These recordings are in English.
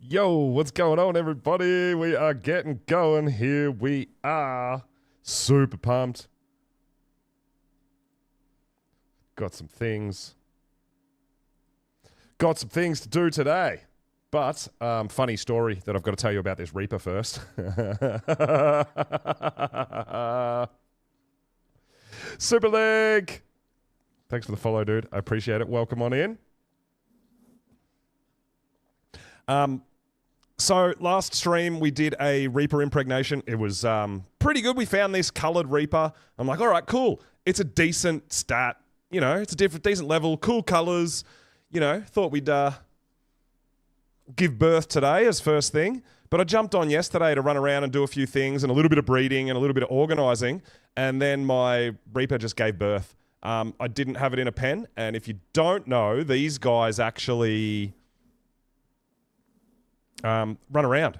Yo, what's going on, everybody? We are getting going. Here we are. Super pumped. Got some things to do today. But, funny story that I've got to tell you about this Reaper first. Super League! Thanks for the follow, dude. I appreciate it. Welcome on in. So last stream we did a Reaper impregnation. It was pretty good. We found this colored Reaper. I'm like, all right, cool. It's a decent stat. You know, it's a decent level. Cool colors. You know, thought we'd give birth today as first thing. But I jumped on yesterday to run around and do a few things and a little bit of breeding and a little bit of organizing. And then my Reaper just gave birth. I didn't have it in a pen. And if you don't know, these guys actually run around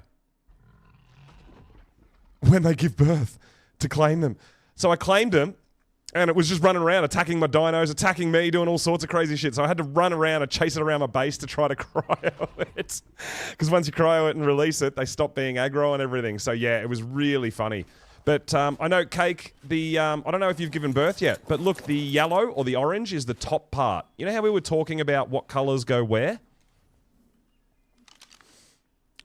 when they give birth to claim them. So I claimed them, and it was just running around, attacking my dinos, attacking me, doing all sorts of crazy shit. So I had to run around and chase it around my base to try to cryo it. Because once you cryo it and release it, they stop being aggro and everything. So yeah, it was really funny. But I know, Cake, I don't know if you've given birth yet, but look, the yellow or the orange is the top part. You know how we were talking about what colors go where?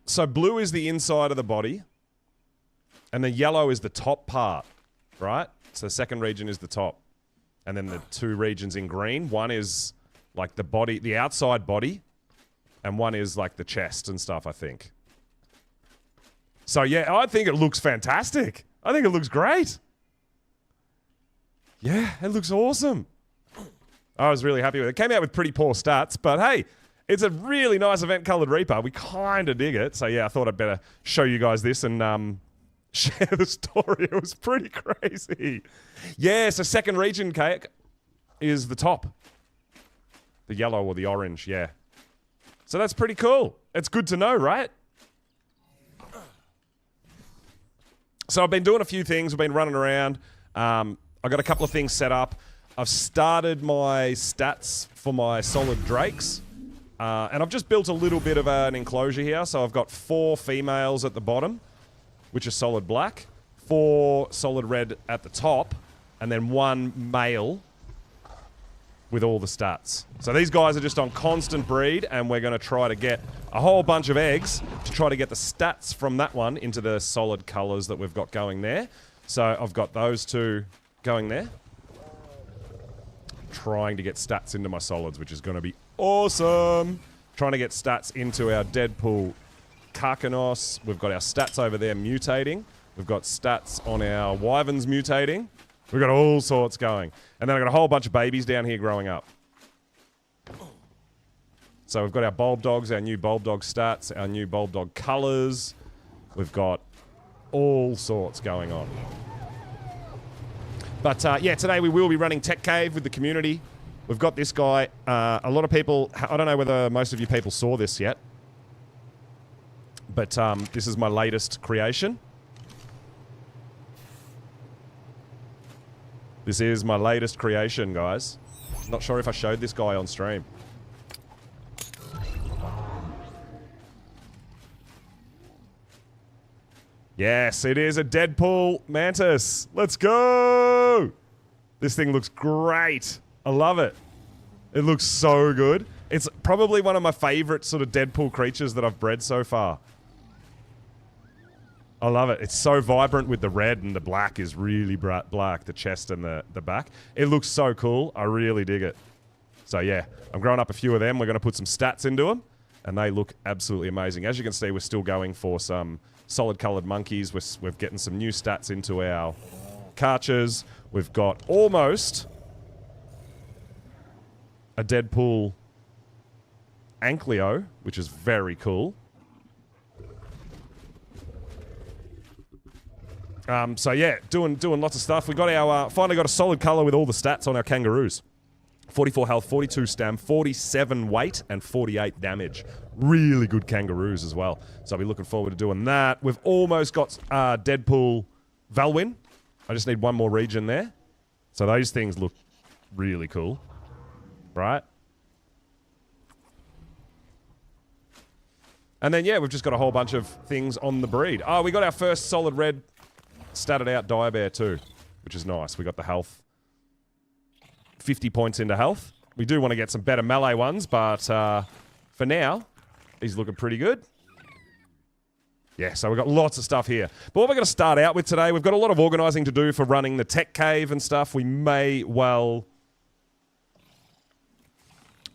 So blue is the inside of the body, and the yellow is the top part, right? So the second region is the top. And then the two regions in green, one is like the body, the outside body, and one is like the chest and stuff, I think. So yeah, I think it looks fantastic. I think it looks great. Yeah, it looks awesome. I was really happy with it. It came out with pretty poor stats, but hey, it's a really nice event-colored Reaper. We kind of dig it. So yeah, I thought I'd better show you guys this and share the story. It was pretty crazy. Yeah, so second region, Cake, is the top. The yellow or the orange, yeah. So that's pretty cool. It's good to know, right? So I've been doing a few things. I've been running around. I've got a couple of things set up. I've started my stats for my solid drakes. And I've just built a little bit of an enclosure here. So I've got 4 females at the bottom, which are solid black, 4 solid red at the top, and then 1 male with all the stats. So these guys are just on constant breed, and we're going to try to get a whole bunch of eggs to try to get the stats from that one into the solid colors that we've got going there. So I've got those 2 going there. Trying to get stats into my solids, which is going to be awesome. Trying to get stats into our Deadpool Karkanos. We've got our stats over there mutating. We've got stats on our Wyverns mutating. We've got all sorts going. And then I've got a whole bunch of babies down here growing up. So we've got our Bulb Dogs, our new Bulb Dog stats, our new Bulb Dog colors. We've got all sorts going on. But yeah, today we will be running Tech Cave with the community. We've got this guy. A lot of people, I don't know whether most of you people saw this yet, but this is my latest creation. This is my latest creation, guys. Not sure if I showed this guy on stream. Yes, it is a Deadpool Mantis. Let's go! This thing looks great. I love it. It looks so good. It's probably one of my favorite sort of Deadpool creatures that I've bred so far. I love it. It's so vibrant with the red, and the black is really bright black, the chest and the back. It looks so cool. I really dig it. So yeah, I'm growing up a few of them. We're going to put some stats into them, and they look absolutely amazing. As you can see, we're still going for some solid colored monkeys. We're getting some new stats into our Karchers. We've got almost a Deadpool Ankleo, which is very cool. So yeah, doing lots of stuff. We got our finally got a solid color with all the stats on our kangaroos. 44 health, 42 stam, 47 weight, and 48 damage. Really good kangaroos as well. So I'll be looking forward to doing that. We've almost got Deadpool Valwyn. I just need one more region there. So those things look really cool. Right? And then, yeah, we've just got a whole bunch of things on the breed. Oh, we got our first solid red statted out dire bear too, which is nice. We got the health. 50 points into health. We do want to get some better melee ones, but for now, he's looking pretty good. Yeah, so we've got lots of stuff here. But what we're going to start out with today, we've got a lot of organising to do for running the tech cave and stuff. We may well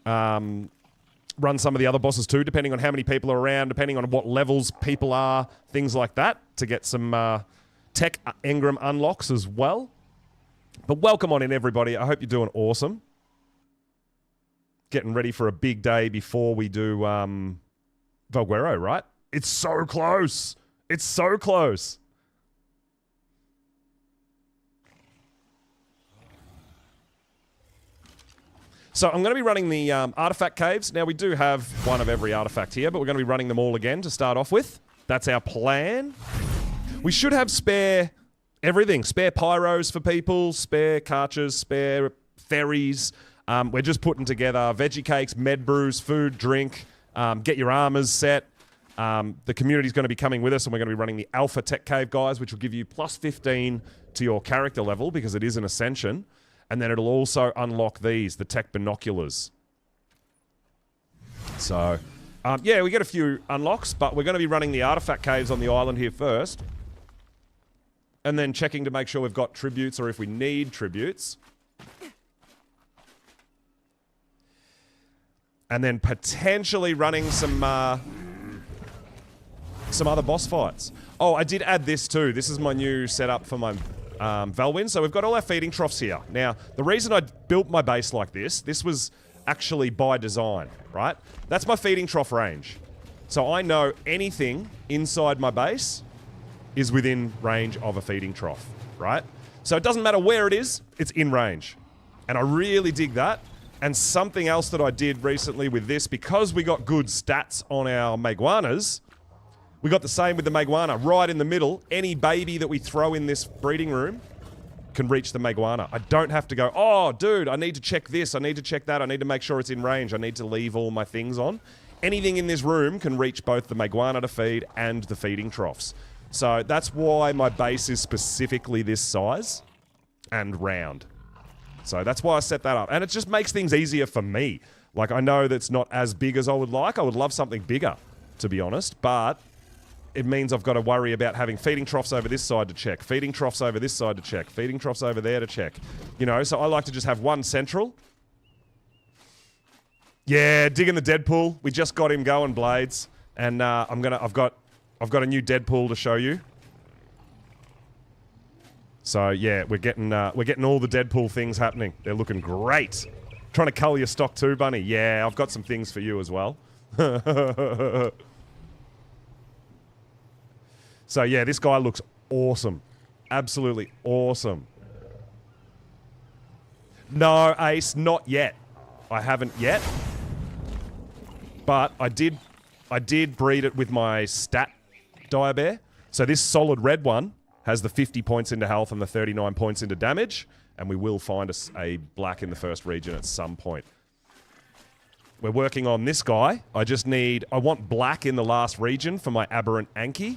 run some of the other bosses too, depending on how many people are around, depending on what levels people are, things like that, to get some tech engram unlocks as well. But welcome on in, everybody. I hope you're doing awesome. Getting ready for a big day before we do Valguero, right? It's so close. It's so close. So I'm going to be running the artifact caves. Now, we do have one of every artifact here, but we're going to be running them all again to start off with. That's our plan. We should have spare everything. Spare pyros for people, spare karchas, spare ferries. We're just putting together veggie cakes, med brews, food, drink. Get your armors set. The community's going to be coming with us, and we're going to be running the Alpha Tech Cave, guys, which will give you plus 15 to your character level because it is an ascension. And then it'll also unlock these, the Tech Binoculars. So, yeah, we get a few unlocks, but we're going to be running the artifact caves on the island here first. And then checking to make sure we've got tributes, or if we need tributes. And then potentially running some other boss fights. Oh, I did add this too. This is my new setup for my Valwyn. So we've got all our feeding troughs here. Now, the reason I built my base like this was actually by design, right? That's my feeding trough range. So I know anything inside my base is within range of a feeding trough, right? So it doesn't matter where it is, it's in range. And I really dig that. And something else that I did recently with this, because we got good stats on our Maguanas, we got the same with the Maguana. Right in the middle, any baby that we throw in this breeding room can reach the Maguana. I don't have to go, oh, dude, I need to check this, I need to check that, I need to make sure it's in range, I need to leave all my things on. Anything in this room can reach both the Maguana to feed and the feeding troughs. So that's why my base is specifically this size and round. So that's why I set that up. And it just makes things easier for me. Like, I know that's not as big as I would like. I would love something bigger, to be honest. But it means I've got to worry about having feeding troughs over this side to check, feeding troughs over this side to check, feeding troughs over there to check. You know, so I like to just have one central. Yeah, digging the Deadpool. We just got him going, Blades. And I've got a new Deadpool to show you. So yeah, we're getting all the Deadpool things happening. They're looking great. Trying to cull your stock too, Bunny. Yeah, I've got some things for you as well. So yeah, this guy looks awesome. Absolutely awesome. No, Ace, not yet. I haven't yet. But I did breed it with my stat dire bear. So this solid red one has the 50 points into health and the 39 points into damage, and we will find a black in the first region at some point. We're working on this guy. I want black in the last region for my aberrant Anki.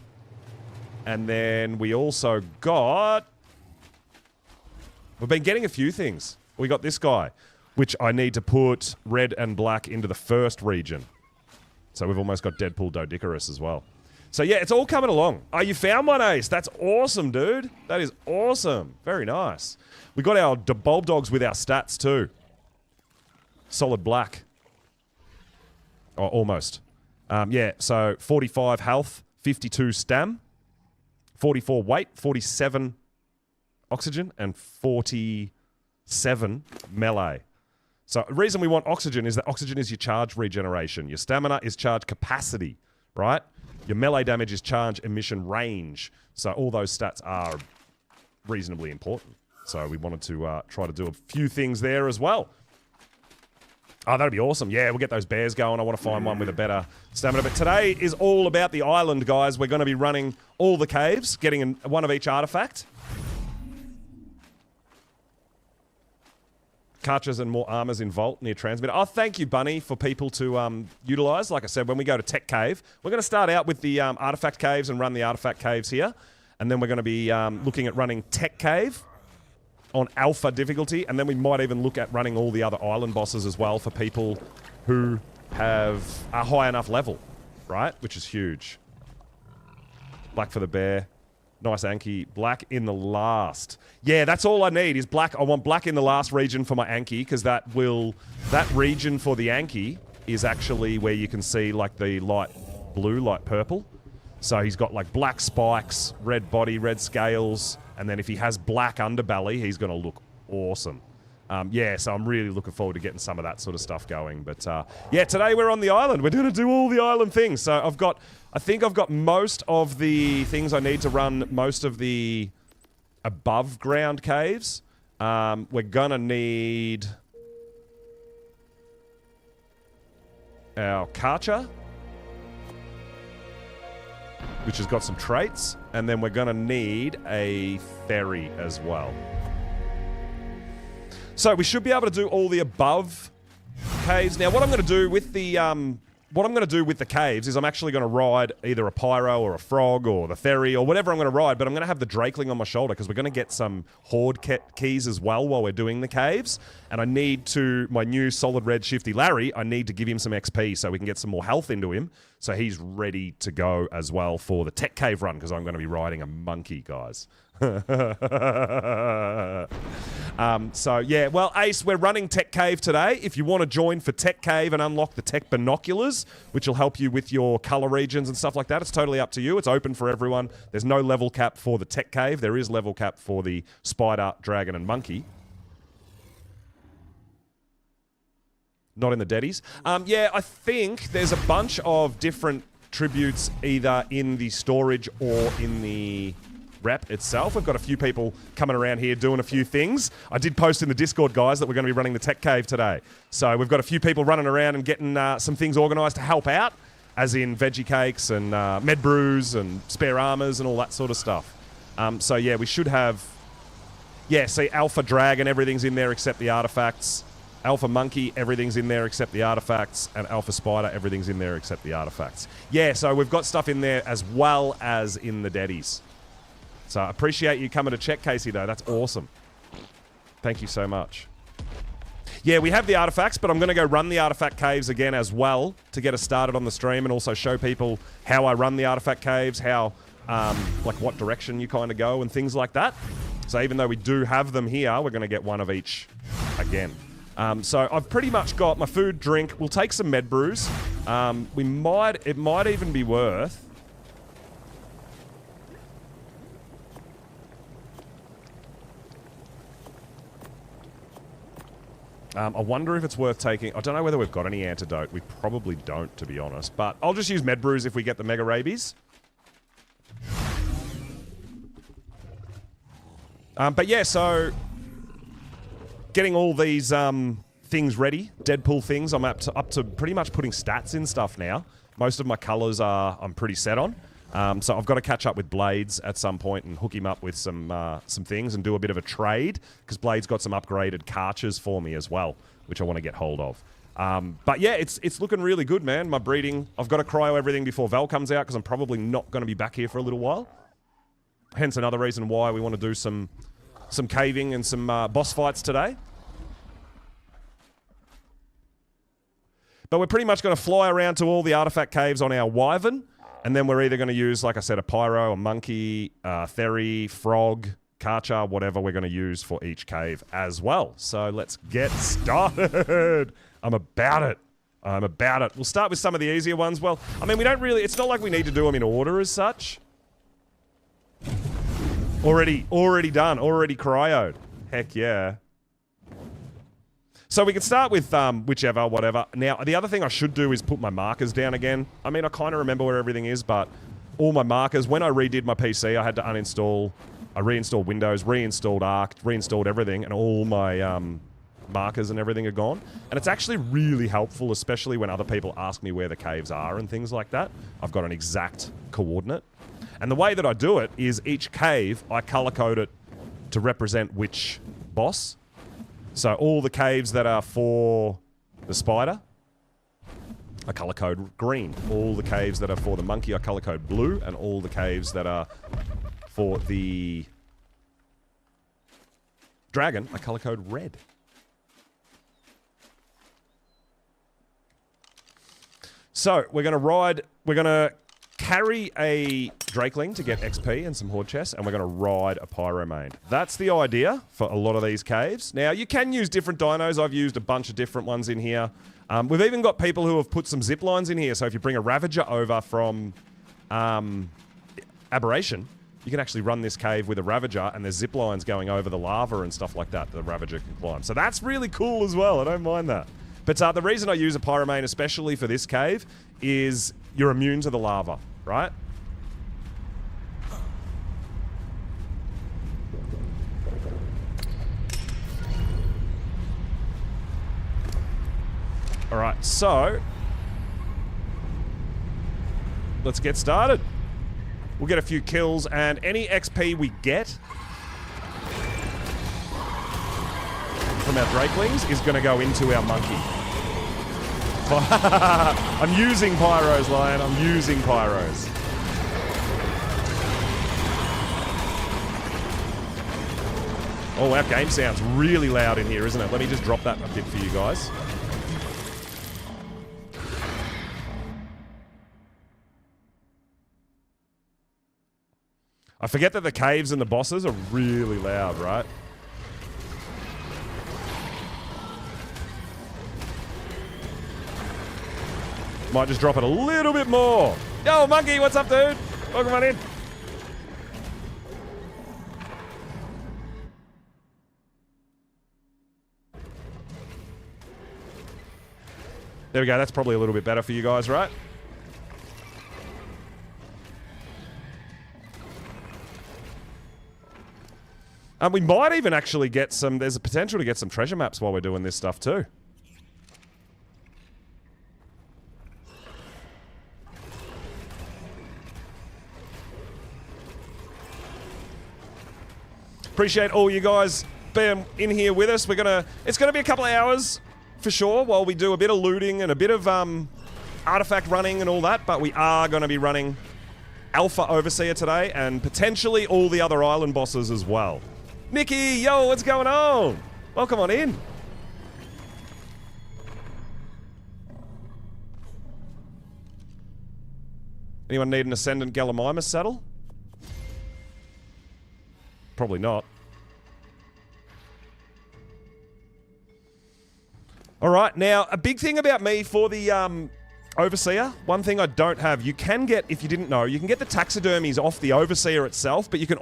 And then we also got... We've been getting a few things. We got this guy, which I need to put red and black into the first region. So we've almost got Deadpool Dodicarus as well. So yeah, it's all coming along. Oh, you found one, Ace. That's awesome, dude. That is awesome. Very nice. We got our bulb dogs with our stats too. Solid black. Oh, almost. Yeah, so 45 health, 52 stam, 44 weight, 47 oxygen, and 47 melee. So the reason we want oxygen is that oxygen is your charge regeneration. Your stamina is charge capacity, right? Your melee damage is charge emission range. So all those stats are reasonably important. So we wanted to try to do a few things there as well. Oh, that'd be awesome. Yeah, we'll get those bears going. I want to find one with a better stamina. But today is all about the island, guys. We're going to be running all the caves, getting one of each artifact. Karchas and more armors in Vault near transmitter. Oh, thank you, Bunny, for people to utilize. Like I said, when we go to Tech Cave, we're going to start out with the artifact caves and run the artifact caves here. And then we're going to be looking at running Tech Cave on alpha difficulty. And then we might even look at running all the other island bosses as well for people who have a high enough level, right? Which is huge. Black for the bear. Nice Anki. Black in the last. Yeah, that's all I need is black. I want black in the last region for my Anki because that region for the Anki is actually where you can see like the light blue, light purple. So he's got like black spikes, red body, red scales, and then if he has black underbelly, he's going to look awesome. Yeah, so I'm really looking forward to getting some of that sort of stuff going. But yeah, today we're on the island. We're going to do all the island things. So I think I've got most of the things I need to run most of the above ground caves. We're going to need our Karcha, which has got some traits. And then we're going to need a ferry as well. So we should be able to do all the above caves. Now, what I'm going to do with the caves is I'm actually going to ride either a pyro or a frog or the ferry or whatever I'm going to ride, but I'm going to have the drakeling on my shoulder because we're going to get some horde keys as well while we're doing the caves. And I need to, my new solid red shifty Larry, I need to give him some XP so we can get some more health into him. So he's ready to go as well for the tech cave run because I'm going to be riding a monkey, guys. So yeah, well, Ace, we're running Tech Cave today. If you want to join for Tech Cave and unlock the Tech Binoculars, which will help you with your color regions and stuff like that, it's totally up to you. It's open for everyone. There's no level cap for the Tech Cave. There is level cap for the Spider, Dragon, and Monkey. Not in the Deadies. Yeah, I think there's a bunch of different tributes either in the storage or in the rep itself. We've got a few people coming around here doing a few things. I did post in the Discord, guys, that we're going to be running the Tech Cave today. So we've got a few people running around and getting some things organised to help out, as in veggie cakes and med brews and spare armours and all that sort of stuff. So yeah, we should have... Yeah, see, Alpha Dragon, everything's in there except the artifacts. Alpha Monkey, everything's in there except the artifacts. And Alpha Spider, everything's in there except the artifacts. Yeah, so we've got stuff in there as well as in the Deadies. So I appreciate you coming to check, Casey, though. That's awesome. Thank you so much. Yeah, we have the artifacts, but I'm going to go run the artifact caves again as well to get us started on the stream and also show people how I run the artifact caves, how, like what direction you kind of go and things like that. So even though we do have them here, we're going to get one of each again. So I've pretty much got my food, drink. We'll take some med brews. It might even be worth... I wonder if it's worth taking... I don't know whether we've got any antidote. We probably don't, to be honest. But I'll just use med brews if we get the mega rabies. But yeah, so... Getting all these things ready, Deadpool things, I'm up to pretty much putting stats in stuff now. Most of my colours I'm pretty set on. So I've got to catch up with Blades at some point and hook him up with some things and do a bit of a trade, because Blades got some upgraded Karchas for me as well, which I want to get hold of. But yeah, it's looking really good, man. My breeding, I've got to cryo everything before Val comes out, because I'm probably not going to be back here for a little while. Hence another reason why we want to do some caving and some boss fights today. But we're pretty much going to fly around to all the artifact caves on our Wyvern. And then we're either going to use, like I said, a Pyro, a Monkey, Theory, Frog, Karcha, whatever we're going to use for each cave as well. So let's get started. I'm about it. We'll start with some of the easier ones. Well, I mean, we don't really... It's not like we need to do them in order as such. Already done. Already cryoed. Heck yeah. So we can start with whichever, whatever. Now, the other thing I should do is put my markers down again. I mean, I kind of remember where everything is, but all my markers, when I redid my PC, I had to uninstall, I reinstalled Windows, reinstalled Arc, reinstalled everything, and all my markers and everything are gone. And it's actually really helpful, especially when other people ask me where the caves are and things like that. I've got an exact coordinate. And the way that I do it is each cave, I color code it to represent which boss. So all the caves that are for the spider are color code green. All the caves that are for the monkey are color code blue, and all the caves that are for the dragon are color code red. So we're going to carry a Drakeling to get XP and some horde chests, and we're going to ride a Pyromane. That's the idea for a lot of these caves. Now, you can use different dinos. I've used a bunch of different ones in here. We've even got people who have put some zip lines in here, so if you bring a Ravager over from Aberration, you can actually run this cave with a Ravager, and there's zip lines going over the lava and stuff like that the Ravager can climb. So that's really cool as well. I don't mind that. But the reason I use a Pyromane, especially for this cave, is you're immune to the lava, right? Alright, so let's get started. We'll get a few kills, and any XP we get from our Drakelings is going to go into our monkey. I'm using pyros, Lion. I'm using pyros. Oh, our game sounds really loud in here, isn't it? Let me just drop that a bit for you guys. I forget that the caves and the bosses are really loud, right? Might just drop it a little bit more. Yo, monkey, what's up, dude? Welcome on in. There we go. That's probably a little bit better for you guys, right? We might even actually get some... There's a potential to get some treasure maps while we're doing this stuff too. Appreciate all you guys being in here with us. It's gonna be a couple of hours for sure while we do a bit of looting and a bit of artifact running and all that, but we are gonna be running Alpha Overseer today and potentially all the other island bosses as well. Nikki, yo, what's going on? Welcome on in. Anyone need an Ascendant Gallimimus saddle? Probably not. Alright, now, a big thing about me for the Overseer, one thing I don't have, you can get, if you didn't know, you can get the taxidermies off the Overseer itself, but you can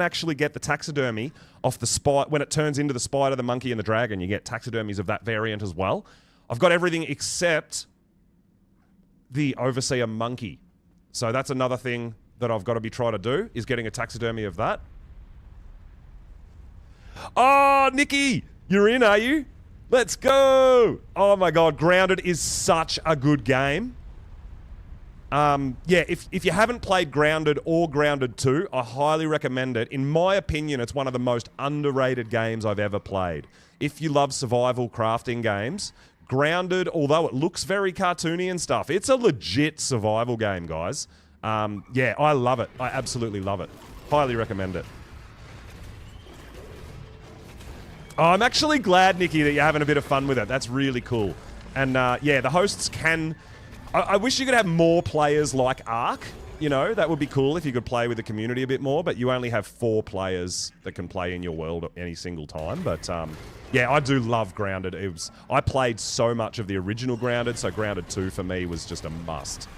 actually get the taxidermy off the spider, when it turns into the spider, the monkey, and the dragon, you get taxidermies of that variant as well. I've got everything except the Overseer monkey. So that's another thing that I've got to be trying to do, is getting a taxidermy of that. Oh, Nikki! You're in, are you? Let's go! Oh my god, Grounded is such a good game. Yeah, if you haven't played Grounded or Grounded 2, I highly recommend it. In my opinion, it's one of the most underrated games I've ever played. If you love survival crafting games, Grounded, although it looks very cartoony and stuff, it's a legit survival game, guys. Yeah, I love it. I absolutely love it. Highly recommend it. Oh, I'm actually glad, Nikki, that you're having a bit of fun with it. That's really cool. And yeah, the hosts can... I wish you could have more players like Ark. You know, that would be cool if you could play with the community a bit more, but you only have 4 players that can play in your world at any single time. But yeah, I do love Grounded. I played so much of the original Grounded, so Grounded 2 for me was just a must.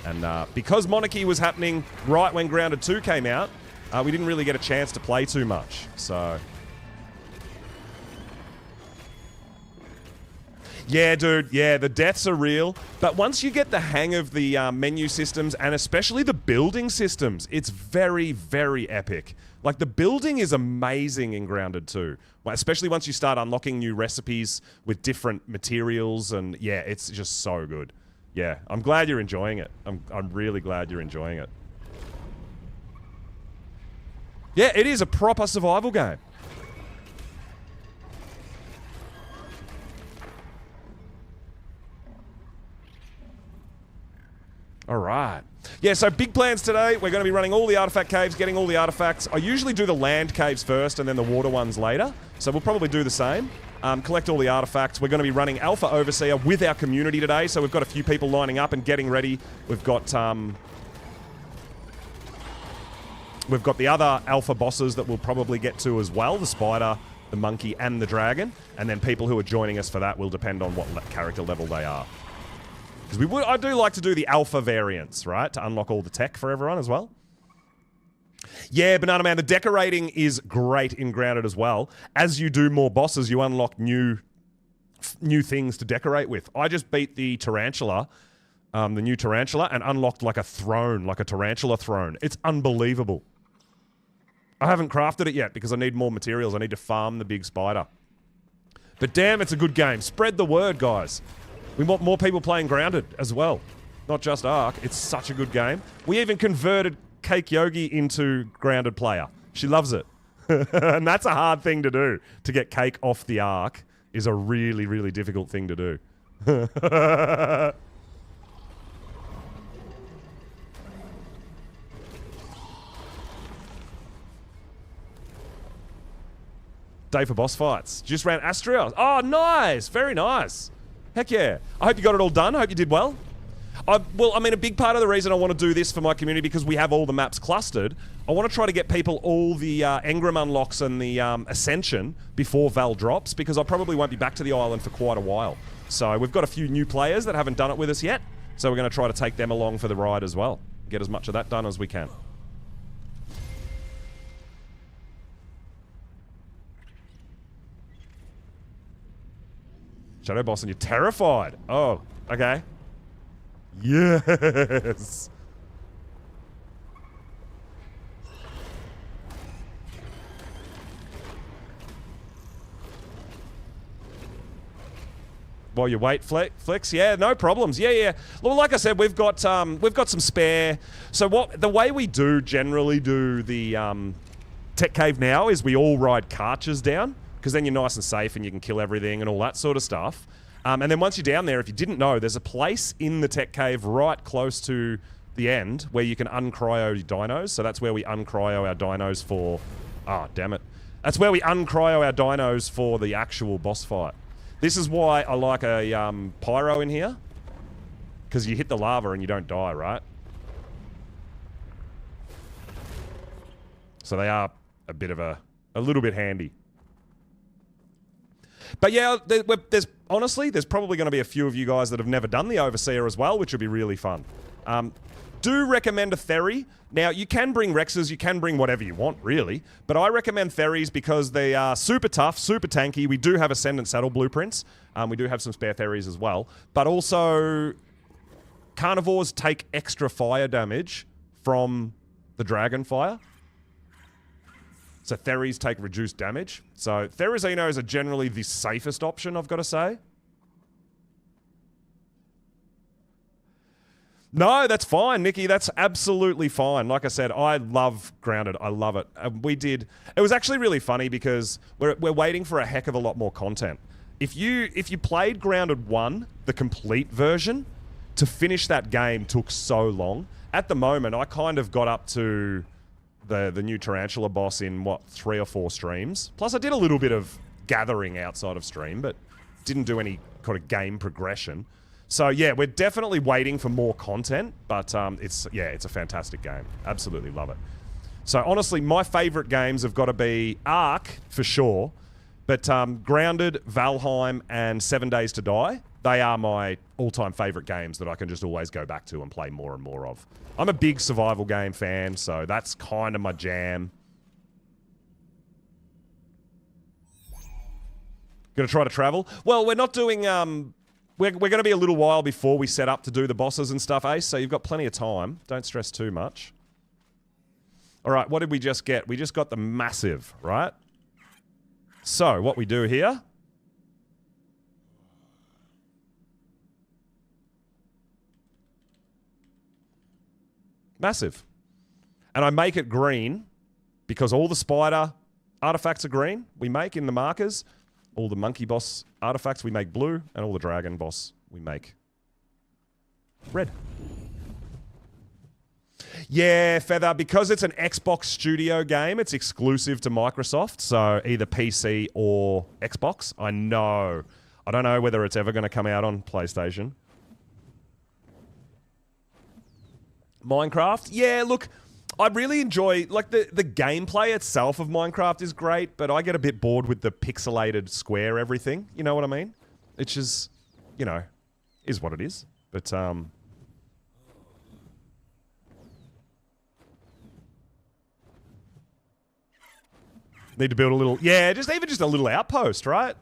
And because Monarchy was happening right when Grounded 2 came out, we didn't really get a chance to play too much. So... Yeah, dude, yeah, the deaths are real. But once you get the hang of the menu systems, and especially the building systems, it's very, very epic. Like, the building is amazing in Grounded 2. Especially once you start unlocking new recipes with different materials, and yeah, it's just so good. Yeah, I'm glad you're enjoying it. I'm really glad you're enjoying it. Yeah, it is a proper survival game. All right. Yeah, so big plans today. We're going to be running all the artifact caves, getting all the artifacts. I usually do the land caves first and then the water ones later. So we'll probably do the same. Collect all the artifacts. We're going to be running Alpha Overseer with our community today. So we've got a few people lining up and getting ready. We've got the other Alpha bosses that we'll probably get to as well. The spider, the monkey, and the dragon. And then people who are joining us for that will depend on what character level they are. Because I do like to do the alpha variants, right? To unlock all the tech for everyone as well. Yeah, Banana Man, the decorating is great in Grounded as well. As you do more bosses, you unlock new things to decorate with. I just beat the tarantula, the new tarantula, and unlocked like a throne, like a tarantula throne. It's unbelievable. I haven't crafted it yet because I need more materials. I need to farm the big spider. But damn, it's a good game. Spread the word, guys. We want more people playing Grounded as well. Not just Ark. It's such a good game. We even converted Cake Yogi into Grounded player. She loves it. And that's a hard thing to do. To get Cake off the Ark is a really, really difficult thing to do. Day for boss fights. Just ran Astria. Oh, nice. Very nice. Heck yeah. I hope you got it all done. I hope you did well. Well, I mean, a big part of the reason I want to do this for my community, because we have all the maps clustered, I want to try to get people all the Engram unlocks and the Ascension before Val drops, because I probably won't be back to the island for quite a while. So we've got a few new players that haven't done it with us yet, so we're going to try to take them along for the ride as well. Get as much of that done as we can. Shadow boss and you're terrified. Oh, okay. Yes. While you wait, Flex. Yeah, no problems. Yeah. Well, like I said, we've got some spare. So the way we generally do the tech cave now is we all ride cartridges down, because then you're nice and safe and you can kill everything and all that sort of stuff. And then once you're down there, if you didn't know, there's a place in the tech cave right close to the end where you can uncryo your dinos. So that's where we uncryo our dinos for... Ah, damn it. That's where we uncryo our dinos for the actual boss fight. This is why I like a pyro in here. Because you hit the lava and you don't die, right? So they are a bit of a little bit handy. But yeah, honestly, there's probably going to be a few of you guys that have never done the Overseer as well, which would be really fun. Do recommend a Therry. Now, you can bring Rexes, you can bring whatever you want, really. But I recommend Therries because they are super tough, super tanky. We do have Ascendant Saddle blueprints. We do have some spare Therries as well. But also, carnivores take extra fire damage from the dragon fire. So Therries take reduced damage. So Therizinos are generally the safest option, I've got to say. No, that's fine, Nikki. That's absolutely fine. Like I said, I love Grounded. I love it. It was actually really funny because we're waiting for a heck of a lot more content. If you played Grounded 1, the complete version, to finish that game took so long. At the moment, I kind of got up to the new tarantula boss in, 3 or 4 streams. Plus, I did a little bit of gathering outside of stream, but didn't do any kind of game progression. So, yeah, we're definitely waiting for more content, but it's a fantastic game. Absolutely love it. So, honestly, my favorite games have got to be Ark, for sure, but Grounded, Valheim, and 7 Days to Die. They are my all-time favorite games that I can just always go back to and play more and more of. I'm a big survival game fan, so that's kind of my jam. Gonna try to travel? Well, we're not doing... We're going to be a little while before we set up to do the bosses and stuff, Ace, so you've got plenty of time. Don't stress too much. All right, what did we just get? We just got the massive, right? So, what we do here... Massive. And I make it green because all the spider artifacts are green we make in the markers. All the monkey boss artifacts we make blue, and all the dragon boss we make red. Yeah, Feather, because it's an Xbox Studio game, it's exclusive to Microsoft, so either PC or Xbox. I know. I don't know whether it's ever going to come out on PlayStation. Minecraft? Yeah, look, I really enjoy, like, the gameplay itself of Minecraft is great, but I get a bit bored with the pixelated square everything. You know what I mean? It's just, you know, is what it is. But, need to build a little... Yeah, even just a little outpost, right?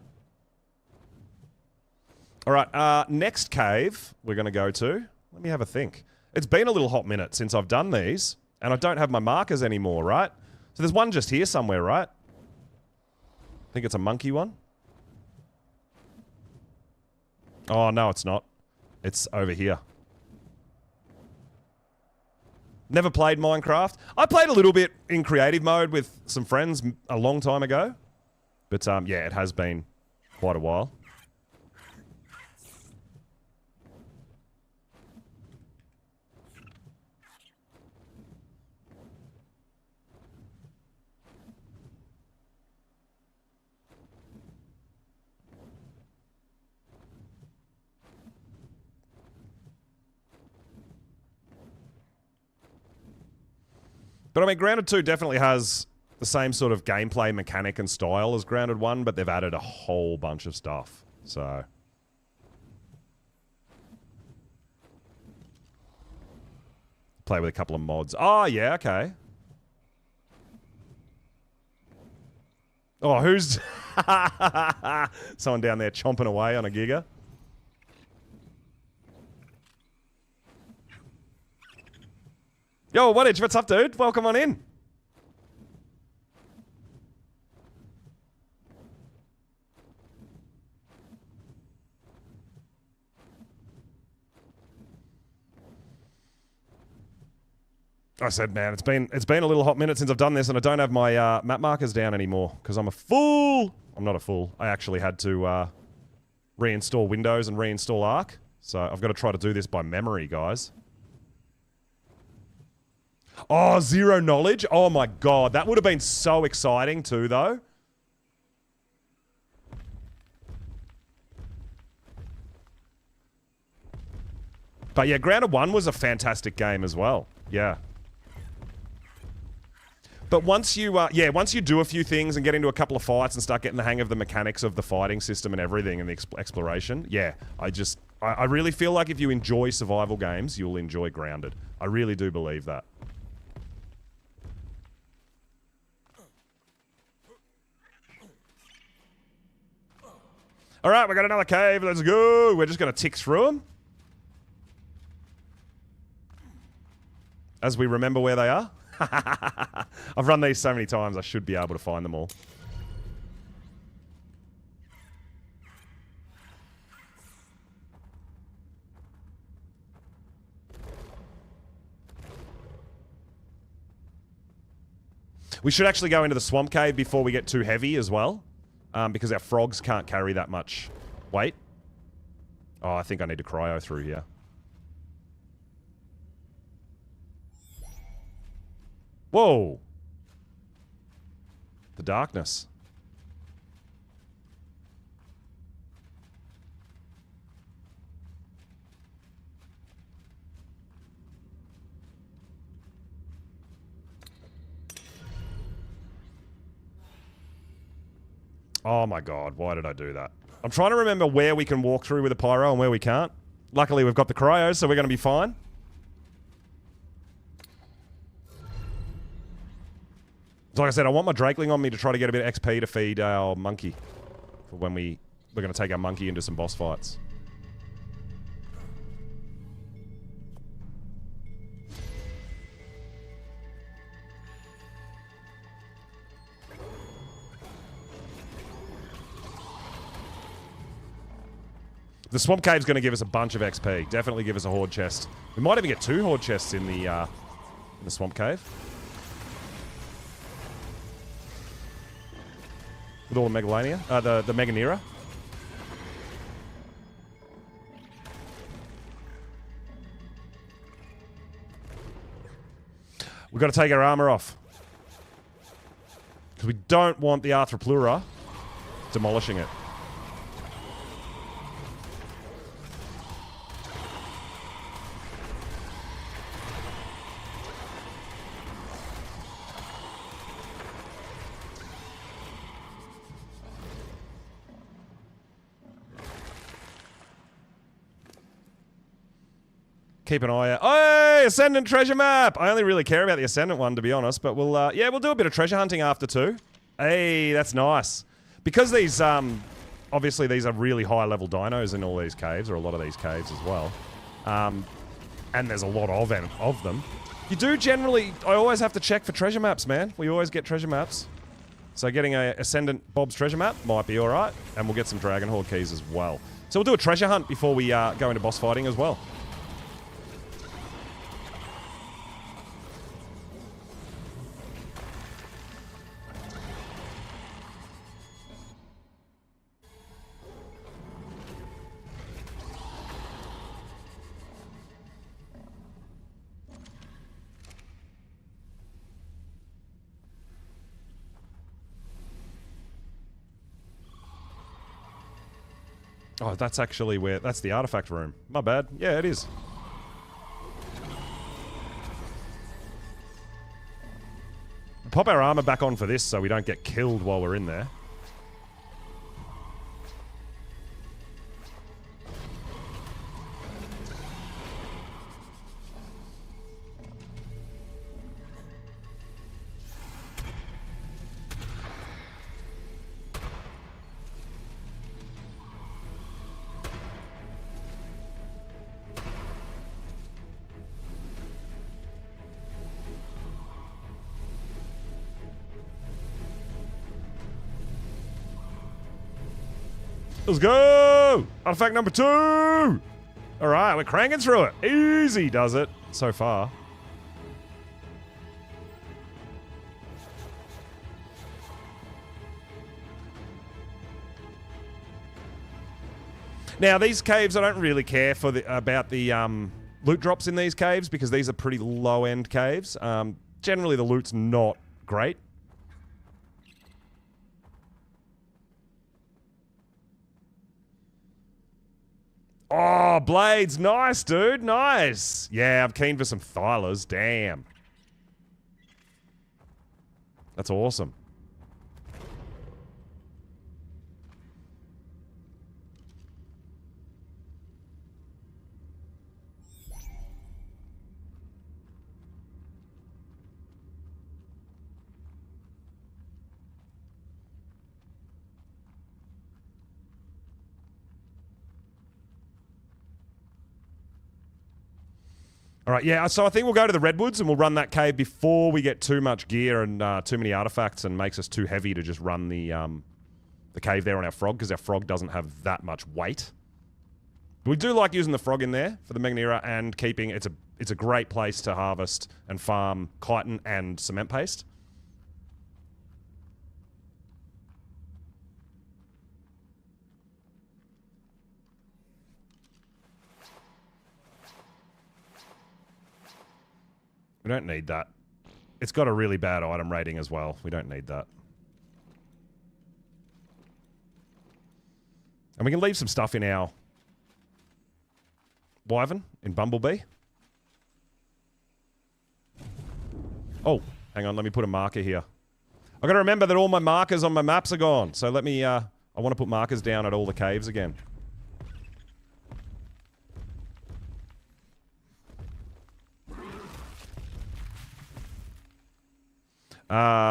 All right, next cave we're going to go to. Let me have a think. It's been a little hot minute since I've done these, and I don't have my markers anymore, right? So there's one just here somewhere, right? I think it's a monkey one. Oh, no, it's not. It's over here. Never played Minecraft. I played a little bit in creative mode with some friends a long time ago. But, yeah, it has been quite a while. But I mean, Grounded 2 definitely has the same sort of gameplay mechanic and style as Grounded 1, but they've added a whole bunch of stuff. So... play with a couple of mods. Oh, yeah, okay. Oh, who's... someone down there chomping away on a giga. Yo, what's up, dude? Welcome on in. I said, man, it's been a little hot minute since I've done this, and I don't have my map markers down anymore because I'm a fool. I'm not a fool. I actually had to reinstall Windows and reinstall Arc, so I've got to try to do this by memory, guys. Oh, zero knowledge? Oh my god, that would have been so exciting too, though. But yeah, Grounded 1 was a fantastic game as well. Yeah. But once you, once you do a few things and get into a couple of fights and start getting the hang of the mechanics of the fighting system and everything and the exploration, yeah, I really feel like if you enjoy survival games, you'll enjoy Grounded. I really do believe that. All right, we got another cave. Let's go. We're just going to tick through them. As we remember where they are. I've run these so many times, I should be able to find them all. We should actually go into the swamp cave before we get too heavy as well. Because our frogs can't carry that much weight. Oh, I think I need to cryo through here. Whoa! The darkness. Oh my god, why did I do that? I'm trying to remember where we can walk through with a pyro and where we can't. Luckily, we've got the cryo, so we're going to be fine. So like I said, I want my Drakeling on me to try to get a bit of XP to feed our monkey. For when we're going to take our monkey into some boss fights. The swamp cave's going to give us a bunch of XP. Definitely give us a horde chest. We might even get 2 horde chests in the swamp cave. With all the Megalania, the Meganera. We've got to take our armor off. Because we don't want the Arthropleura demolishing it. Keep an eye out. Oh, Ascendant treasure map! I only really care about the Ascendant one, to be honest, but we'll, yeah, we'll do a bit of treasure hunting after too. Hey, that's nice. Because these, obviously these are really high-level dinos in all these caves, or a lot of these caves as well. And there's a lot of them. You do generally, I always have to check for treasure maps, man. We always get treasure maps. So getting a Ascendant Bob's treasure map might be alright, and we'll get some Dragon Horde keys as well. So we'll do a treasure hunt before we go into boss fighting as well. Oh, that's actually where... That's the artifact room. My bad. Yeah, it is. Pop our armor back on for this so we don't get killed while we're in there. Let's go! Artifact number 2! Alright, we're cranking through it. Easy does it so far. Now, these caves, I don't really care for about the loot drops in these caves because these are pretty low-end caves. Generally, the loot's not great. Oh, blades. Nice, dude. Nice. Yeah, I'm keen for some Thylas. Damn. That's awesome. All right, yeah, so I think we'll go to the Redwoods and we'll run that cave before we get too much gear and too many artifacts and makes us too heavy to just run the cave there on our frog, because our frog doesn't have that much weight. We do like using the frog in there for the Magnera and keeping... It's a great place to harvest and farm chitin and cement paste. We don't need that. It's got a really bad item rating as well. We don't need that. And we can leave some stuff in our Wyvern, in Bumblebee. Oh, hang on. Let me put a marker here. I've got to remember that all my markers on my maps are gone. So let me... I want to put markers down at all the caves again.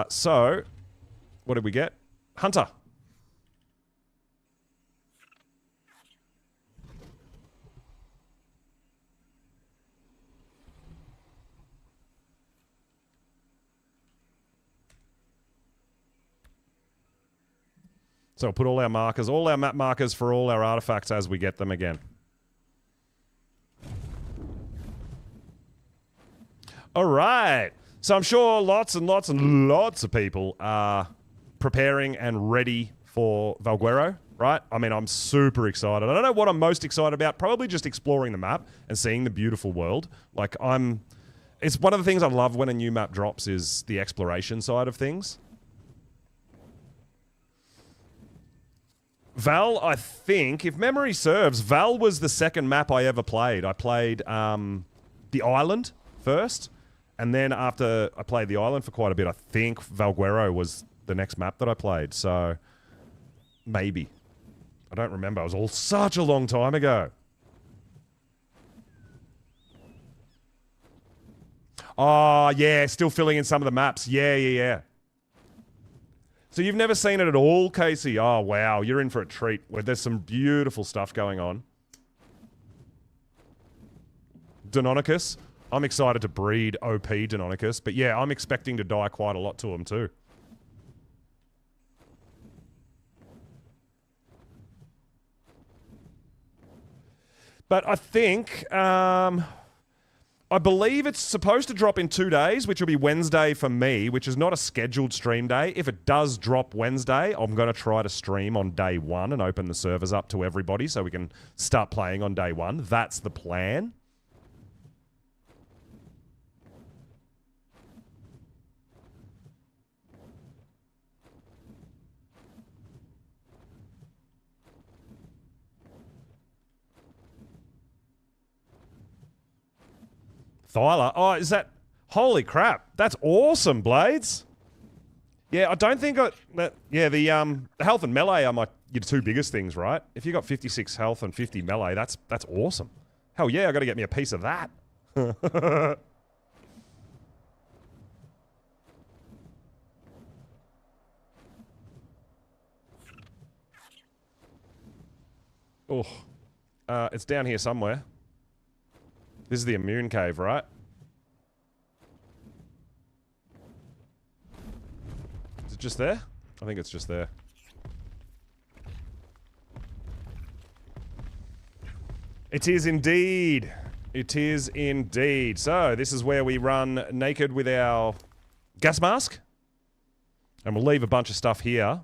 So, what did we get? Hunter. So we'll put all our markers, all our map markers for all our artifacts as we get them again. All right. So I'm sure lots and lots and lots of people are preparing and ready for Valguero, right? I mean, I'm super excited. I don't know what I'm most excited about. Probably just exploring the map and seeing the beautiful world. Like, It's one of the things I love when a new map drops is the exploration side of things. Val, I think, if memory serves, Val was the second map I ever played. I played the island first, and then after I played the island for quite a bit, I think Valguero was the next map that I played. So, maybe. I don't remember. It was all such a long time ago. Oh, yeah, still filling in some of the maps. Yeah. So you've never seen it at all, Casey? Oh, wow. You're in for a treat. Where there's some beautiful stuff going on. Deinonychus. I'm excited to breed OP Deinonychus. But yeah, I'm expecting to die quite a lot to them too. But I think... I believe it's supposed to drop in 2 days, which will be Wednesday for me, which is not a scheduled stream day. If it does drop Wednesday, I'm going to try to stream on day 1 and open the servers up to everybody so we can start playing on day 1. That's the plan. Thyla. Oh, is that... Holy crap. That's awesome, Blades. Yeah, I don't think yeah, the health and melee are your two biggest things, right? If you got 56 health and 50 melee, that's awesome. Hell yeah, I got to get me a piece of that. Oh. It's down here somewhere. This is the immune cave, right? Is it just there? I think it's just there. It is indeed. It is indeed. So, this is where we run naked with our gas mask. And we'll leave a bunch of stuff here.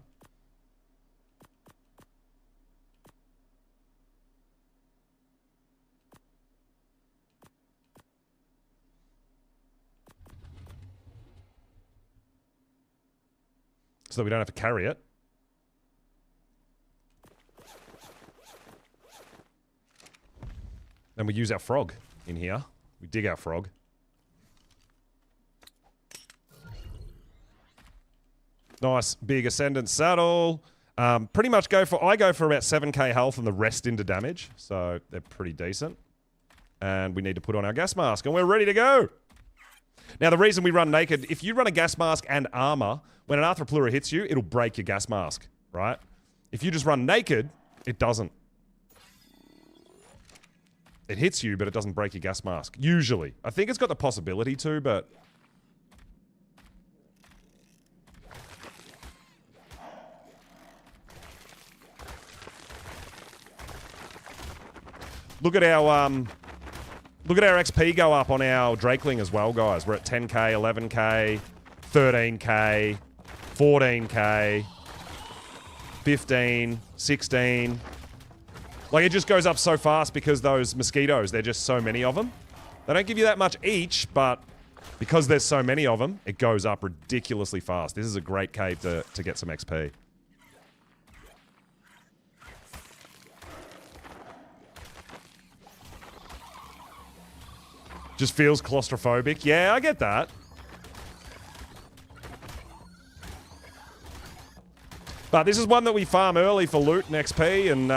So that we don't have to carry it. Then we use our frog in here. We dig our frog. Nice big Ascendant saddle. Pretty much I go for about 7k health and the rest into damage. So they're pretty decent. And we need to put on our gas mask and we're ready to go. Now the reason we run naked, if you run a gas mask and armor, when an Arthroplura hits you, it'll break your gas mask, right? If you just run naked, it doesn't. It hits you, but it doesn't break your gas mask. Usually. I think it's got the possibility to, but... Look at our XP go up on our Drakeling as well, guys. We're at 10k, 11k, 13k, 14k, 15, 16. Like, it just goes up so fast because those mosquitoes, there's just so many of them. They don't give you that much each, but because there's so many of them, it goes up ridiculously fast. This is a great cave to get some XP. Just feels claustrophobic. Yeah, I get that. But this is one that we farm early for loot and XP, and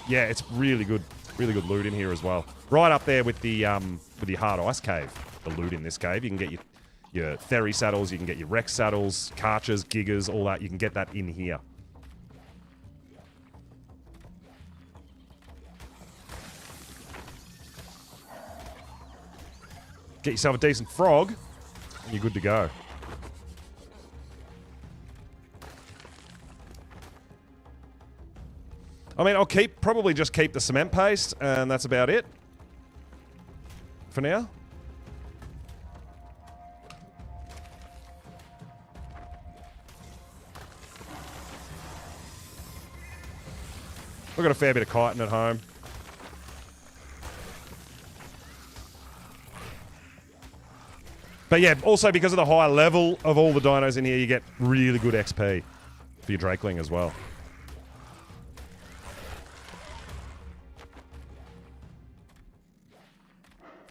yeah, it's really good loot in here as well. Right up there with the hard ice cave. The loot in this cave, you can get your Theory saddles, you can get your Rex saddles, Karchers, Gigas, all that. You can get that in here. Get yourself a decent frog, and you're good to go. I mean, I'll probably just keep the cement paste, and that's about it for now. We've got a fair bit of chitin at home. But yeah, also because of the high level of all the dinos in here, you get really good XP for your Drakeling as well.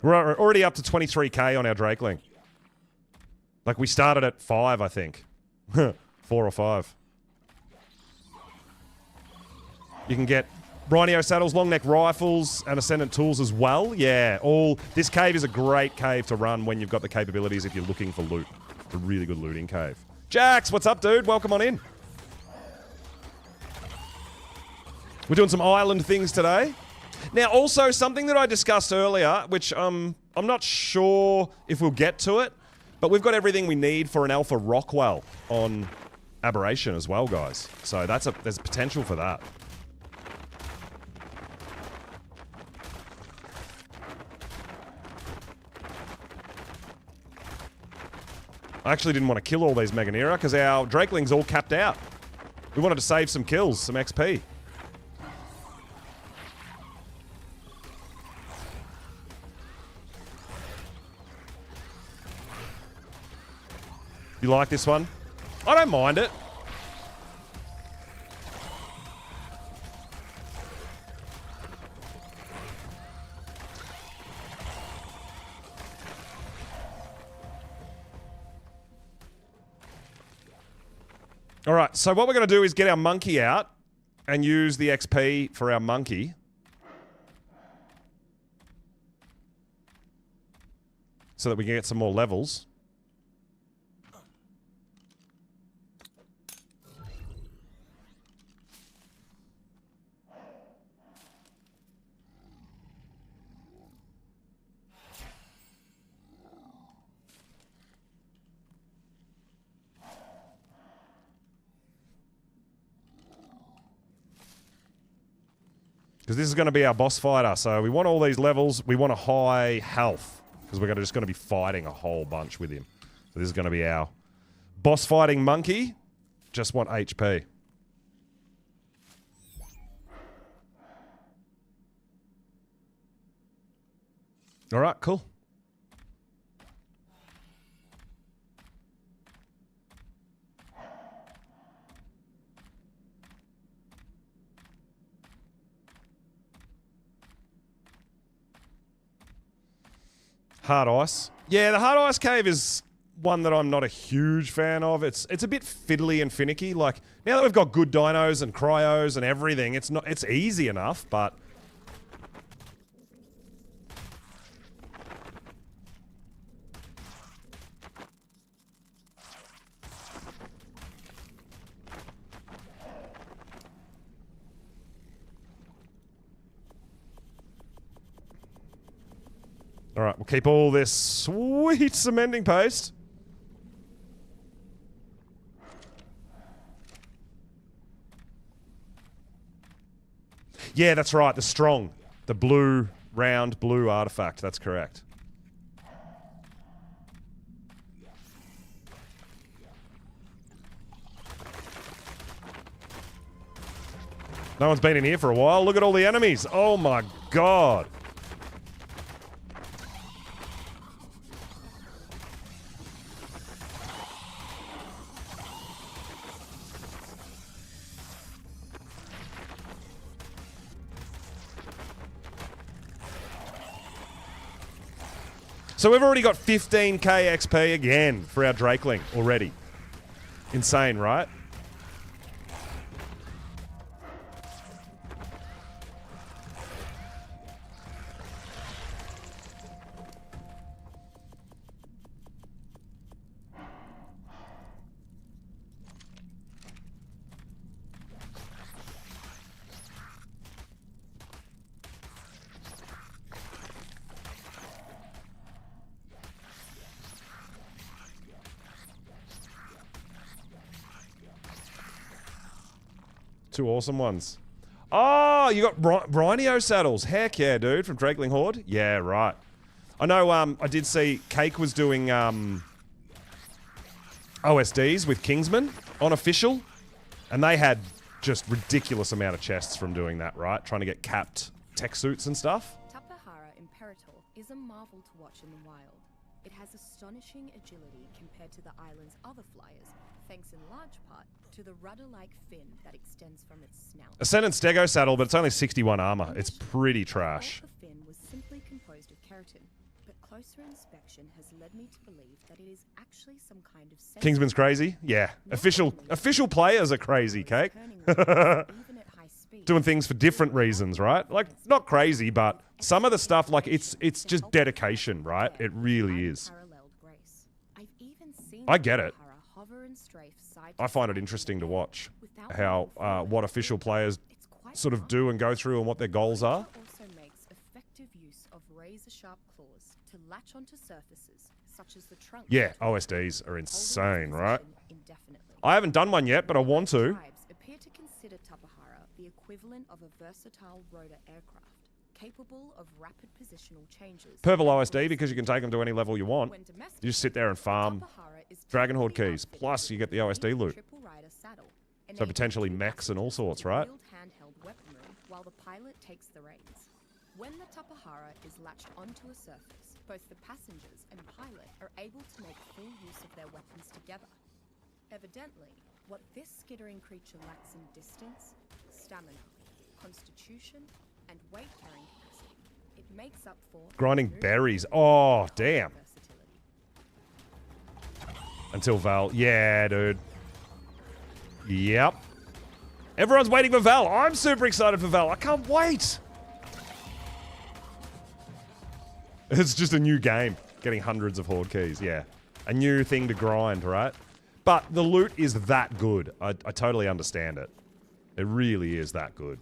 We're already up to 23k on our Drakeling. Like, we started at 5, I think. 4 or 5. You can get Rhino saddles, long neck rifles, and Ascendant tools as well. Yeah, this cave is a great cave to run when you've got the capabilities if you're looking for loot. It's a really good looting cave. Jax, what's up, dude? Welcome on in. We're doing some island things today. Now, also, something that I discussed earlier, which I'm not sure if we'll get to it, but we've got everything we need for an Alpha Rockwell on Aberration as well, guys. So there's potential for that. I actually didn't want to kill all these Meganera because our Drakeling's all capped out. We wanted to save some kills, some XP. You like this one? I don't mind it. All right, so what we're going to do is get our monkey out and use the XP for our monkey. So that we can get some more levels. Because this is going to be our boss fighter. So we want all these levels. We want a high health. Because we're just going to be fighting a whole bunch with him. So this is going to be our boss fighting monkey. Just want HP. All right, cool. Hard ice. Yeah, the hard ice cave is one that I'm not a huge fan of. It's a bit fiddly and finicky. Like, now that we've got good dinos and cryos and everything, it's easy enough, but all right, we'll keep all this sweet cementing paste. Yeah, that's right, the strong. The blue, round blue artifact, that's correct. No one's been in here for a while. Look at all the enemies. Oh my god. So we've already got 15k XP again for our Drakeling already. Insane, right? Two awesome ones. Oh, you got Rhino saddles. Heck yeah, dude, from Drakeling Horde. Yeah, right. I know, I did see Cake was doing OSDs with Kingsman on official, and they had just ridiculous amount of chests from doing that, right? Trying to get capped tech suits and stuff. Tapahara Imperator is a marvel to watch in the wild. It has astonishing agility compared to the island's other flyers, thanks in large part to the rudder-like fin that extends from its snout. Ascendant Stego saddle, but it's only 61 armor. It's pretty trash. The fin was simply composed of keratin, but closer inspection has led me to believe that it is actually some kind of Kingsman's crazy? Yeah. Official players are crazy, Cake. Doing things for different reasons, right? Like, not crazy, but some of the stuff, like, it's just dedication, right? It really is. I get it. I find it interesting to watch how what official players sort of do and go through and what their goals are. Also makes effective use of razor-sharp claws to latch onto surfaces such as the trunk. Yeah, OSDs are insane, right? I haven't done one yet, but I want to. Appear to consider Tapahara the equivalent of a versatile rotor aircraft, capable of rapid positional changes. Purple OSD because you can take them to any level you want. You just sit there and farm Dragon Horde keys. Plus, you get the OSD loot. So potentially mechs and all sorts, right? Handheld weaponry while the pilot takes the reins. When the Tapahara is latched onto a surface, both the passengers and pilot are able to make full use of their weapons together. Evidently, what this skittering creature lacks in distance, stamina, constitution, and weight carrying capacity, it makes up for grinding berries. Oh, damn. Until Val. Yeah, dude. Yep. Everyone's waiting for Val. I'm super excited for Val. I can't wait. It's just a new game. Getting hundreds of Horde keys. Yeah. A new thing to grind, right? But the loot is that good. I totally understand it. It really is that good.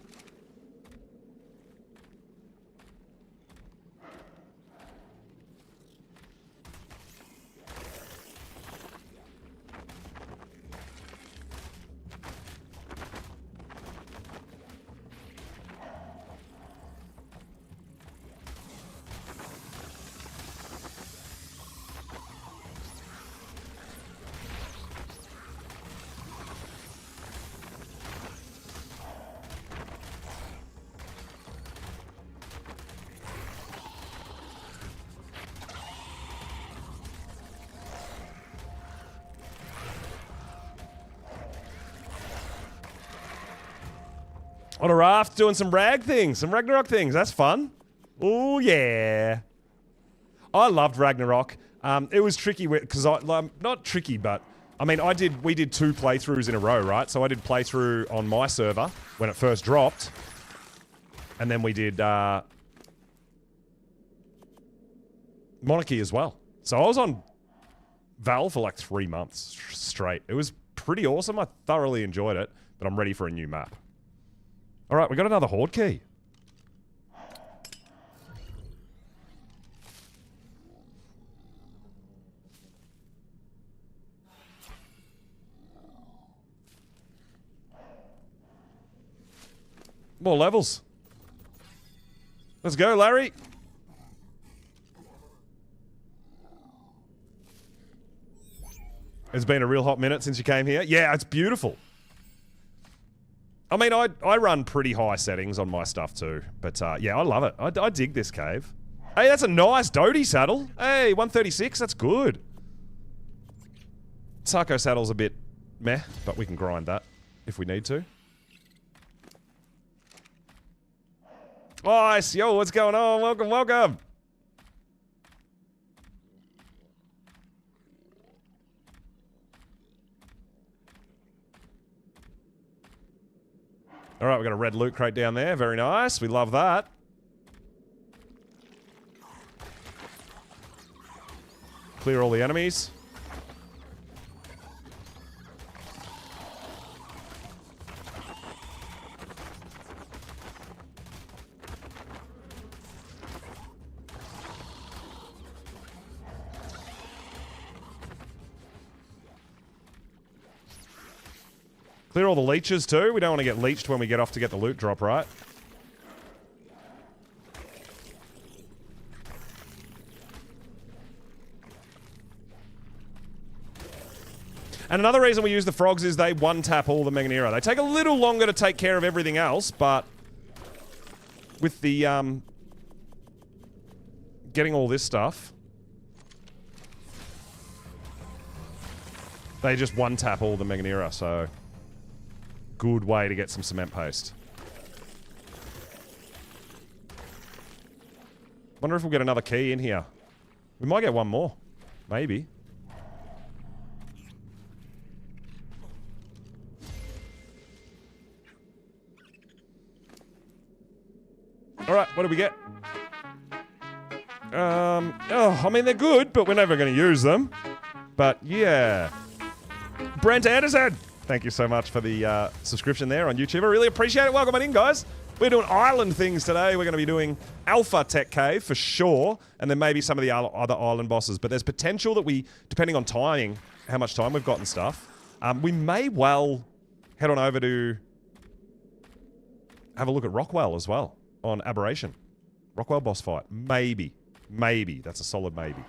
On a raft, doing some some Ragnarok things. That's fun. Oh yeah. I loved Ragnarok. It was tricky because not tricky, but I mean, we did 2 playthroughs in a row, right? So I did playthrough on my server when it first dropped, and then we did Monarchy as well. So I was on Val for like 3 months straight. It was pretty awesome. I thoroughly enjoyed it, but I'm ready for a new map. All right, we got another Horde key. More levels. Let's go, Larry. It's been a real hot minute since you came here. Yeah, it's beautiful. I mean, I run pretty high settings on my stuff too. But yeah, I love it. I dig this cave. Hey, that's a nice Doty saddle. Hey, 136, that's good. Sarko saddle's a bit meh, but we can grind that if we need to. Nice. Yo, what's going on? Welcome, welcome. All right, we've got a red loot crate down there. Very nice. We love that. Clear all the enemies. Clear all the leeches too. We don't want to get leeched when we get off to get the loot drop, right? And another reason we use the frogs is they one-tap all the Meganera. They take a little longer to take care of everything else, but with the getting all this stuff, They just one-tap all the Meganeera, so... Good way to get some cement paste. Wonder if we'll get another key in here. We might get one more. Maybe. Alright, what do we get? Oh, I mean, they're good, but we're never going to use them. But, yeah. Brent Anderson! Thank you so much for the subscription there on YouTube. I really appreciate it. Welcome on in, guys. We're doing island things today. We're going to be doing Alpha Tech Cave for sure, and then maybe some of the other island bosses. But there's potential that we, depending on timing, how much time we've got and stuff, we may well head on over to have a look at Rockwell as well on Aberration. Rockwell boss fight. Maybe. Maybe. That's a solid maybe.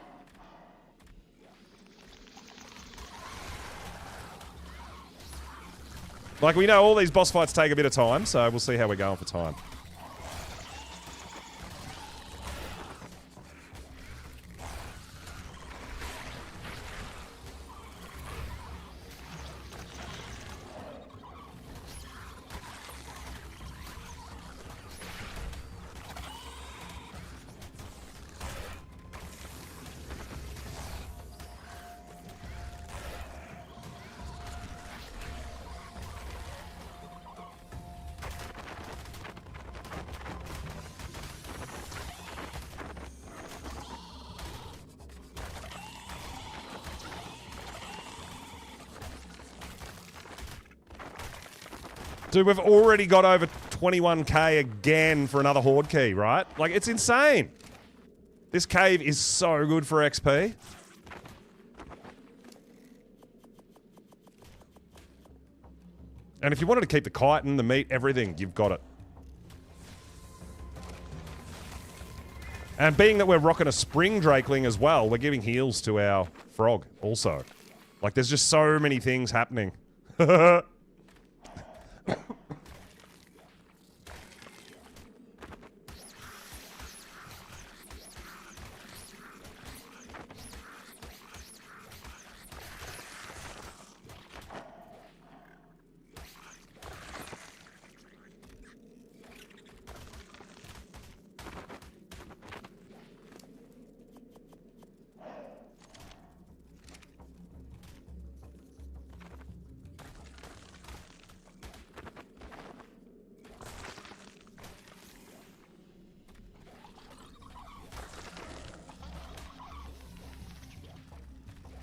Like, we know all these boss fights take a bit of time, so we'll see how we're going for time. Dude, we've already got over 21k again for another Horde key, right? Like, it's insane. This cave is so good for XP. And if you wanted to keep the chitin, the meat, everything, you've got it. And being that we're rocking a spring drakeling as well, we're giving heals to our frog also. Like, there's just so many things happening.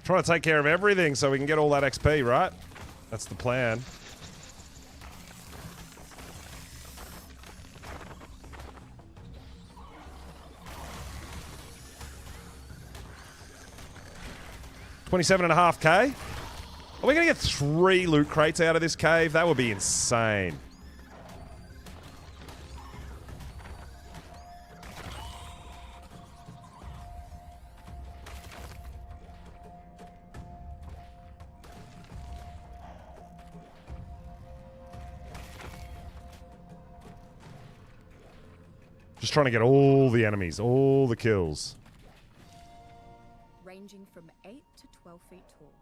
Trying to take care of everything so we can get all that XP, right? That's the plan. $27.5k. Are we going to get 3 loot crates out of this cave? That would be insane. Just trying to get all the enemies, all the kills. Ranging from 8 to 12 feet tall,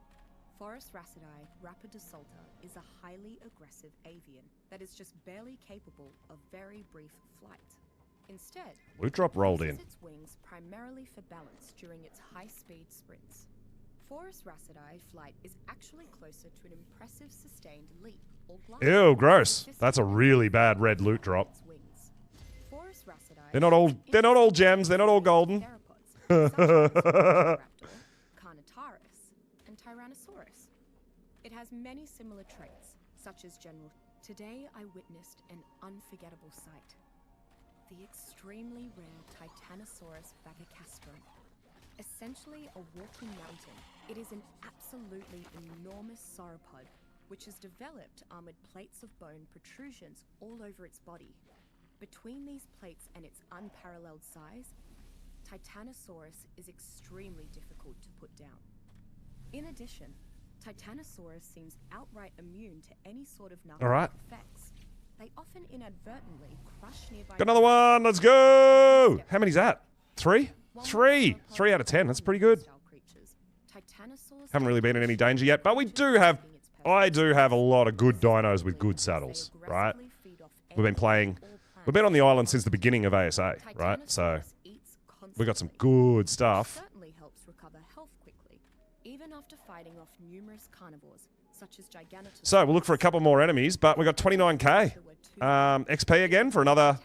Forest Racidae rapidosalta is a highly aggressive avian that is just barely capable of very brief flight. Instead, Loot drop rolled it in. uses its wings primarily for balance during its high-speed sprints. Forest Racidae flight is actually closer to an impressive sustained leap or glide. Ew, gross. That's a really bad red loot drop. They're not all gems, they're not all golden. Carnotaurus and Tyrannosaurus. It has many similar traits, such as general. Today I witnessed an unforgettable sight. The extremely rare Titanosaurus bagacastrum. Essentially a walking mountain, it is an absolutely enormous sauropod which has developed armored plates of bone protrusions all over its body. Between these plates and its unparalleled size, Titanosaurus is extremely difficult to put down. In addition, Titanosaurus seems outright immune to any sort of narcotic effects. They often inadvertently crush nearby... Got another one, let's go! How many's that? 3? 3! 3 out of 10, that's pretty good. Titanosaurs Haven't really been in any danger yet, but we do have... I do have a lot of good dinos with good saddles, right? We've been on the island since the beginning of ASA, right? So we got some good stuff. Certainly helps recover health quickly, even after fighting off numerous carnivores, such as Giganotosaurus. So we'll look for a couple more enemies, but we got 29k. XP again for another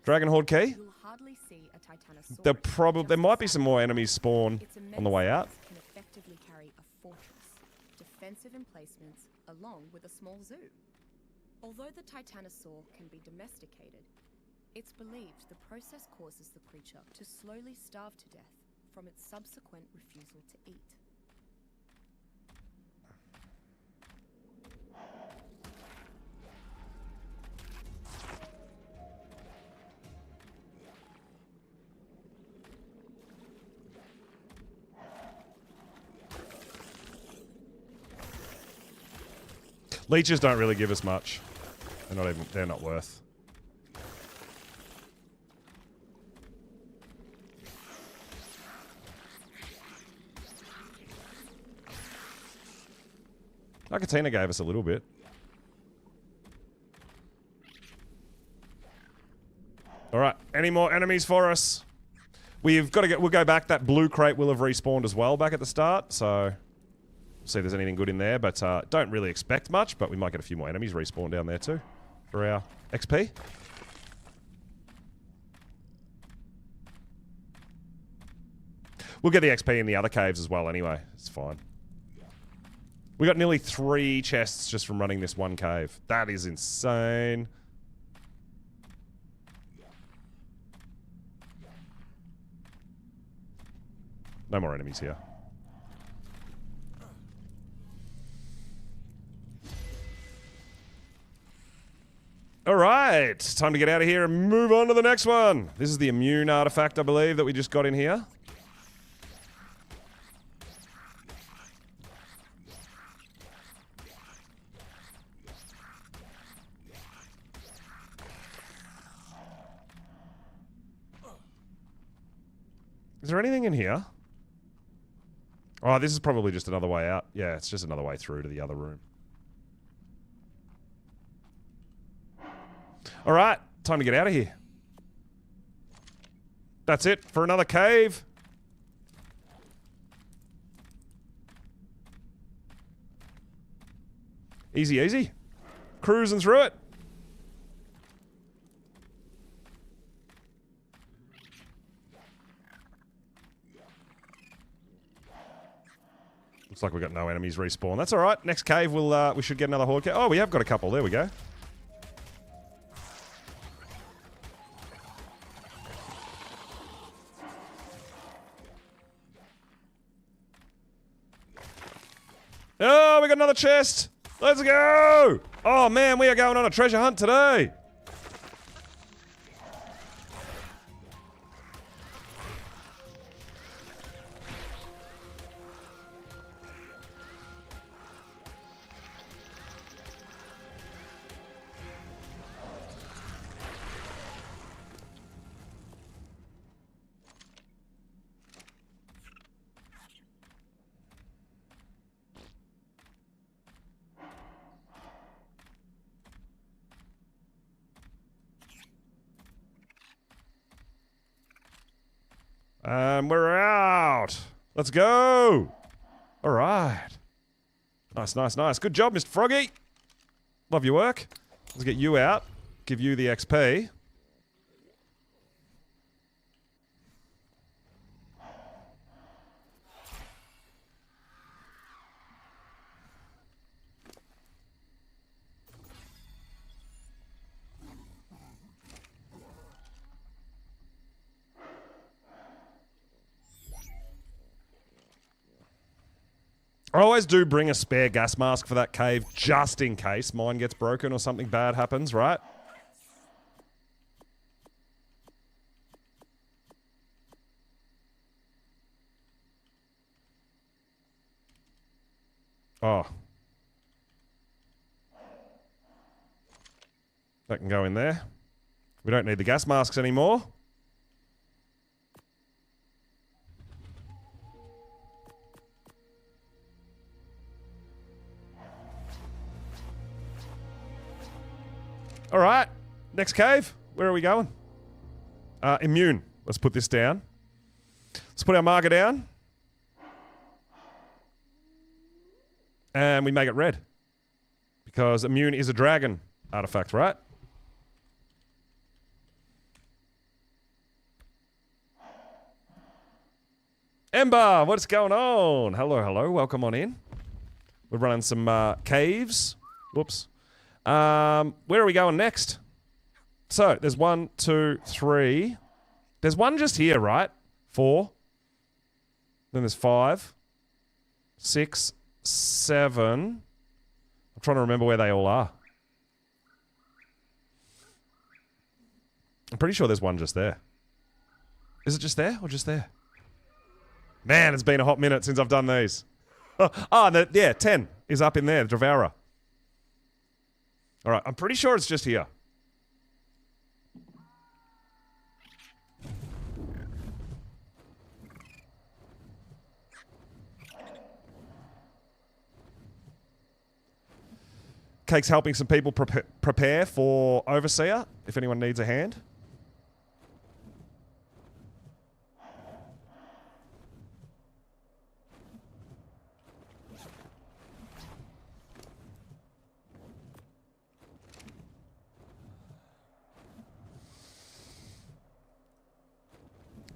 Dragon Horde key. You'll hardly see a Titanosaurus. There might be some more enemies spawn Its on the way out. immense size can effectively carry a fortress, defensive emplacements, along with a small zoo. Although the Titanosaur can be domesticated, it's believed the process causes the creature to slowly starve to death from its subsequent refusal to eat. Leeches don't really give us much. They're not worth. Arcatina gave us a little bit. All right, any more enemies for us? We've got to we'll go back. That blue crate will have respawned as well back at the start, so we'll see if there's anything good in there, but don't really expect much, but we might get a few more enemies respawn down there too for our XP. We'll get the XP in the other caves as well anyway. It's fine. We got nearly 3 chests just from running this one cave. That is insane. No more enemies here. All right, time to get out of here and move on to the next one. This is the immune artifact, I believe, that we just got in here. Is there anything in here? Oh, this is probably just another way out. Yeah, it's just another way through to the other room. All right, time to get out of here. That's it for another cave. Easy, easy. Cruising through it. Looks like we've got no enemies respawn. That's all right. Next cave, we should get another horde cave. Oh, we have got a couple. There we go. Oh, we got another chest. Let's go. Oh, man, we are going on a treasure hunt today. We're out. Let's go. All right. Nice, nice, nice. Good job, Mr. Froggy. Love your work. Let's get you out. Give you the XP. I always do bring a spare gas mask for that cave just in case mine gets broken or something bad happens, right? Oh. That can go in there. We don't need the gas masks anymore. All right. Next cave. Where are we going? Immune. Let's put this down. Let's put our marker down. And we make it red. Because immune is a dragon artifact, right? Ember, what's going on? Hello, hello. Welcome on in. We're running some caves. Whoops. Where are we going next? So, there's 1, 2, 3. There's one just here, right? 4. Then there's 5. 6, 7. I'm trying to remember where they all are. I'm pretty sure there's one just there. Is it just there or just there? Man, it's been a hot minute since I've done these. Yeah, 10 is up in there, the Dravara. All right, I'm pretty sure it's just here. Cake's helping some people prepare for Overseer, if anyone needs a hand.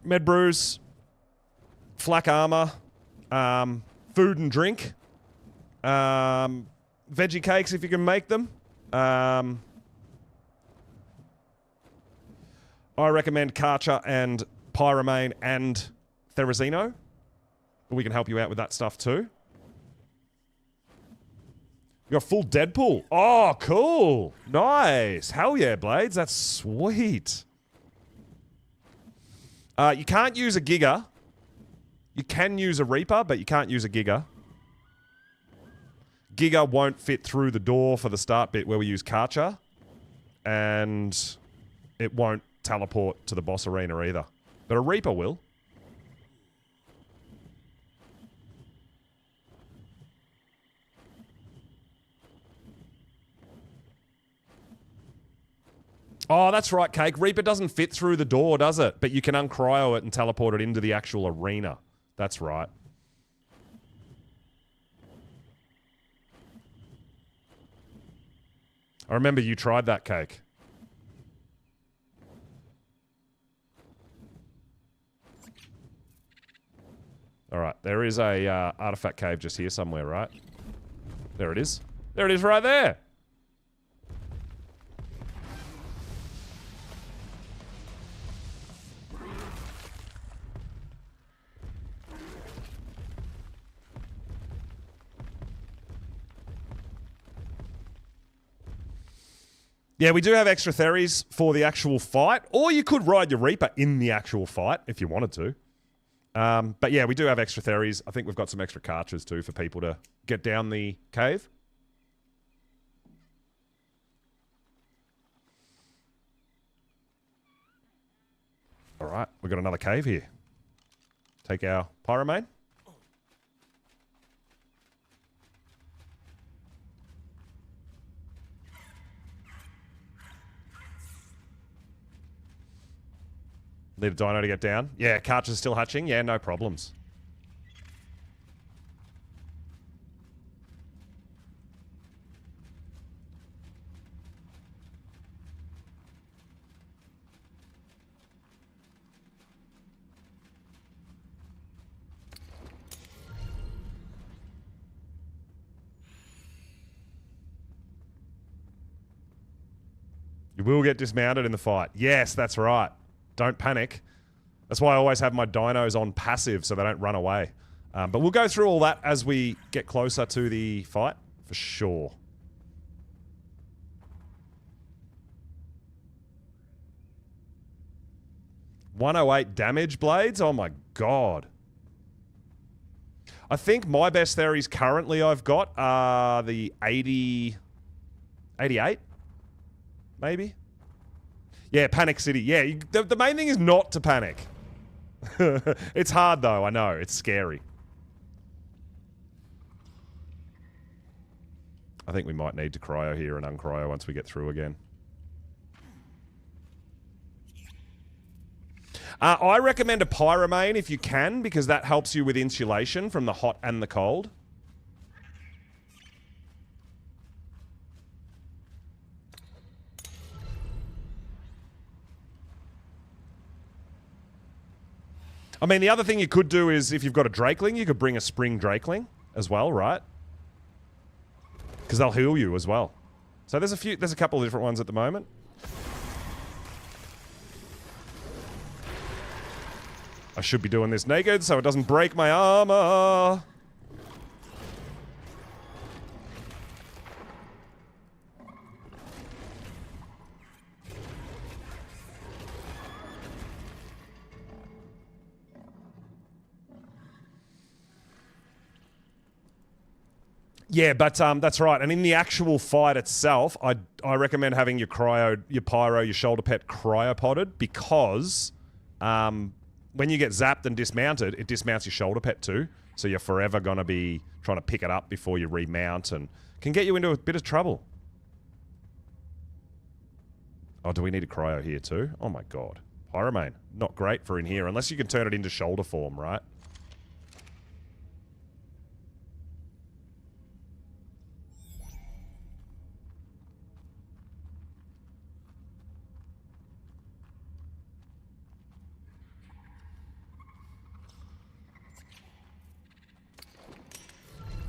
Med brews, flak armor, food and drink, veggie cakes if you can make them. I recommend Karcher and Pyromane and Therizino. We can help you out with that stuff too. You got full Deadpool. Oh, cool. Nice. Hell yeah, Blades. That's sweet. You can't use a Giga. You can use a Reaper, but you can't use a Giga. Giga won't fit through the door for the start bit where we use Karcher. And it won't teleport to the boss arena either. But a Reaper will. Oh, that's right, Cake. Reaper doesn't fit through the door, does it? But you can uncryo it and teleport it into the actual arena. That's right. I remember you tried that, Cake. Alright, there is a artifact cave just here somewhere, right? There it is. There it is right there! Yeah, we do have extra Theries for the actual fight, or you could ride your Reaper in the actual fight if you wanted to. But yeah, we do have extra Theries. I think we've got some extra Karchers too for people to get down the cave. Alright, we've got another cave here. Take our Pyromane. Need a dino to get down. Yeah, Karcher's still hatching. Yeah, no problems. You will get dismounted in the fight. Yes, that's right. Don't panic. That's why I always have my dinos on passive so they don't run away. But we'll go through all that as we get closer to the fight, for sure. $108 damage, Blades? Oh my god. I think my best theories currently I've got are the 80... 88? Maybe? Yeah, Panic City. Yeah, the main thing is not to panic. It's hard, though. I know. It's scary. I think we might need to cryo here and uncryo once we get through again. I recommend a pyromane if you can, because that helps you with insulation from the hot and the cold. I mean, the other thing you could do is, if you've got a Drakeling, you could bring a Spring Drakeling as well, right? Because they'll heal you as well. So there's a couple of different ones at the moment. I should be doing this naked so it doesn't break my armor. Yeah, but that's right. And in the actual fight itself, I recommend having your pyro, your shoulder pet cryopoded, because when you get zapped and dismounted, it dismounts your shoulder pet too. So you're forever going to be trying to pick it up before you remount, and can get you into a bit of trouble. Oh, do we need a cryo here too? Oh my god. Pyromane. Not great for in here, unless you can turn it into shoulder form, right?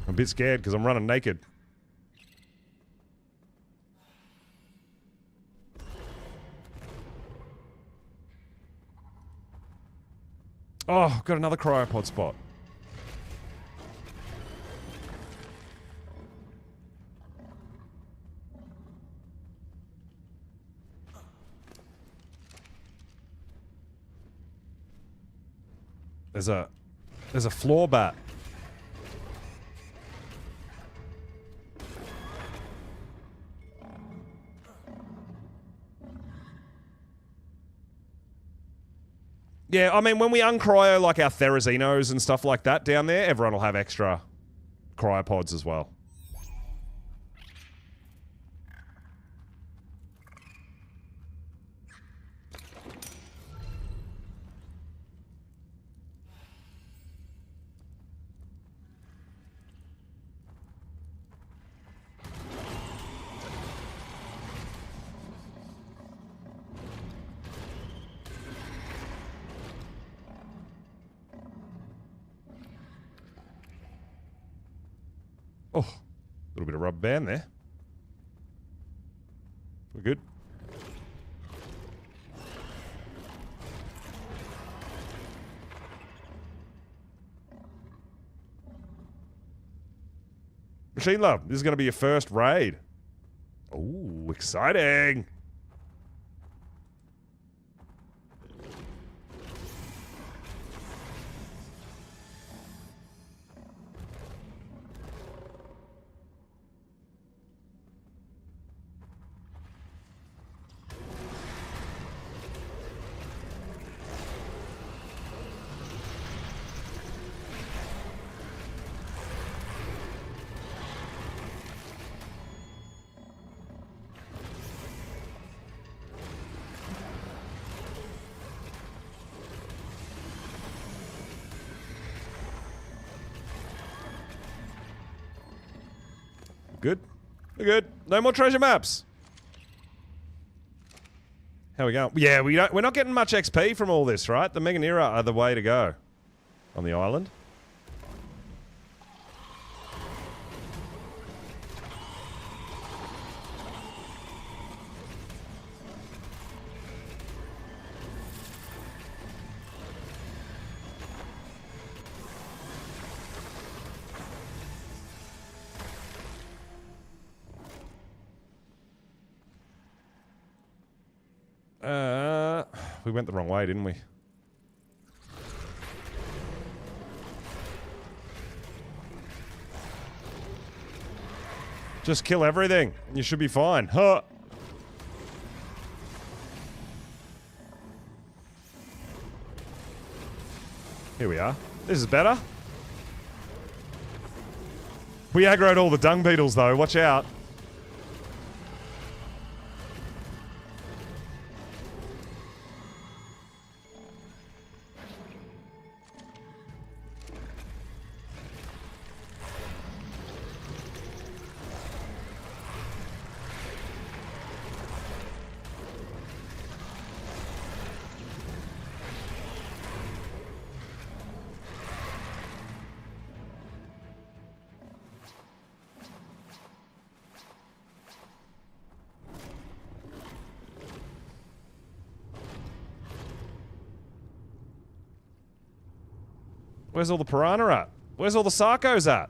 I'm a bit scared because I'm running naked. Oh, got another cryopod spot. There's a floor bat. Yeah, I mean, when we uncryo like our Therazinos and stuff like that down there, everyone will have extra cryopods as well. Oh, a little bit of rubber band there. We're good. Machine Love, this is going to be your first raid. Ooh, exciting. Good. We're good. No more treasure maps. How we going? Yeah, we're not getting much XP from all this, right? The Meganera are the way to go on the island. We went the wrong way, didn't we? Just kill everything, and you should be fine. Huh. Here we are. This is better. We aggroed all the dung beetles, though. Watch out. Where's all the piranha at? Where's all the sarcos at?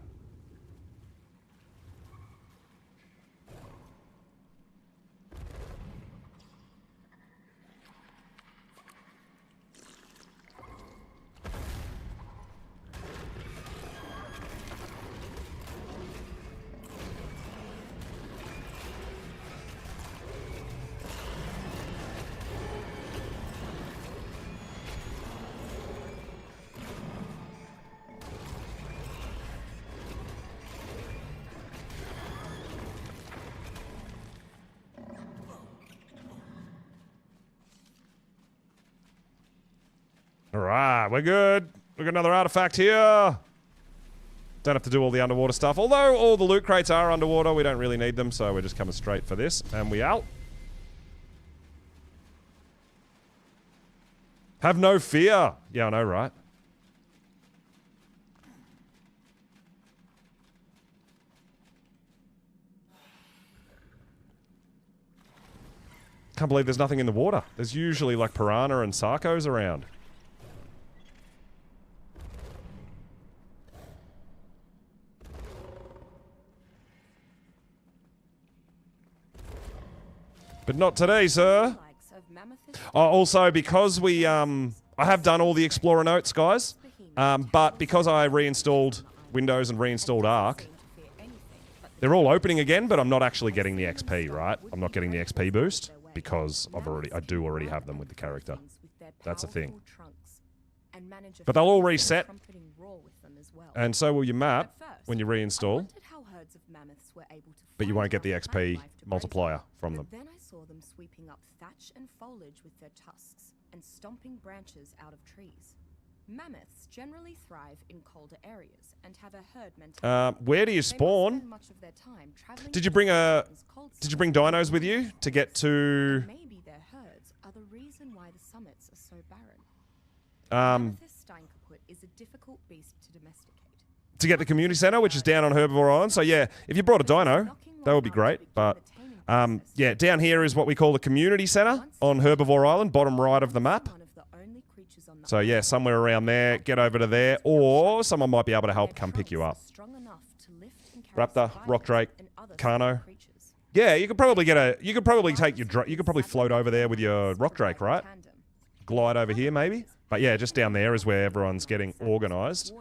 Alright, we're good. We got another artifact here. Don't have to do all the underwater stuff. Although all the loot crates are underwater, we don't really need them, so we're just coming straight for this. And we out. Have no fear. Yeah, I know, right? Can't believe there's nothing in the water. There's usually like piranha and sarcos around. But not today, sir. Also, because we, I have done all the Explorer notes, guys. But because I reinstalled Windows and reinstalled Arc, they're all opening again, but I'm not actually getting the XP, right? I'm not getting the XP boost because I do already have them with the character. That's a thing. But they'll all reset. And so will your map when you reinstall. But you won't get the XP multiplier from them. Then I saw them sweeping up thatch and foliage with their tusks and stomping branches out of trees. Mammoths generally thrive in colder areas and have a herd mentality. Where do you spawn? Did you bring dinos with you to get to? Maybe their herds are the reason why the summits are so barren. Steinkaput is a difficult beast to domesticate. To get the community center, which is down on Herbivore Island. So yeah, if you brought a dino, that would be great. But yeah, down here is what we call the community center on Herbivore Island, bottom right of the map. So yeah, somewhere around there, get over to there, or someone might be able to help come pick you up. Raptor, Rock Drake, Carno. Yeah, you could probably float over there with your Rock Drake, right? Glide over here maybe. But yeah, just down there is where everyone's getting organized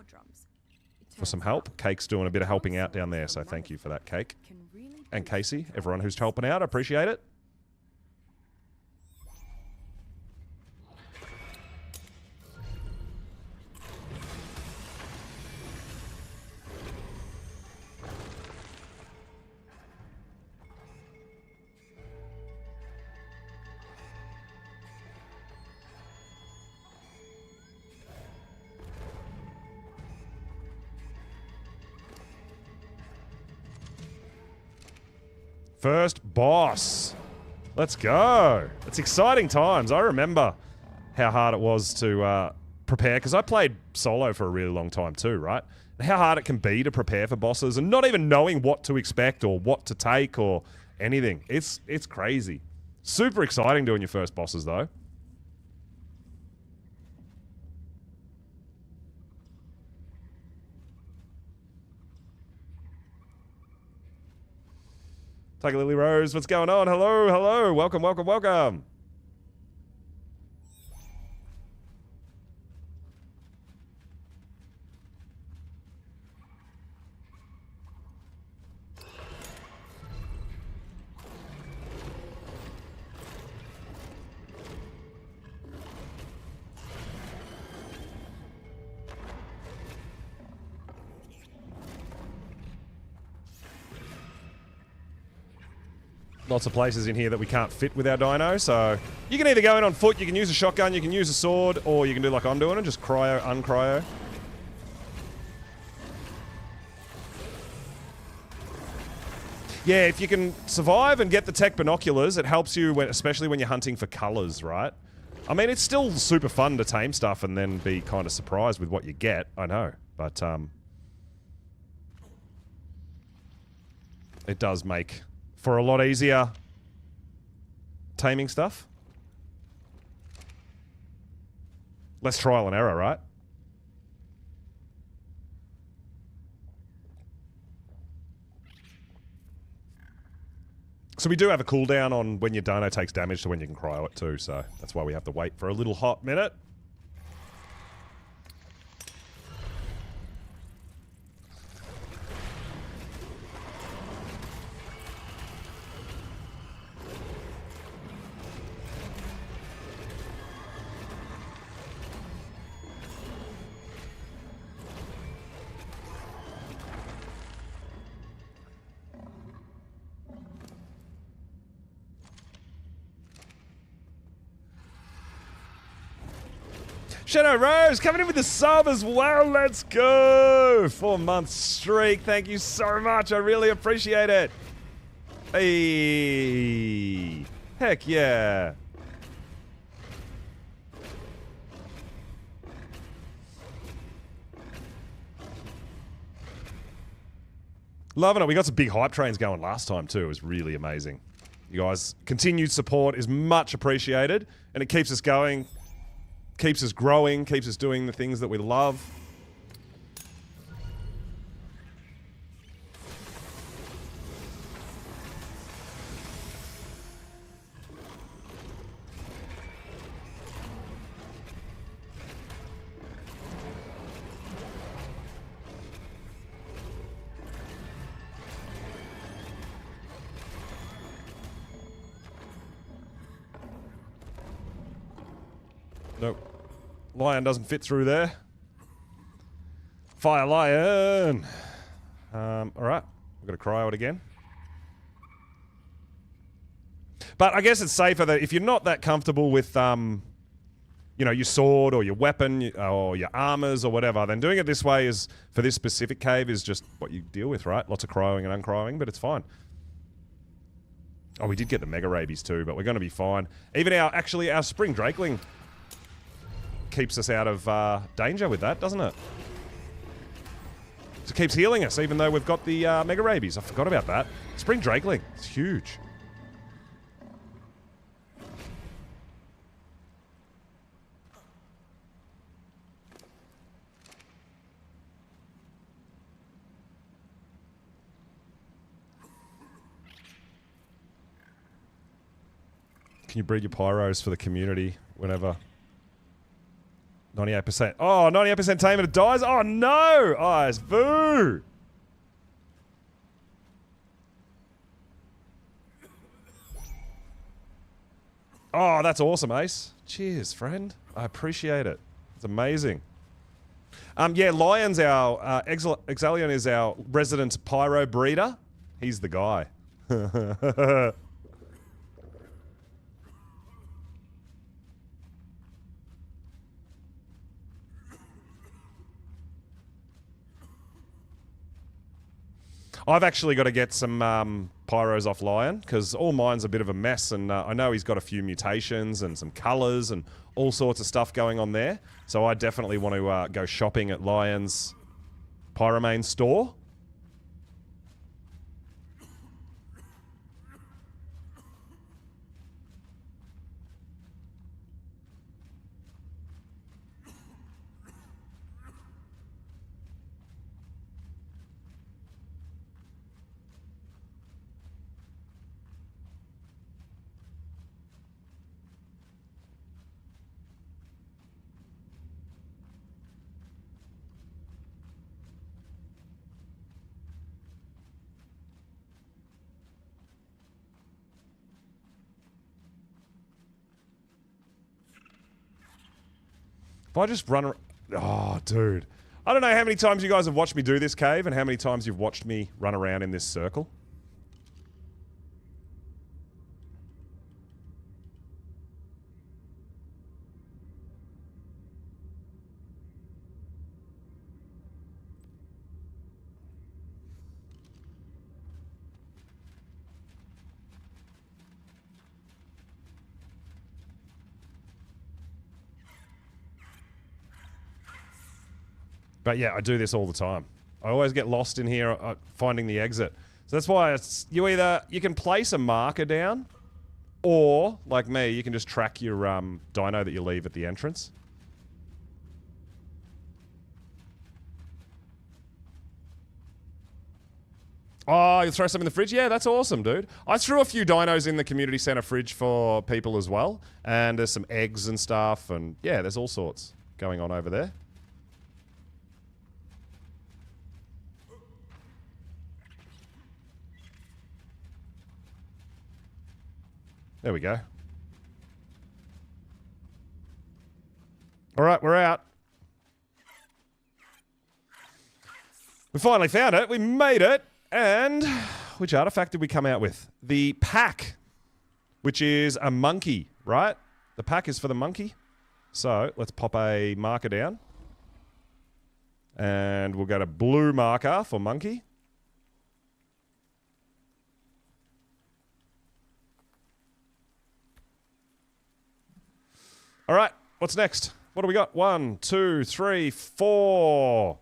for some help. Cake's doing a bit of helping out down there, so thank you for that, Cake. And Casey, everyone who's helping out, I appreciate it. First boss. Let's go. It's exciting times. I remember how hard it was to prepare, because I played solo for a really long time too, right? And how hard it can be to prepare for bosses and not even knowing what to expect or what to take or anything. It's crazy. Super exciting doing your first bosses though. Tiger Lily Rose, what's going on? Hello, hello. Welcome, welcome, welcome. Lots of places in here that we can't fit with our dino, so you can either go in on foot, you can use a shotgun, you can use a sword, or you can do like I'm doing and just cryo, uncryo. Yeah, if you can survive and get the tech binoculars, it helps you, especially when you're hunting for colors, right? I mean, it's still super fun to tame stuff and then be kind of surprised with what you get, I know, but it does make for a lot easier taming stuff. Less trial and error, right? So we do have a cooldown on when your dino takes damage to when you can cryo it too, so that's why we have to wait for a little hot minute. Shadow Rose coming in with the sub as well. Let's go. 4-month streak. Thank you so much. I really appreciate it. Hey. Heck yeah. Loving it. We got some big hype trains going last time too. It was really amazing. You guys, continued support is much appreciated, and it keeps us going. Keeps us growing, keeps us doing the things that we love. Nope. Lion doesn't fit through there. Fire Lion! Alright. We've got to cryo it again. But I guess it's safer that if you're not that comfortable with, you know, your sword or your weapon or your armors or whatever, then doing it this way is, for this specific cave, is just what you deal with, right? Lots of cryoing and uncryoing, but it's fine. Oh, we did get the Mega Rabies too, but we're going to be fine. Even actually our Spring Drakeling keeps us out of danger with that, doesn't it? It keeps healing us, even though we've got the Mega Rabies. I forgot about that. Spring Drakeling. It's huge. Can you breed your pyros for the community whenever? 98%. Oh, 98% tame and it dies? Oh, no! Eyes, boo! Oh, that's awesome, Ace. Cheers, friend. I appreciate it. It's amazing. Yeah, Lion's our... Exalion is our resident pyro breeder. He's the guy. I've actually got to get some pyros off Lion, because all mine's a bit of a mess, and I know he's got a few mutations and some colours and all sorts of stuff going on there. So I definitely want to go shopping at Lion's Pyromane store. If I just run... Oh, dude. I don't know how many times you guys have watched me do this cave and how many times you've watched me run around in this circle. But yeah, I do this all the time. I always get lost in here finding the exit. So that's why it's, you can place a marker down, or, like me, you can just track your dino that you leave at the entrance. Oh, you throw some in the fridge? Yeah, that's awesome, dude. I threw a few dinos in the community center fridge for people as well. And there's some eggs and stuff. And yeah, there's all sorts going on over there. There we go. All right, we're out. We finally found it. We made it. And which artifact did we come out with? The pack, which is a monkey, right? The pack is for the monkey. So let's pop a marker down. And we'll go to blue marker for monkey. All right, what's next? What do we got? 1, 2, 3, 4.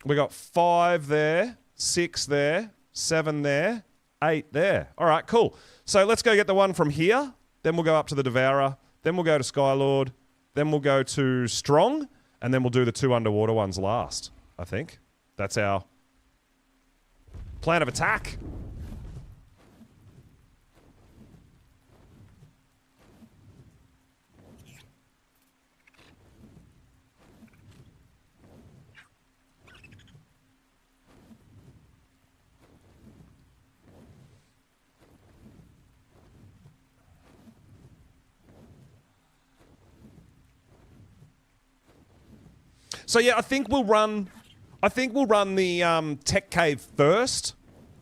We got 5 there, 6 there, 7 there, 8 there. All right, cool. So let's go get the one from here. Then we'll go up to the Devourer. Then we'll go to Skylord. Then we'll go to Strong. And then we'll do the 2 underwater ones last, I think. That's our plan of attack. So yeah, I think we'll run the tech cave first,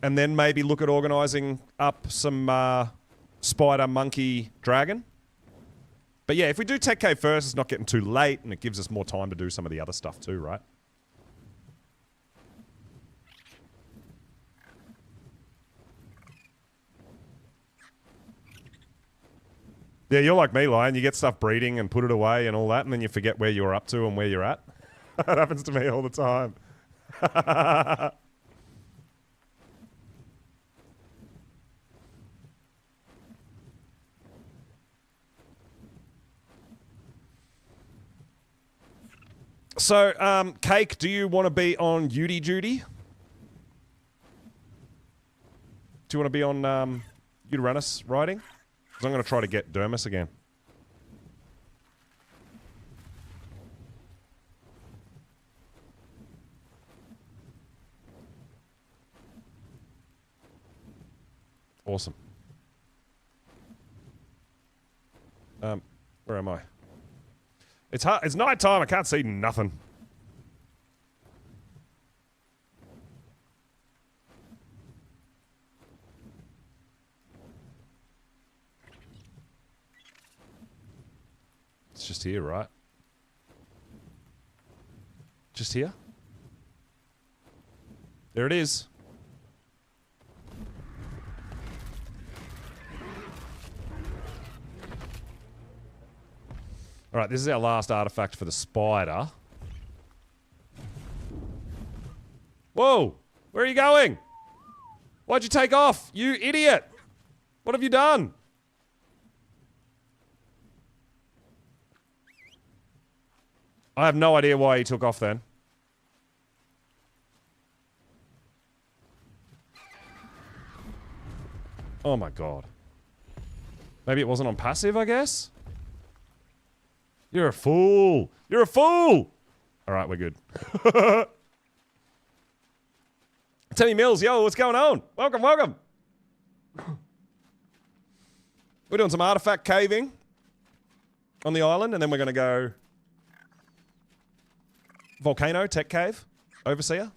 and then maybe look at organising up some spider, monkey, dragon. But yeah, if we do tech cave first, it's not getting too late, and it gives us more time to do some of the other stuff too, right? Yeah, you're like me, Lion. You get stuff breeding and put it away and all that, and then you forget where you're up to and where you're at. That happens to me all the time. So, Cake, do you want to be on Duty Duty? Do you want to be on Uranus riding? Because I'm going to try to get Dermis again. Awesome. Where am I? It's hard. It's night time. I can't see nothing. It's just here, right? Just here? There it is. All right, this is our last artifact for the spider. Whoa! Where are you going? Why'd you take off? You idiot! What have you done? I have no idea why he took off then. Oh my god. Maybe it wasn't on passive, I guess? You're a fool! You're a fool! Alright, we're good. Timmy Mills, yo, what's going on? Welcome, welcome! We're doing some artifact caving on the island, and then we're going to go Volcano, Tech Cave, Overseer.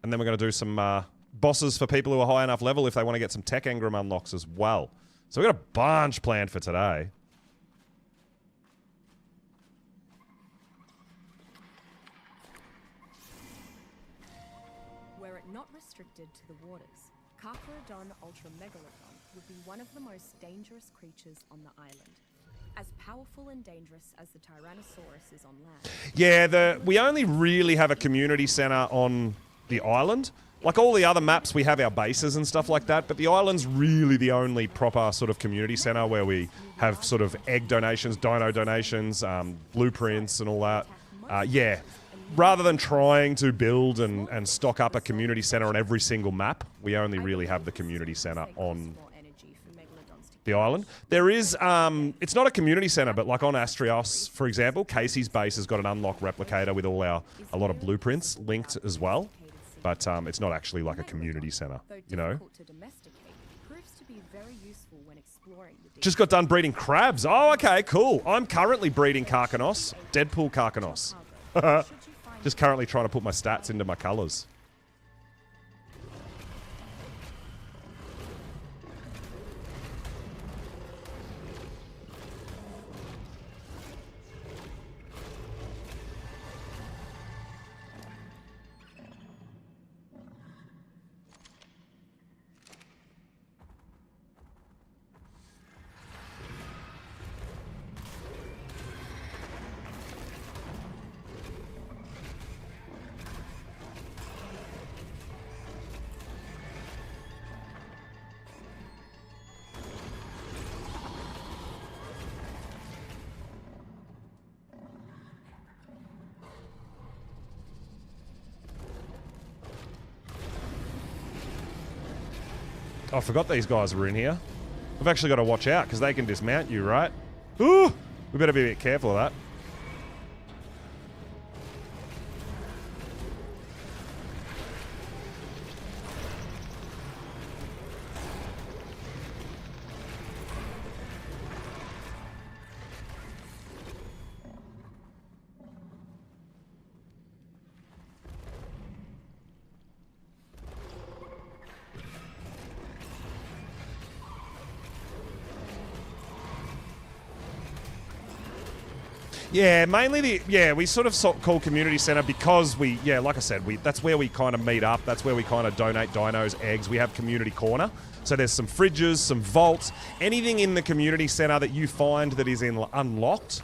And then we're going to do some bosses for people who are high enough level if they want to get some Tech Engram unlocks as well. So we've got a bunch planned for today. Were it not restricted to the waters, Carcharodon Ultramegalodon would be one of the most dangerous creatures on the island. As powerful and dangerous as the Tyrannosaurus is on land. Yeah, we only really have a community center on the island. Like all the other maps, we have our bases and stuff like that, but the island's really the only proper sort of community center where we have sort of egg donations, dino donations, blueprints and all that. Yeah. rather than trying to build and stock up a community center on every single map, we only really have the community center on the island. There is, it's not a community center, but like on Astrios, for example, Casey's base has got an unlock replicator with a lot of blueprints linked as well. But it's not actually like a community center, you know? Just got done breeding crabs. Oh, okay, cool. I'm currently breeding Karkanos, Deadpool Karkanos. Just currently trying to put my stats into my colors. I forgot these guys were in here. We've actually got to watch out because they can dismount you, right? Ooh! We better be a bit careful of that. Yeah, mainly we sort of call community center because like I said, that's where we kind of meet up. That's where we kind of donate dinos, eggs. We have community corner. So there's some fridges, some vaults, anything in the community center that you find that is unlocked,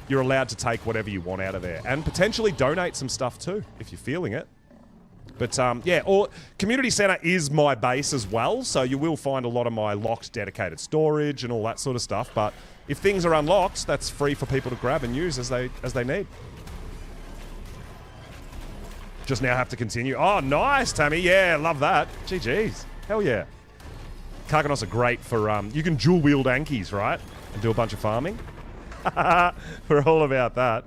you're allowed to take whatever you want out of there and potentially donate some stuff too if you're feeling it. But or community center is my base as well, so you will find a lot of my locked dedicated storage and all that sort of stuff, but if things are unlocked, that's free for people to grab and use as they need. Just now have to continue. Oh, nice, Tammy. Yeah, love that. GG's. Hell yeah. Karkanos are great for, you can dual wield Ankies, right? And do a bunch of farming. We're all about that.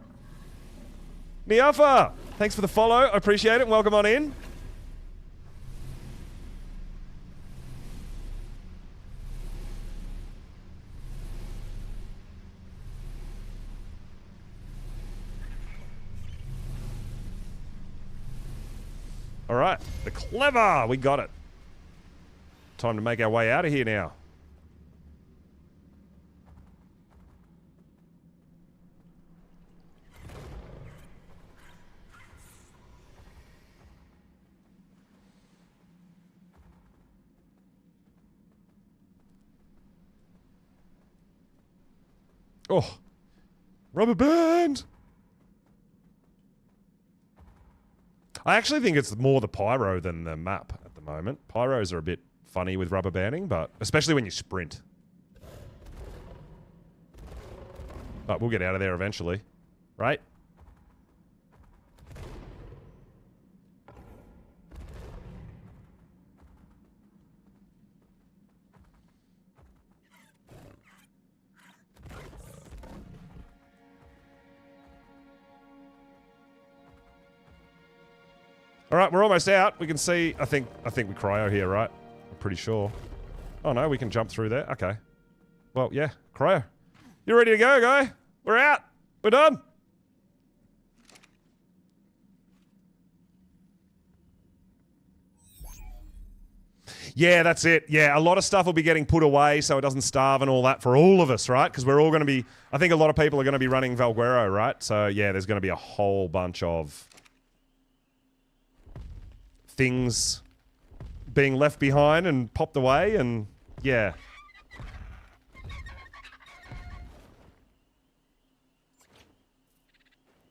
Niafa, thanks for the follow. I appreciate it. Welcome on in. All right, the clever, we got it. Time to make our way out of here now. Oh, rubber band. I actually think it's more the pyro than the map at the moment. Pyros are a bit funny with rubber banding, but especially when you sprint. But we'll get out of there eventually, right? All right, we're almost out. We can see, I think we cryo here, right? I'm pretty sure. Oh no, we can jump through there. Okay. Well, yeah, cryo. You ready to go, guy? We're out. We're done. Yeah, that's it. Yeah, a lot of stuff will be getting put away so it doesn't starve and all that for all of us, right? Because we're all going to be, I think a lot of people are going to be running Valguero, right? So yeah, there's going to be a whole bunch of things being left behind and popped away, and yeah.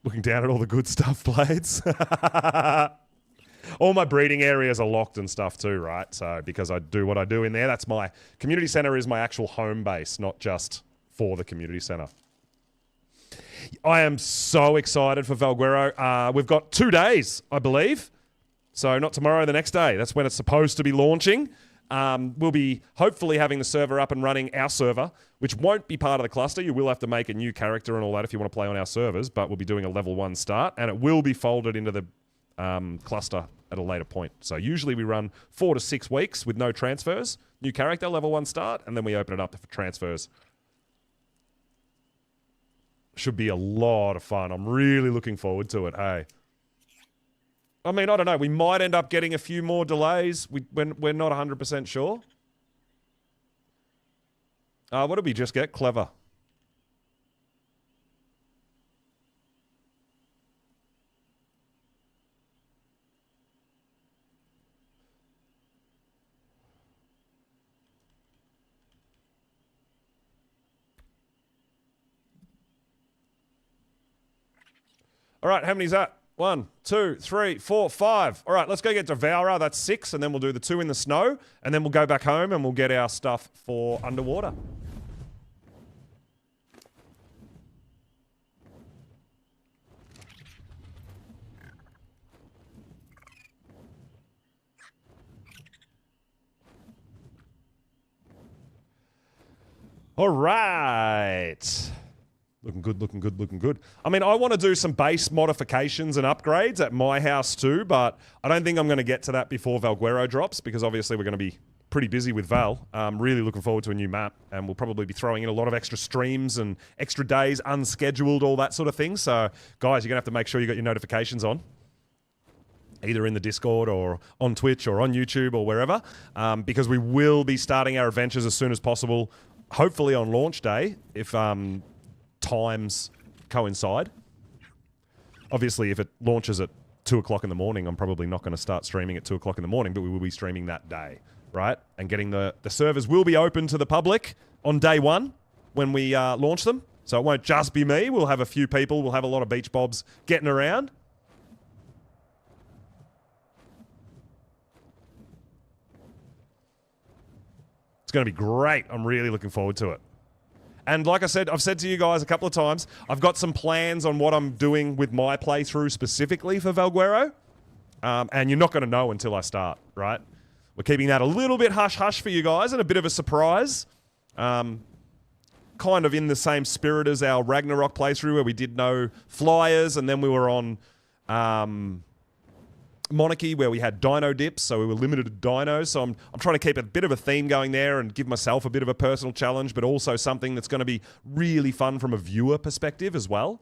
Looking down at all the good stuff, Blades. All my breeding areas are locked and stuff too, right? So because I do what I do in there, that's my community center is my actual home base, not just for the community center. I am so excited for Valguero. We've got 2 days, I believe. So not tomorrow, the next day. That's when it's supposed to be launching. We'll be hopefully having the server up and running, our server, which won't be part of the cluster. You will have to make a new character and all that if you want to play on our servers, but we'll be doing a level 1 start, and it will be folded into the cluster at a later point. So usually we run 4 to 6 weeks with no transfers, new character, level 1 start, and then we open it up for transfers. Should be a lot of fun. I'm really looking forward to it, hey. I mean, I don't know. We might end up getting a few more delays. We're not 100% sure. What did we just get? Clever. All right, how many's that? 1, 2, 3, 4, 5. All right, let's go get Devourer. That's 6, and then we'll do the 2 in the snow, and then we'll go back home and we'll get our stuff for underwater. All right. Looking good, looking good, looking good. I mean, I want to do some base modifications and upgrades at my house too, but I don't think I'm going to get to that before Valguero drops because obviously we're going to be pretty busy with Val. I'm really looking forward to a new map, and we'll probably be throwing in a lot of extra streams and extra days, unscheduled, all that sort of thing. So, guys, you're going to have to make sure you got your notifications on, either in the Discord or on Twitch or on YouTube or wherever, because we will be starting our adventures as soon as possible, hopefully on launch day, if times coincide. Obviously, if it launches at 2 o'clock in the morning, I'm probably not going to start streaming at 2 o'clock in the morning, but we will be streaming that day, right? And getting the servers will be open to the public on day 1 when we launch them. So it won't just be me. We'll have a few people. We'll have a lot of beach bobs getting around. It's going to be great. I'm really looking forward to it. And like I said, I've said to you guys a couple of times, I've got some plans on what I'm doing with my playthrough specifically for Valguero. And you're not going to know until I start, right? We're keeping that a little bit hush-hush for you guys and a bit of a surprise. Kind of in the same spirit as our Ragnarok playthrough where we did no flyers, and then we were on Monarchy where we had dino dips, so we were limited to dinos. So I'm trying to keep a bit of a theme going there and give myself a bit of a personal challenge, but also something that's going to be really fun from a viewer perspective as well.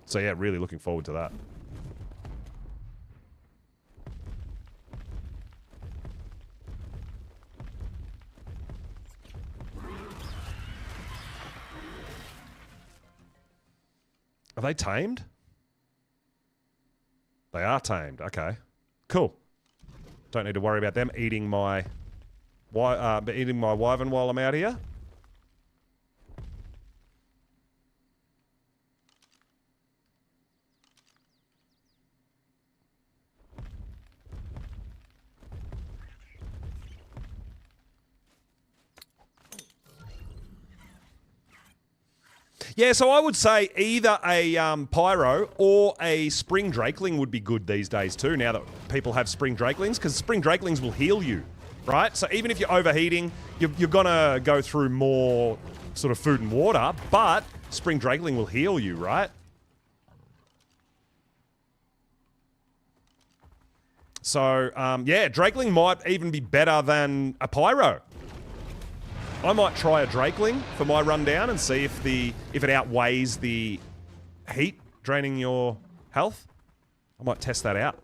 So yeah, really looking forward to that. Are they tamed? They are tamed. Okay. Cool. Don't need to worry about them eating my wyvern while I'm out here. Yeah, so I would say either a pyro or a spring drakeling would be good these days too, now that people have spring drakelings, because spring drakelings will heal you, right? So even if you're overheating, you're going to go through more sort of food and water, but spring drakeling will heal you, right? So, yeah, drakeling might even be better than a pyro. I might try a drakeling for my rundown and see if it outweighs the heat draining your health. I might test that out.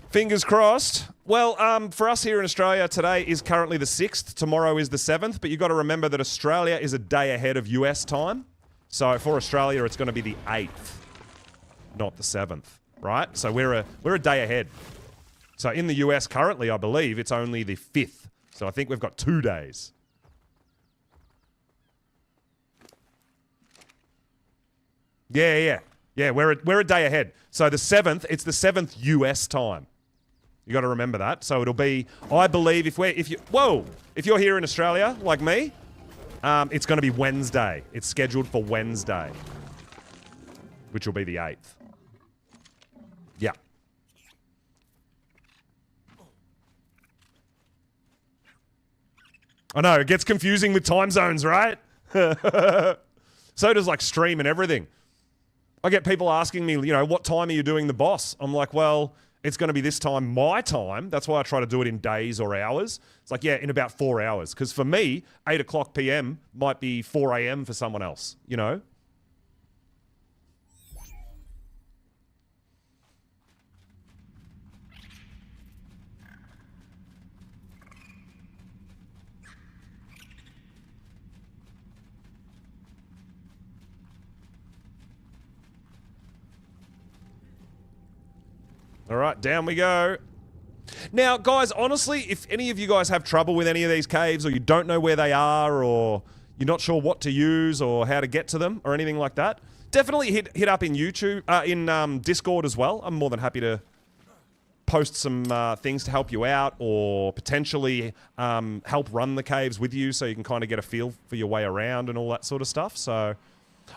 Fingers crossed. Well, for us here in Australia, today is currently the 6th. Tomorrow is the 7th. But you've got to remember that Australia is a day ahead of US time. So for Australia, it's going to be the 8th, not the 7th. Right? So we're a day ahead. So in the US currently, I believe, it's only the 5th. So I think we've got 2 days. Yeah. Yeah, we're a day ahead. So the 7th, it's the 7th US time. You got to remember that. So it'll be, I believe, if you're here in Australia like me, it's going to be Wednesday. It's scheduled for Wednesday, which will be the 8th. Yeah. I know, it gets confusing with time zones, right? So does like stream and everything. I get people asking me, you know, what time are you doing the boss? I'm like, well, it's going to be this time, my time. That's why I try to do it in days or hours. It's like, yeah, in about 4 hours. Because for me, 8 o'clock p.m. might be 4 a.m. for someone else, you know? All right, down we go. Now, guys, honestly, if any of you guys have trouble with any of these caves, or you don't know where they are, or you're not sure what to use or how to get to them or anything like that, definitely hit up in YouTube, in Discord as well. I'm more than happy to post some things to help you out, or potentially help run the caves with you so you can kind of get a feel for your way around and all that sort of stuff. So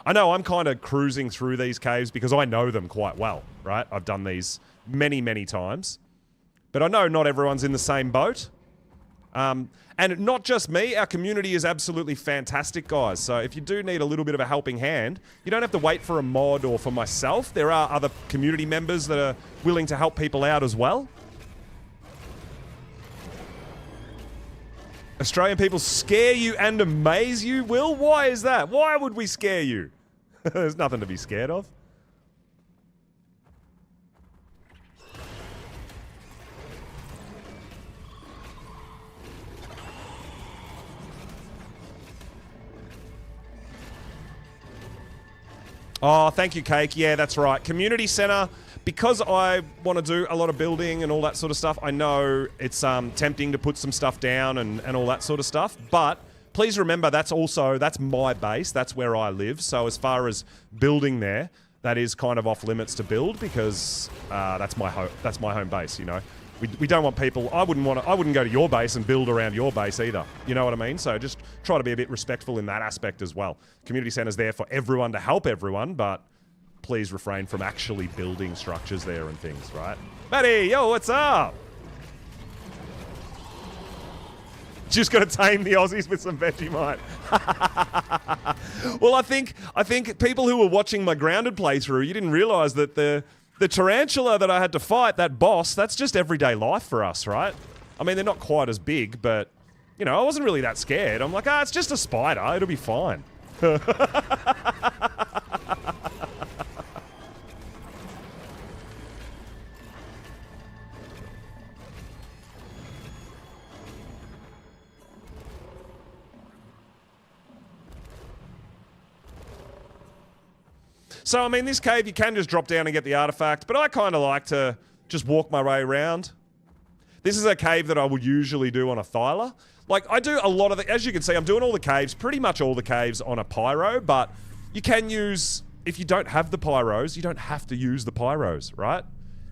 I know I'm kind of cruising through these caves because I know them quite well, right? I've done these many, many times. But I know not everyone's in the same boat. And not just me, our community is absolutely fantastic, guys. So if you do need a little bit of a helping hand, you don't have to wait for a mod or for myself. There are other community members that are willing to help people out as well. Australian people scare you and amaze you, Will? Why is that? Why would we scare you? There's nothing to be scared of. Oh, thank you, Cake. Yeah, that's right. Community Centre, because I want to do a lot of building and all that sort of stuff, I know it's tempting to put some stuff down and all that sort of stuff. But please remember, that's my base. That's where I live. So as far as building there, that is kind of off limits to build because that's my home base, you know. We don't want people. I wouldn't go to your base and build around your base either. You know what I mean? So just try to be a bit respectful in that aspect as well. Community center's there for everyone to help everyone, but please refrain from actually building structures there and things, right? Matty, yo, what's up? Just got to tame the Aussies with some Vegemite. Well, I think people who were watching my grounded playthrough, you didn't realize that the tarantula that I had to fight, that boss, that's just everyday life for us, right? I mean, they're not quite as big, but, you know, I wasn't really that scared. I'm like, it's just a spider. It'll be fine. So, I mean, this cave, you can just drop down and get the artifact, but I kind of like to just walk my way around. This is a cave that I would usually do on a Thyla. Like, I do a lot of the... As you can see, I'm doing all the caves, pretty much all the caves on a Pyro, but you can use... If you don't have the Pyros, you don't have to use the Pyros, right?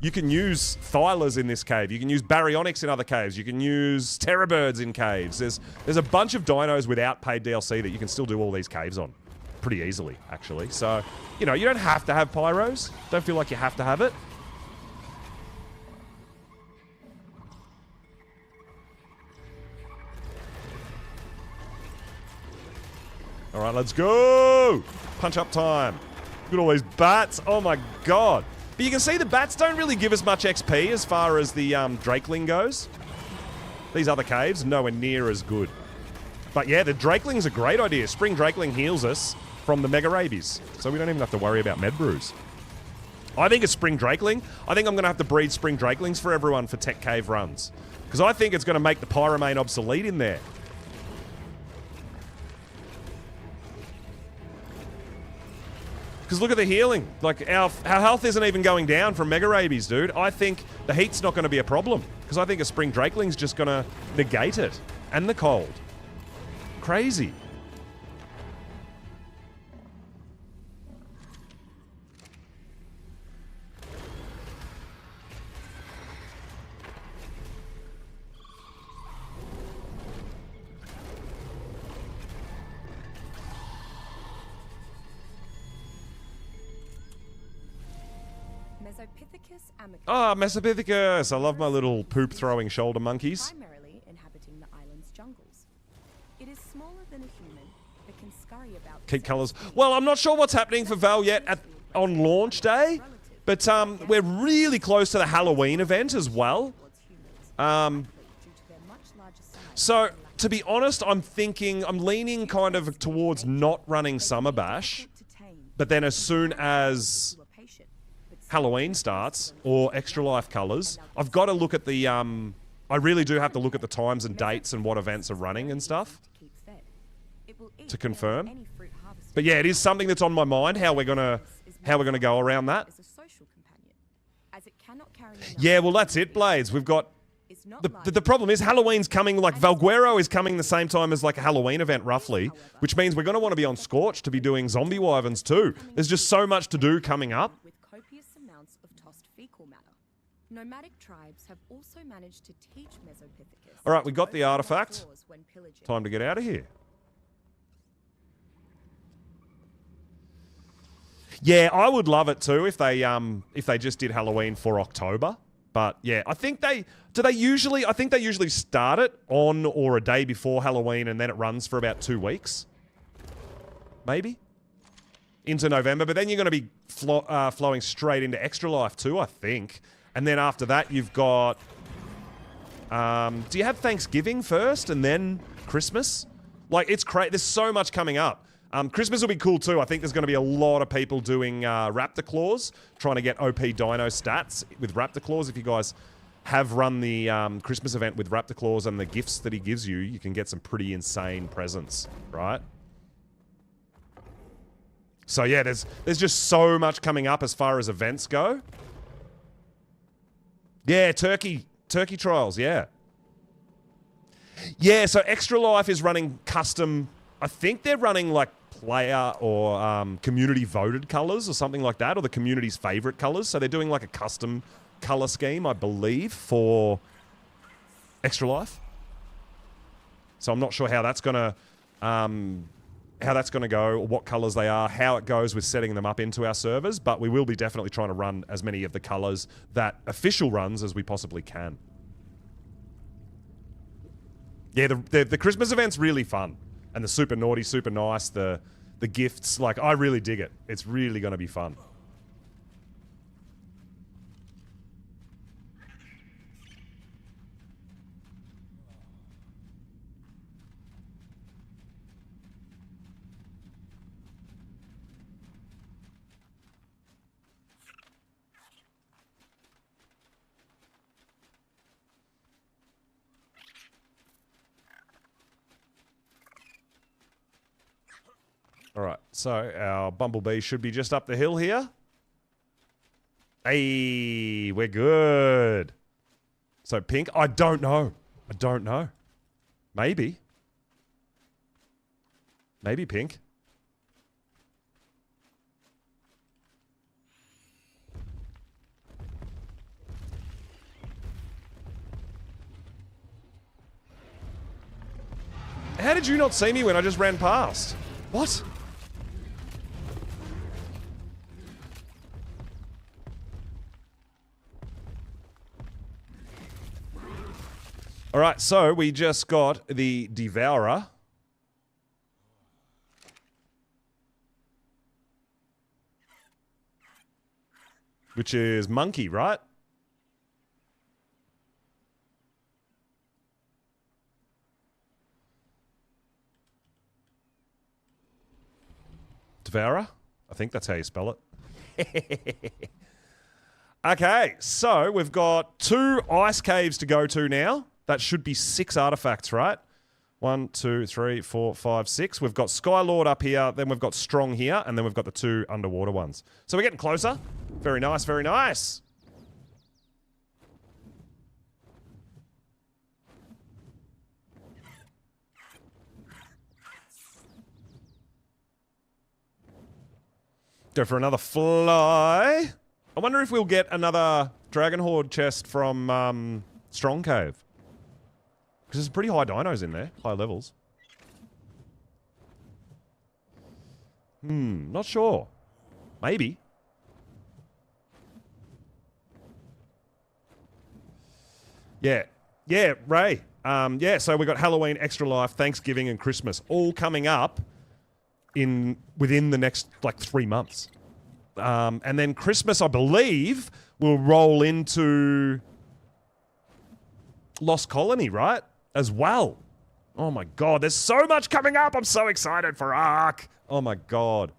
You can use Thylas in this cave. You can use Baryonyx in other caves. You can use Terrorbirds in caves. There's a bunch of dinos without paid DLC that you can still do all these caves on. Pretty easily, actually. So, you know, you don't have to have Pyros. Don't feel like you have to have it. All right, let's go! Punch up time. Look at all these bats. Oh my god. But you can see the bats don't really give us much XP as far as the Drakeling goes. These other caves, nowhere near as good. But yeah, the Drakeling's a great idea. Spring Drakeling heals us from the Mega Rabies, so we don't even have to worry about med brews. I think a Spring Drakeling, I think I'm going to have to breed Spring Drakelings for everyone for Tech Cave runs. Because I think it's going to make the Pyromane obsolete in there. Because look at the healing. Like, our health isn't even going down from Mega Rabies, dude. I think the heat's not going to be a problem. Because I think a Spring Drakeling's just going to negate it. And the cold. Crazy. Mesopithecus amicus. Ah, Mesopithecus. I love my little poop-throwing shoulder monkeys. Primarily inhabiting the island's jungles. It is smaller than a human, but can scurry about. Keep colours. Well, I'm not sure what's happening for Val yet on launch day, but we're really close to the Halloween event as well. So, to be honest, I'm leaning kind of towards not running Summer Bash, but then as soon as Halloween starts, or Extra Life colours, I've got to look at the, I really do have to look at the times and dates and what events are running and stuff to confirm. But yeah, it is something that's on my mind, how we're gonna go around that. Yeah, well that's it, Blades. We've got the problem is Halloween's coming, like Valguero is coming the same time as like a Halloween event roughly, which means we're going to want to be on Scorch to be doing zombie wyverns too. There's just so much to do coming up. With copious amounts of tossed fecal matter. Nomadic tribes have also managed to teach Mesopithecus. All right, we got the artifact. Time to get out of here. Yeah, I would love it too if they just did Halloween for October. But yeah, I think they usually start it on or a day before Halloween and then it runs for about 2 weeks. Maybe. Into November, but then you're going to be flowing straight into Extra Life too, I think. And then after that you've got do you have Thanksgiving first and then Christmas? Like it's crazy. There's so much coming up. Christmas will be cool too. I think there's going to be a lot of people doing Raptor Claws, trying to get OP Dino stats with Raptor Claws. If you guys have run the Christmas event with Raptor Claws and the gifts that he gives you, you can get some pretty insane presents, right? So yeah, there's just so much coming up as far as events go. Yeah, Turkey trials, yeah. Yeah, so Extra Life is running custom. I think they're running like player or community voted colors or something like that, or the community's favorite colors. So they're doing like a custom color scheme, I believe, for Extra Life. So I'm not sure how that's gonna go, or what colors they are, how it goes with setting them up into our servers. But we will be definitely trying to run as many of the colors that official runs as we possibly can. Yeah, the Christmas event's really fun. And the super naughty, super nice, the gifts, like, I really dig it. It's really going to be fun. All right, so our Bumblebee should be just up the hill here. Hey, we're good. So pink, I don't know. Maybe. Maybe pink. How did you not see me when I just ran past? What? All right, so we just got the Devourer. Which is monkey, right? Devourer? I think that's how you spell it. Okay, so we've got 2 ice caves to go to now. That should be 6 artifacts, right? 1, 2, 3, 4, 5, 6. We've got Skylord up here, then we've got Strong here, and then we've got the 2 underwater ones. So we're getting closer. Very nice, very nice. Go for another fly. I wonder if we'll get another Dragon Horde chest from Strong Cave. Because there's pretty high dinos in there. High levels. Not sure. Maybe. Yeah. Yeah, Ray. Yeah, so we got Halloween, Extra Life, Thanksgiving, and Christmas all coming up within the next, like, 3 months. And then Christmas, I believe, will roll into Lost Colony, right? As well. Oh my god, there's so much coming up. I'm so excited for Ark. Oh my god.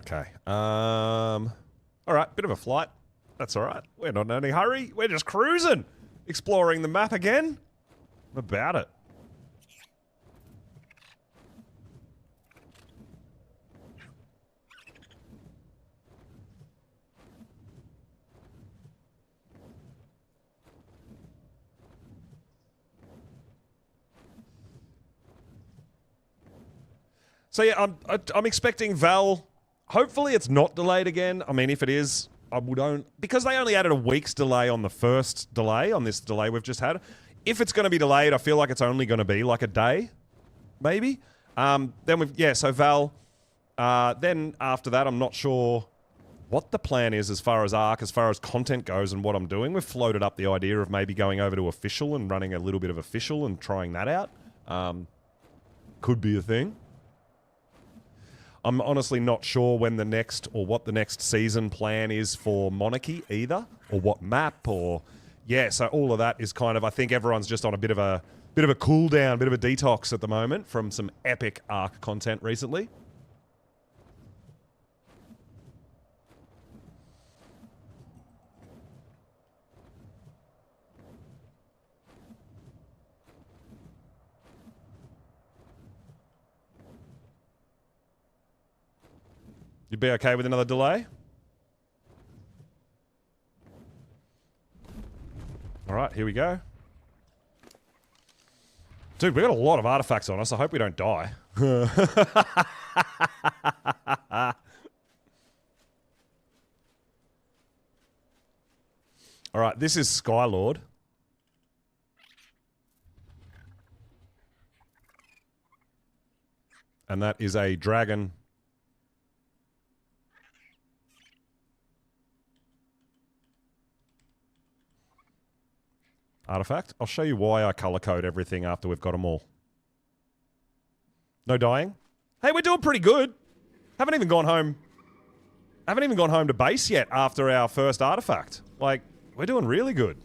Okay. All right, bit of a flight. That's all right. We're not in any hurry. We're just cruising, exploring the map again. I'm about it. So yeah, I'm expecting Val. Hopefully, it's not delayed again. I mean, if it is, because they only added a week's delay on the first delay on this delay we've just had. If it's going to be delayed, I feel like it's only going to be like a day, maybe. So Val. Then after that, I'm not sure what the plan is as far as Ark, as far as content goes, and what I'm doing. We've floated up the idea of maybe going over to official and running a little bit of official and trying that out. Could be a thing. I'm honestly not sure when the next or what the next season plan is for Monarchy either, or what map, or yeah. So all of that is kind of, I think everyone's just on a bit of a cool down, bit of a detox at the moment from some epic Ark content recently. You'd be okay with another delay? All right, here we go. Dude, we got a lot of artifacts on us. I hope we don't die. All right, this is Skylord. And that is a dragon. Artifact. I'll show you why I color code everything after we've got them all. No dying. Hey, we're doing pretty good. Haven't even gone home to base yet after our first artifact. Like, we're doing really good.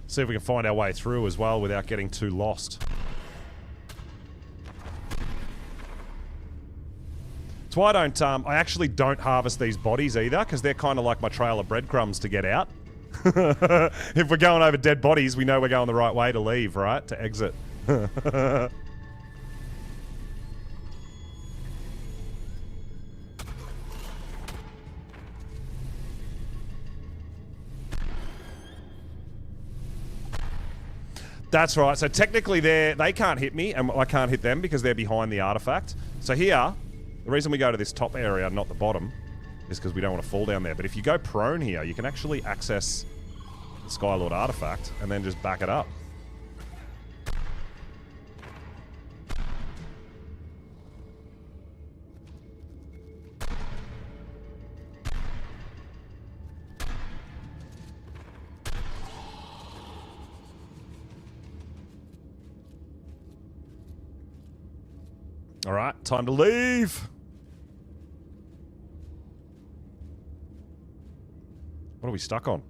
See if we can find our way through as well without getting too lost. That's why I actually don't harvest these bodies either, because they're kind of like my trail of breadcrumbs to get out. If we're going over dead bodies, we know we're going the right way to leave, right? To exit. That's right. So technically they can't hit me, and I can't hit them because they're behind the artifact. So here, the reason we go to this top area, not the bottom, is because we don't want to fall down there. But if you go prone here, you can actually access the Skylord artifact and then just back it up. All right, time to leave. What are we stuck on?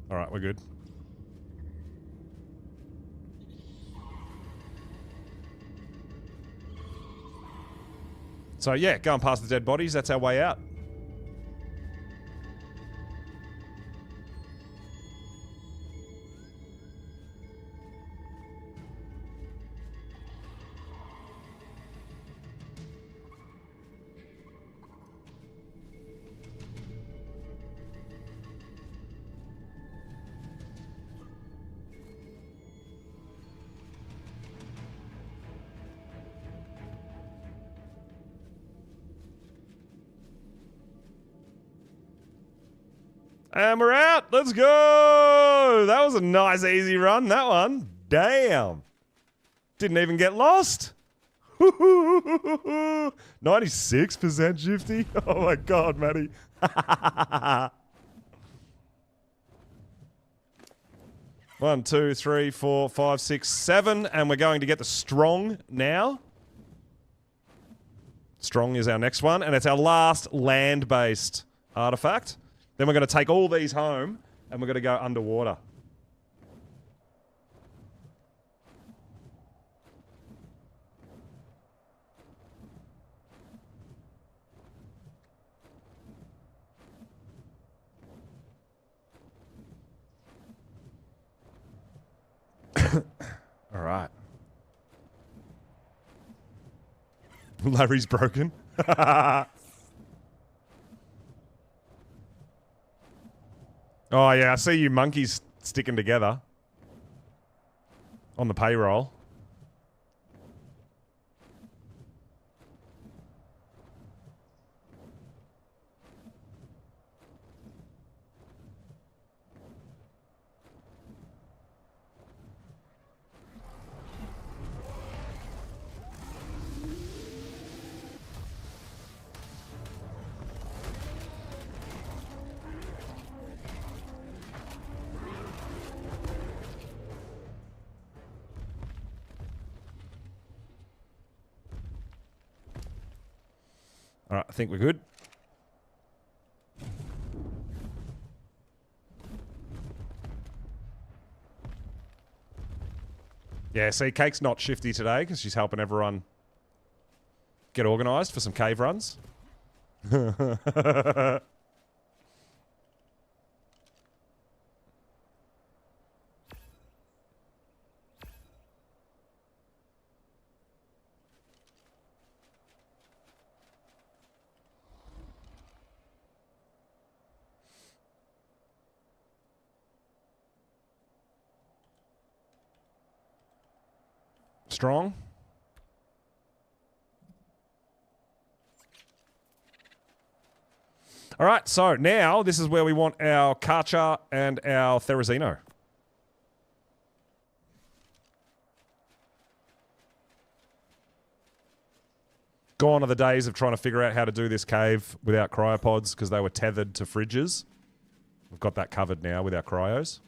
All right, we're good. So yeah, going past the dead bodies, that's our way out. And we're out. Let's go. That was a nice, easy run, that one. Damn. Didn't even get lost. 96% shifty. Oh my God, Matty. 1, 2, 3, 4, 5, 6, 7. And we're going to get the strong now. Strong is our next one. And it's our last land-based artifact. Then we're going to take all these home, and we're going to go underwater. All right. Larry's broken. Oh, yeah, I see you monkeys sticking together on the payroll. All right, I think we're good. Yeah, see, Cake's not shifty today because she's helping everyone get organised for some cave runs. Strong. All right, so now this is where we want our Karcher and our Therizino. Gone are the days of trying to figure out how to do this cave without cryopods because they were tethered to fridges. We've got that covered now with our cryos.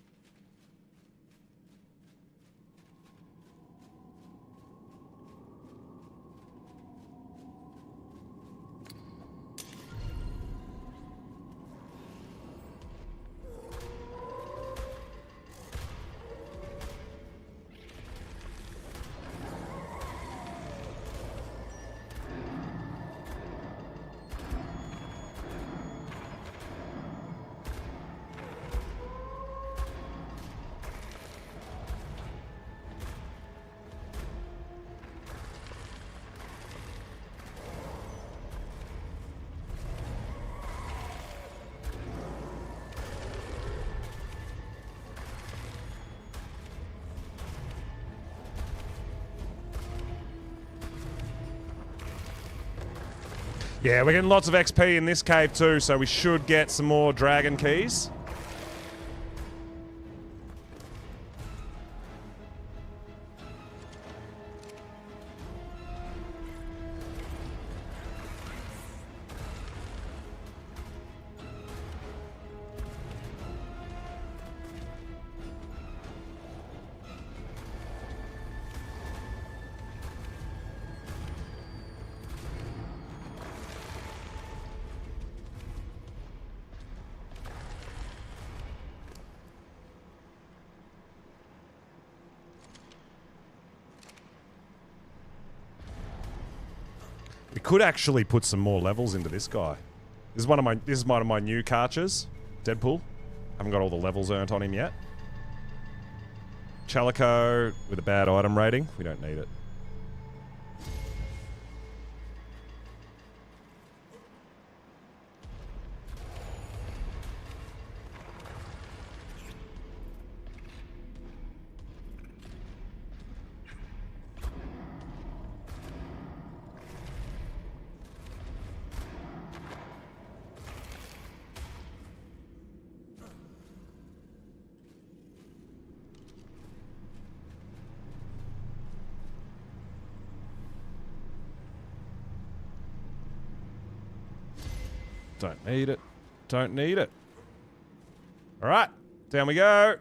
Yeah, we're getting lots of XP in this cave too, so we should get some more dragon keys. We could actually put some more levels into this guy. This is one of my new carches. Deadpool. Haven't got all the levels earned on him yet. Chalico with a bad item rating. We don't need it. Don't need it. Don't need it. All right. Down we go.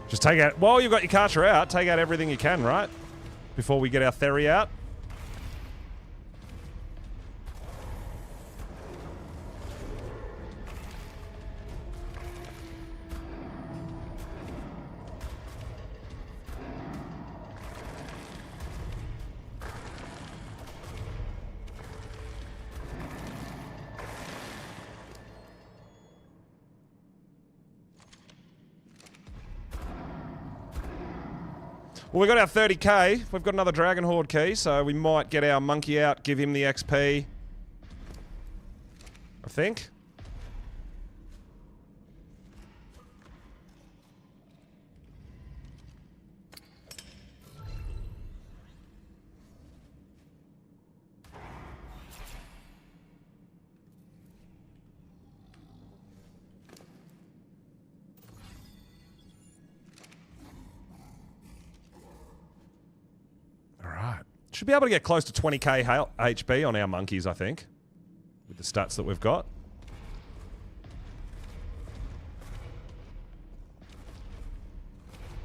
Just take out, while you've got your Karcher out, take out everything you can, right? Before we get our Theory out. Well, we got our 30k. We've got another Dragon Horde key, so we might get our monkey out, give him the XP. I think. Should be able to get close to 20k HP on our monkeys, I think. With the stats that we've got.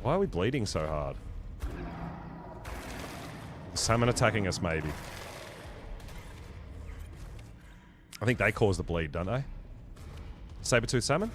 Why are we bleeding so hard? Salmon attacking us, maybe. I think they cause the bleed, don't they? Saber-tooth salmon?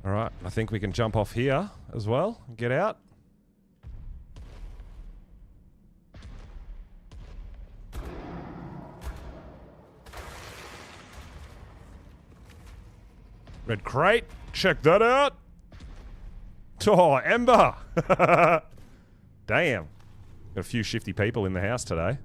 Alright, I think we can jump off here as well and get out. Red crate, check that out. Oh, Ember. Damn. Got a few shifty people in the house today.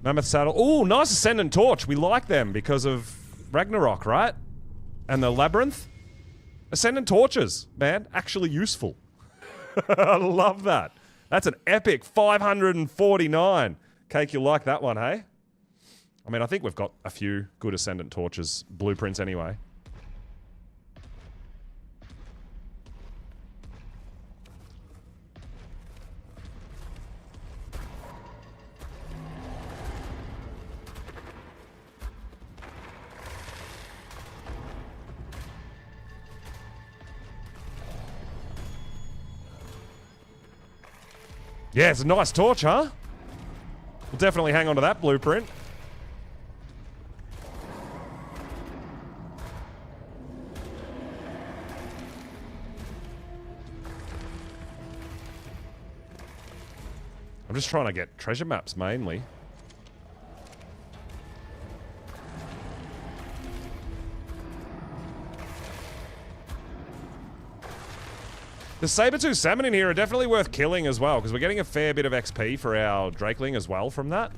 Mammoth saddle. Ooh, nice Ascendant Torch. We like them because of Ragnarok, right? And the Labyrinth. Ascendant Torches, man. Actually useful. I love that. That's an epic 549. Cake, you'll like that one, hey? I mean, I think we've got a few good Ascendant Torches blueprints anyway. Yeah, it's a nice torch, huh? We'll definitely hang on to that blueprint. I'm just trying to get treasure maps, mainly. The Saber-tooth salmon in here are definitely worth killing as well, because we're getting a fair bit of XP for our Drakeling as well from that.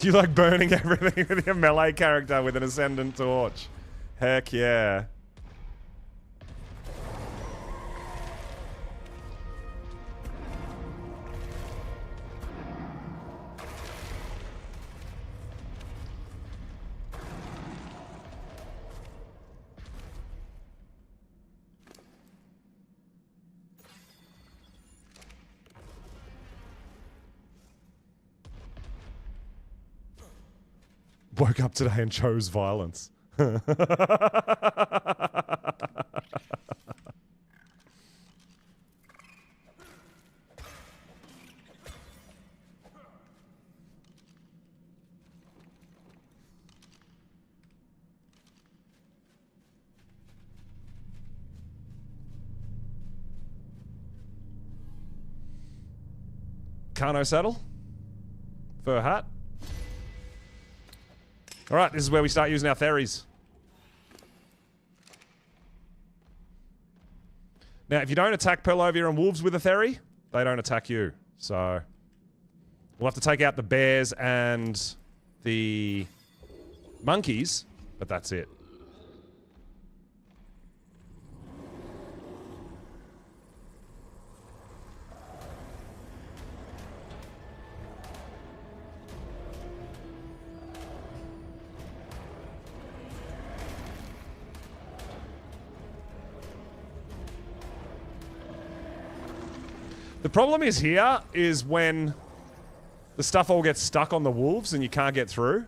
Do you like burning everything with your melee character with an ascendant torch? Heck yeah. Woke up today and chose violence. Kano saddle? Fur hat? Alright, this is where we start using our theories. Now, if you don't attack Perlovia and wolves with a theory, they don't attack you. So, we'll have to take out the bears and the monkeys, but that's it. The problem is here is when the stuff all gets stuck on the wolves and you can't get through.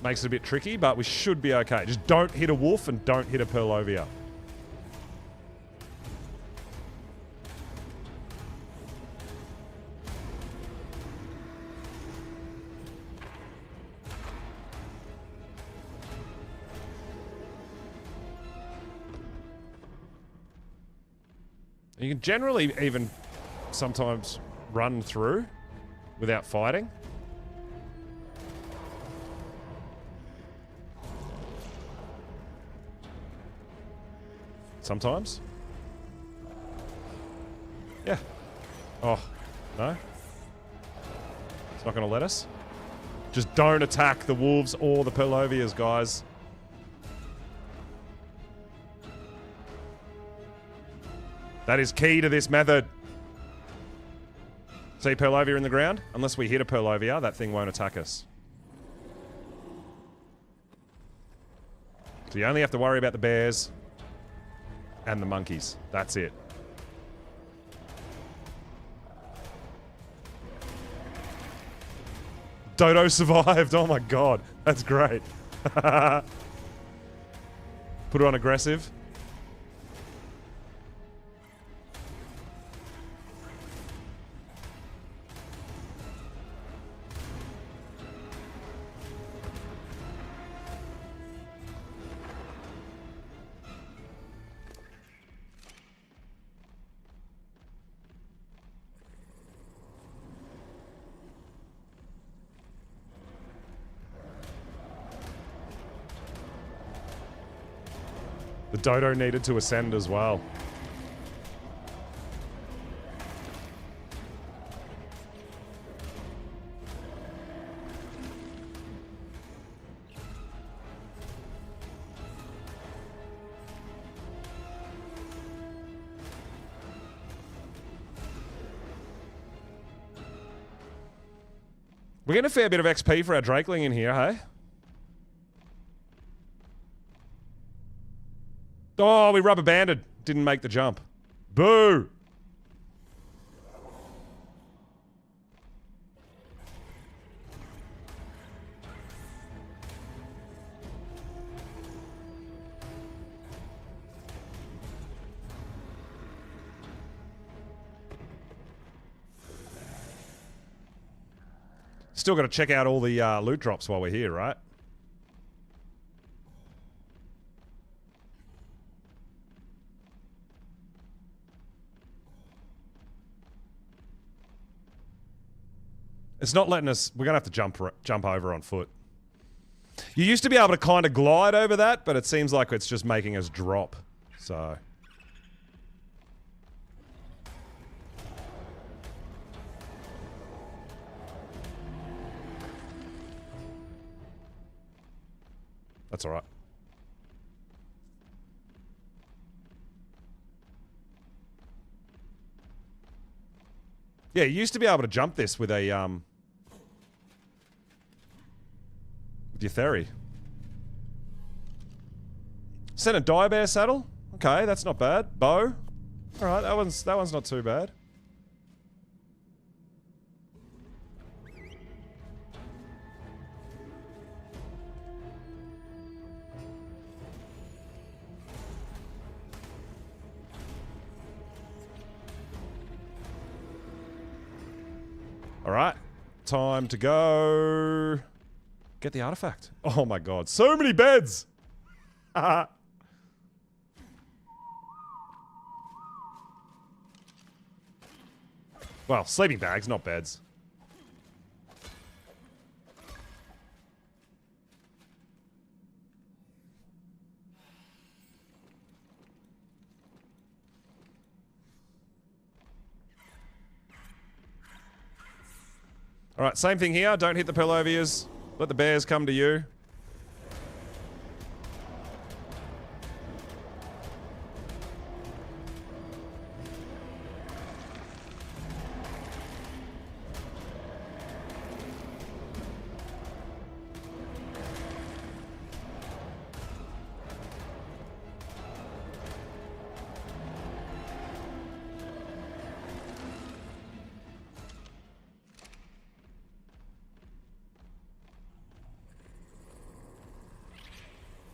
Makes it a bit tricky, but we should be okay. Just don't hit a wolf and don't hit a Perlovia. You can generally even sometimes run through without fighting. Sometimes. Yeah. Oh, no? It's not going to let us? Just don't attack the wolves or the Perlovias, guys. That is key to this method. See Perlovia in the ground? Unless we hit a Perlovia, that thing won't attack us. So you only have to worry about the bears and the monkeys. That's it. Dodo survived. Oh my god. That's great. Put her on aggressive. The dodo needed to ascend as well. We're getting a fair bit of XP for our Drakeling in here, hey? Oh, we rubber banded. Didn't make the jump. Boo! Still got to check out all the loot drops while we're here, right? It's not letting us... We're going to have to jump over on foot. You used to be able to kind of glide over that, but it seems like it's just making us drop. So... That's alright. Yeah, you used to be able to jump this with a, with your ferry. Send a dire bear saddle? Okay, that's not bad. Bow? Alright, that one's not too bad. Alright. Time to go... Get the artifact. Oh my god. So many beds! Well, sleeping bags, not beds. Alright, same thing here. Don't hit the pillovias. Let the bears come to you.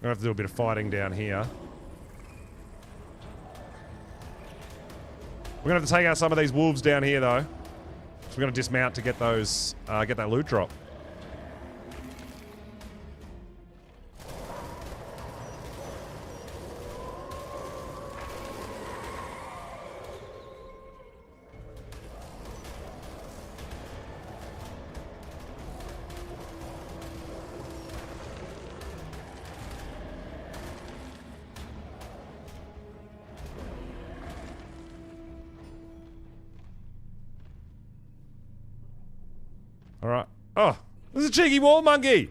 We're gonna have to do a bit of fighting down here. We're gonna have to take out some of these wolves down here, though. So we're gonna dismount to get those, get that loot drop. Alright. Oh! There's a cheeky wall monkey!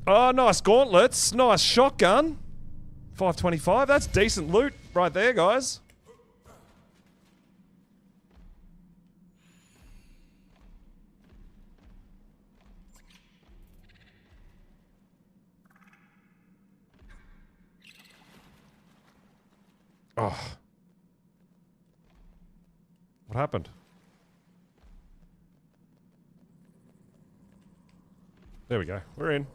Oh, nice gauntlets. Nice shotgun. 525. That's decent loot right there, guys. Oh. What happened? There we go. We're in.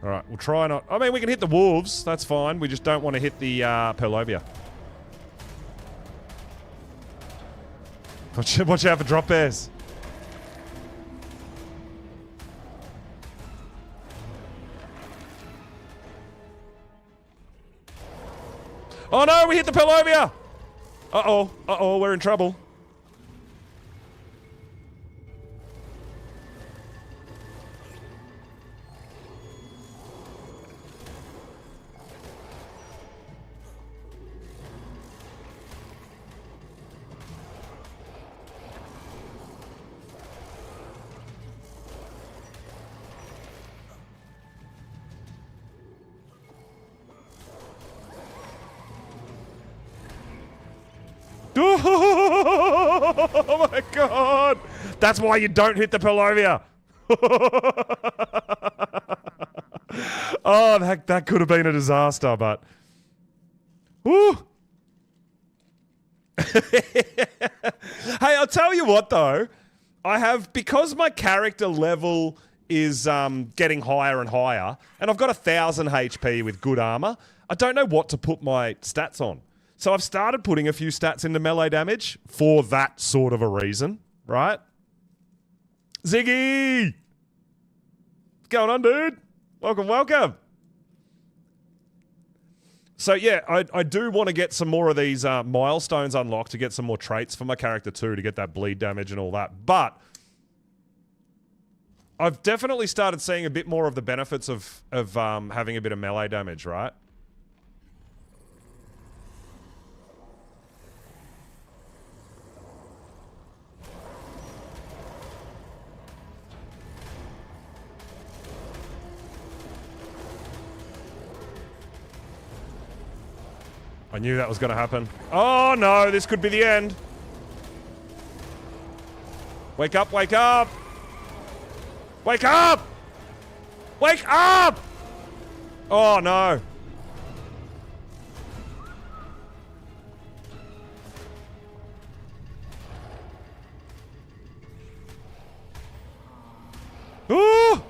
Alright, we'll try not... I mean, we can hit the wolves. That's fine. We just don't want to hit the Perlovia. Watch out for drop bears. Oh no, we hit the Perlovia! Uh-oh, uh-oh, we're in trouble. Oh my god! That's why you don't hit the Perlovia! Oh, that could have been a disaster, but... Woo! Hey, I'll tell you what though. I have... Because my character level is getting higher and higher, and I've got 1,000 HP with good armor, I don't know what to put my stats on. So I've started putting a few stats into melee damage for that sort of a reason, right? Ziggy! What's going on, dude? Welcome, welcome. So yeah, I do want to get some more of these milestones unlocked to get some more traits for my character too, to get that bleed damage and all that. But I've definitely started seeing a bit more of the benefits of having a bit of melee damage, right? I knew that was going to happen. Oh no, this could be the end. Wake up, wake up! Wake up! Wake up! Oh no. Ooh!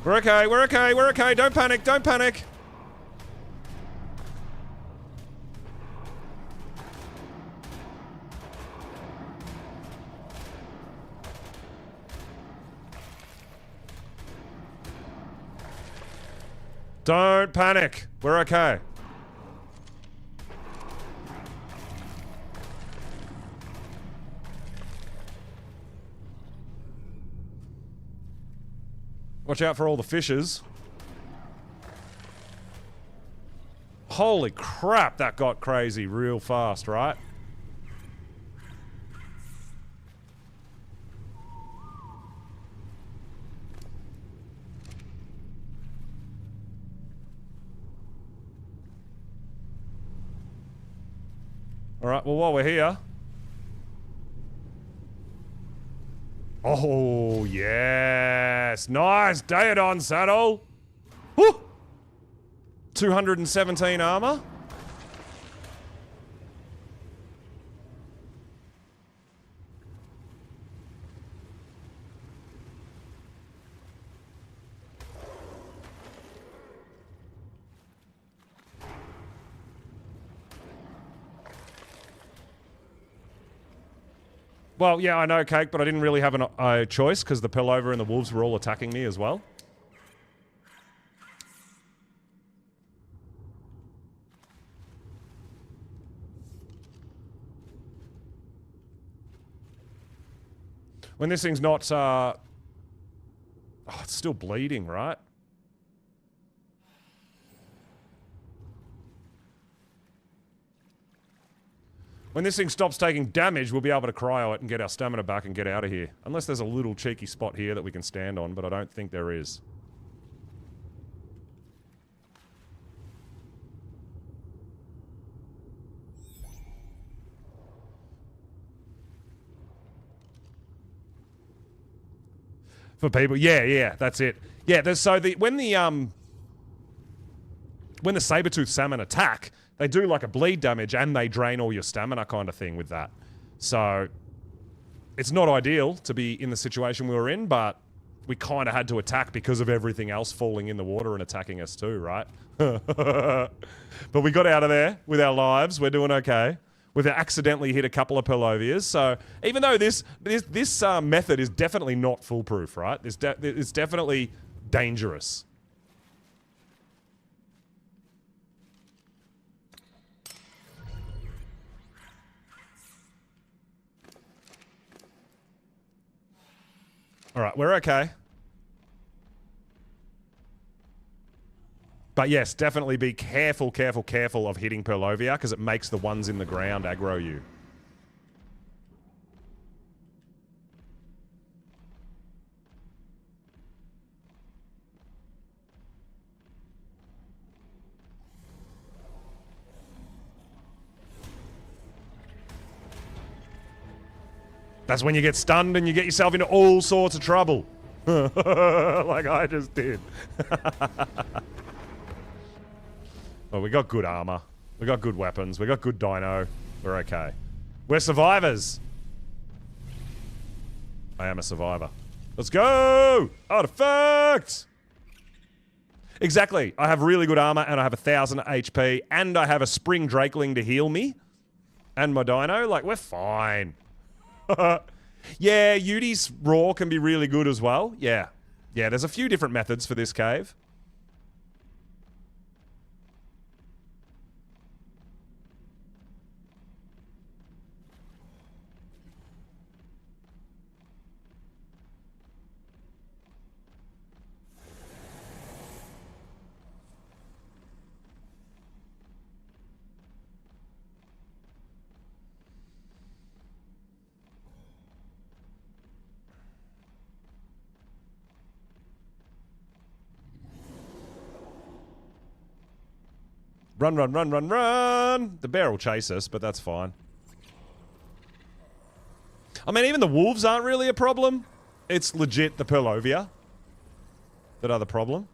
We're okay, we're okay, we're okay. Don't panic, don't panic. Don't panic. We're okay. Watch out for all the fishes. Holy crap, that got crazy real fast, right? Alright, well, while we're here... Oh, yes! Nice! Daedon saddle! Woo! 217 armor. Well, yeah, I know, Cake, but I didn't really have a choice because the Pillover and the Wolves were all attacking me as well. When this thing's not, oh, it's still bleeding, right? When this thing stops taking damage, we'll be able to cryo it and get our stamina back and get out of here. Unless there's a little cheeky spot here that we can stand on, but I don't think there is. For people, yeah, that's it. Yeah, so when the saber-tooth salmon attack, they do like a bleed damage and they drain all your stamina kind of thing with that. So it's not ideal to be in the situation we were in, but we kind of had to attack because of everything else falling in the water and attacking us too, right? But we got out of there with our lives. We're doing okay. We've accidentally hit a couple of Pillovias. So even though this method is definitely not foolproof, right? It's definitely dangerous. All right, we're okay. But yes, definitely be careful of hitting Pillovia because it makes the ones in the ground aggro you. That's when you get stunned and you get yourself into all sorts of trouble. Like I just did. Well, we got good armor. We got good weapons. We got good dino. We're okay. We're survivors. I am a survivor. Let's go! Artifact! Exactly. I have really good armor and I have 1,000 HP and I have a spring drakeling to heal me. And my dino. Like, we're fine. Yeah, Yudi's raw can be really good as well. Yeah. Yeah, there's a few different methods for this cave. Run, run, run, run, run! The bear will chase us, but that's fine. I mean, even the wolves aren't really a problem. It's legit the Purlovia that are the problem.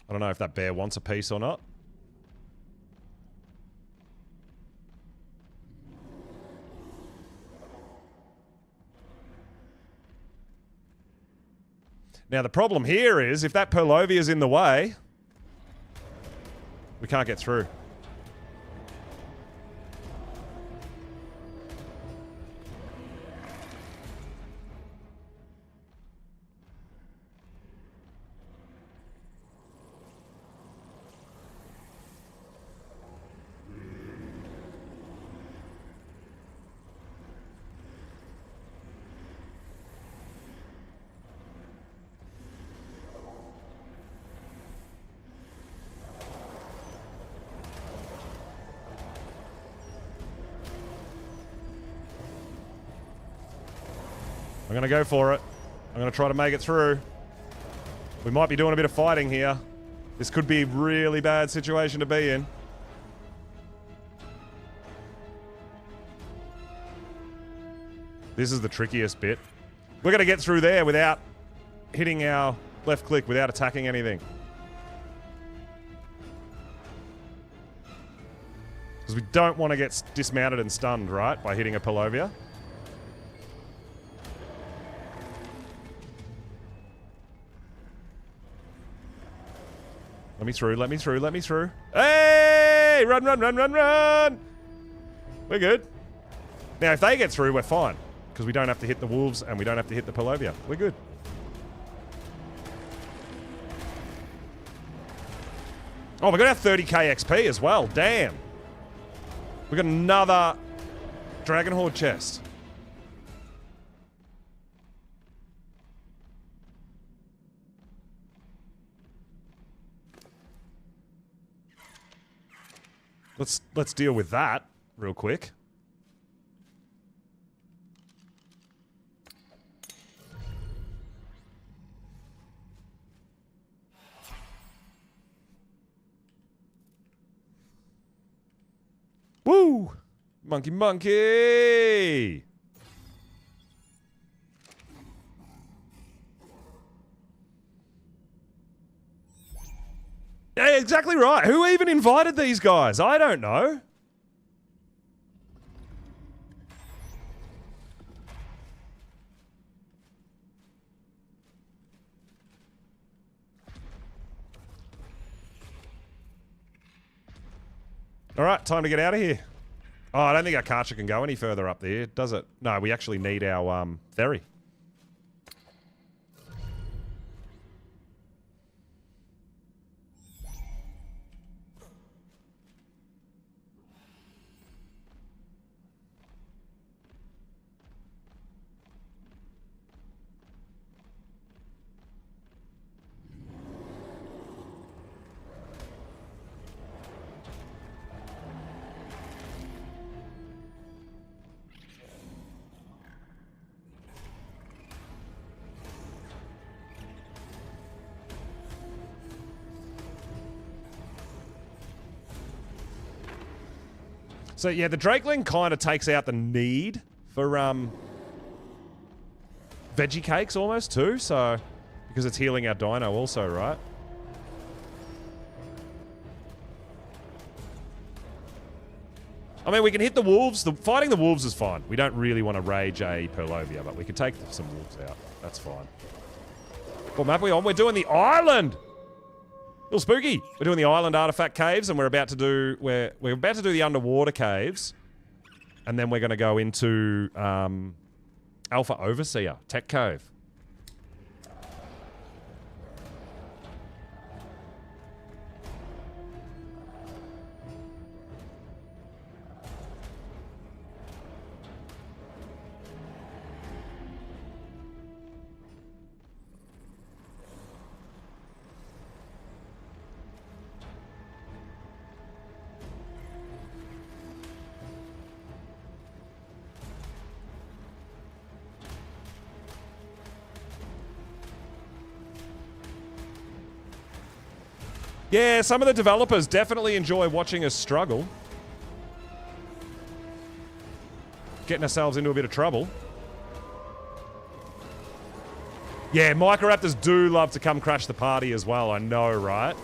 I don't know if that bear wants a piece or not. Now, the problem here is if that Purlovia is in the way, we can't get through. I'm going to go for it. I'm going to try to make it through. We might be doing a bit of fighting here. This could be a really bad situation to be in. This is the trickiest bit. We're going to get through there without hitting our left click, without attacking anything. Because we don't want to get dismounted and stunned, right? By hitting a Purlovia. Let me through, let me through, let me through. Hey! Run, run, run, run, run! We're good. Now, if they get through, we're fine. Because we don't have to hit the wolves and we don't have to hit the Purlovia. We're good. Oh, we got our 30k XP as well. Damn. We got another Dragon Horde chest. Let's deal with that real quick. Woo! Monkey, monkey! Yeah, exactly right. Who even invited these guys? I don't know. All right, time to get out of here. Oh, I don't think our Karcher can go any further up there, does it? No, we actually need our ferry. So yeah, the Drakeling kind of takes out the need for veggie cakes almost too, so because it's healing our dino also, right? I mean, we can hit the wolves. Fighting the wolves is fine. We don't really want to rage a Purlovia, but we can take some wolves out. That's fine. What map are we on? We're doing the island. A little spooky. We're doing the island artifact caves, and we're about to do the underwater caves, and then we're going to go into Alpha Overseer Tech Cove. Yeah, some of the developers definitely enjoy watching us struggle. Getting ourselves into a bit of trouble. Yeah, Microraptors do love to come crash the party as well, I know, right?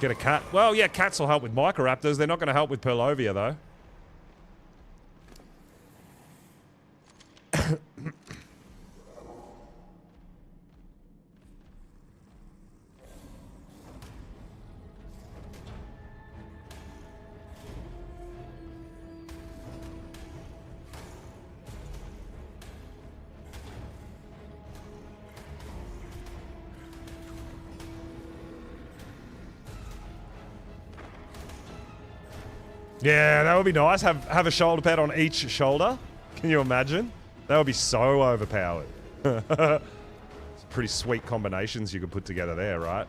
Get a cat. Well, yeah, cats will help with Microraptors. They're not going to help with Purlovia, though. Yeah, that would be nice. Have a shoulder pad on each shoulder. Can you imagine? That would be so overpowered. Some pretty sweet combinations you could put together there, right?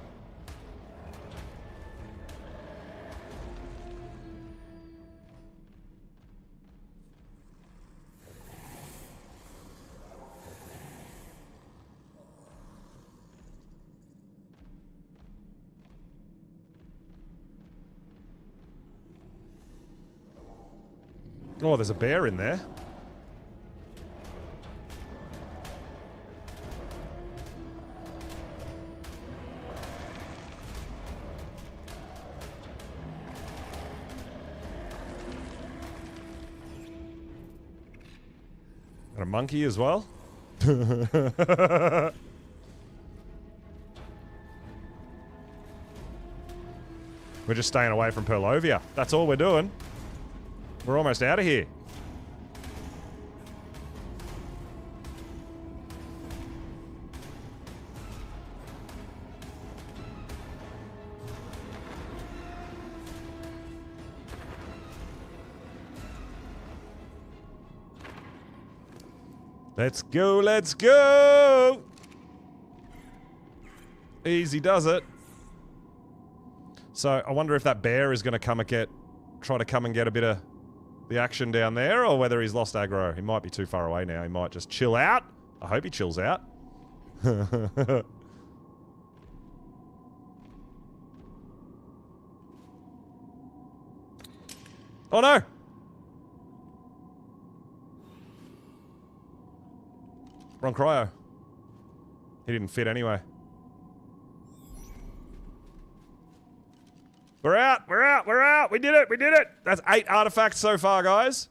Oh, there's a bear in there. And a monkey as well. We're just staying away from Purlovia. That's all we're doing. We're almost out of here. Let's go, let's go! Easy does it. So, I wonder if that bear is going to try to come and get a bit of the action down there, or whether he's lost aggro. He might be too far away now. He might just chill out. I hope he chills out. Oh no! Wrong cryo. He didn't fit anyway. We're out! We're out! We're out! We did it! We did it! That's 8 artifacts so far, guys.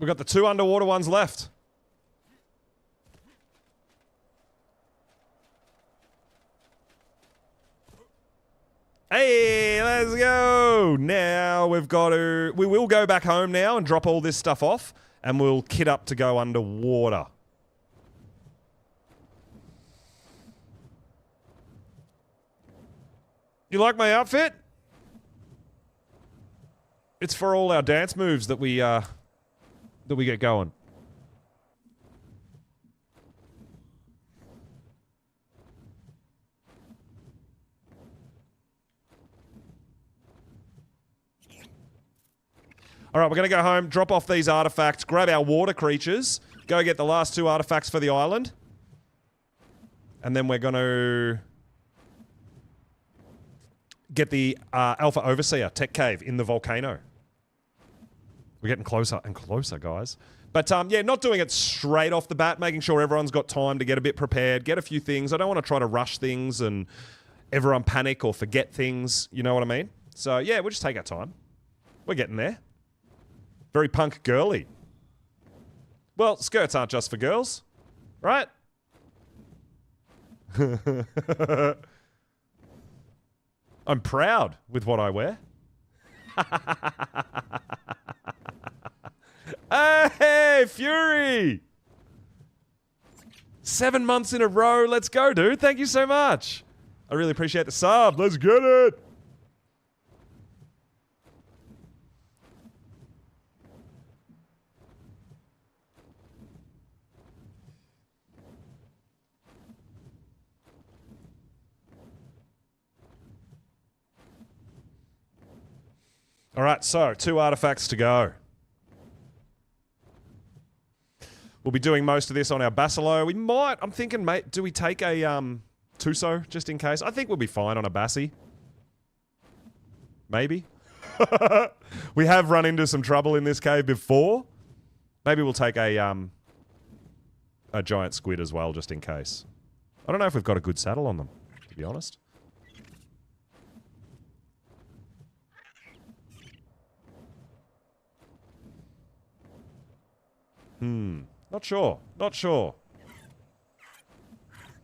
We've got the 2 underwater ones left. Hey, let's go! Now we will go back home now and drop all this stuff off, and we'll kit up to go underwater. You like my outfit? It's for all our dance moves that we get going. All right, we're going to go home, drop off these artifacts, grab our water creatures, go get the last 2 artifacts for the island. And then we're going to get the Alpha Overseer Tech Cave in the volcano. We're getting closer and closer, guys. But yeah, not doing it straight off the bat, making sure everyone's got time to get a bit prepared, get a few things. I don't want to try to rush things and everyone panic or forget things. You know what I mean? So yeah, we'll just take our time. We're getting there. Very punk girly. Well, skirts aren't just for girls, right? I'm proud with what I wear. Hey, Fury! 7 months in a row. Let's go, dude. Thank you so much. I really appreciate the sub. Let's get it. All right, so 2 artifacts to go. We'll be doing most of this on our Basilo. We might, I'm thinking, mate, do we take a Tuso just in case? I think we'll be fine on a Bassi. Maybe. We have run into some trouble in this cave before. Maybe we'll take a giant squid as well, just in case. I don't know if we've got a good saddle on them, to be honest. Not sure. Not sure.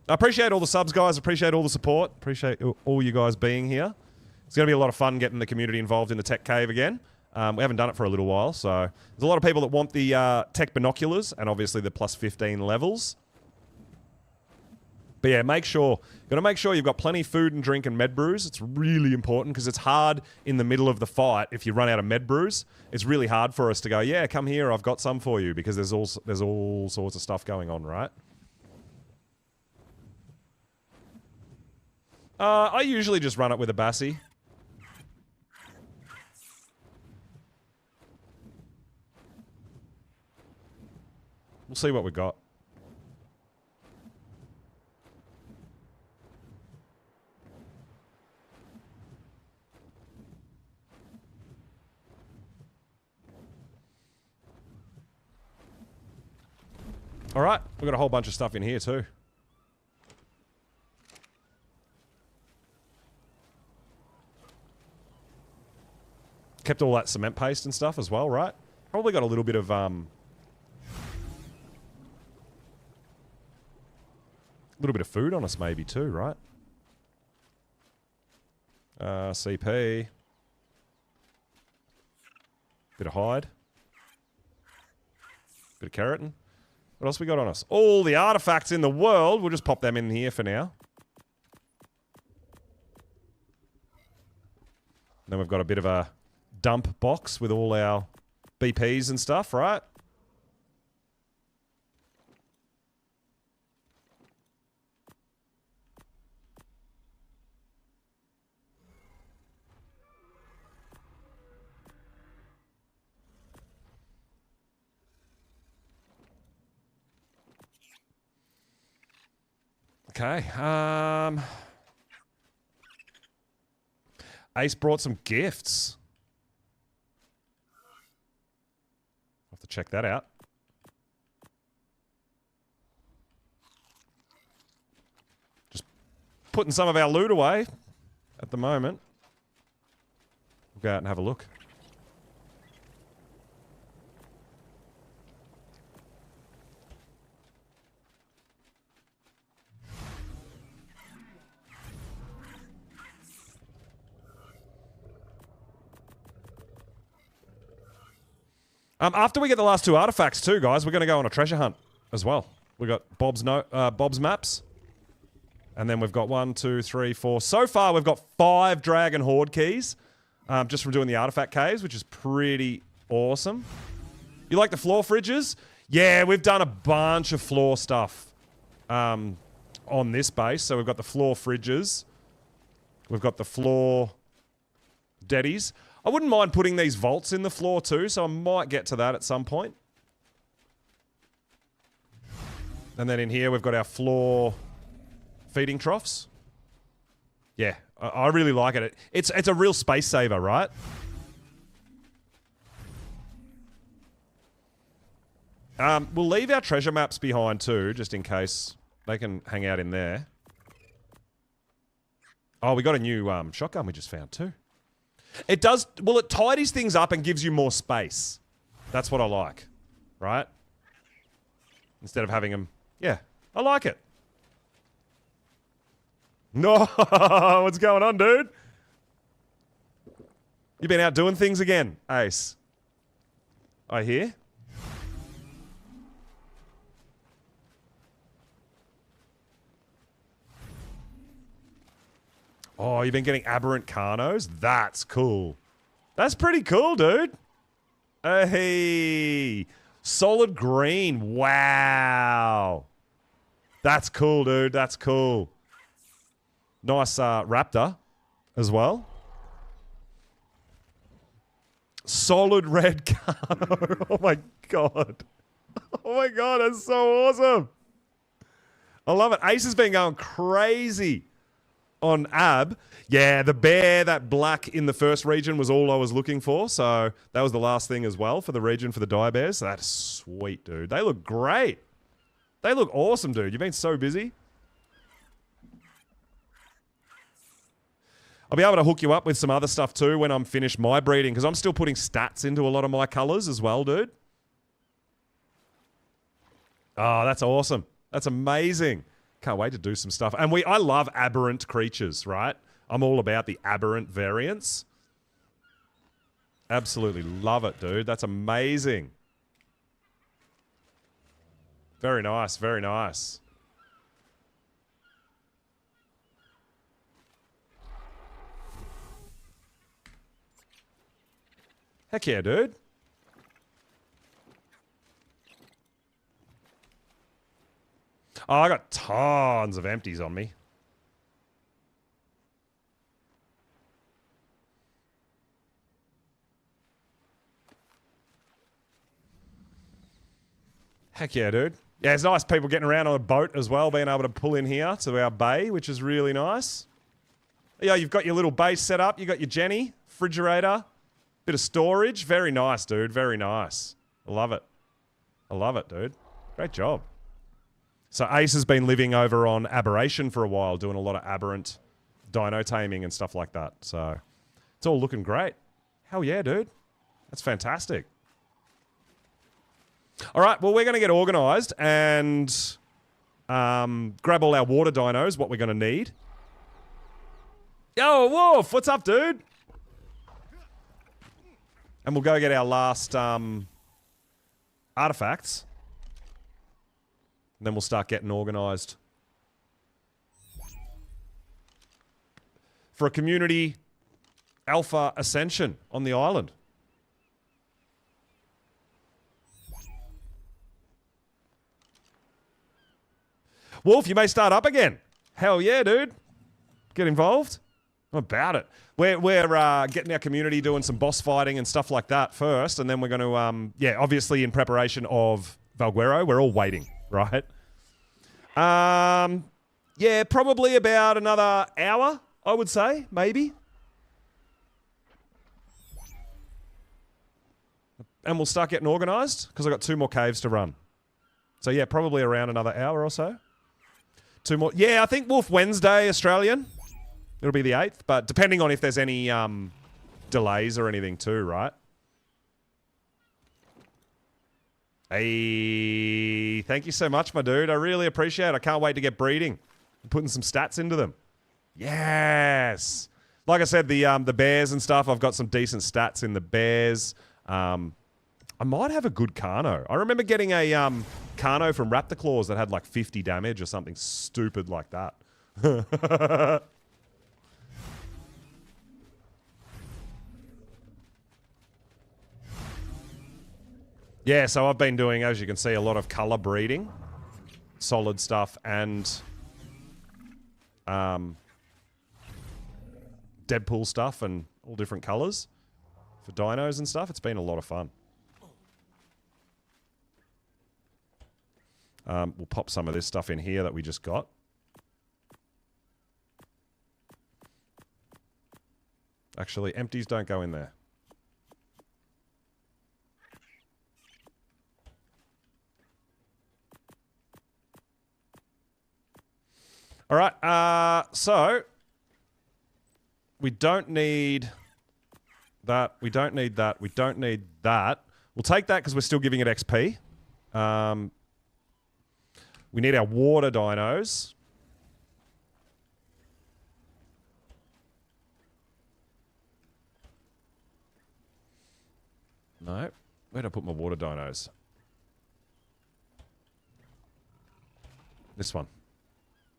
I appreciate all the subs, guys. Appreciate all the support. Appreciate all you guys being here. It's going to be a lot of fun getting the community involved in the tech cave again. We haven't done it for a little while, so there's a lot of people that want the tech binoculars and obviously the plus 15 levels. But yeah, got to make sure you've got plenty of food and drink and med brews. It's really important because it's hard in the middle of the fight if you run out of med brews. It's really hard for us to go, yeah, come here, I've got some for you, because there's all sorts of stuff going on, right? I usually just run it with a Bassi. We'll see what we got. All right, we've got a whole bunch of stuff in here too. Kept all that cement paste and stuff as well, right? Probably got a little bit of food on us maybe too, right? CP. Bit of hide. Bit of keratin. What else we got on us? All the artifacts in the world. We'll just pop them in here for now. Then we've got a bit of a dump box with all our BPs and stuff, right? Okay, Ace brought some gifts. I'll have to check that out. Just putting some of our loot away at the moment. We'll go out and have a look. After we get the last 2 artifacts too, guys, we're going to go on a treasure hunt as well. We've got Bob's maps. And then we've got 1, 2, 3, 4. So far, we've got 5 Dragon Horde keys. Just from doing the artifact caves, which is pretty awesome. You like the floor fridges? Yeah, we've done a bunch of floor stuff on this base. So we've got the floor fridges. We've got the floor deadies. I wouldn't mind putting these vaults in the floor too, so I might get to that at some point. And then in here, we've got our floor feeding troughs. Yeah, I really like it. It's a real space saver, right? We'll leave our treasure maps behind too, just in case they can hang out in there. Oh, we got a new shotgun we just found too. It does, well, it tidies things up and gives you more space. That's what I like, right? Instead of having them, yeah, I like it. No, what's going on, dude? You been out doing things again, Ace? I hear. Oh, you've been getting aberrant Carnos? That's cool. That's pretty cool, dude. Hey. Solid green. Wow. That's cool, dude. That's cool. Nice raptor as well. Solid red Carno. Oh, my God. Oh, my God. That's so awesome. I love it. Ace has been going crazy on Ab. Yeah, the bear, that black in the first region was all I was looking for. So that was the last thing as well for the region for the dire bears. So that's sweet, dude. They look great. They look awesome, dude. You've been so busy. I'll be able to hook you up with some other stuff too when I'm finished my breeding, because I'm still putting stats into a lot of my colors as well, dude. Oh, that's awesome. That's amazing. Can't wait to do some stuff. And I love aberrant creatures, right? I'm all about the aberrant variants. Absolutely love it, dude. That's amazing. Very nice, very nice. Heck yeah, dude. Oh, I got tons of empties on me. Heck yeah, dude. Yeah, it's nice people getting around on a boat as well, being able to pull in here to our bay, which is really nice. Yeah, you've got your little base set up. You got your Jenny, refrigerator, bit of storage. Very nice, dude. Very nice. I love it. I love it, dude. Great job. So Ace has been living over on Aberration for a while, doing a lot of aberrant dino taming and stuff like that. So it's all looking great. Hell yeah, dude. That's fantastic. All right, well, we're going to get organised and grab all our water dinos, what we're going to need. Yo, Wolf, what's up, dude? And we'll go get our last artifacts. And then we'll start getting organised for a community alpha ascension on the island. Wolf, you may start up again. Hell yeah, dude. Get involved. I'm about it. We're getting our community doing some boss fighting and stuff like that first, and then we're going to, yeah, obviously in preparation of Valguero, we're all waiting. Right. Yeah, probably about another hour, I would say, maybe. And we'll start getting organised, because I've got 2 more caves to run. So, yeah, probably around another hour or so. 2 more. Yeah, I think Wolf Wednesday, Australian. It'll be the 8th, but depending on if there's any delays or anything too, right? Hey, thank you so much, my dude. I really appreciate it. I can't wait to get breeding and putting some stats into them. Yes. Like I said, the bears and stuff, I've got some decent stats in the bears. I might have a good Carno. I remember getting a Carno from Raptor Claws that had like 50 damage or something stupid like that. Yeah, so I've been doing, as you can see, a lot of colour breeding. Solid stuff and Deadpool stuff and all different colours for dinos and stuff. It's been a lot of fun. We'll pop some of this stuff in here that we just got. Actually, empties don't go in there. All right, so we don't need that. We don't need that. We don't need that. We'll take that because we're still giving it XP. We need our water dinos. No. Where'd I put my water dinos? This one.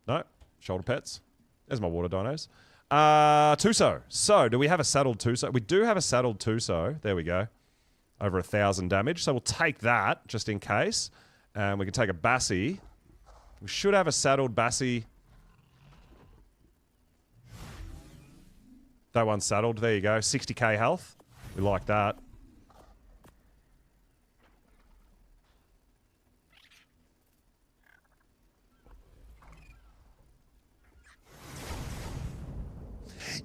No. Shoulder pets. There's my water dinos. Tuso. So, do we have a saddled Tuso? We do have a saddled Tuso. There we go. Over 1,000 damage. So we'll take that, just in case. And we can take a Bassie. We should have a saddled Bassie. That one's saddled. There you go. 60k health. We like that.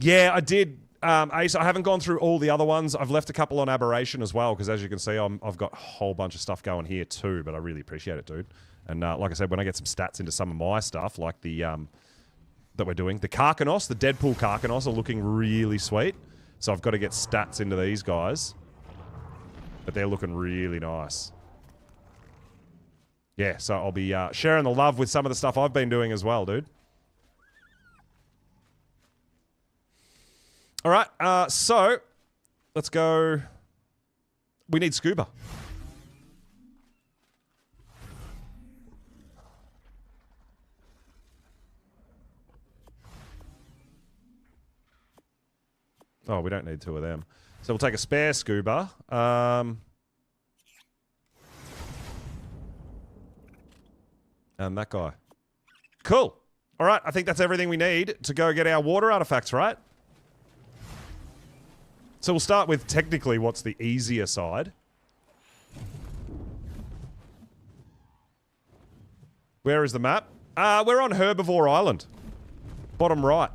Yeah, I did, Ace. I haven't gone through all the other ones. I've left a couple on Aberration as well, because as you can see, I've got a whole bunch of stuff going here too, but I really appreciate it, dude. And like I said, when I get some stats into some of my stuff, like the that we're doing, the Karkanos, the Deadpool Karkanos are looking really sweet. So I've got to get stats into these guys. But they're looking really nice. Yeah, so I'll be sharing the love with some of the stuff I've been doing as well, dude. All right, so let's go. We need scuba. Oh, we don't need two of them. So we'll take a spare scuba. And that guy. Cool. All right, I think that's everything we need to go get our water artifacts, right? So we'll start with technically what's the easier side. Where is the map? We're on Herbivore Island. Bottom right.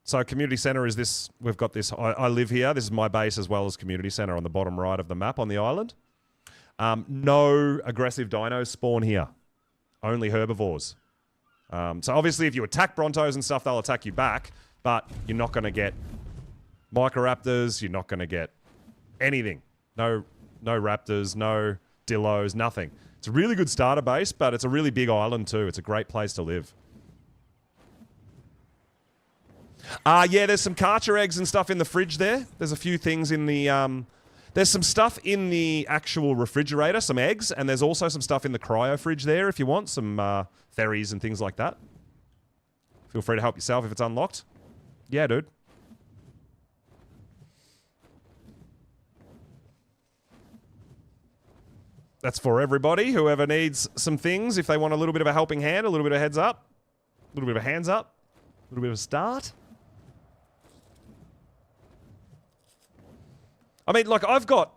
So community center is this, we've got this, I live here. This is my base as well as community center on the bottom right of the map on the island. No aggressive dinos spawn here. Only herbivores. So obviously if you attack Brontos and stuff, they'll attack you back, but you're not going to get Microraptors, you're not going to get anything. No raptors, no dillos, nothing. It's a really good starter base, but it's a really big island too. It's a great place to live. Yeah, there's some Karcher eggs and stuff in the fridge there. There's a few things in the... there's some stuff in the actual refrigerator, some eggs, and there's also some stuff in the cryo fridge there if you want, some ferries and things like that. Feel free to help yourself if it's unlocked. Yeah, dude. That's for everybody, whoever needs some things, if they want a little bit of a helping hand, a little bit of a heads up, a little bit of a hands up, a little bit of a start. I mean, like, I've got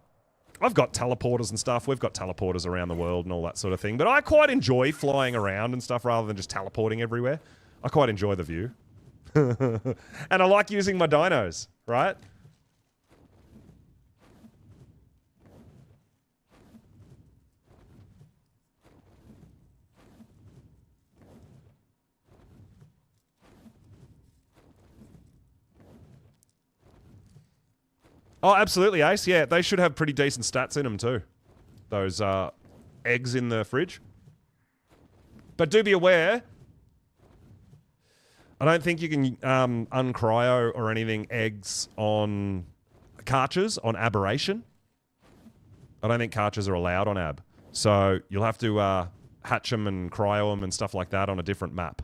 teleporters and stuff. We've got teleporters around the world and all that sort of thing. But I quite enjoy flying around and stuff rather than just teleporting everywhere. I quite enjoy the view. And I like using my dinos, right? Oh, absolutely, Ace. Yeah, they should have pretty decent stats in them too. Those eggs in the fridge. But do be aware, I don't think you can uncryo or anything eggs on Karchers on Aberration. I don't think Karchers are allowed on Ab. So you'll have to hatch them and cryo them and stuff like that on a different map.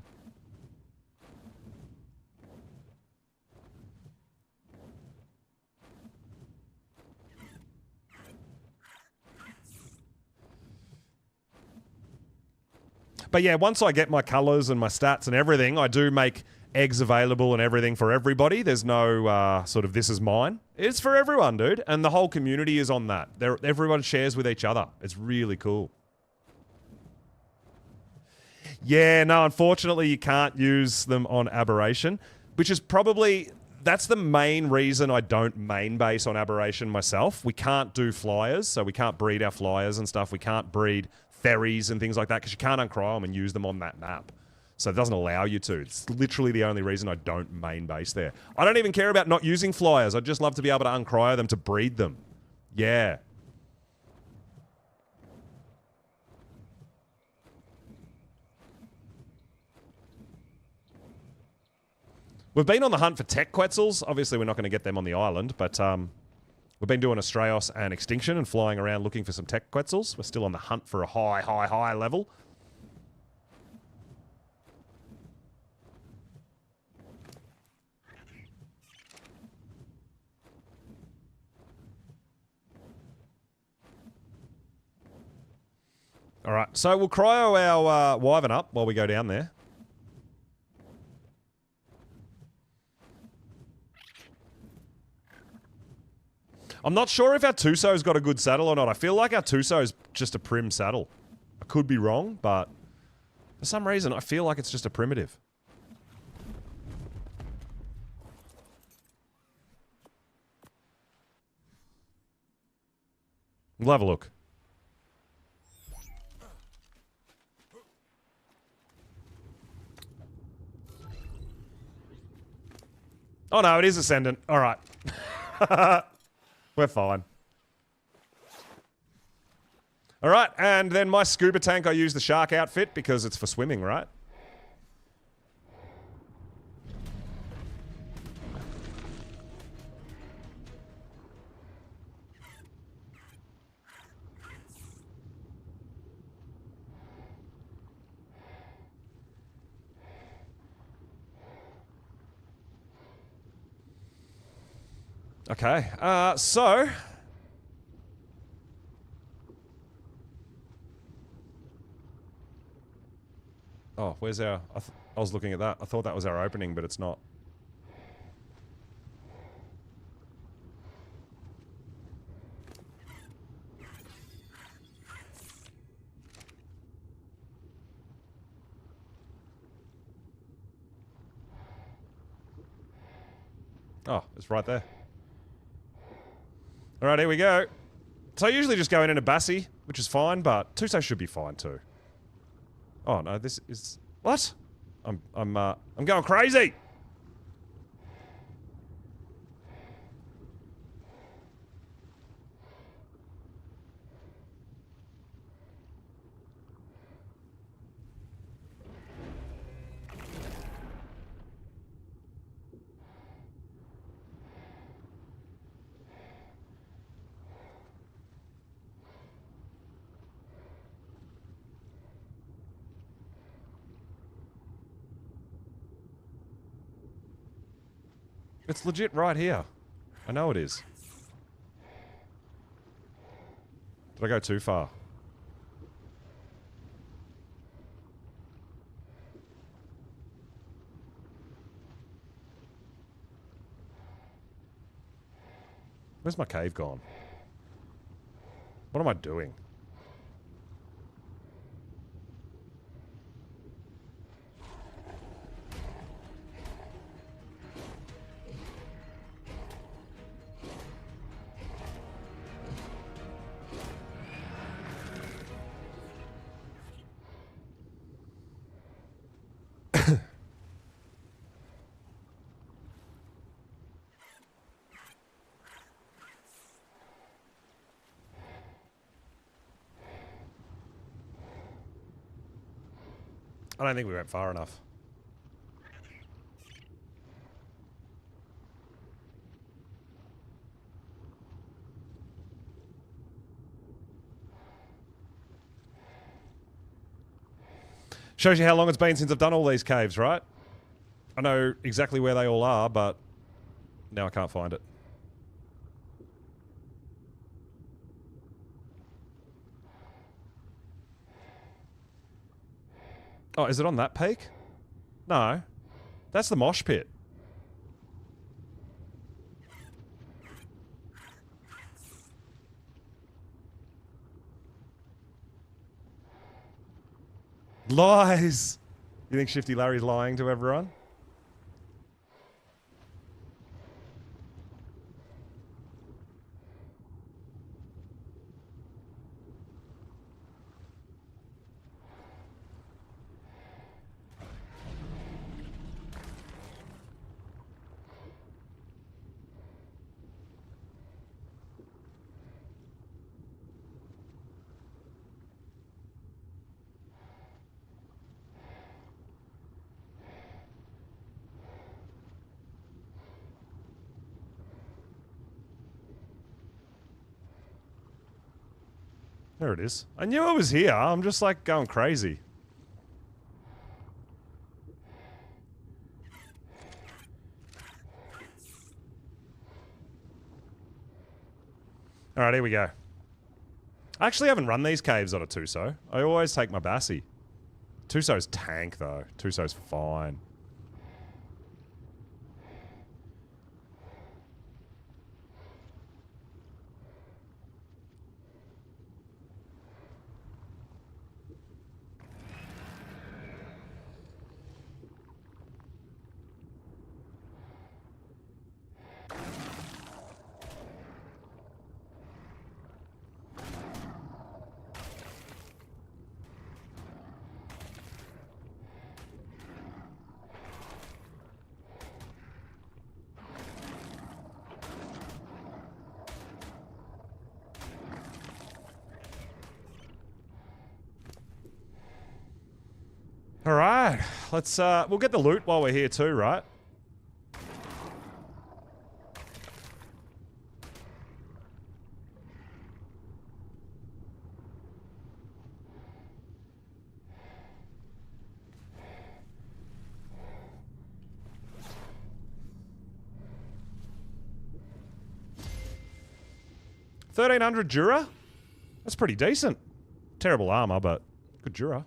But yeah, once I get my colors and my stats and everything, I do make eggs available and everything for everybody. There's no sort of this is mine. It's for everyone, dude. And the whole community is on that. Everyone shares with each other. It's really cool. Yeah, no, unfortunately you can't use them on Aberration, which is probably... That's the main reason I don't main base on Aberration myself. We can't do flyers, so we can't breed our flyers and stuff. We can't breed ferries and things like that because you can't uncry them and use them on that map. So it doesn't allow you to. It's literally the only reason I don't main base there. I don't even care about not using flyers. I'd just love to be able to uncry them to breed them. Yeah. We've been on the hunt for tech Quetzals. Obviously, we're not going to get them on the island, but we've been doing Astraeos and Extinction and flying around looking for some tech Quetzals. We're still on the hunt for a high level. All right, so we'll cryo our Wyvern up while we go down there. I'm not sure if our Tuso's got a good saddle or not. I feel like our Tuso's just a prim saddle. I could be wrong, but for some reason, I feel like it's just a primitive. We'll have a look. Oh no, it is Ascendant. All right. We're fine. All right, and then my scuba tank, I use the shark outfit because it's for swimming, right? Okay, so... Oh, where's our... I was looking at that. I thought that was our opening, but it's not. Oh, it's right there. Alright, here we go. So I usually just go in a Bassi, which is fine, but Tuso should be fine too. Oh no, this is... What? I'm going crazy! It's legit right here. I know it is. Did I go too far? Where's my cave gone? What am I doing? I don't think we went far enough. Shows you how long it's been since I've done all these caves, right? I know exactly where they all are, but now I can't find it. Oh, is it on that peak? No. That's the mosh pit. Lies! You think Shifty Larry's lying to everyone? There it is. I knew it was here. I'm just like going crazy. Alright, here we go. I actually haven't run these caves on a Tuso. I always take my Bassie. Tuso's tank though. Tuso's fine. Alright, let's, we'll get the loot while we're here too, right? $1,300 Jura? That's pretty decent. Terrible armor, but good Jura.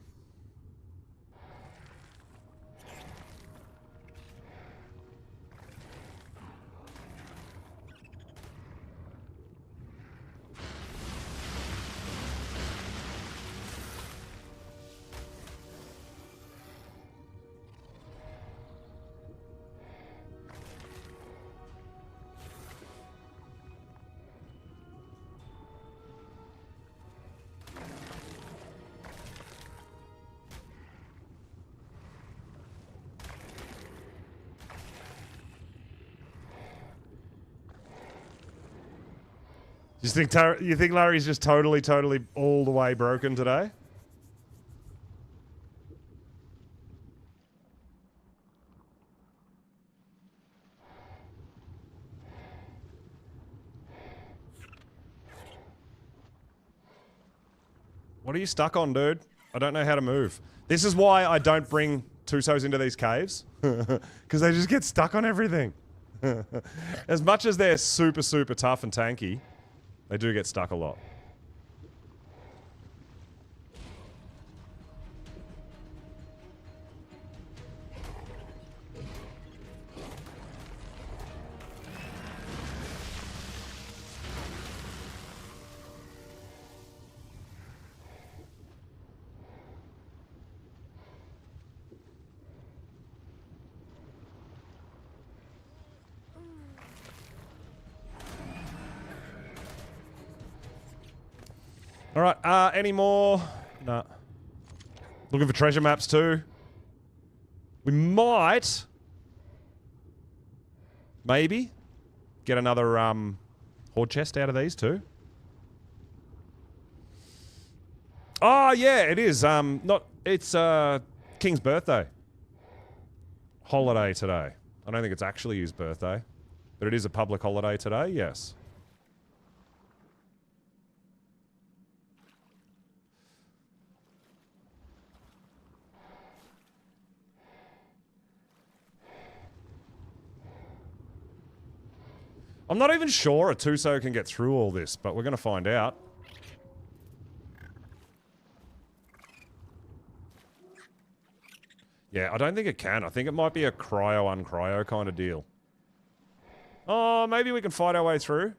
You think Larry's just totally all the way broken today? What are you stuck on, dude? I don't know how to move. This is why I don't bring Tusos into these caves. Because they just get stuck on everything. As much as they're super tough and tanky, they do get stuck a lot. Alright, any more? No. Looking for treasure maps too. We might... maybe get another, hoard chest out of these too. Oh, yeah, it is. It's, King's birthday. Holiday today. I don't think it's actually his birthday. But it is a public holiday today, yes. I'm not even sure a Tuso can get through all this, but we're going to find out. Yeah, I don't think it can. I think it might be a cryo-uncryo kind of deal. Oh, maybe we can fight our way through.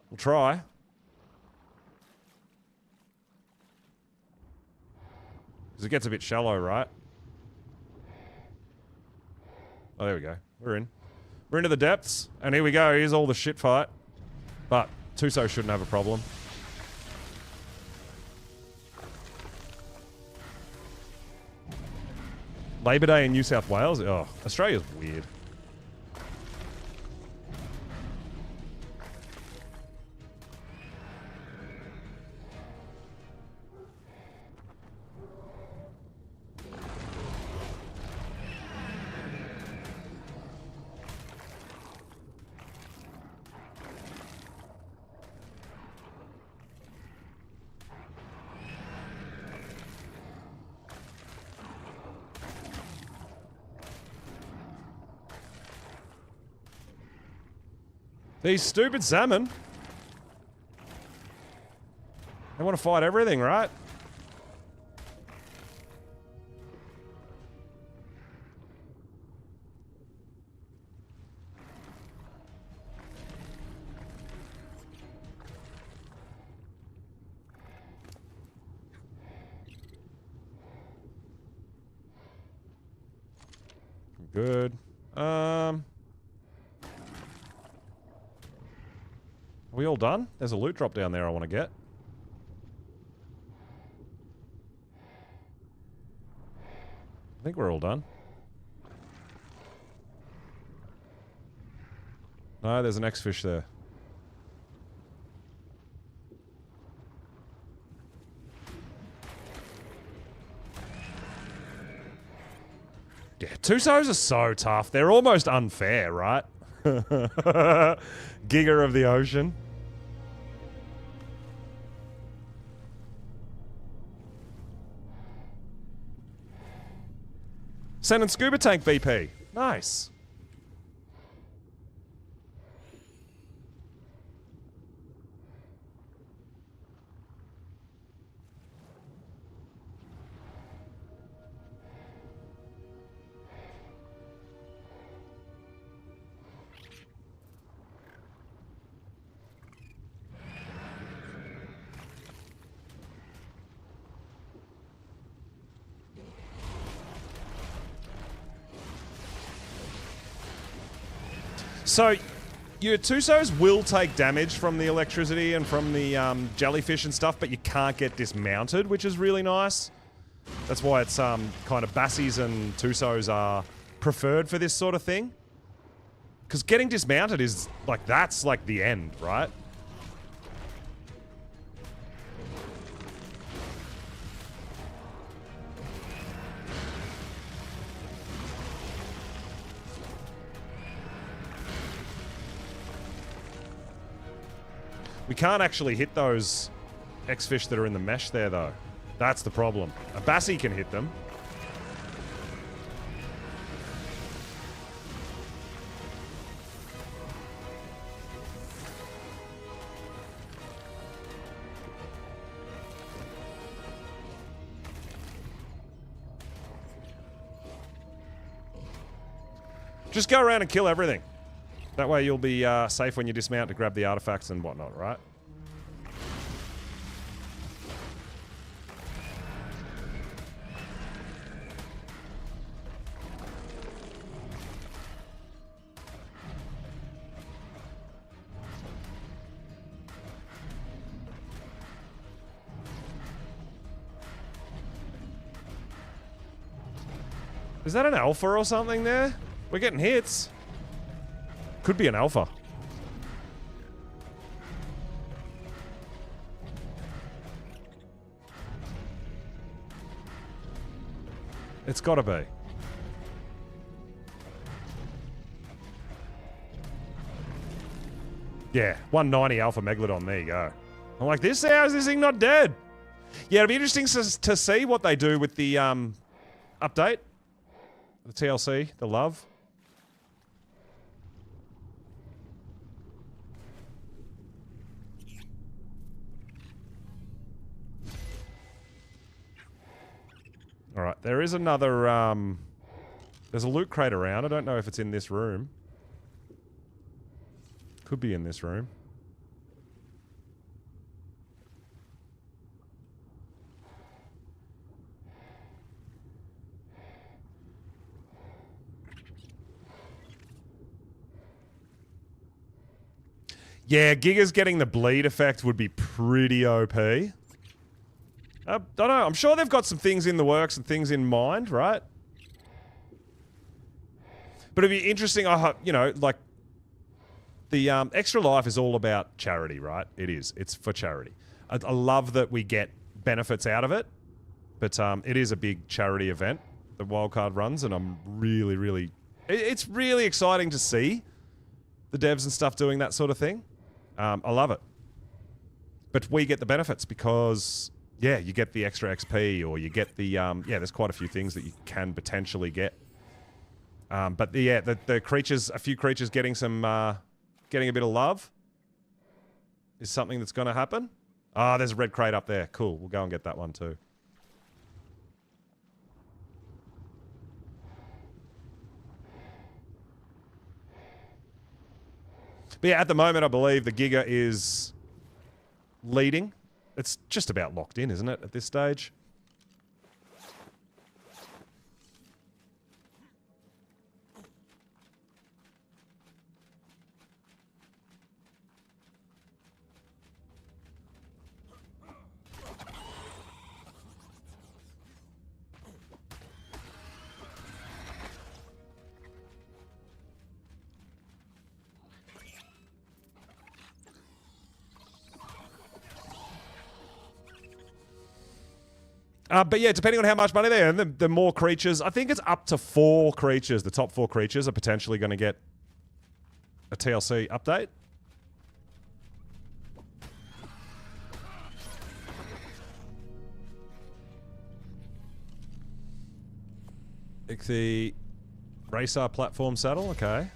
We'll try. Because it gets a bit shallow, right? Oh, there we go. We're in. We're into the depths. And here we go. Here's all the shit fight. But Tuso shouldn't have a problem. Labor Day in New South Wales? Oh, Australia's weird. These stupid salmon. They want to fight everything, right? Good. Are we all done? There's a loot drop down there I want to get. I think we're all done. No, there's an X-fish there. Yeah, Tusos are so tough. They're almost unfair, right? Giga of the ocean. Sending scuba tank BP. Nice. So, your Tusos will take damage from the electricity and from the jellyfish and stuff, but you can't get dismounted, which is really nice. That's why it's kind of Bassies and Tusos are preferred for this sort of thing. Because getting dismounted is, like, that's like the end, right? We can't actually hit those X-fish that are in the mesh there, though. That's the problem. A Bassie can hit them. Just go around and kill everything. That way you'll be safe when you dismount to grab the artifacts and whatnot, right? Is that an alpha or something there? We're getting hits. Could be an alpha. It's gotta be. Yeah, 190 alpha megalodon, there you go. I'm like, how is this thing not dead? Yeah, it'll be interesting to see what they do with the update. The TLC, the love. Alright, there is another, there's a loot crate around. I don't know if it's in this room. Could be in this room. Yeah, Giga's getting the bleed effect would be pretty OP. I don't know. I'm sure they've got some things in the works and things in mind, right? But it'd be interesting, I hope, you know, like, the Extra Life is all about charity, right? It is. It's for charity. I love that we get benefits out of it, but it is a big charity event, the Wildcard runs, and I'm really, really... It's really exciting to see the devs and stuff doing that sort of thing. I love it. But we get the benefits because, yeah, you get the extra XP, or you get the... yeah, there's quite a few things that you can potentially get. But yeah, the creatures, a few creatures getting some... getting a bit of love is something that's going to happen. Ah, there's a red crate up there. Cool. We'll go and get that one too. But yeah, at the moment, I believe the Giga is leading. It's just about locked in, isn't it, at this stage? But yeah, depending on how much money they earn, the more creatures. I think it's up to 4 creatures. The top 4 creatures are potentially going to get a TLC update. The Racer platform saddle, okay.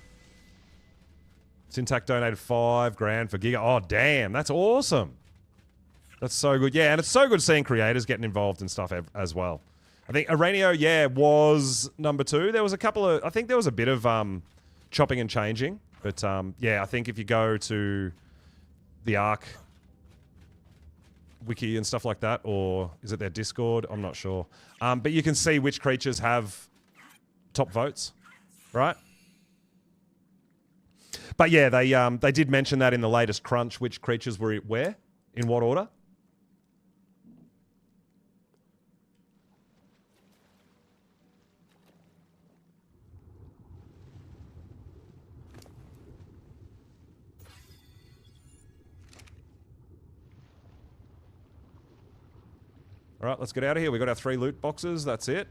Syntac donated 5 grand for Giga. Oh, damn, that's awesome. That's so good. Yeah, and it's so good seeing creators getting involved and stuff as well. I think Arenio, yeah, was number 2. There was a couple of... I think there was a bit of chopping and changing. But, yeah, I think if you go to the Arc wiki and stuff like that, or is it their Discord? I'm not sure. But you can see which creatures have top votes, right? But, yeah, they did mention that in the latest crunch, which creatures were where, in what order. All right, let's get out of here. We got our 3 loot boxes. That's it.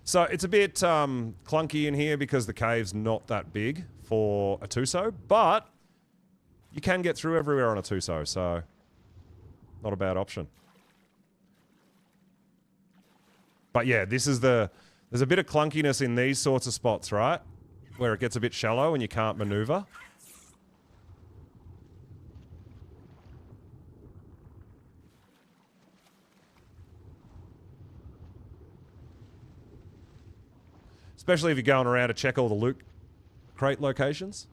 So it's a bit clunky in here because the cave's not that big for a Tuso, but you can get through everywhere on a Tuso, so not a bad option. But yeah, this is there's a bit of clunkiness in these sorts of spots, right? Where it gets a bit shallow and you can't maneuver. Especially if you're going around to check all the loot crate locations.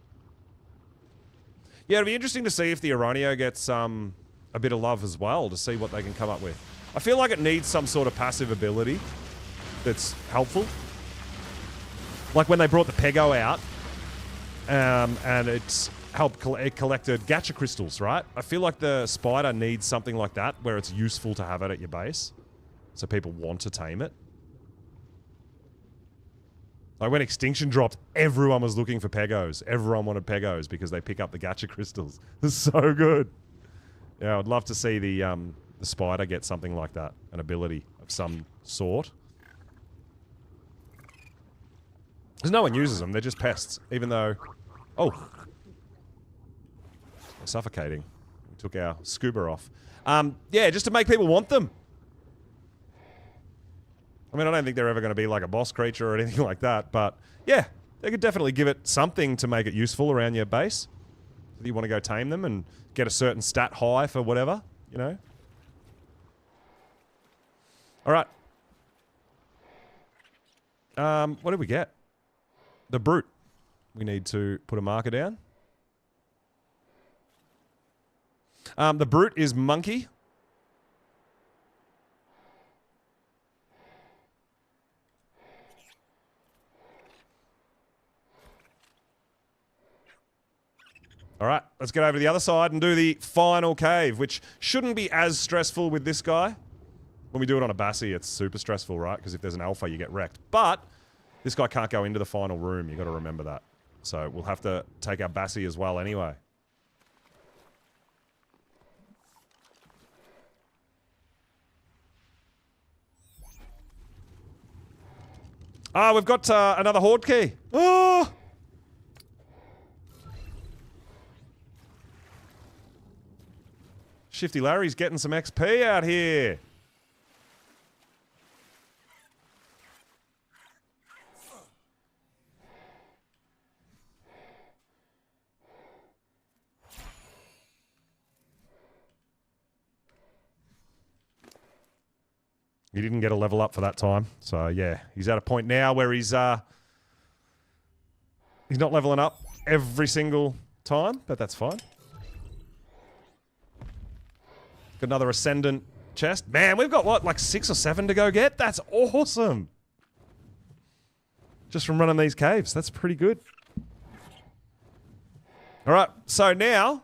Yeah, it'll be interesting to see if the Aranio gets a bit of love as well, to see what they can come up with. I feel like it needs some sort of passive ability that's helpful. Like when they brought the Pego out, and it collected gacha crystals, right? I feel like the spider needs something like that, where it's useful to have it at your base, so people want to tame it. Like when Extinction dropped, everyone was looking for Pegos. Everyone wanted Pegos because they pick up the gacha crystals. It's so good. Yeah, I'd love to see the spider get something like that, an ability of some sort. Because no one uses them, they're just pests, even though... Oh! They're suffocating. We took our scuba off. Yeah, just to make people want them. I mean, I don't think they're ever going to be like a boss creature or anything like that, but yeah, they could definitely give it something to make it useful around your base. If you want to go tame them and get a certain stat high for whatever, you know? Alright. What did we get? The Brute. We need to put a marker down. The Brute is Monkey. All right, let's get over to the other side and do the final cave, which shouldn't be as stressful with this guy. When we do it on a Bassie, it's super stressful, right? Because if there's an alpha, you get wrecked. But this guy can't go into the final room. You got to remember that. So we'll have to take our Bassie as well anyway. Ah, we've got another horde key. Oh! Shifty Larry's getting some XP out here. He didn't get a level up for that time. So, yeah, he's at a point now where he's not leveling up every single time, but that's fine. Got another Ascendant chest. Man, we've got, what, like 6 or 7 to go get? That's awesome. Just from running these caves. That's pretty good. All right, so now,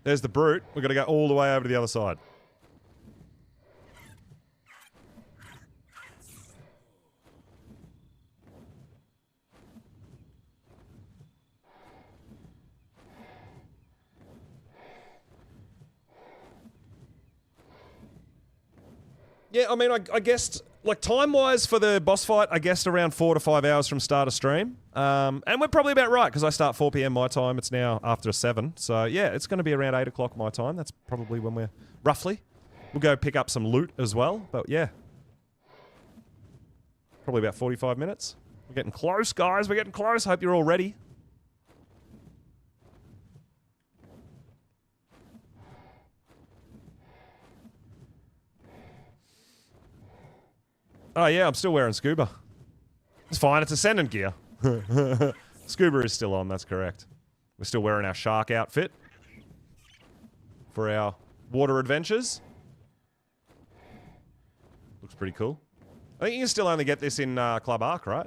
there's the brute. We've got to go all the way over to the other side. Yeah, I mean, I guessed, like, time-wise for the boss fight, I guessed around 4 to 5 hours from start of stream. And we're probably about right, because I start 4 p.m. my time. It's now after 7. So, yeah, it's going to be around 8 o'clock my time. That's probably when we're... Roughly. We'll go pick up some loot as well. But, yeah. Probably about 45 minutes. We're getting close, guys. We're getting close. Hope you're all ready. Oh, yeah, I'm still wearing scuba. It's fine, it's Ascendant gear. Scuba is still on, that's correct. We're still wearing our shark outfit for our water adventures. Looks pretty cool. I think you can still only get this in Club Arc, right?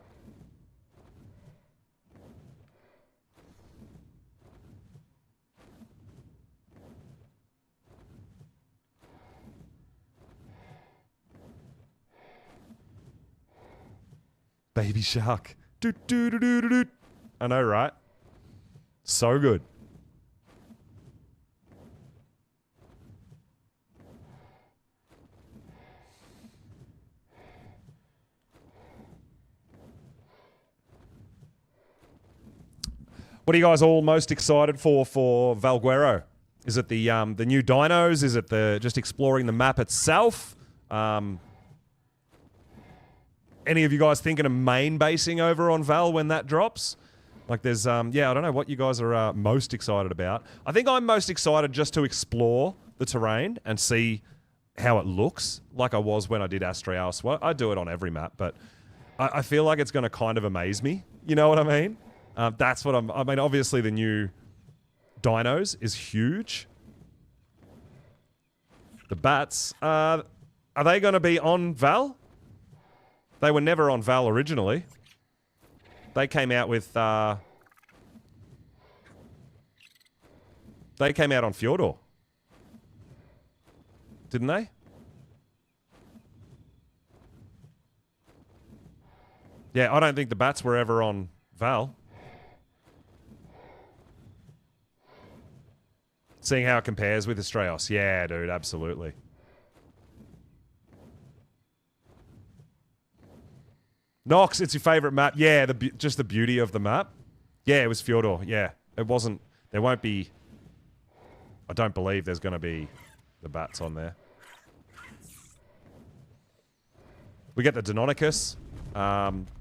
Baby shark. Doot, doot, doot, doot, doot. I know, right? So good. What are you guys all most excited for Valguero? Is it the new dinos? Is it the just exploring the map itself? Any of you guys thinking of main basing over on Val when that drops? Like there's, yeah, I don't know what you guys are most excited about. I think I'm most excited just to explore the terrain and see how it looks, like I was when I did Astraeus. Well, I do it on every map, but I feel like it's going to kind of amaze me. You know what I mean? That's what I mean, obviously the new dinos is huge. The bats, are they going to be on Val? They were never on Val originally. They came out with, they came out on Fjordor. Didn't they? Yeah, I don't think the bats were ever on Val. Seeing how it compares with Astraeus. Yeah, dude, absolutely. Nox, it's your favourite map. Yeah, just the beauty of the map. Yeah, it was Fjordor. Yeah, it wasn't... There won't be... I don't believe there's going to be the bats on there. We get the Deinonychus.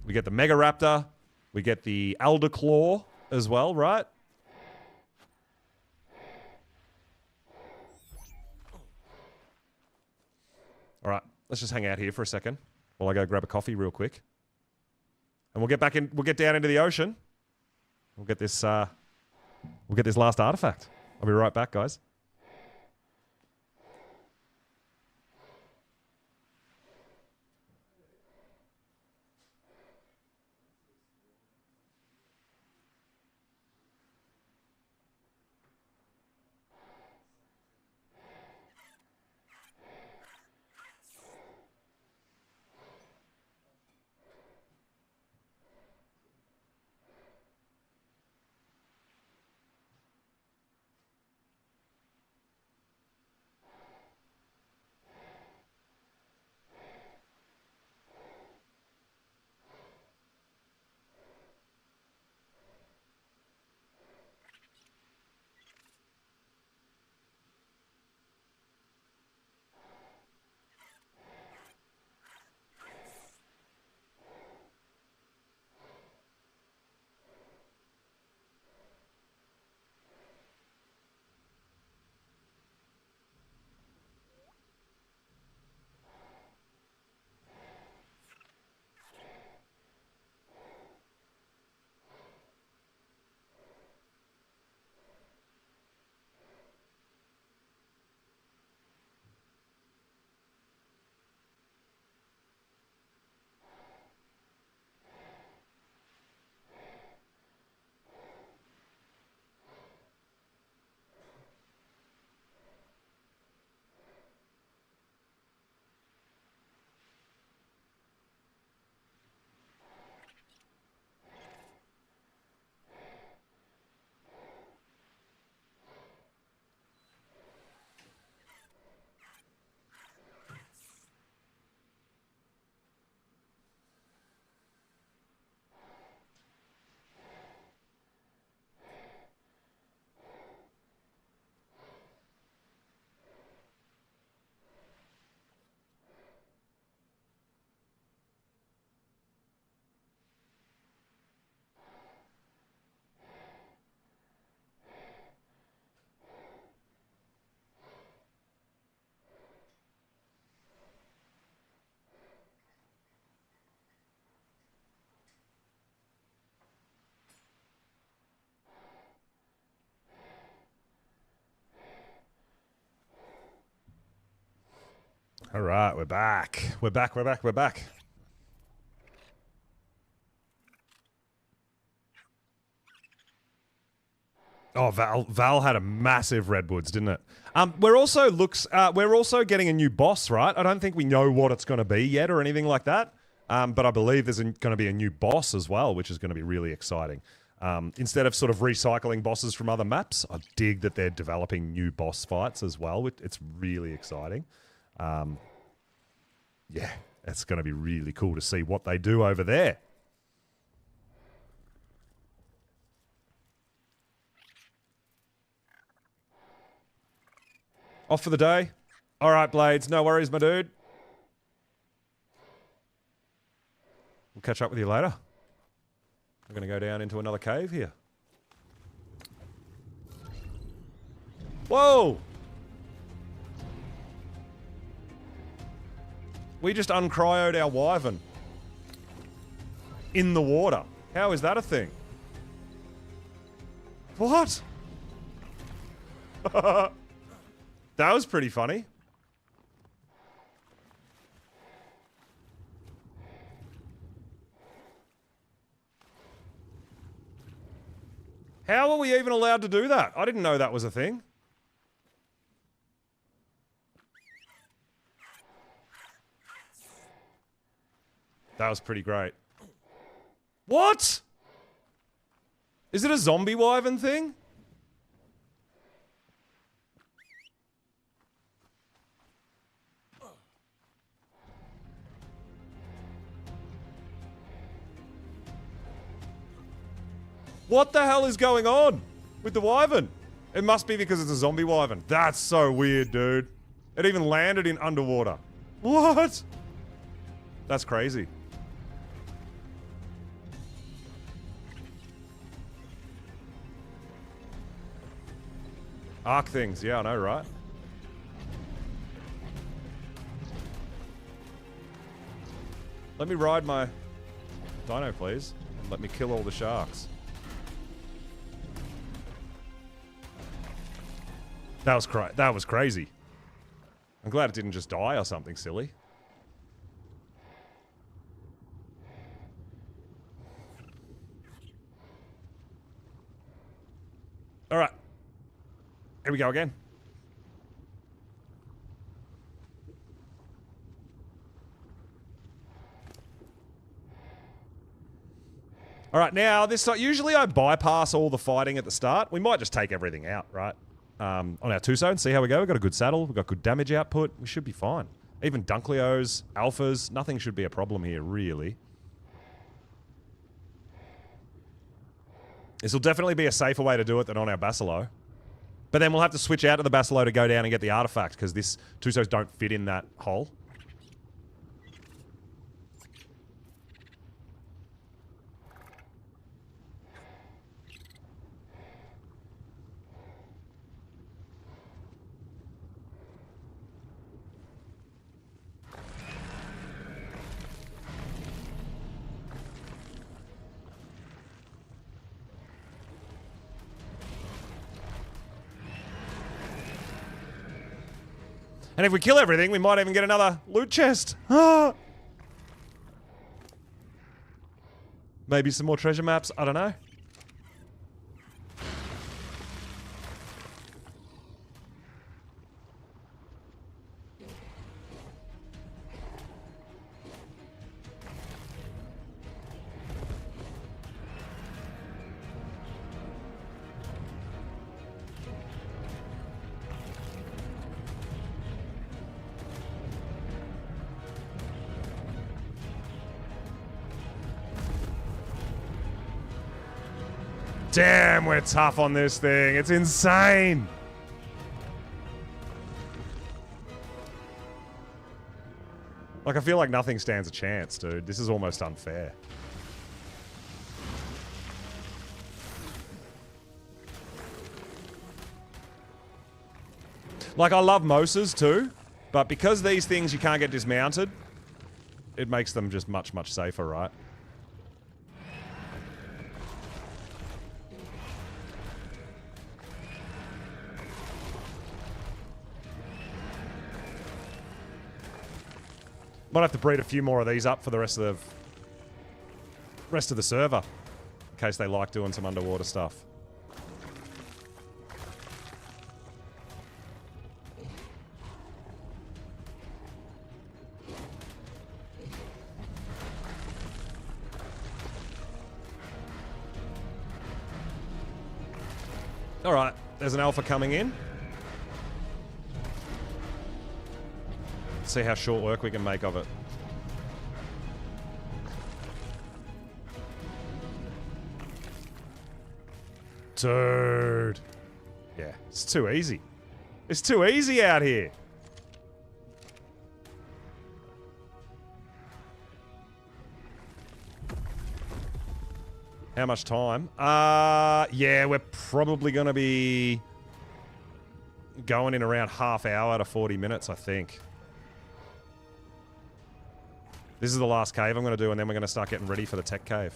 We get the Megaraptor. We get the Alderclaw as well, right? All right, let's just hang out here for a second while I go grab a coffee real quick. And we'll get back in. We'll get down into the ocean. We'll get this. We'll get this last artifact. I'll be right back, guys. All right, we're back. We're back, we're back, we're back. Oh, Val had a massive redwoods, didn't it? We're also getting a new boss, right? I don't think we know what it's going to be yet or anything like that. But I believe there's going to be a new boss as well, which is going to be really exciting. Instead of sort of recycling bosses from other maps, I dig that they're developing new boss fights as well. It's really exciting. Yeah, it's going to be really cool to see what they do over there. Off for the day? All right, Blades. No worries, my dude. We'll catch up with you later. We're going to go down into another cave here. Whoa! We just uncryoed our wyvern. In the water. How is that a thing? What? That was pretty funny. How are we even allowed to do that? I didn't know that was a thing. That was pretty great. What? Is it a zombie wyvern thing? What the hell is going on with the wyvern? It must be because it's a zombie wyvern. That's so weird, dude. It even landed in underwater. What? That's crazy. Arc things. Yeah, I know, right? Let me ride my dino, please. And let me kill all the sharks. That was crazy. I'm glad it didn't just die or something silly. All right. Here we go again. All right, now this usually I bypass all the fighting at the start. We might just take everything out, right? On our Tucson, see how we go. We've got a good saddle. We've got good damage output. We should be fine. Even Dunkleos, Alphas, nothing should be a problem here, really. This will definitely be a safer way to do it than on our Basilo. But then we'll have to switch out to the Basilo to go down and get the artifact, because this Tusos don't fit in that hole. And if we kill everything, we might even get another loot chest. Maybe some more treasure maps. I don't know. Damn, we're tough on this thing. It's insane. Like, I feel like nothing stands a chance, dude. This is almost unfair. Like, I love Mosas too, but because these things you can't get dismounted, it makes them just much, much safer, right? Might have to breed a few more of these up for the rest of the server, in case they like doing some underwater stuff. Alright, there's an alpha coming in. Let's see how short work we can make of it. Dude. Yeah, it's too easy. It's too easy out here. How much time? Yeah, we're probably going to be going in around half hour to 40 minutes, I think. This is the last cave I'm going to do, and then we're going to start getting ready for the tech cave.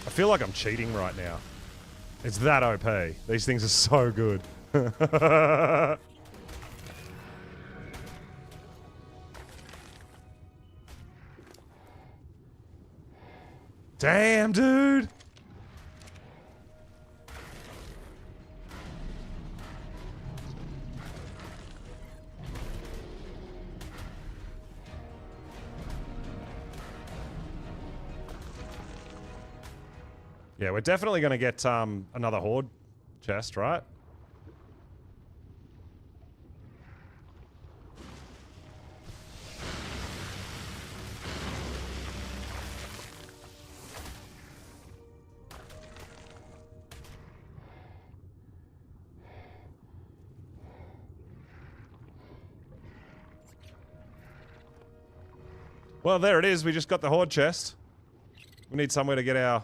I feel like I'm cheating right now. It's that OP. These things are so good. Damn, dude. Yeah, we're definitely going to get another horde chest, right? Well, there it is. We just got the horde chest. We need somewhere to get our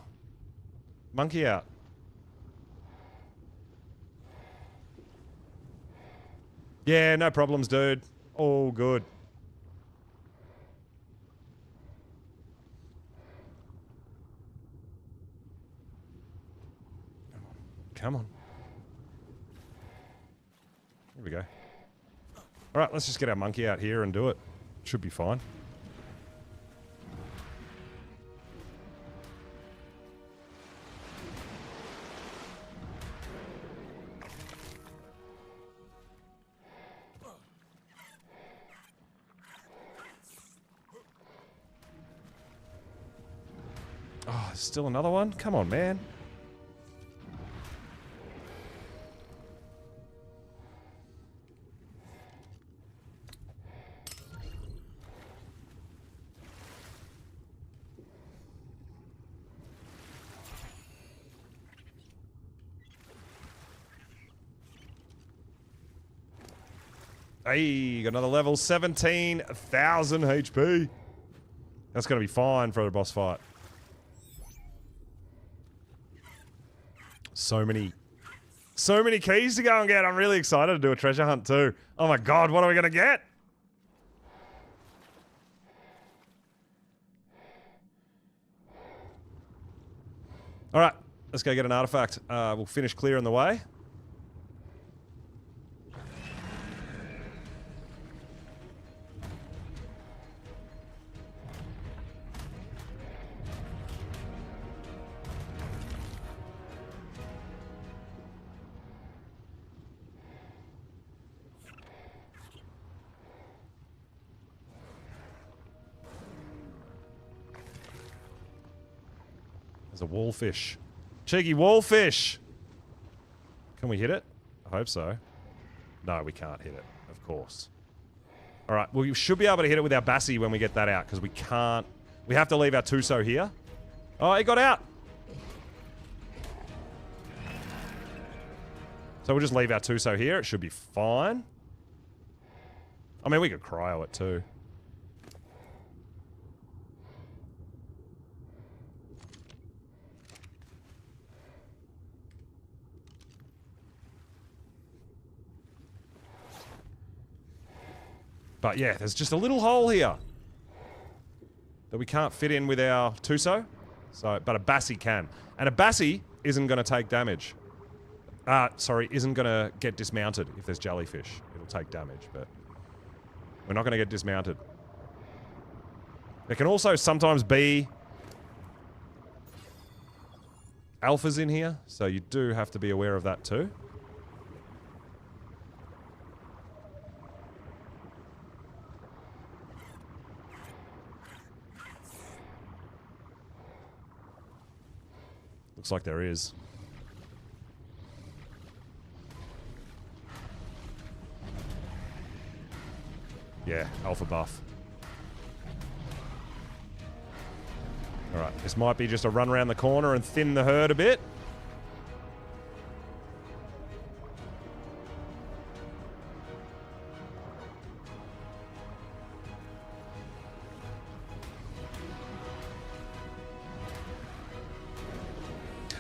monkey out. Yeah, no problems, dude. All good. Come on. Here we go. Alright, let's just get our monkey out here and do it. Should be fine. Oh, still another one? Come on, man. Hey, got another level, 17,000 HP. That's going to be fine for a boss fight. So many keys to go and get. I'm really excited to do a treasure hunt too. Oh my god, what are we going to get? Alright, let's go get an artifact. We'll finish clearing the way. There's a wallfish. Cheeky wallfish! Can we hit it? I hope so. No, we can't hit it, of course. Alright, well, you should be able to hit it with our Bassie when we get that out, because we can't... We have to leave our Tuso here. Oh, it got out! So we'll just leave our Tuso here. It should be fine. I mean, we could cryo it too. But yeah, there's just a little hole here that we can't fit in with our Tuso. But a Bassie can. And a Bassie isn't going to take damage. Isn't going to get dismounted if there's jellyfish. It'll take damage, but we're not going to get dismounted. There can also sometimes be alphas in here, so you do have to be aware of that too. Looks like there is. Yeah, alpha buff. Alright, this might be just a run around the corner and thin the herd a bit.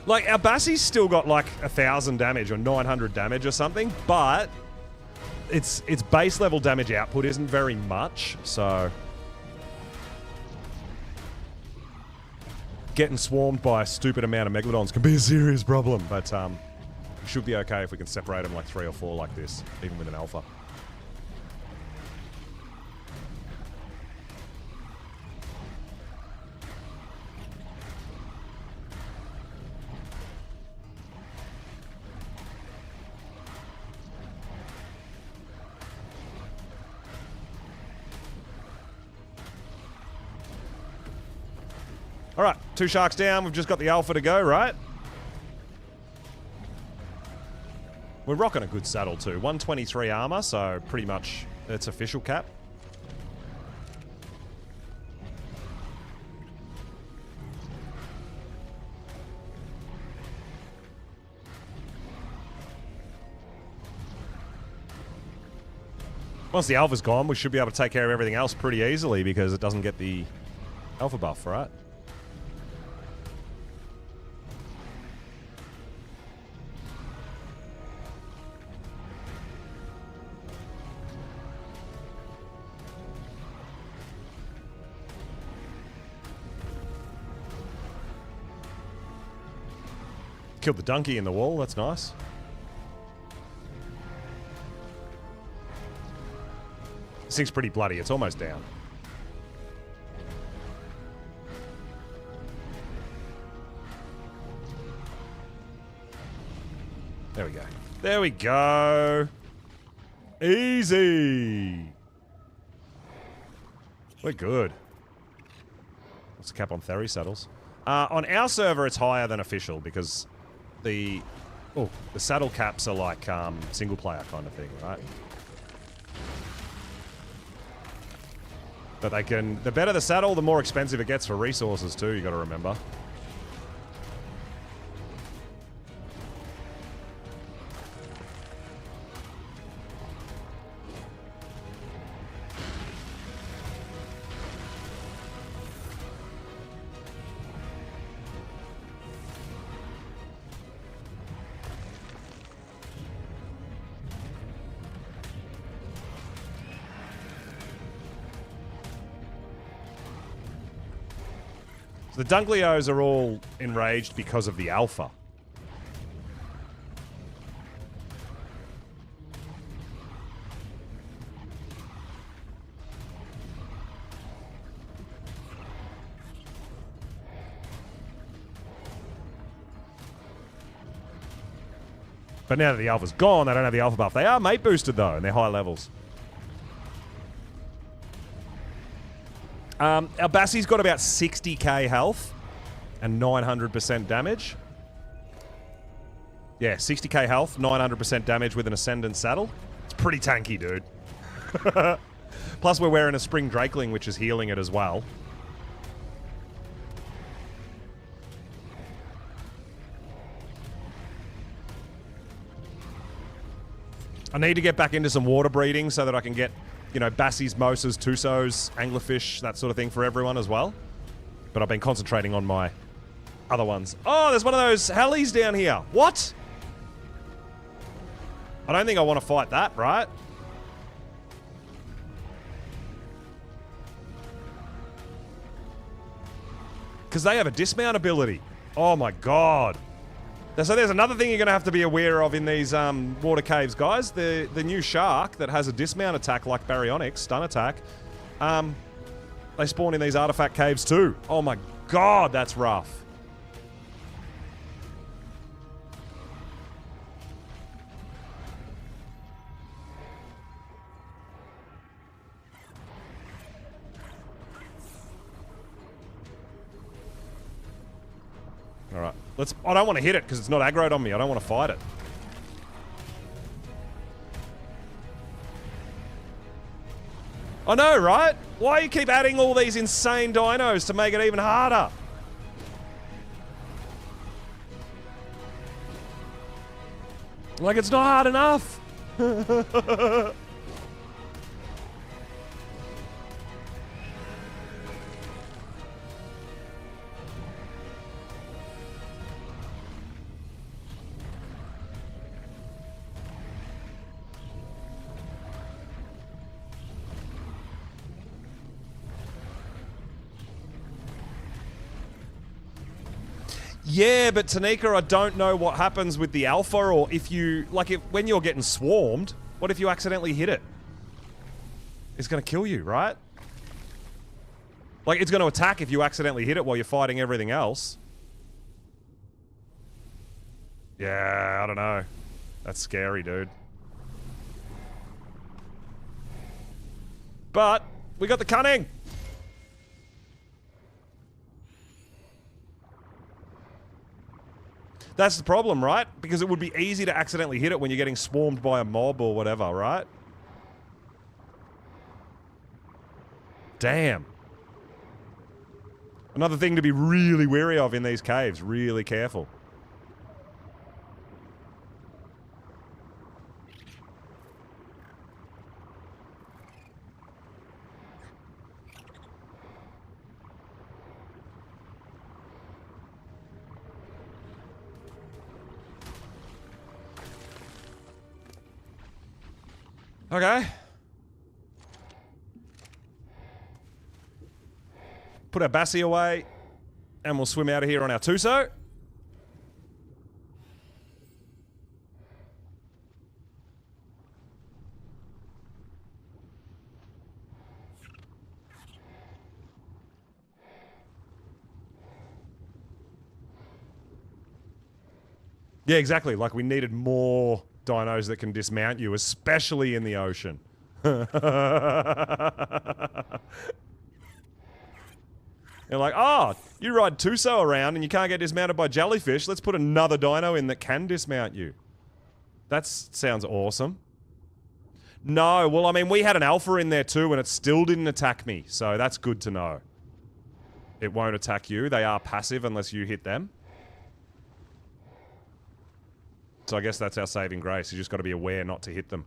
Like, our Bassie's still got like 1,000 damage or 900 damage or something, but its base level damage output isn't very much, so getting swarmed by a stupid amount of Megalodons can be a serious problem, but it should be okay if we can separate them like 3 or 4 like this, even with an alpha. All right, 2 sharks down. We've just got the alpha to go, right? We're rocking a good saddle too. 123 armor, so pretty much it's official cap. Once the alpha's gone, we should be able to take care of everything else pretty easily because it doesn't get the alpha buff, right? Killed the donkey in the wall, that's nice. This thing's pretty bloody, it's almost down. There we go. There we go. Easy. We're good. What's the cap on Theory saddles? On our server, it's higher than official because the saddle caps are like single player kind of thing, right? But they can, the better the saddle, the more expensive it gets for resources too, you gotta remember. The Dunkleos are all enraged because of the alpha. But now that the alpha's gone, they don't have the alpha buff. They are mate boosted though, and they're high levels. Our Bassie's got about 60k health and 900% damage. Yeah, 60k health, 900% damage with an Ascendant saddle. It's pretty tanky, dude. Plus, we're wearing a Spring Drakeling, which is healing it as well. I need to get back into some water breeding so that I can get, you know, Bassies, Mosas, Tusos, Anglerfish, that sort of thing for everyone as well. But I've been concentrating on my other ones. Oh, there's one of those hellies down here. What? I don't think I want to fight that, right? Because they have a dismount ability. Oh my god. So there's another thing you're going to have to be aware of in these water caves, guys. The new shark that has a dismount attack like Baryonyx, stun attack, they spawn in these artifact caves too. Oh my god, that's rough. Alright, I don't want to hit it because it's not aggroed on me. I don't want to fight it. I know, right? Why you keep adding all these insane dinos to make it even harder? Like, it's not hard enough. Yeah, but Tanika, I don't know what happens with the alpha, or if you... Like, when you're getting swarmed, what if you accidentally hit it? It's going to kill you, right? Like, it's going to attack if you accidentally hit it while you're fighting everything else. Yeah, I don't know. That's scary, dude. But, we got the cunning! That's the problem, right? Because it would be easy to accidentally hit it when you're getting swarmed by a mob or whatever, right? Damn. Another thing to be really wary of in these caves. Really careful. Okay. Put our Bassie away, and we'll swim out of here on our Tuso. Yeah, exactly. Like, we needed more dinos that can dismount you, especially in the ocean. You're like, oh, you ride Tuso around and you can't get dismounted by jellyfish. Let's put another dino in that can dismount you. That sounds awesome. No, well, I mean, we had an alpha in there too and it still didn't attack me. So that's good to know. It won't attack you. They are passive unless you hit them. So I guess that's our saving grace. You just got to be aware not to hit them.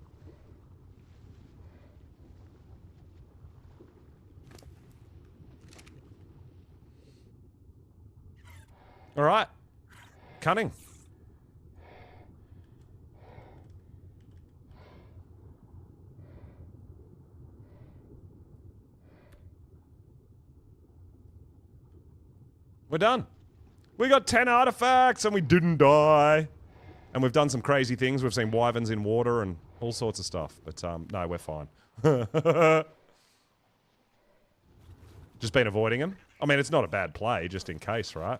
All right. Cunning. We're done. We got 10 artifacts and we didn't die. And we've done some crazy things. We've seen wyverns in water and all sorts of stuff. But, no, we're fine. Just been avoiding them. I mean, it's not a bad play, just in case, right?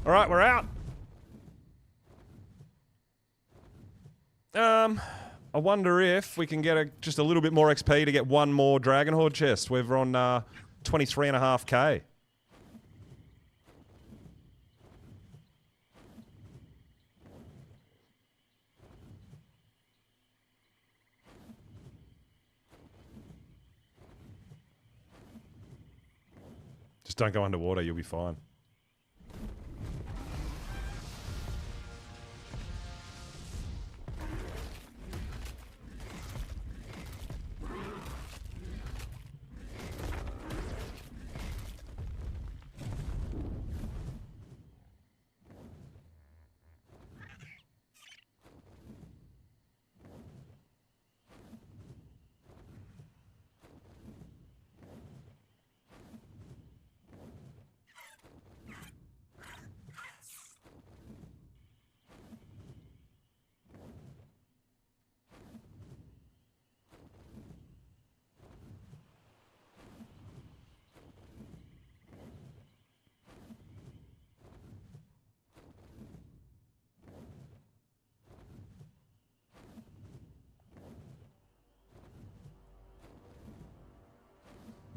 All right, we're out. I wonder if we can get just a little bit more XP to get one more Dragon Horde chest. We're on 23.5k. Just don't go underwater, you'll be fine.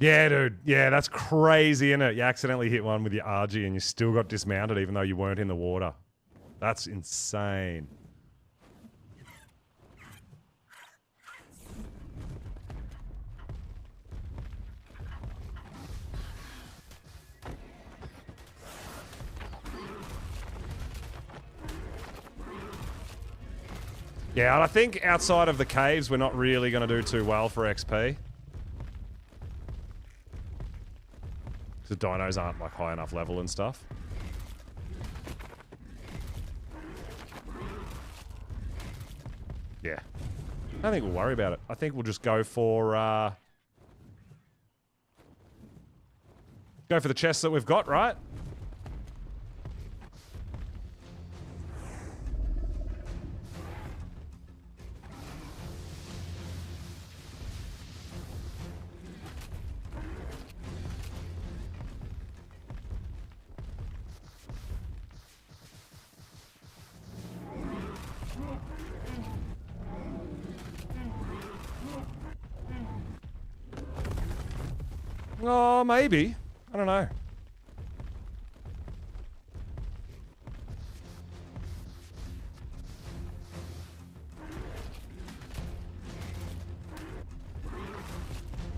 Yeah, dude. Yeah, that's crazy, isn't it? You accidentally hit one with your RG and you still got dismounted even though you weren't in the water. That's insane. Yeah, and I think outside of the caves, we're not really going to do too well for XP. The dinos aren't like high enough level and stuff. Yeah. I don't think we'll worry about it. I think we'll just go for the chests that we've got, right? Oh, maybe. I don't know.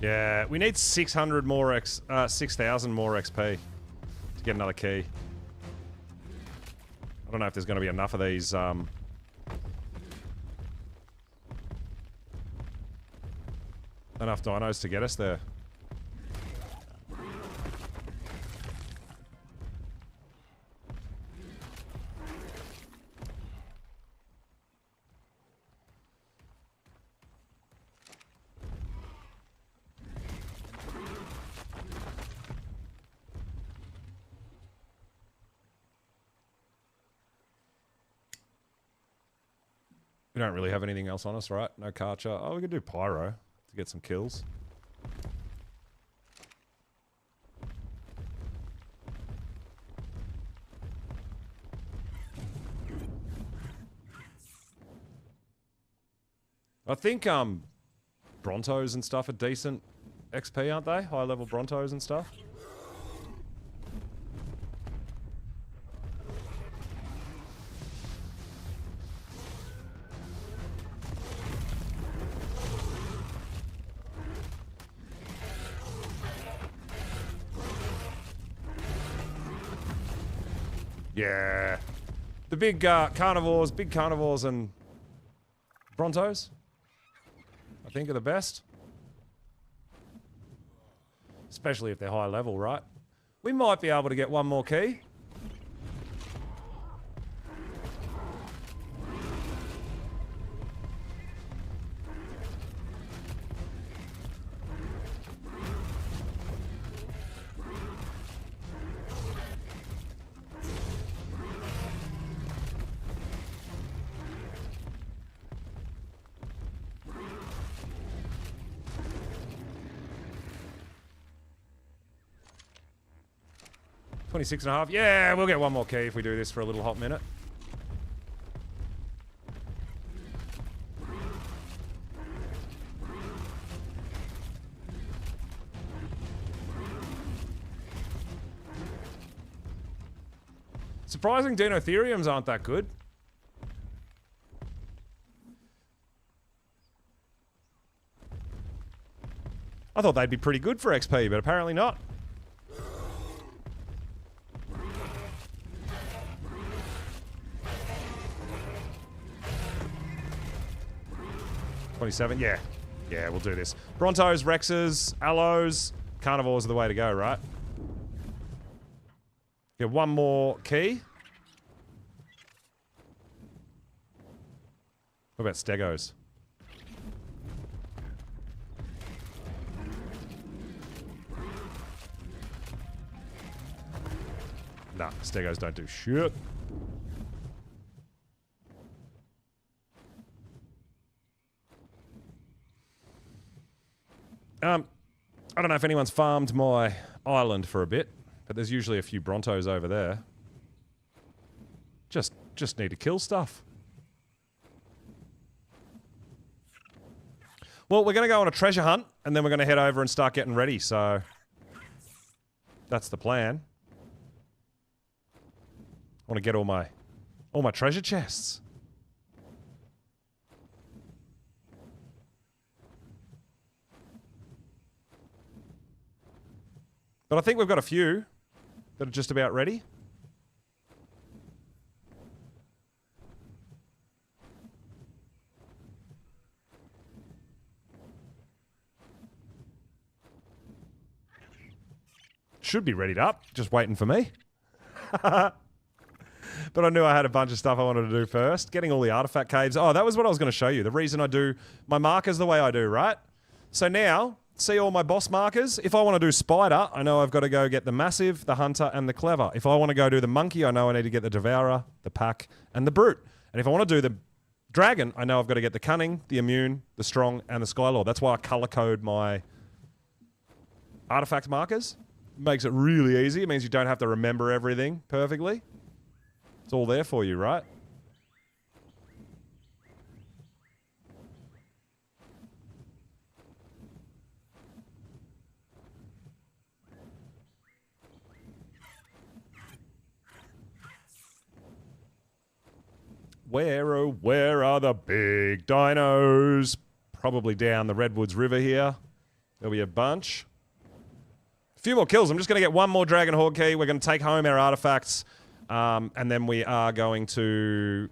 Yeah, we need 600 more 6,000 more XP to get another key. I don't know if there's going to be enough of these, enough dinos to get us there. We don't really have anything else on us, right? No Karcher. Oh, we could do Pyro to get some kills. I think Brontos and stuff are decent XP, aren't they? High level Brontos and stuff. Yeah. The big big carnivores and Brontos, I think are the best. Especially if they're high level, right? We might be able to get one more key. $26.5. Yeah, we'll get one more key if we do this for a little hot minute. Surprising Dinotheriums aren't that good. I thought they'd be pretty good for XP, but apparently not. 27, yeah. Yeah, we'll do this. Brontos, Rexes, Allos, Carnivores are the way to go, right? Get one more key. What about Stegos? Nah, Stegos don't do shit. I don't know if anyone's farmed my island for a bit, but there's usually a few Brontos over there. Just need to kill stuff. Well, we're going to go on a treasure hunt, and then we're going to head over and start getting ready, so... That's the plan. I want to get all my treasure chests. But I think we've got a few that are just about ready. Should be readied up, just waiting for me. But I knew I had a bunch of stuff I wanted to do first. Getting all the artifact caves. Oh, that was what I was going to show you. The reason I do my markers the way I do, right? So now, see all my boss markers? If I want to do spider, I know I've got to go get the massive, the hunter, and the clever. If I want to go do the monkey, I know I need to get the devourer, the pack, and the brute. And if I want to do the dragon, I know I've got to get the cunning, the immune, the strong, and the skylord. That's why I color code my artifact markers. Makes it really easy. It means you don't have to remember everything perfectly. It's all there for you, right? Where are the big dinos? Probably down the Redwoods River here. There'll be a bunch. A few more kills. I'm just going to get one more Dragon Horde key. We're going to take home our artifacts. And then we are going to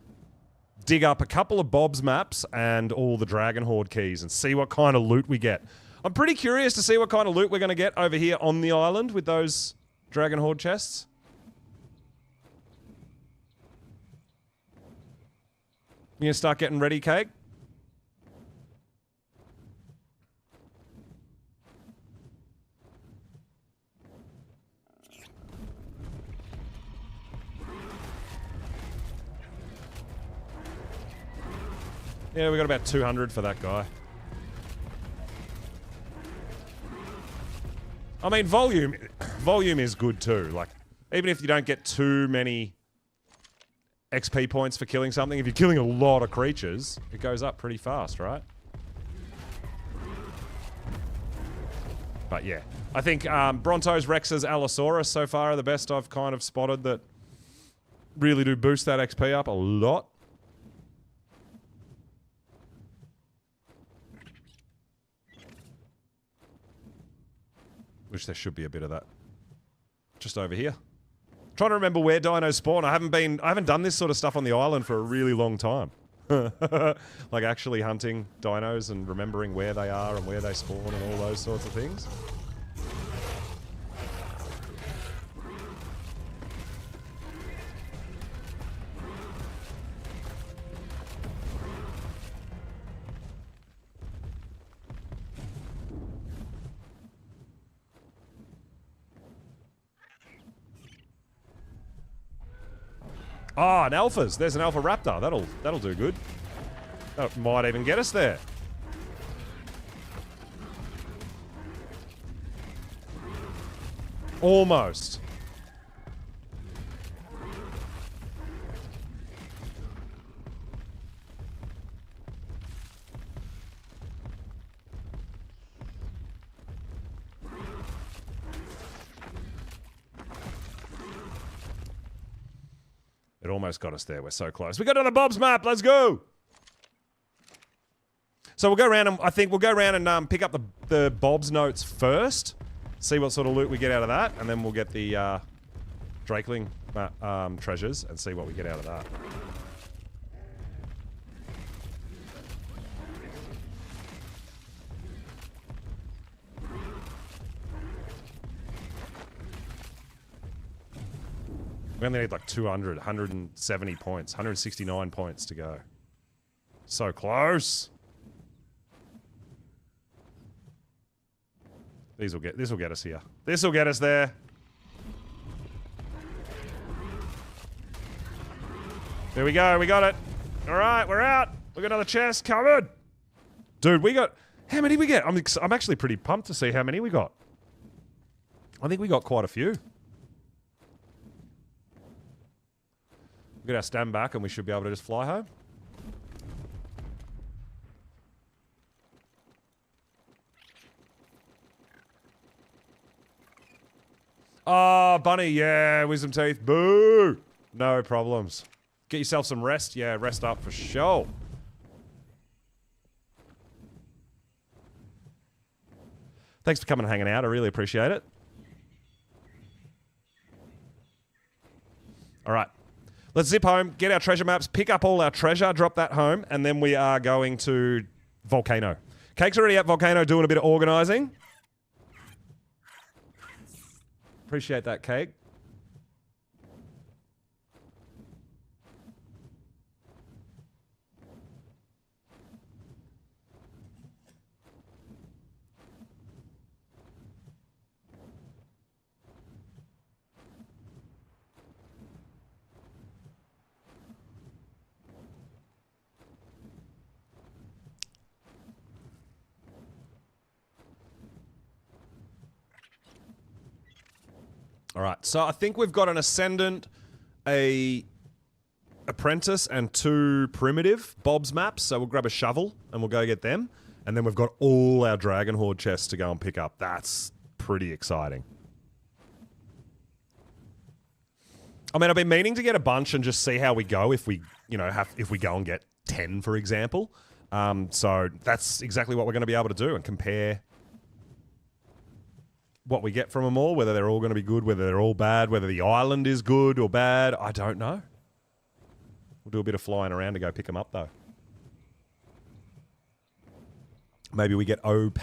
dig up a couple of Bob's maps and all the Dragon Horde keys and see what kind of loot we get. I'm pretty curious to see what kind of loot we're going to get over here on the island with those Dragon Horde chests. You gonna start getting ready, Cake? Yeah, we got about 200 for that guy. I mean, volume is good too. Like, even if you don't get too many XP points for killing something, if you're killing a lot of creatures, it goes up pretty fast, right? But yeah, I think Brontos, Rexes, Allosaurus so far are the best I've kind of spotted that really do boost that XP up a lot. Wish there should be a bit of that. Just over here. Trying to remember where dinos spawn. I haven't done this sort of stuff on the island for a really long time. Like actually hunting dinos and remembering where they are and where they spawn and all those sorts of things. Ah, an alphas. There's an alpha raptor. That'll do good. That might even get us there. Almost. It almost got us there. We're so close. We got on the Bob's map. Let's go. So we'll go around and I think we'll go around and pick up the Bob's notes first. See what sort of loot we get out of that. And then we'll get the Drakeling treasures and see what we get out of that. We only need like 200, 170 points, 169 points to go. So close. This will get us here. This will get us there. There we go. We got it. All right, we're out. We got another chest covered. Dude, we got... How many we get? I'm actually pretty pumped to see how many we got. I think we got quite a few. Get our stand back and we should be able to just fly home. Oh, bunny, yeah, wisdom teeth. Boo! No problems. Get yourself some rest. Yeah, rest up for sure. Thanks for coming and hanging out. I really appreciate it. All right. Let's zip home, get our treasure maps, pick up all our treasure, drop that home, and then we are going to Volcano. Cake's already at Volcano doing a bit of organising. Appreciate that, Cake. All right, so I think we've got an Ascendant, a Apprentice, and 2 Primitive Bob's maps. So we'll grab a shovel and we'll go get them. And then we've got all our Dragon Horde chests to go and pick up. That's pretty exciting. I mean, I've been meaning to get a bunch and just see how we go if we, if we go and get 10, for example. So that's exactly what we're going to be able to do and compare what we get from them all, whether they're all going to be good, whether they're all bad, whether the island is good or bad. I don't know. We'll do a bit of flying around to go pick them up, though. Maybe we get OP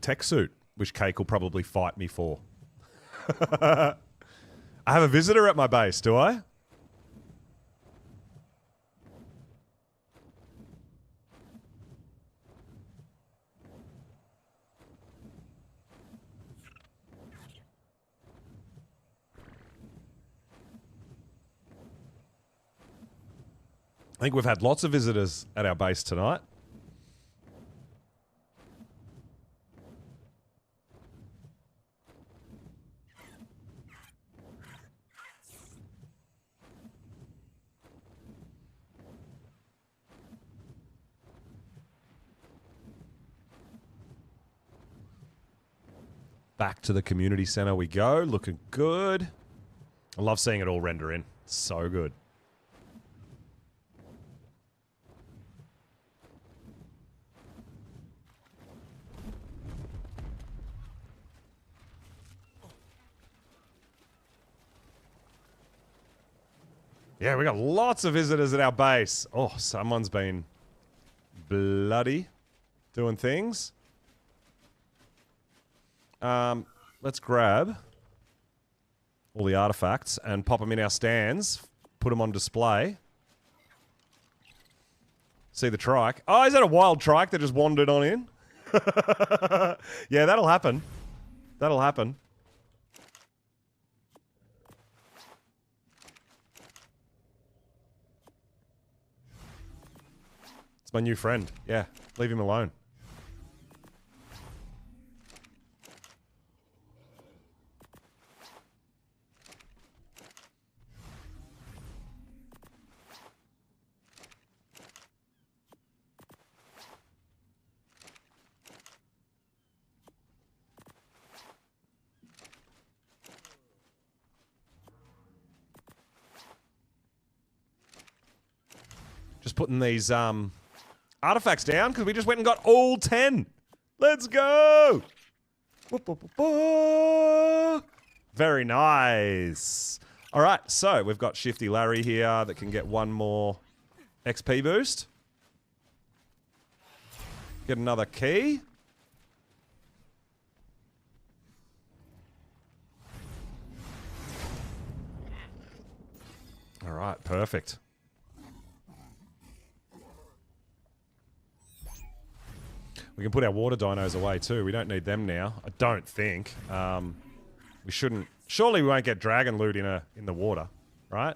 tech suit, which Cake will probably fight me for. I have a visitor at my base, do I? I think we've had lots of visitors at our base tonight. Back to the community center we go. Looking good. I love seeing it all render in. So good. Yeah, we got lots of visitors at our base. Oh, someone's been bloody doing things. Let's grab all the artifacts and pop them in our stands. Put them on display. See the trike. Oh, is that a wild trike that just wandered on in? Yeah, that'll happen. That'll happen. It's my new friend. Yeah, leave him alone. Just putting these artifacts down because we just went and got all 10. Let's go! Very nice. All right, so we've got Shifty Larry here that can get one more XP boost. Get another key. All right, perfect. We can put our water dinos away too. We don't need them now. I don't think. We shouldn't. Surely we won't get dragon loot in the water, right?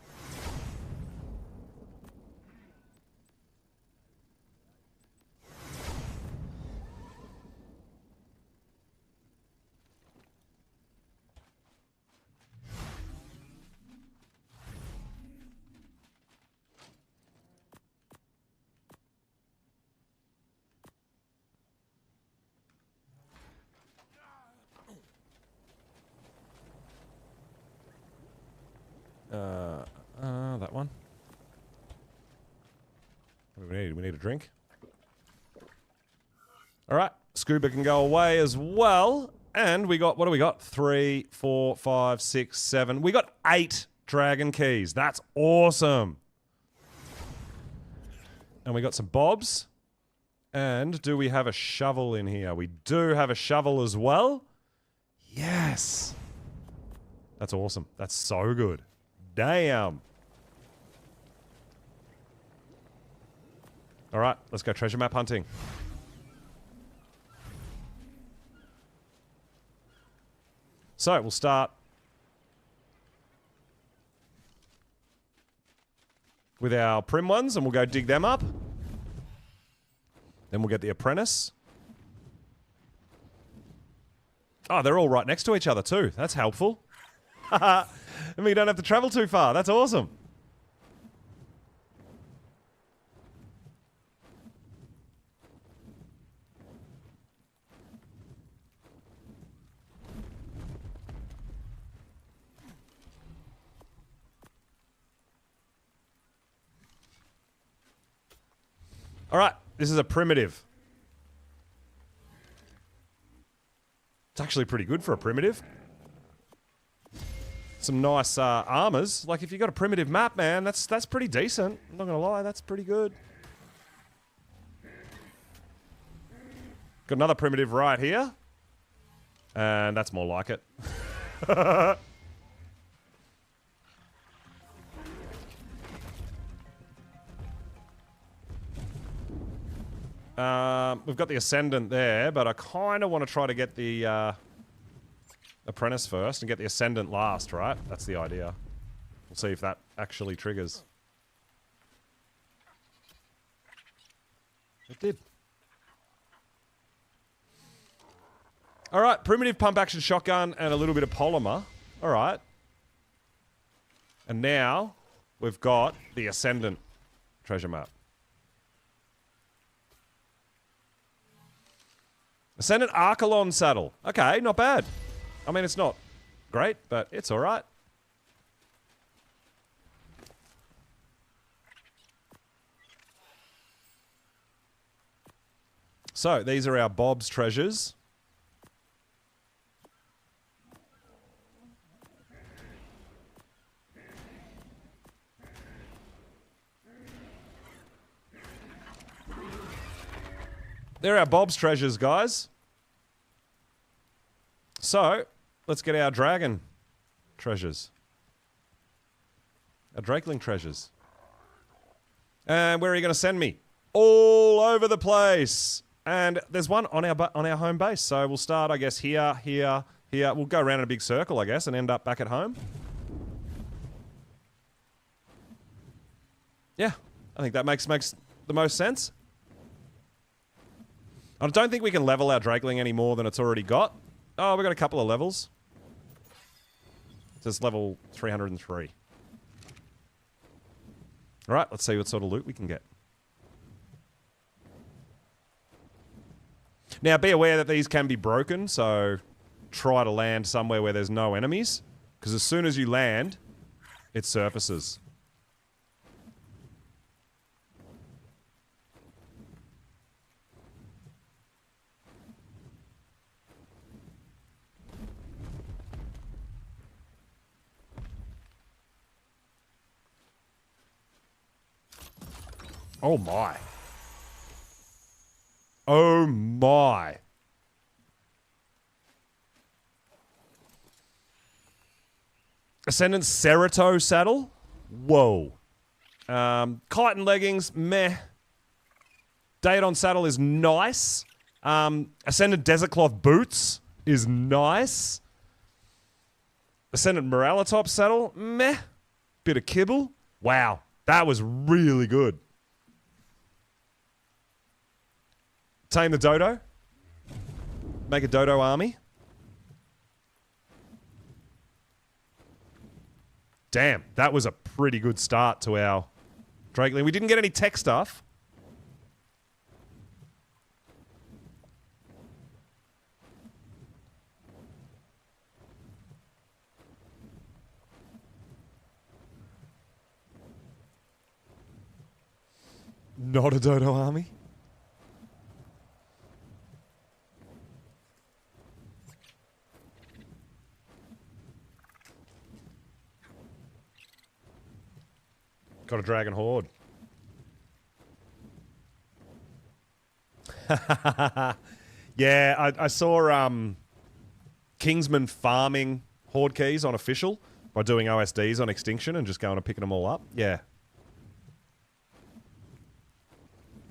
That one. What do we need? We need a drink. All right, scuba can go away as well. And we got, what do we got? 3, 4, 5, 6, 7. We got 8 dragon keys. That's awesome. And we got some bobs. And do we have a shovel in here? We do have a shovel as well. Yes. That's awesome. That's so good. Damn. All right, let's go treasure map hunting. So, we'll start with our prim ones, and we'll go dig them up. Then we'll get the apprentice. Oh, they're all right next to each other too. That's helpful. I mean, you don't have to travel too far. That's awesome. All right, this is a primitive. It's actually pretty good for a primitive. Some nice armors. Like, if you got a primitive map, man, that's pretty decent. I'm not gonna lie, that's pretty good. Got another primitive right here. And that's more like it. We've got the Ascendant there, but I kind of want to try to get the Apprentice first and get the Ascendant last, right? That's the idea. We'll see if that actually triggers. It did. Alright, primitive pump action shotgun and a little bit of polymer. Alright. And now we've got the Ascendant treasure map. Ascendant Archelon saddle. Okay, not bad. I mean, it's not great, but it's alright. So, these are our Bob's treasures. They're our Bob's treasures, guys. So, let's get our dragon treasures. Our Drakeling treasures. And where are you going to send me? All over the place. And there's one on our home base. So we'll start, I guess, here, here, here. We'll go around in a big circle, I guess, and end up back at home. Yeah, I think that makes the most sense. I don't think we can level our Drakeling any more than it's already got. Oh, we've got a couple of levels. It says level 303. Alright, let's see what sort of loot we can get. Now, be aware that these can be broken, so try to land somewhere where there's no enemies. Because as soon as you land, it surfaces. Oh my. Oh my. Ascendant Cerato saddle? Whoa. Chitin leggings, meh. Daedon saddle is nice. Ascendant Desert Cloth boots is nice. Ascendant Moralitop saddle, meh. Bit of kibble. Wow, that was really good. Tame the dodo. Make a dodo army. Damn, that was a pretty good start to our Drakeling. We didn't get any tech stuff. Not a dodo army. Got a dragon horde. Yeah, I saw Kingsman farming horde keys on official by doing OSDs on extinction and just going and picking them all up. Yeah.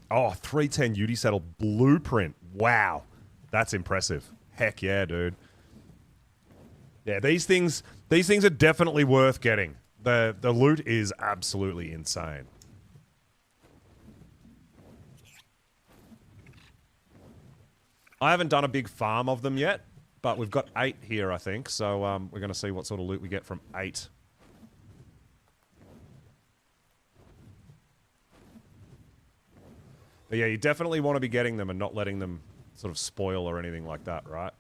Oh, 310 UD saddle blueprint. Wow. That's impressive. Heck yeah, dude. Yeah, these things are definitely worth getting. The loot is absolutely insane. I haven't done a big farm of them yet, but we've got 8 here, I think. So we're going to see what sort of loot we get from 8. But yeah, you definitely want to be getting them and not letting them sort of spoil or anything like that, right?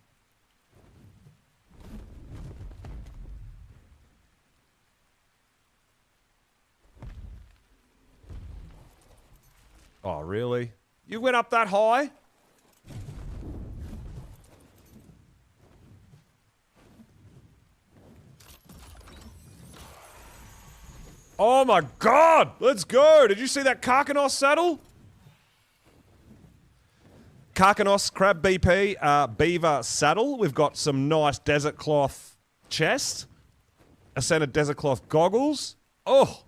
Oh, really? You went up that high? Oh my god! Let's go! Did you see that Karkanos saddle? Karkanos Crab BP Beaver saddle. We've got some nice desert cloth chest. Ascended desert cloth goggles. Oh!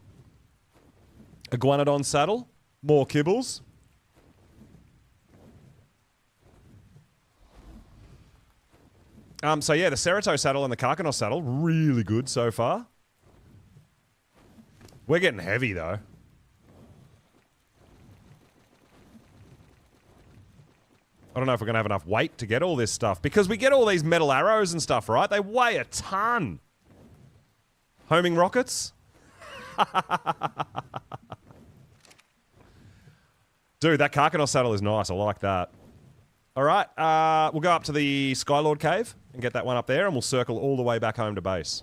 Iguanodon saddle. More kibbles. So yeah, the Cerato saddle and the Karkanos saddle, really good so far. We're getting heavy, though. I don't know if we're going to have enough weight to get all this stuff. Because we get all these metal arrows and stuff, right? They weigh a ton. Homing rockets? Dude, that Karkanos saddle is nice. I like that. All right. We'll go up to the Skylord Cave and get that one up there. And we'll circle all the way back home to base.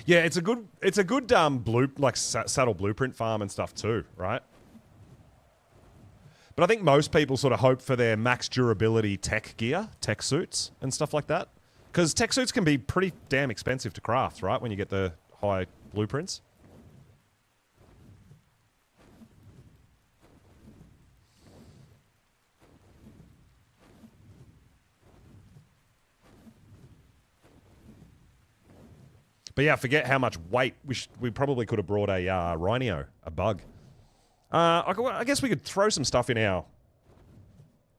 Yeah, it's a good saddle blueprint farm and stuff too, right? But I think most people sort of hope for their max durability tech gear, tech suits and stuff like that. Because tech suits can be pretty damn expensive to craft, right? When you get the high blueprints. But yeah, forget how much weight. We probably could have brought a Rhinio, a bug. I guess we could throw some stuff in our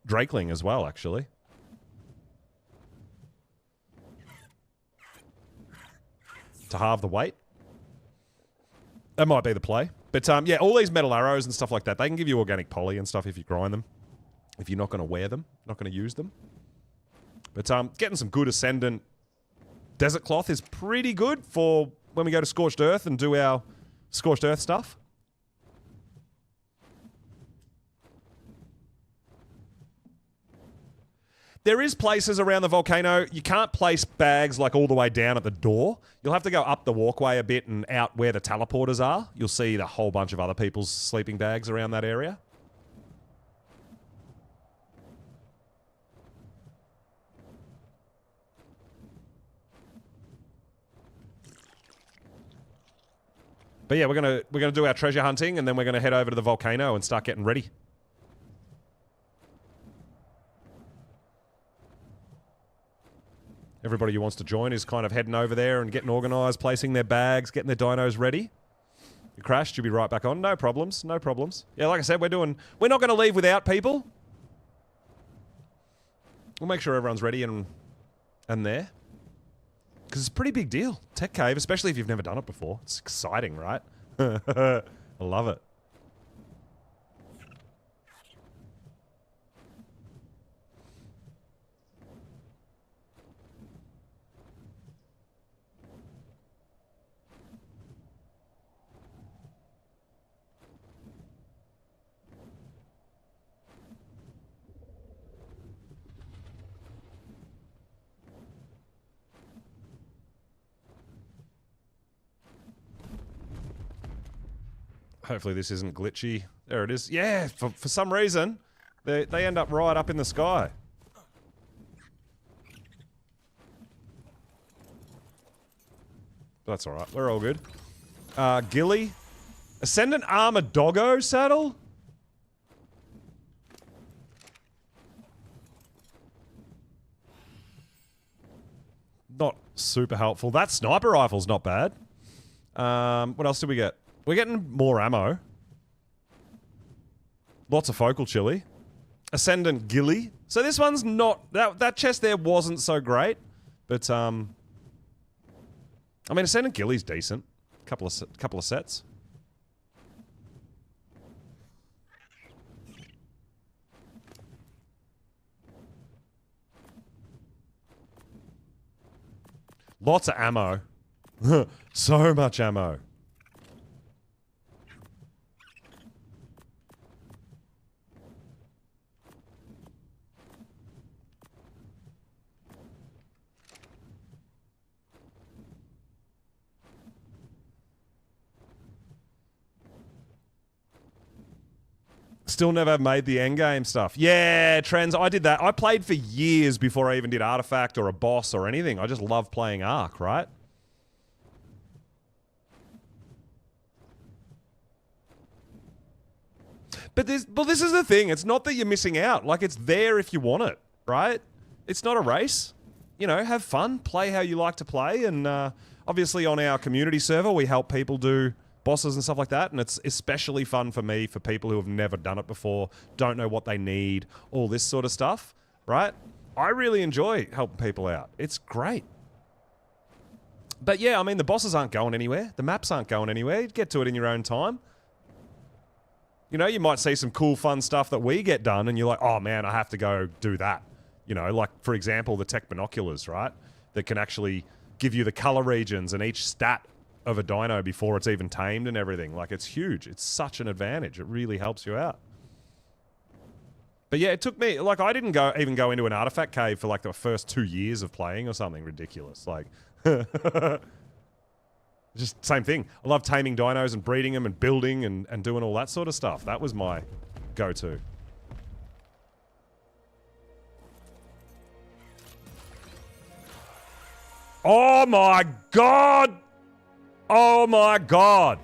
Drakeling as well, actually. To halve the weight. That might be the play. But yeah, all these metal arrows and stuff like that, they can give you organic poly and stuff if you grind them. If you're not going to wear them, not going to use them. But getting some good Ascendant desert cloth is pretty good for when we go to Scorched Earth and do our Scorched Earth stuff. There is places around the volcano, you can't place bags like all the way down at the door. You'll have to go up the walkway a bit and out where the teleporters are. You'll see a whole bunch of other people's sleeping bags around that area. But yeah, we're gonna do our treasure hunting and then we're gonna head over to the volcano and start getting ready. Everybody who wants to join is kind of heading over there and getting organised, placing their bags, getting their dinos ready. You crashed, you'll be right back on. No problems, no problems. Yeah, like I said, we're not going to leave without people. We'll make sure everyone's ready and there. Because it's a pretty big deal. Tech Cave, especially if you've never done it before. It's exciting, right? I love it. Hopefully this isn't glitchy. There it is. Yeah, for some reason, they end up right up in the sky. That's alright. We're all good. Gilly. Ascendant Armor Doggo saddle? Not super helpful. That sniper rifle's not bad. What else did we get? We're getting more ammo. Lots of focal chili. Ascendant Gilly. So this one's not... That chest there wasn't so great. But, I mean, Ascendant Gilly's decent. Couple of sets. Lots of ammo. So much ammo. Still never made the endgame stuff. Yeah, Trends, I did that. I played for years before I even did Artifact or a boss or anything. I just love playing Ark, right? But this is the thing. It's not that you're missing out. Like, it's there if you want it, right? It's not a race. You know, have fun. Play how you like to play. And obviously on our community server, we help people do bosses and stuff like that. And it's especially fun for me, for people who have never done it before, don't know what they need, all this sort of stuff, right? I really enjoy helping people out. It's great. But yeah, I mean, the bosses aren't going anywhere. The maps aren't going anywhere. You get to it in your own time. You know, you might see some cool, fun stuff that we get done, and you're like, oh man, I have to go do that. You know, like, for example, the tech binoculars, right? That can actually give you the color regions and each stat of a dino before it's even tamed and everything. Like, it's huge. It's such an advantage. It really helps you out. But yeah, it took me, like, I didn't even go into an artifact cave for like the first 2 years of playing or something ridiculous. Like, just same thing. I love taming dinos and breeding them and building and doing all that sort of stuff. That was my go-to. Oh my god! Oh my god!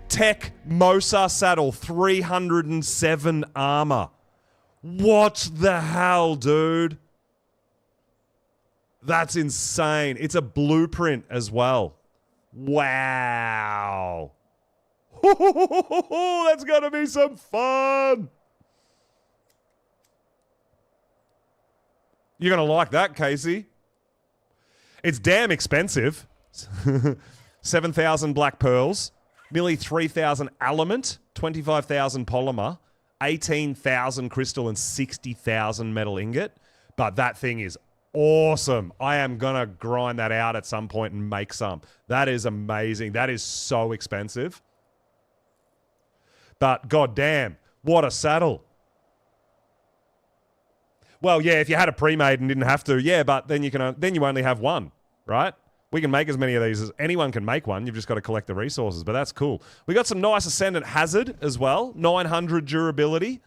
Tech Mosa saddle, 307 armor. What the hell, dude? That's insane. It's a blueprint as well. Wow. That's gonna be some fun. You're gonna like that, Casey. It's damn expensive. 7,000 black pearls, nearly 3,000 element, 25,000 polymer, 18,000 crystal, and 60,000 metal ingot. But that thing is awesome. I am gonna grind that out at some point and make some. That is amazing. That is so expensive. But goddamn, what a saddle. Well, yeah, if you had a pre-made and didn't have to, yeah, but then you only have one, right? We can make as many of these as anyone can make one. You've just got to collect the resources, but that's cool. We got some nice Ascendant Hazard as well. 900 durability.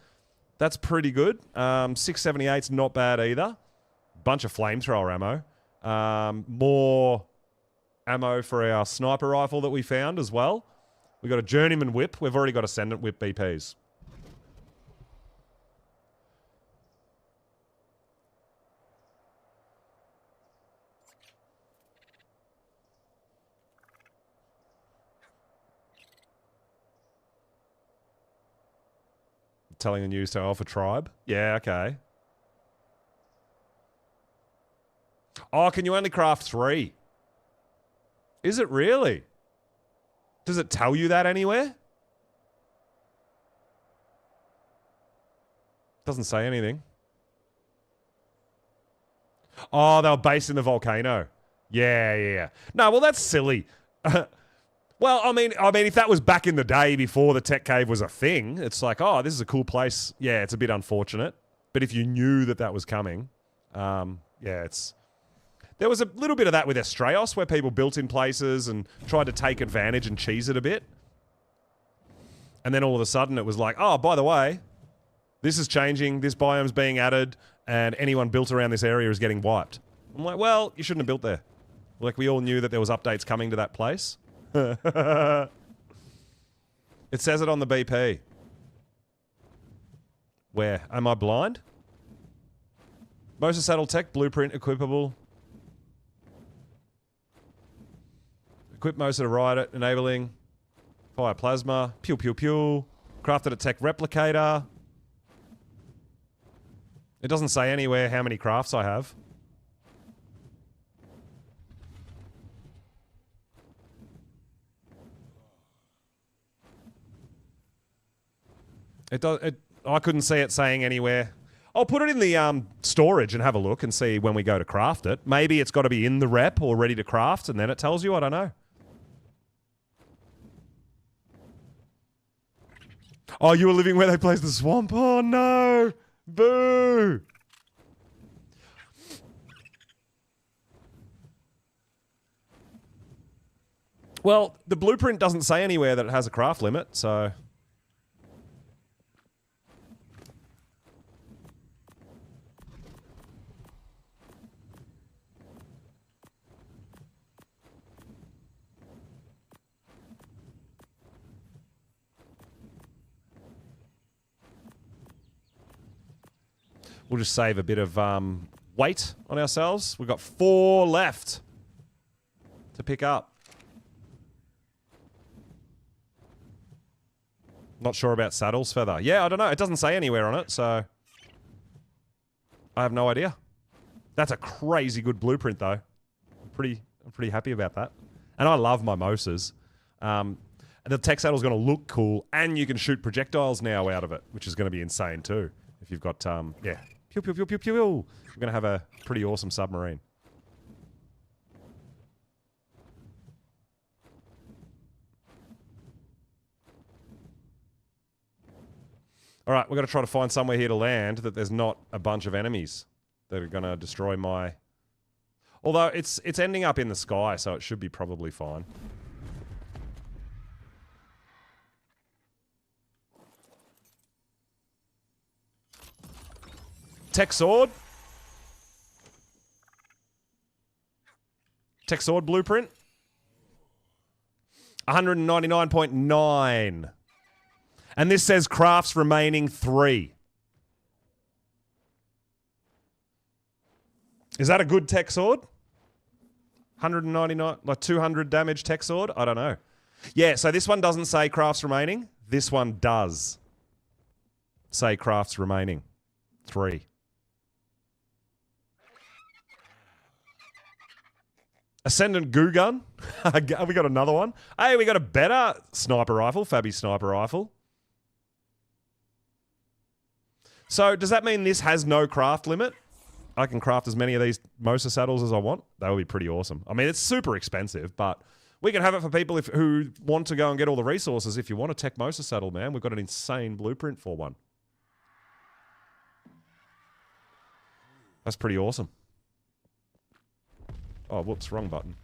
That's pretty good. 678's not bad either. Bunch of flamethrower ammo. More ammo for our sniper rifle that we found as well. We got a Journeyman Whip. We've already got Ascendant Whip BPs. Telling the news to Alpha Tribe. Yeah, okay. Oh, can you only craft 3? Is it really? Does it tell you that anywhere? Doesn't say anything. Oh, they were based in the volcano. Yeah. No, well, that's silly. Well, I mean, if that was back in the day before the tech cave was a thing, it's like, oh, this is a cool place. Yeah, it's a bit unfortunate. But if you knew that was coming, yeah, it's... There was a little bit of that with Estrellos, where people built in places and tried to take advantage and cheese it a bit. And then all of a sudden it was like, oh, by the way, this is changing, this biome's being added, and anyone built around this area is getting wiped. I'm like, well, you shouldn't have built there. Like, we all knew that there was updates coming to that place. It says it on the BP. Where? Am I blind? Motor saddle tech, blueprint, equipable. Equip Moser to ride it, enabling. Fire plasma, pew pew pew. Crafted a tech replicator. It doesn't say anywhere how many crafts I have. I couldn't see it saying anywhere. I'll put it in the storage and have a look and see when we go to craft it. Maybe it's got to be in the rep or ready to craft and then it tells you. I don't know. Oh, you were living where they placed the swamp? Oh, no. Boo. Well, the blueprint doesn't say anywhere that it has a craft limit, so... We'll just save a bit of weight on ourselves. We've got 4 left to pick up. Not sure about saddles feather. Yeah, I don't know. It doesn't say anywhere on it, so... I have no idea. That's a crazy good blueprint, though. I'm pretty happy about that. And I love my Mosas. And the tech saddle's going to look cool, and you can shoot projectiles now out of it, which is going to be insane, too. If you've got, yeah... Pew, pew, pew, pew, pew. We're going to have a pretty awesome submarine. All right, we've got to try to find somewhere here to land that there's not a bunch of enemies that are going to destroy my... Although it's ending up in the sky, so it should be probably fine. Tech sword. Tech sword blueprint. 199.9. And this says crafts remaining 3. Is that a good tech sword? 199, like 200 damage tech sword? I don't know. Yeah, so this one doesn't say crafts remaining. This one does say crafts remaining 3. Ascendant goo gun. Have we got another one? Hey, we got a better sniper rifle. Fabby sniper rifle. So, does that mean this has no craft limit? I can craft as many of these Mosa saddles as I want? That would be pretty awesome. I mean, it's super expensive, but we can have it for people who want to go and get all the resources. If you want a tech Mosa saddle, man, we've got an insane blueprint for one. That's pretty awesome. Oh, whoops, wrong button.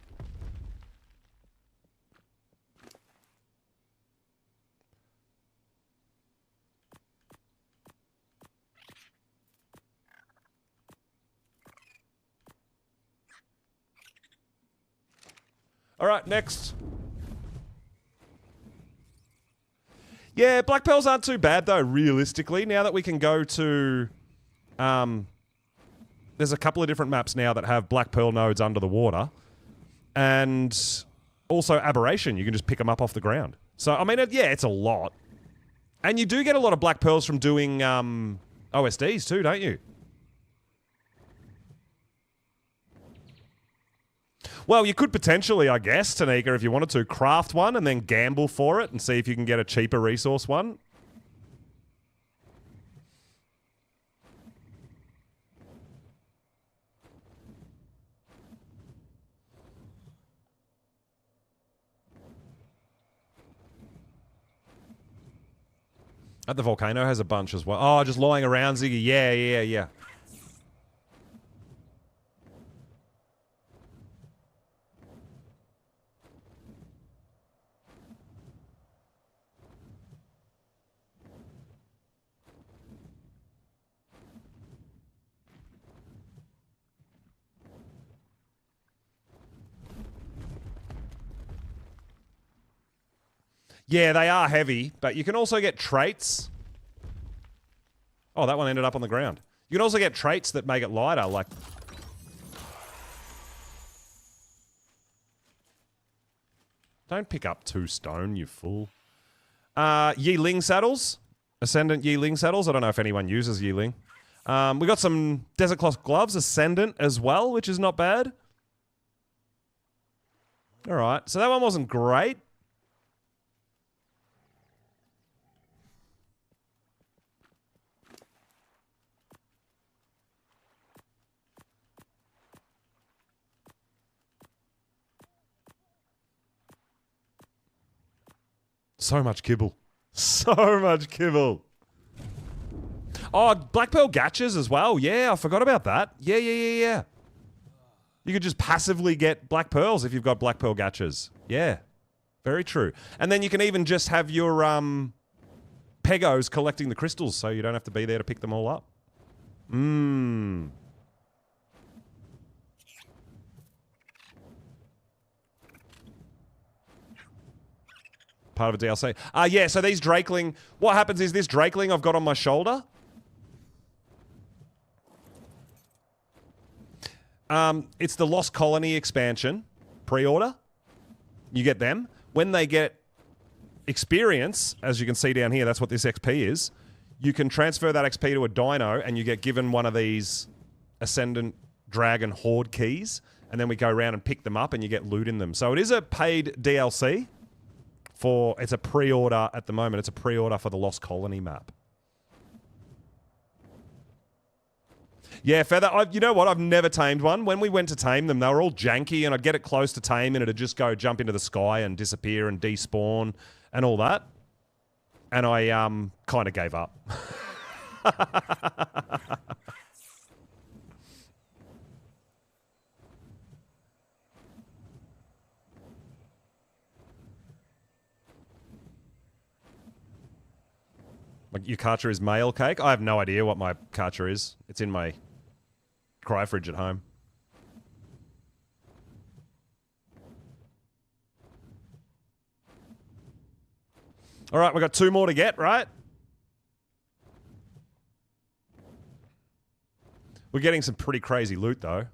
All right, next. Yeah, black pearls aren't too bad, though, realistically. Now that we can go to... there's a couple of different maps now that have black pearl nodes under the water. And also aberration. You can just pick them up off the ground. So, I mean, yeah, it's a lot. And you do get a lot of black pearls from doing OSDs too, don't you? Well, you could potentially, I guess, Tanika, if you wanted to, craft one and then gamble for it and see if you can get a cheaper resource one. At the volcano has a bunch as well. Oh, just lying around, Ziggy. Yeah, yeah, yeah. Yeah, they are heavy, but you can also get traits. Oh, that one ended up on the ground. You can also get traits that make it lighter, like... Don't pick up 2 stone, you fool. Yiling saddles. Ascendant Yiling saddles. I don't know if anyone uses Yiling. We got some Desert Cloth gloves, Ascendant as well, which is not bad. Alright, so that one wasn't great. So much kibble. So much kibble. Oh, Black Pearl Gatchas as well. Yeah, I forgot about that. Yeah. You could just passively get Black Pearls if you've got Black Pearl Gatchas. Yeah, very true. And then you can even just have your Pegos collecting the crystals so you don't have to be there to pick them all up. Part of a DLC. Yeah, so these Drakeling... What happens is this Drakeling I've got on my shoulder... it's the Lost Colony expansion. Pre-order. You get them. When they get experience, as you can see down here, that's what this XP is, you can transfer that XP to a dino and you get given one of these Ascendant Dragon Horde keys, and then we go around and pick them up and you get loot in them. So it is a paid DLC. It's a pre-order at the moment. It's a pre-order for the Lost Colony map. Yeah, Feather, you know what? I've never tamed one. When we went to tame them, they were all janky, and I'd get it close to tame, and it'd just go jump into the sky and disappear and despawn and all that. And I kind of gave up. Your Karcher is male cake? I have no idea what my Karcher is. It's in my cryo fridge at home. All right, we've got 2 more to get, right? We're getting some pretty crazy loot, though.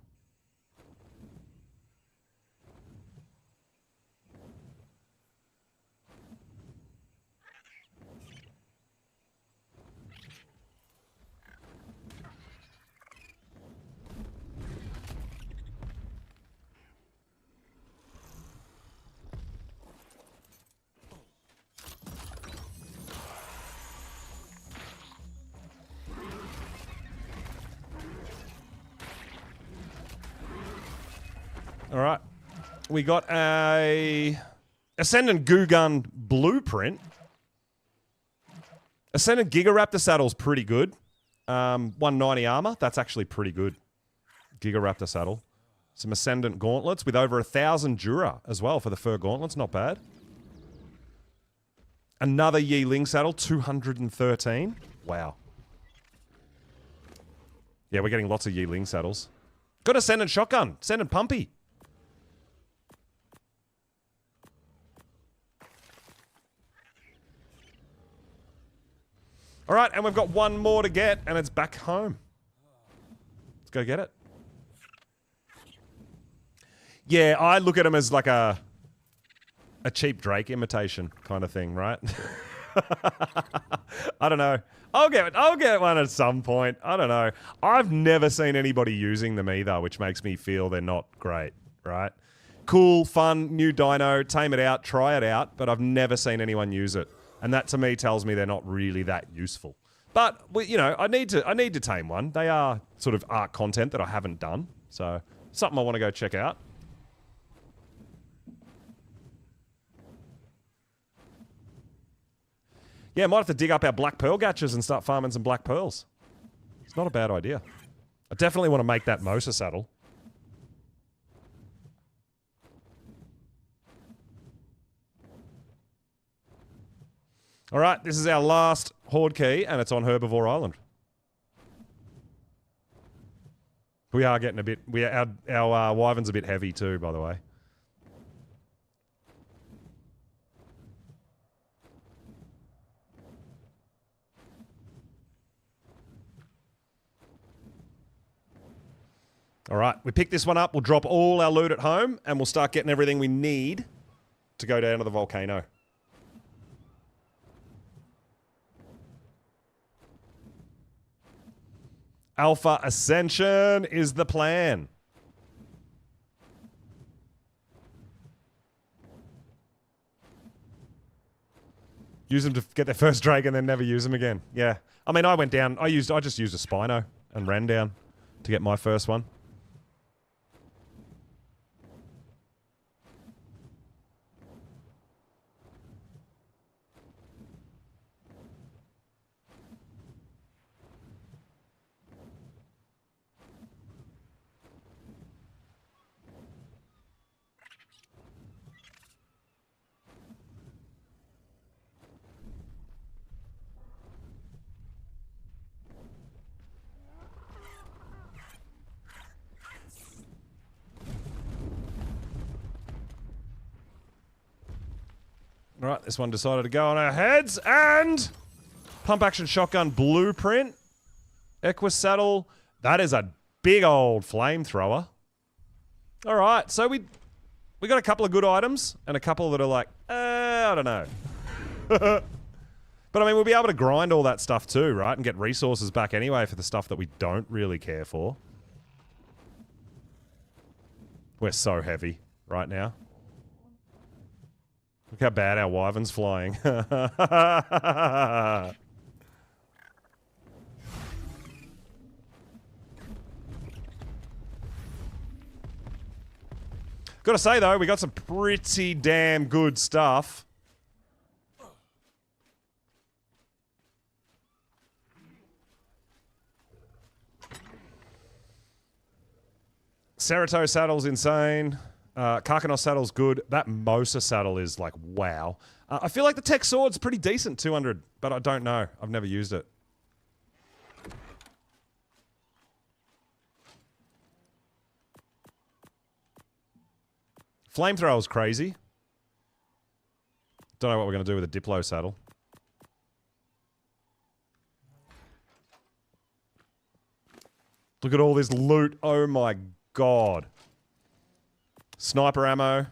All right. We got a Ascendant Goo Gun blueprint. Ascendant Gigaraptor saddle's pretty good. 190 armor. That's actually pretty good. Gigaraptor saddle. Some Ascendant gauntlets with over 1,000 Jura as well for the fur gauntlets. Not bad. Another Yiling saddle. 213. Wow. Yeah, we're getting lots of Yiling saddles. Got Ascendant shotgun. Ascendant pumpy. All right, and we've got 1 more to get, and it's back home. Let's go get it. Yeah, I look at him as like a cheap Drake imitation kind of thing, right? I don't know. I'll get one at some point. I don't know. I've never seen anybody using them either, which makes me feel they're not great, right? Cool, fun, new dino, tame it out, try it out, but I've never seen anyone use it. And that to me tells me they're not really that useful. But you know, I need to tame one. They are sort of art content that I haven't done, so something I want to go check out. Yeah, might have to dig up our Black Pearl Gatchas and start farming some Black Pearls. It's not a bad idea. I definitely want to make that Mosa saddle. All right, this is our last Horde key, and it's on Herbivore Island. We are getting a bit... Our wyvern's a bit heavy too, by the way. All right, we pick this one up. We'll drop all our loot at home, and we'll start getting everything we need to go down to the volcano. Alpha Ascension is the plan. Use them to get their first Drake and then never use them again. Yeah. I mean, I went down. I just used a Spino and ran down to get my first one. All right, this one decided to go on our heads, and pump action shotgun blueprint, Equus saddle. That is a big old flamethrower. All right, so we got a couple of good items and a couple that are like, I don't know. But I mean, we'll be able to grind all that stuff too, right? And get resources back anyway for the stuff that we don't really care for. We're so heavy right now. Look how bad our wyvern's flying. Gotta say though, we got some pretty damn good stuff. Cerato saddle's insane. Karkanos saddle's good. That Mosa saddle is like, wow. I feel like the tech sword's pretty decent, 200, but I don't know. I've never used it. Flamethrower's crazy. Don't know what we're going to do with a Diplo saddle. Look at all this loot. Oh my god. Sniper ammo.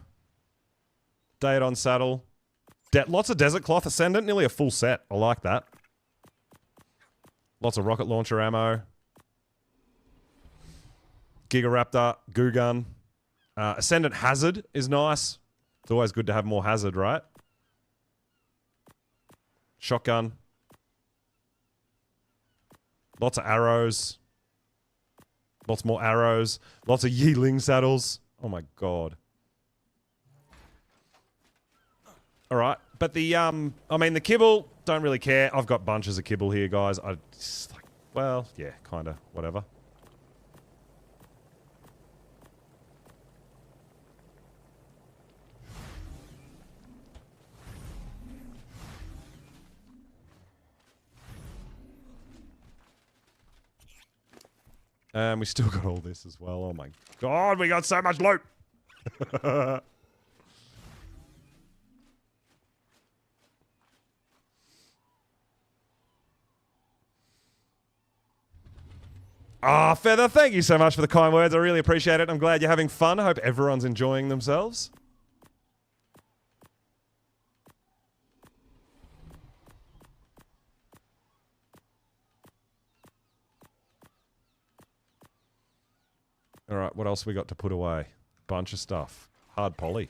Daedon saddle. Lots of Desert Cloth Ascendant. Nearly a full set. I like that. Lots of rocket launcher ammo. Gigaraptor. Goo gun. Ascendant Hazard is nice. It's always good to have more hazard, right? Shotgun. Lots of arrows. Lots more arrows. Lots of Yeeling saddles. Oh my god. Alright. But the, I mean, the kibble, don't really care. I've got bunches of kibble here, guys. I just like, well, yeah, kinda. Whatever. And we still got all this as well. Oh my god, we got so much loot! Ah, Feather, thank you so much for the kind words. I really appreciate it. I'm glad you're having fun. I hope everyone's enjoying themselves. Alright, what else we got to put away? Bunch of stuff. Hard poly.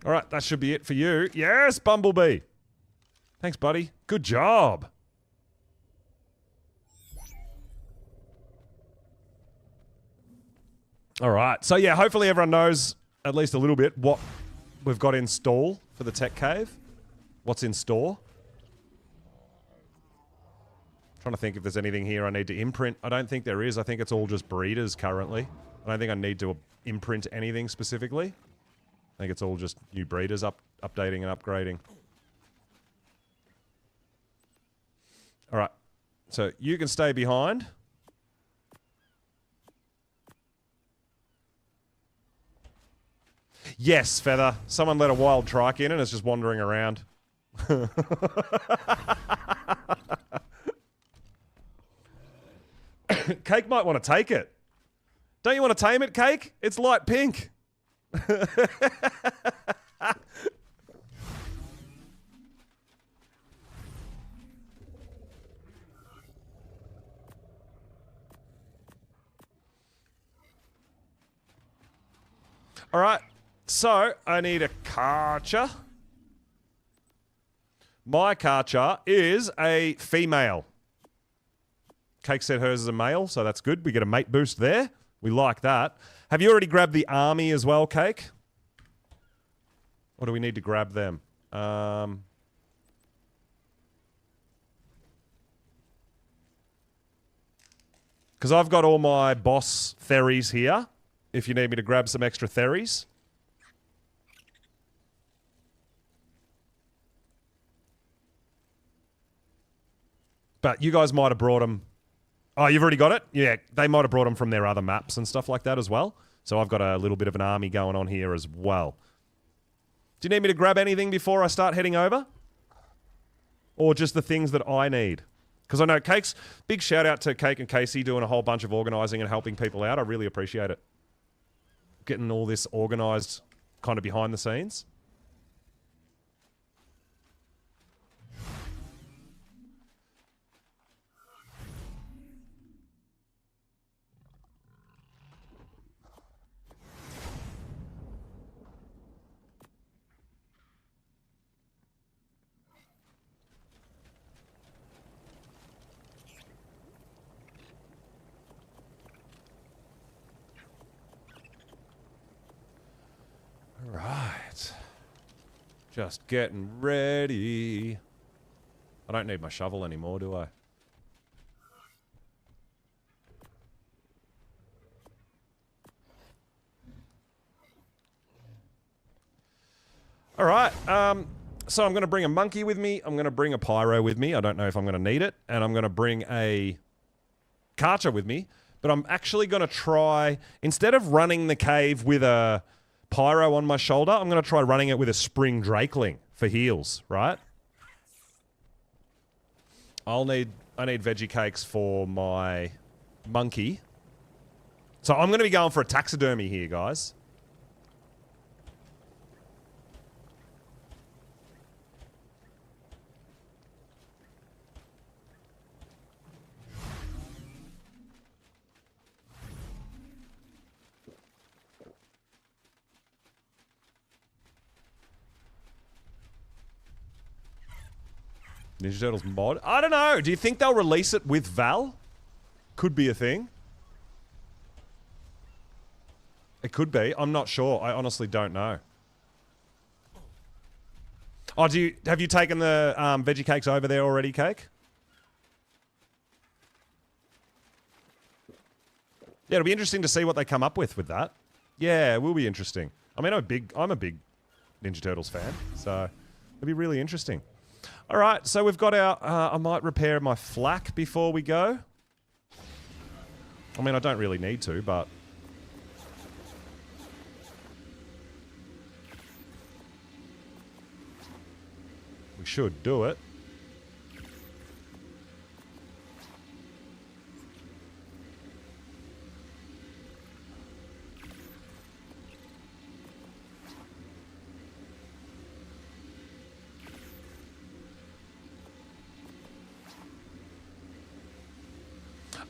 Alright, that should be it for you. Yes, Bumblebee! Thanks, buddy. Good job! Alright, so yeah, hopefully everyone knows at least a little bit what we've got in store for the tech cave. What's in store. Trying to think if there's anything here I need to imprint. I don't think there is. I think it's all just breeders currently. I don't think I need to imprint anything specifically. I think it's all just new breeders updating and upgrading. Alright, so you can stay behind. Yes, Feather. Someone let a wild trike in and it's just wandering around. Cake might want to take it. Don't you want to tame it, Cake? It's light pink. All right, so I need a Karcher. My Karcher is a female. Cake said hers is a male, so that's good. We get a mate boost there. We like that. Have you already grabbed the army as well, Cake? Or do we need to grab them? Because I've got all my boss Theries here. If you need me to grab some extra Theries. But you guys might have brought them. Oh, you've already got it? Yeah, they might have brought them from their other maps and stuff like that as well. So I've got a little bit of an army going on here as well. Do you need me to grab anything before I start heading over? Or just the things that I need? Because I know Cake's... Big shout out to Cake and Casey doing a whole bunch of organising and helping people out. I really appreciate it. Getting all this organised kind of behind the scenes. Right. Just getting ready. I don't need my shovel anymore, do I? All right. So I'm going to bring a monkey with me. I'm going to bring a pyro with me. I don't know if I'm going to need it. And I'm going to bring a Karcher with me. But I'm actually going to try, instead of running the cave with a pyro on my shoulder, I'm going to try running it with a spring drakeling for heals, right? I need veggie cakes for my monkey. So I'm going to be going for a taxidermy here, guys. Ninja Turtles mod? I don't know. Do you think they'll release it with Val? Could be a thing. It could be. I'm not sure. I honestly don't know. Oh, have you taken the veggie cakes over there already, Cake? Yeah, it'll be interesting to see what they come up with that. Yeah, it will be interesting. I mean, I'm a big Ninja Turtles fan, so it'll be really interesting. All right, so we've got our... I might repair my flak before we go. I mean, I don't really need to, but... we should do it.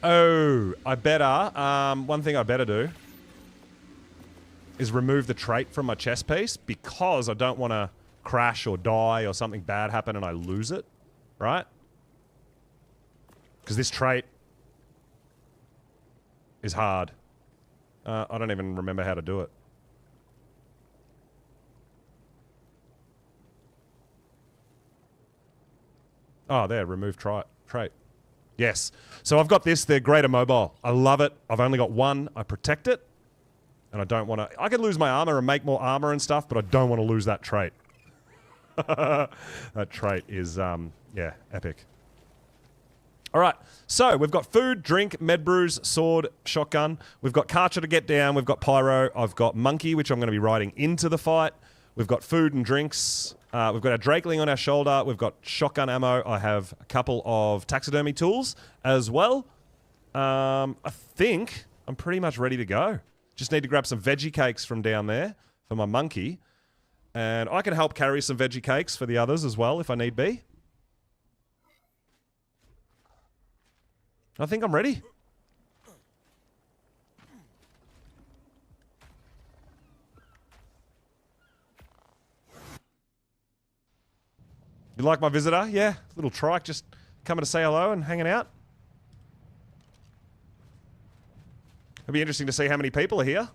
Oh, I better, one thing I better do is remove the trait from my chest piece because I don't want to crash or die or something bad happen and I lose it, right? Because this trait is hard. I don't even remember how to do it. Oh, there, remove trait. Yes. So I've got this, the Greater Mobile. I love it. I've only got one. I protect it. And I don't want to... I can lose my armor and make more armor and stuff, but I don't want to lose that trait. That trait is, yeah, epic. All right, so we've got food, drink, med brews, sword, shotgun. We've got Karcher to get down. We've got pyro. I've got monkey, which I'm going to be riding into the fight. We've got food and drinks. We've got our drakeling on our shoulder. We've got shotgun ammo. I have a couple of taxidermy tools as well. I think I'm pretty much ready to go. Just need to grab some veggie cakes from down there for my monkey. And I can help carry some veggie cakes for the others as well if I need be. I think I'm ready. You like my visitor? Yeah, little trike just coming to say hello and hanging out. It'll be interesting to see how many people are here.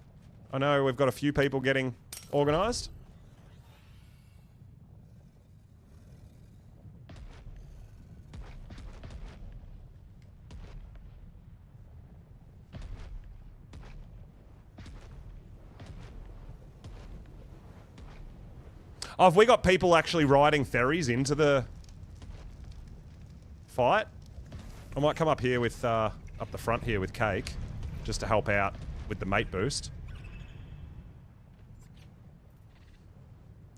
I know we've got a few people getting organised. Oh, have we got people actually riding ferries into the fight? I might come up here with, up the front here with Cake, just to help out with the mate boost.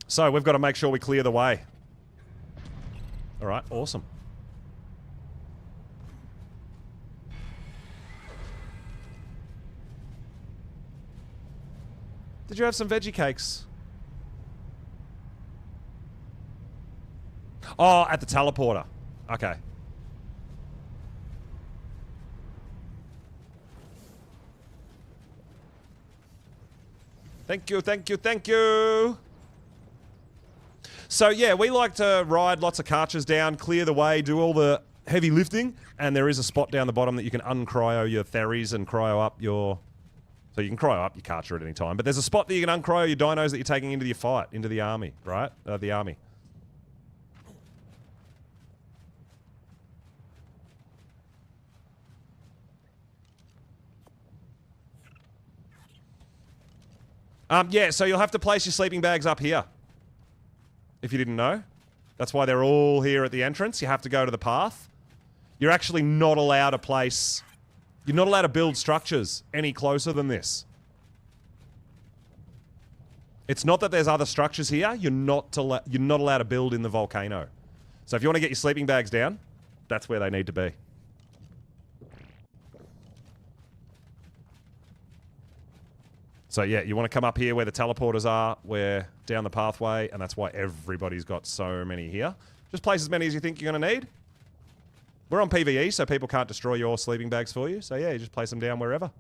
So, we've got to make sure we clear the way. Alright, awesome. Did you have some veggie cakes? Oh, at the teleporter. Okay. Thank you, thank you, thank you. So, yeah, we like to ride lots of Karchers down, clear the way, do all the heavy lifting, and there is a spot down the bottom that you can uncryo your Theries and cryo up your... So you can cryo up your Karcher at any time, but there's a spot that you can uncryo your dinos that you're taking into your fight, into the army, right? The army. Yeah, so you'll have to place your sleeping bags up here. If you didn't know. That's why they're all here at the entrance. You have to go to the path. You're actually not allowed to place... You're not allowed to build structures any closer than this. It's not that there's other structures here. You're not allowed to build in the volcano. So if you want to get your sleeping bags down, that's where they need to be. So yeah, you want to come up here where the teleporters are, where down the pathway, and that's why everybody's got so many here. Just place as many as you think you're going to need. We're on PvE, so people can't destroy your sleeping bags for you. So yeah, you just place them down wherever.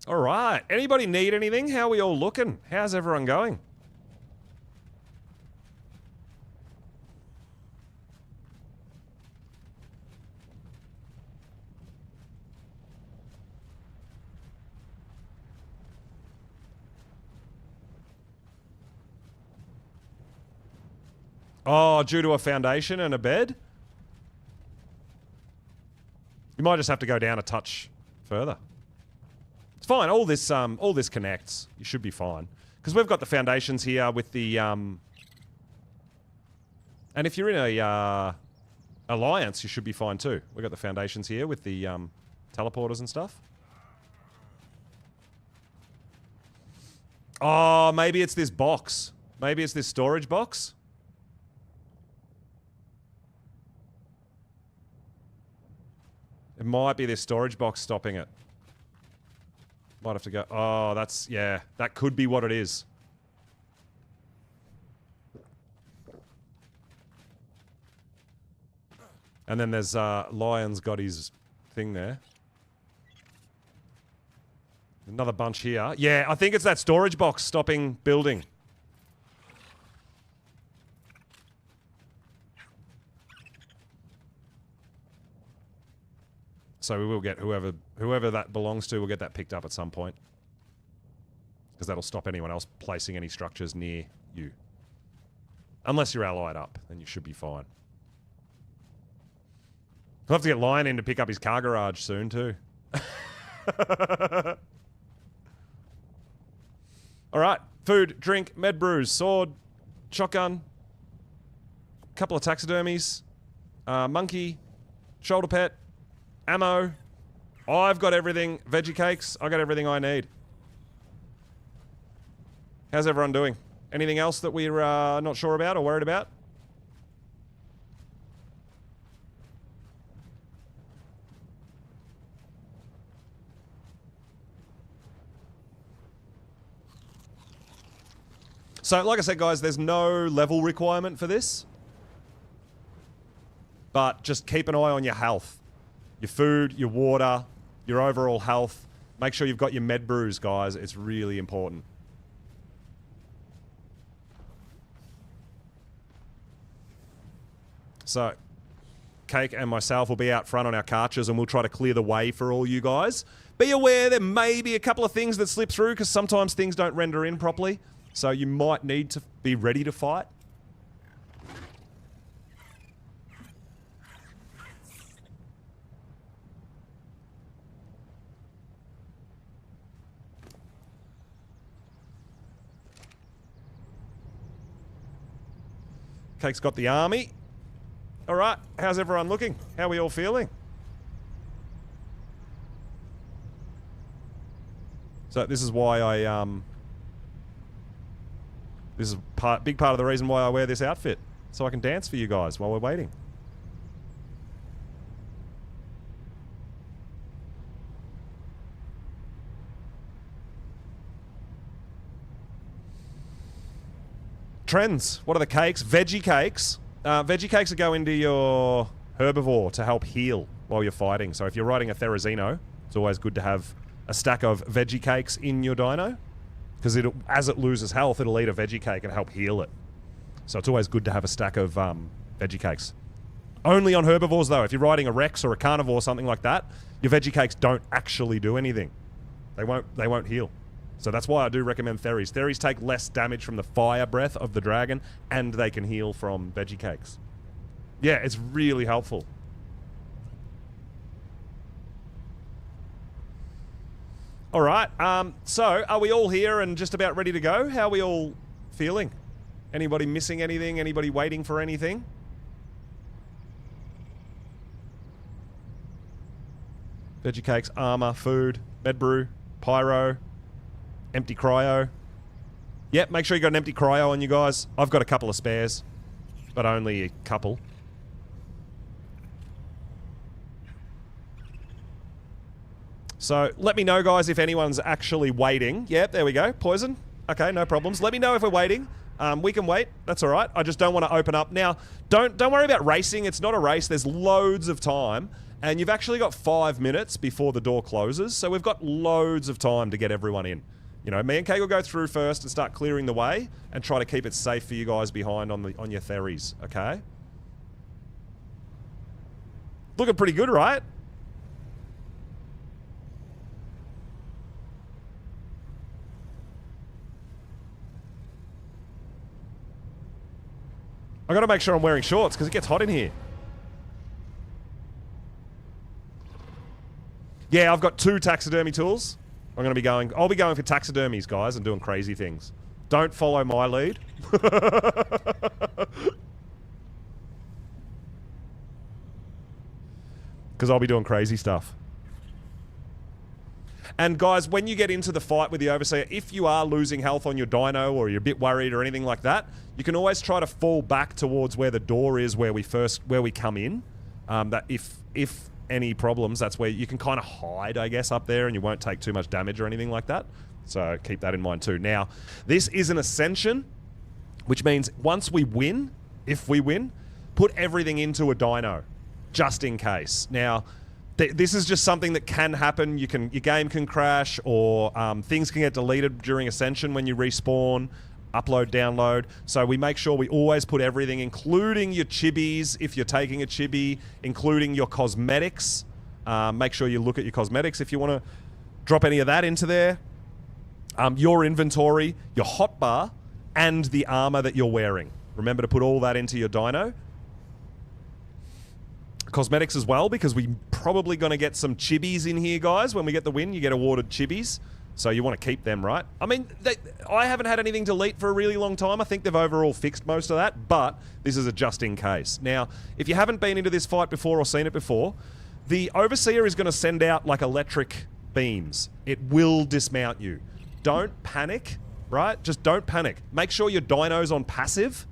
All right. Anybody need anything? How are we all looking? How's everyone going? Oh, due to a foundation and a bed? You might just have to go down a touch further. It's fine. All this connects. You should be fine. Because we've got the foundations here with the... And if you're in a alliance, you should be fine too. We've got the foundations here with the teleporters and stuff. Oh, maybe it's this box. Maybe it's this storage box. It might be this storage box stopping it. Might have to go... Oh, that's... Yeah, that could be what it is. And then there's... Lion's got his thing there. Another bunch here. Yeah, I think it's that storage box stopping building. So we will get whoever that belongs to, we'll get that picked up at some point. Because that'll stop anyone else placing any structures near you. Unless you're allied up, then you should be fine. We'll have to get Lion in to pick up his car garage soon too. Alright, food, drink, med brews, sword, shotgun, couple of taxidermies, monkey, shoulder pet, ammo. I've got everything. Veggie cakes. I got everything I need. How's everyone doing? Anything else that we're not sure about or worried about? So, like I said, guys, there's no level requirement for this. But just keep an eye on your health. Your food, your water, your overall health. Make sure you've got your med brews, guys. It's really important. So, Cake and myself will be out front on our cartridges and we'll try to clear the way for all you guys. Be aware there may be a couple of things that slip through because sometimes things don't render in properly. So you might need to be ready to fight. Cake's got the army. All right, how's everyone looking? How are we all feeling? So this is why I this is big part of the reason why I wear this outfit, so I can dance for you guys while we're waiting. Trends. What are the cakes? Veggie cakes. Veggie cakes that go into your herbivore to help heal while you're fighting. So if you're riding a Therizino, it's always good to have a stack of veggie cakes in your dino. Because as it loses health, it'll eat a veggie cake and help heal it. So it's always good to have a stack of veggie cakes. Only on herbivores, though. If you're riding a Rex or a carnivore or something like that, your veggie cakes don't actually do anything. They won't heal. So that's why I do recommend Theris. Theris take less damage from the fire breath of the dragon, and they can heal from veggie cakes. Yeah, it's really helpful. All right, so are we all here and just about ready to go? How are we all feeling? Anybody missing anything? Anybody waiting for anything? Veggie cakes, armor, food, med brew, pyro, empty cryo. Yep, make sure you got an empty cryo on you guys. I've got a couple of spares, but only a couple. So let me know, guys, if anyone's actually waiting. Yep, there we go. Poison. Okay, no problems. Let me know if we're waiting. We can wait. That's all right. I just don't want to open up. Now, don't worry about racing. It's not a race. There's loads of time. And you've actually got 5 minutes before the door closes. So we've got loads of time to get everyone in. You know, me and Kay will go through first and start clearing the way and try to keep it safe for you guys behind on your Theris, okay? Looking pretty good, right? I gotta make sure I'm wearing shorts because it gets hot in here. Yeah, I've got 2 taxidermy tools. I'll be going for taxidermies, guys, and doing crazy things. Don't follow my lead. Because I'll be doing crazy stuff. And guys, when you get into the fight with the Overseer, if you are losing health on your dino or you're a bit worried or anything like that, you can always try to fall back towards where the door is where we come in. That if any problems, that's where you can kind of hide, I guess, up there and you won't take too much damage or anything like that. So keep that in mind too. Now, this is an ascension, which means once we win, if we win, put everything into a dino, just in case. Now, this is just something that can happen. Your game can crash, or things can get deleted during Ascension when you respawn, upload, download. So we make sure we always put everything, including your chibis, if you're taking a chibi, including your cosmetics. Make sure you look at your cosmetics if you want to drop any of that into there. Your inventory, your hotbar, and the armor that you're wearing. Remember to put all that into your dino. Cosmetics as well, because we're probably going to get some chibis in here, guys. When we get the win, you get awarded chibis. So you want to keep them, right? I mean, I haven't had anything delete for a really long time. I think they've overall fixed most of that, but this is a just in case. Now, if you haven't been into this fight before or seen it before, the Overseer is going to send out like electric beams. It will dismount you. Don't panic, right? Just don't panic. Make sure your dyno's on passive,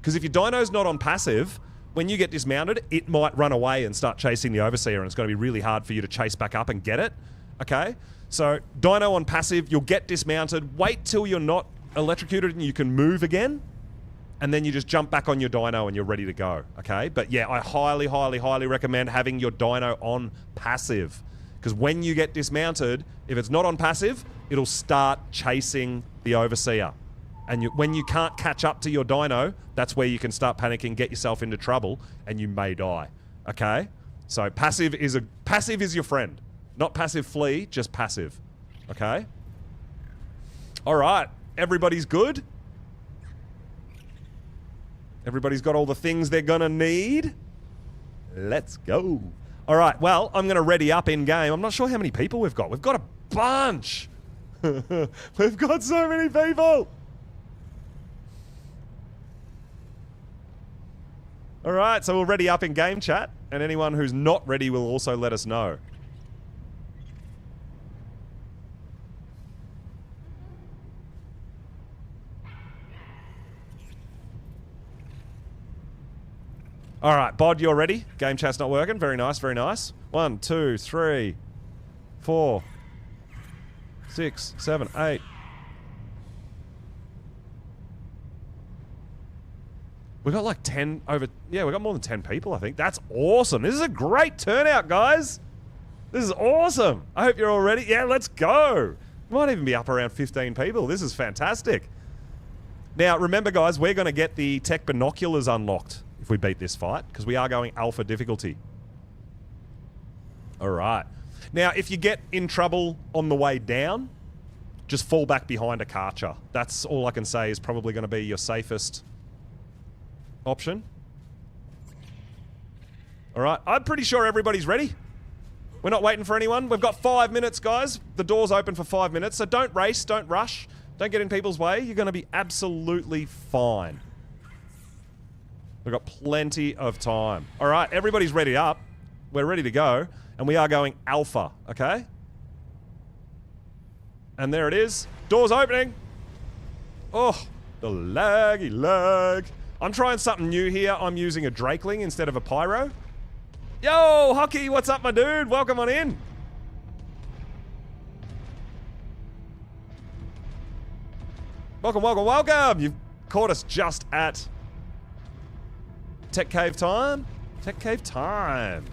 because if your dyno's not on passive, when you get dismounted, it might run away and start chasing the Overseer, and it's going to be really hard for you to chase back up and get it, okay? So, dyno on passive, you'll get dismounted, wait till you're not electrocuted and you can move again, and then you just jump back on your dyno and you're ready to go, okay? But yeah, I highly, highly, highly recommend having your dyno on passive, because when you get dismounted, if it's not on passive, it'll start chasing the Overseer. And when you can't catch up to your dyno, that's where you can start panicking, get yourself into trouble, and you may die. Okay? So passive is your friend. Not passive flee, just passive. Okay? Alright. Everybody's good? Everybody's got all the things they're gonna need? Let's go. Alright, well, I'm gonna ready up in game. I'm not sure how many people we've got. We've got a bunch! We've got so many people! Alright, so we'll ready up in game chat, and anyone who's not ready will also let us know. Alright, Bod, you're ready? Game chat's not working. Very nice, very nice. 1, 2, 3, 4, 6, 7, 8. We got like 10 over... Yeah, we got more than 10 people, I think. That's awesome. This is a great turnout, guys. This is awesome. I hope you're all ready. Yeah, let's go. Might even be up around 15 people. This is fantastic. Now, remember, guys, we're going to get the tech binoculars unlocked if we beat this fight, because we are going alpha difficulty. All right. Now, if you get in trouble on the way down, just fall back behind a Karcher. That's all I can say is probably going to be your safest option. Alright, I'm pretty sure everybody's ready. We're not waiting for anyone. We've got 5 minutes, guys. The door's open for 5 minutes, so don't race, don't rush. Don't get in people's way. You're going to be absolutely fine. We've got plenty of time. Alright, everybody's ready up. We're ready to go, and we are going alpha, okay? And there it is. Door's opening. Oh, the laggy lag. I'm trying something new here. I'm using a Drakeling instead of a Pyro. Yo, Hockey, what's up, my dude? Welcome on in. Welcome, welcome, welcome. You've caught us just at Tech Cave time. Tech Cave time.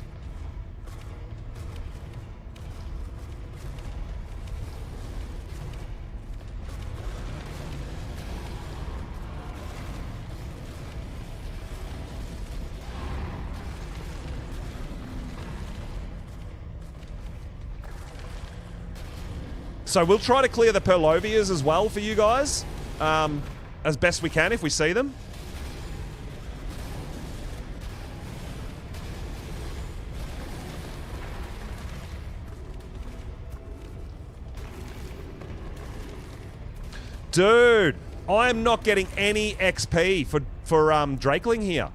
So we'll try to clear the Perlovias as well for you guys, as best we can if we see them. Dude, I am not getting any XP for Drakeling here.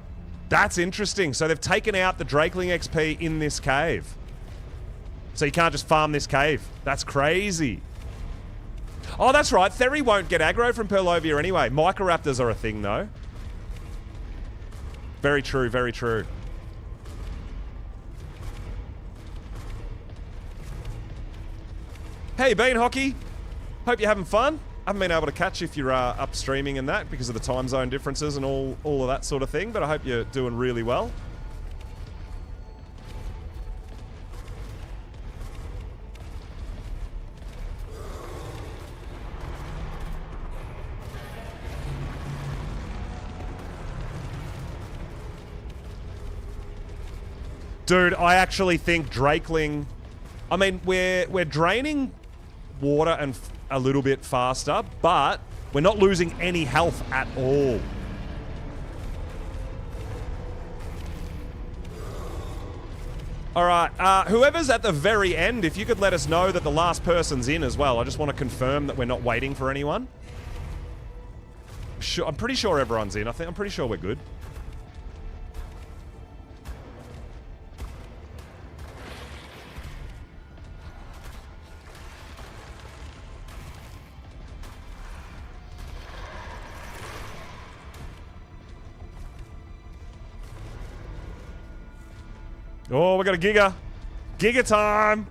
That's interesting. So they've taken out the Drakeling XP in this cave. So you can't just farm this cave. That's crazy. Oh, that's right. Theri won't get aggro from Perlovia anyway. Microraptors are a thing, though. Very true, very true. Hey, Bean Hockey. Hope you're having fun. I haven't been able to catch if you're up streaming and that because of the time zone differences and all of that sort of thing, but I hope you're doing really well. Dude, I actually think Drakeling... I mean, we're draining water and a little bit faster, but we're not losing any health at all. All right, whoever's at the very end, if you could let us know that the last person's in as well. I just want to confirm that we're not waiting for anyone. Sure, I'm pretty sure everyone's in. I'm pretty sure we're good. Oh, we got a Giga. Giga time.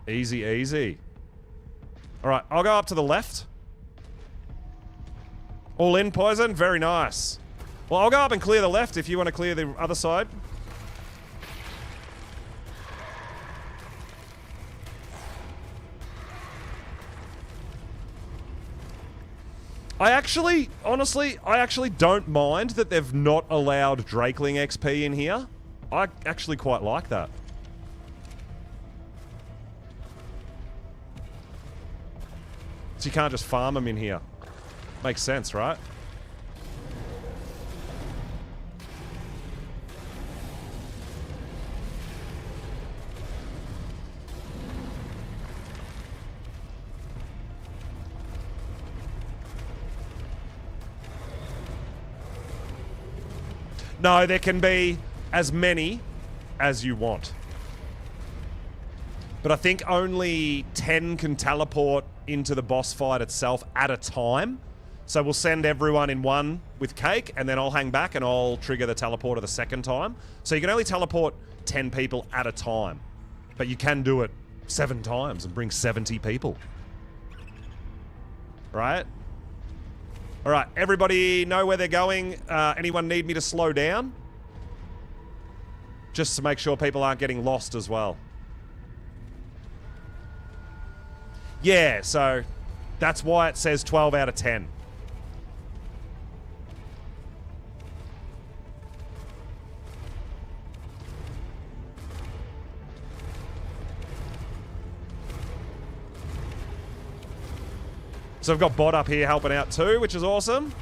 Easy, easy. All right, I'll go up to the left. All in, Poison? Very nice. Well, I'll go up and clear the left if you want to clear the other side. Honestly, I actually don't mind that they've not allowed Drakeling XP in here. I actually quite like that. So you can't just farm them in here. Makes sense, right? No, there can be as many as you want. But I think only 10 can teleport into the boss fight itself at a time. So we'll send everyone in one with Cake, and then I'll hang back and I'll trigger the teleporter the second time. So you can only teleport 10 people at a time. But you can do it 7 times and bring 70 people. Right? Alright, everybody know where they're going? Anyone need me to slow down? Just to make sure people aren't getting lost as well. Yeah, so that's why it says 12 out of 10. So I've got Bot up here helping out too, which is awesome.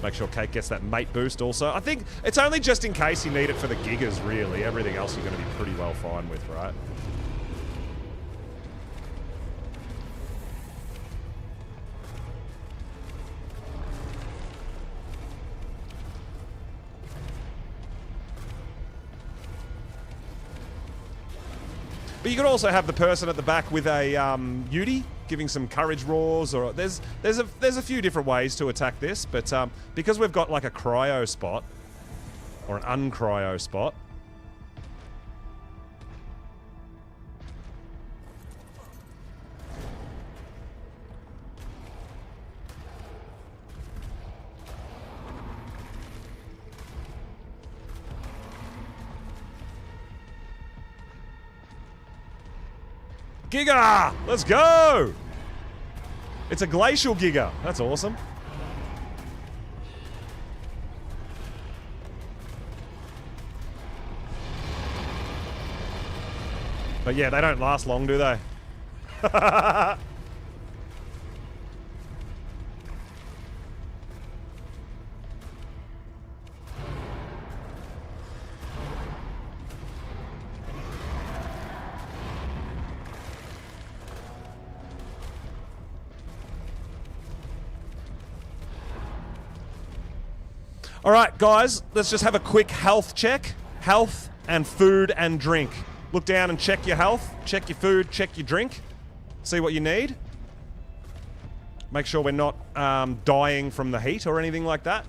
Make sure Cake gets that mate boost also. I think it's only just in case you need it for the Gigas, really. Everything else you're going to be pretty well fine with, right? But you could also have the person at the back with a Yudi giving some courage roars, or there's a few different ways to attack this, but because we've got like a cryo spot or an uncryo spot. Giga! Let's go! It's a glacial Giga. That's awesome. But yeah, they don't last long, do they? All right, guys, let's just have a quick health check. Health and food and drink. Look down and check your health, check your food, check your drink. See what you need. Make sure we're not dying from the heat or anything like that.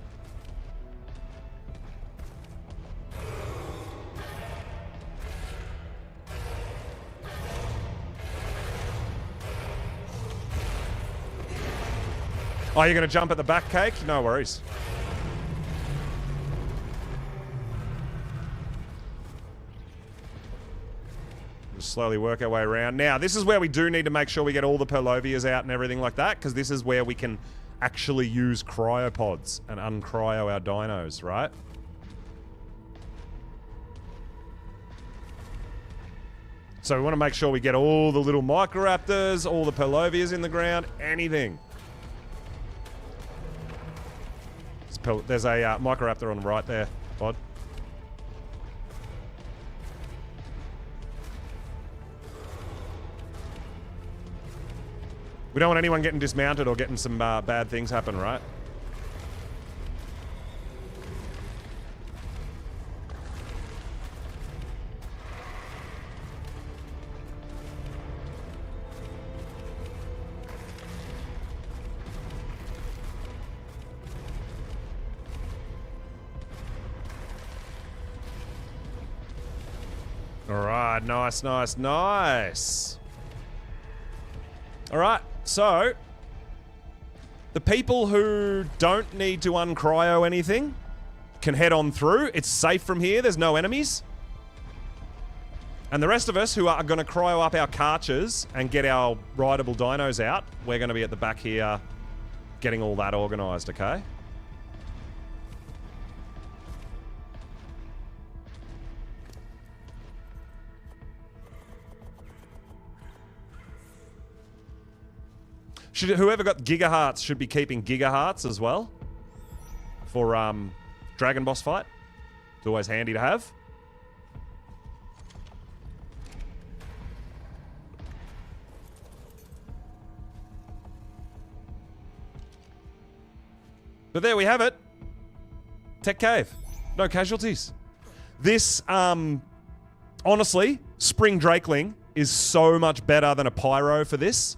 Oh, you're going to jump at the back, Cake? No worries. Just slowly work our way around. Now, this is where we do need to make sure we get all the Purlovias out and everything like that, because this is where we can actually use cryopods and uncryo our dinos, right? So we want to make sure we get all the little Microraptors, all the Purlovias in the ground, anything. There's a Microraptor on the right there, Bod. We don't want anyone getting dismounted or getting some bad things happen, right? All right, nice, nice, nice. All right, so the people who don't need to uncryo anything can head on through. It's safe from here. There's no enemies. And the rest of us who are going to cryo up our carches and get our rideable dinos out, we're going to be at the back here getting all that organized, okay? Whoever got Gigahearts should be keeping Gigahearts as well for Dragon Boss fight. It's always handy to have. But there we have it. Tech Cave. No casualties. This, honestly, Spring Drakeling is so much better than a Pyro for this.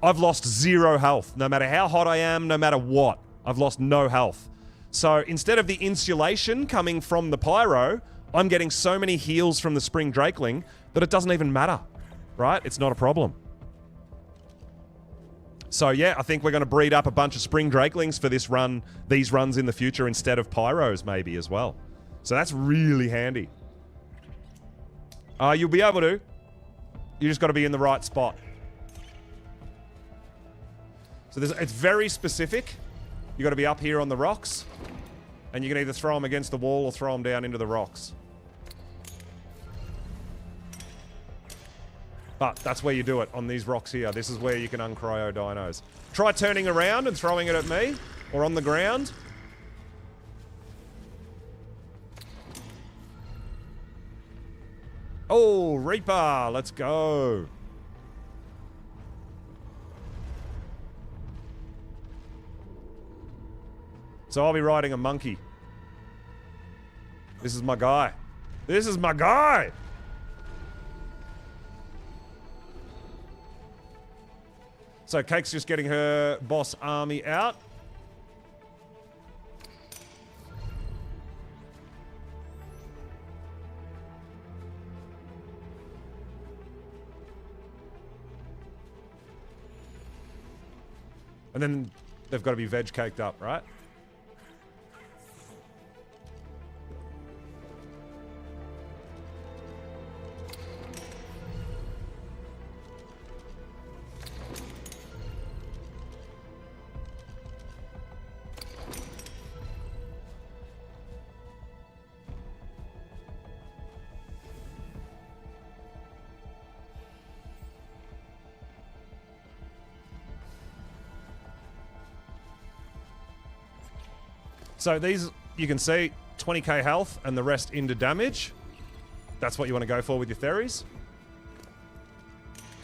I've lost 0 health. No matter how hot I am, no matter what, I've lost no health. So instead of the insulation coming from the Pyro, I'm getting so many heals from the Spring Drakeling that it doesn't even matter, right? It's not a problem. So yeah, I think we're going to breed up a bunch of Spring Drakelings for this run, these runs in the future instead of Pyros maybe as well. So that's really handy. You'll be able to. You just got to be in the right spot. So it's very specific. You got to be up here on the rocks, and you can either throw them against the wall or throw them down into the rocks. But that's where you do it, on these rocks here. This is where you can uncryo dinos. Try turning around and throwing it at me, or on the ground. Oh, Reaper, let's go. So I'll be riding a monkey. This is my guy. This is my guy! So Cake's just getting her boss army out. And then they've got to be veg caked up, right? So these, you can see, 20k health and the rest into damage. That's what you want to go for with your Theries.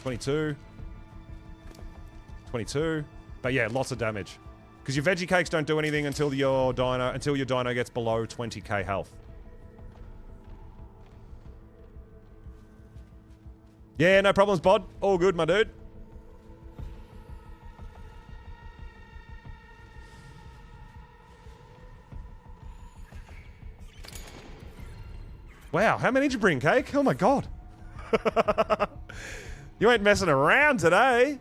22. 22. But yeah, lots of damage. Because your veggie cakes don't do anything until your dino gets below 20k health. Yeah, no problems, Bod. All good, my dude. Wow, how many did you bring, Cake? Oh my god. You ain't messing around today.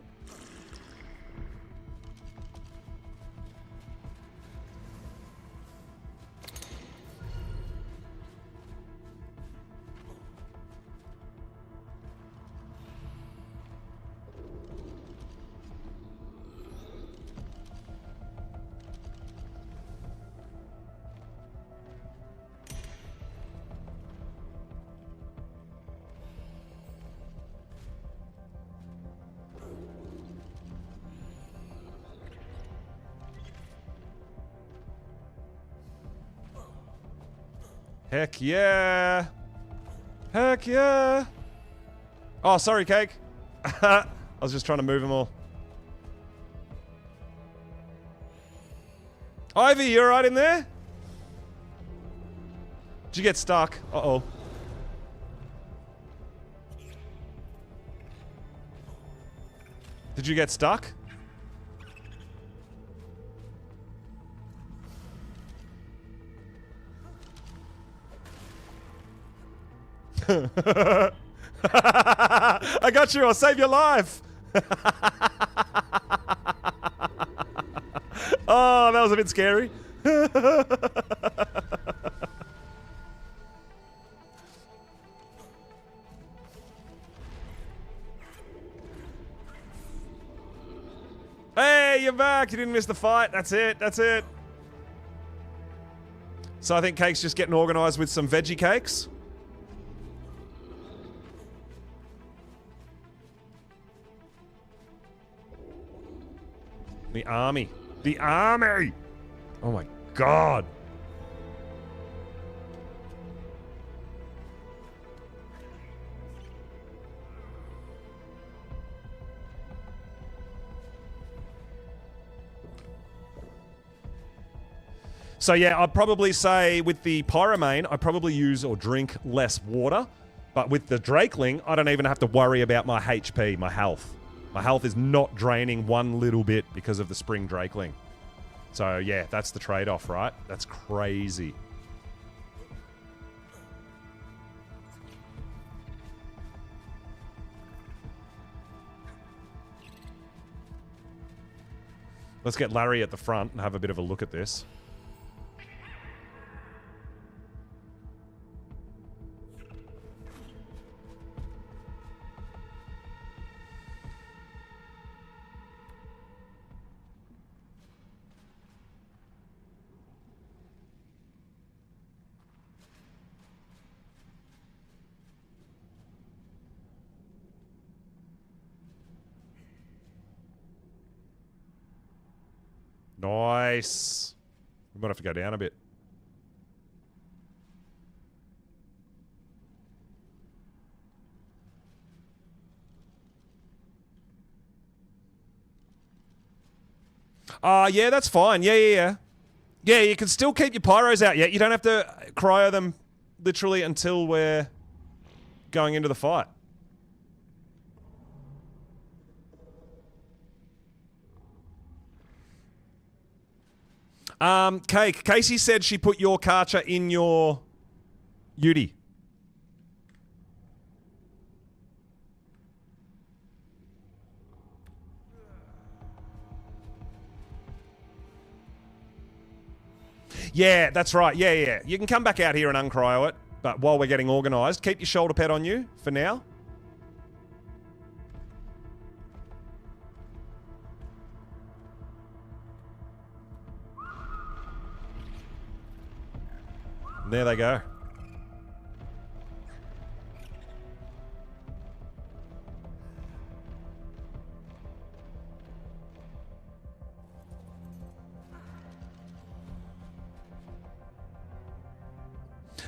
Heck yeah. Heck yeah. Oh, sorry, Cake. I was just trying to move them all. Ivy, you alright in there? Did you get stuck? Uh-oh. Did you get stuck? I got you. I'll save your life. Oh, that was a bit scary. Hey, you're back. You didn't miss the fight. That's it. That's it. So I think Cake's just getting organised with some veggie cakes. The army. The army! Oh my god. So yeah, I'd probably say with the Pyromane, I probably use or drink less water. But with the Drakeling, I don't even have to worry about my HP, my health. My health is not draining one little bit because of the Spring Drakeling. So yeah, that's the trade-off, right? That's crazy. Let's get Larry at the front and have a bit of a look at this. Nice. We might have to go down a bit. Yeah, that's fine. Yeah. Yeah, you can still keep your pyros out. Yeah, you don't have to cryo them literally until we're going into the fight. Cake. Casey said she put your Karcher in your Yudi. Yeah, that's right. Yeah. You can come back out here and uncryo it, but while we're getting organised, keep your shoulder pad on you for now. There they go.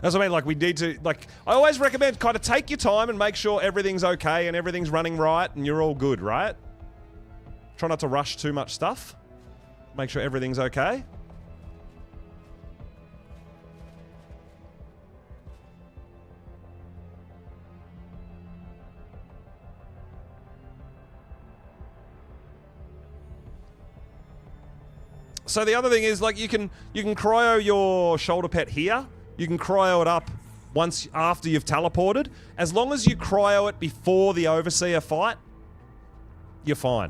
That's what I mean, like, we need to, like, I always recommend kind of take your time and make sure everything's okay and everything's running right and you're all good, right? Try not to rush too much stuff. Make sure everything's okay. So the other thing is, like, you can cryo your shoulder pet here. You can cryo it up once after you've teleported. As long as you cryo it before the Overseer fight, you're fine.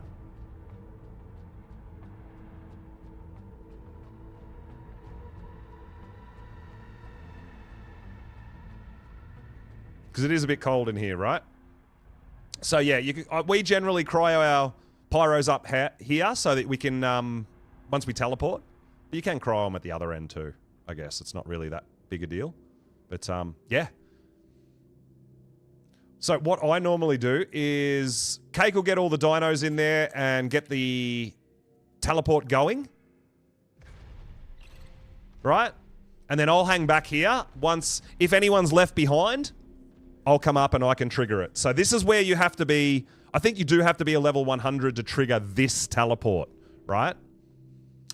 Because it is a bit cold in here, right? So yeah, we generally cryo our pyros up here so that we can, once we teleport. But you can cryo them at the other end too, I guess. It's not really that big a deal. But yeah. So what I normally do is Cake will get all the dinos in there and get the teleport going. Right? And then I'll hang back here. Once, if anyone's left behind, I'll come up and I can trigger it. So this is where you have to be, I think you do have to be a level 100 to trigger this teleport, right?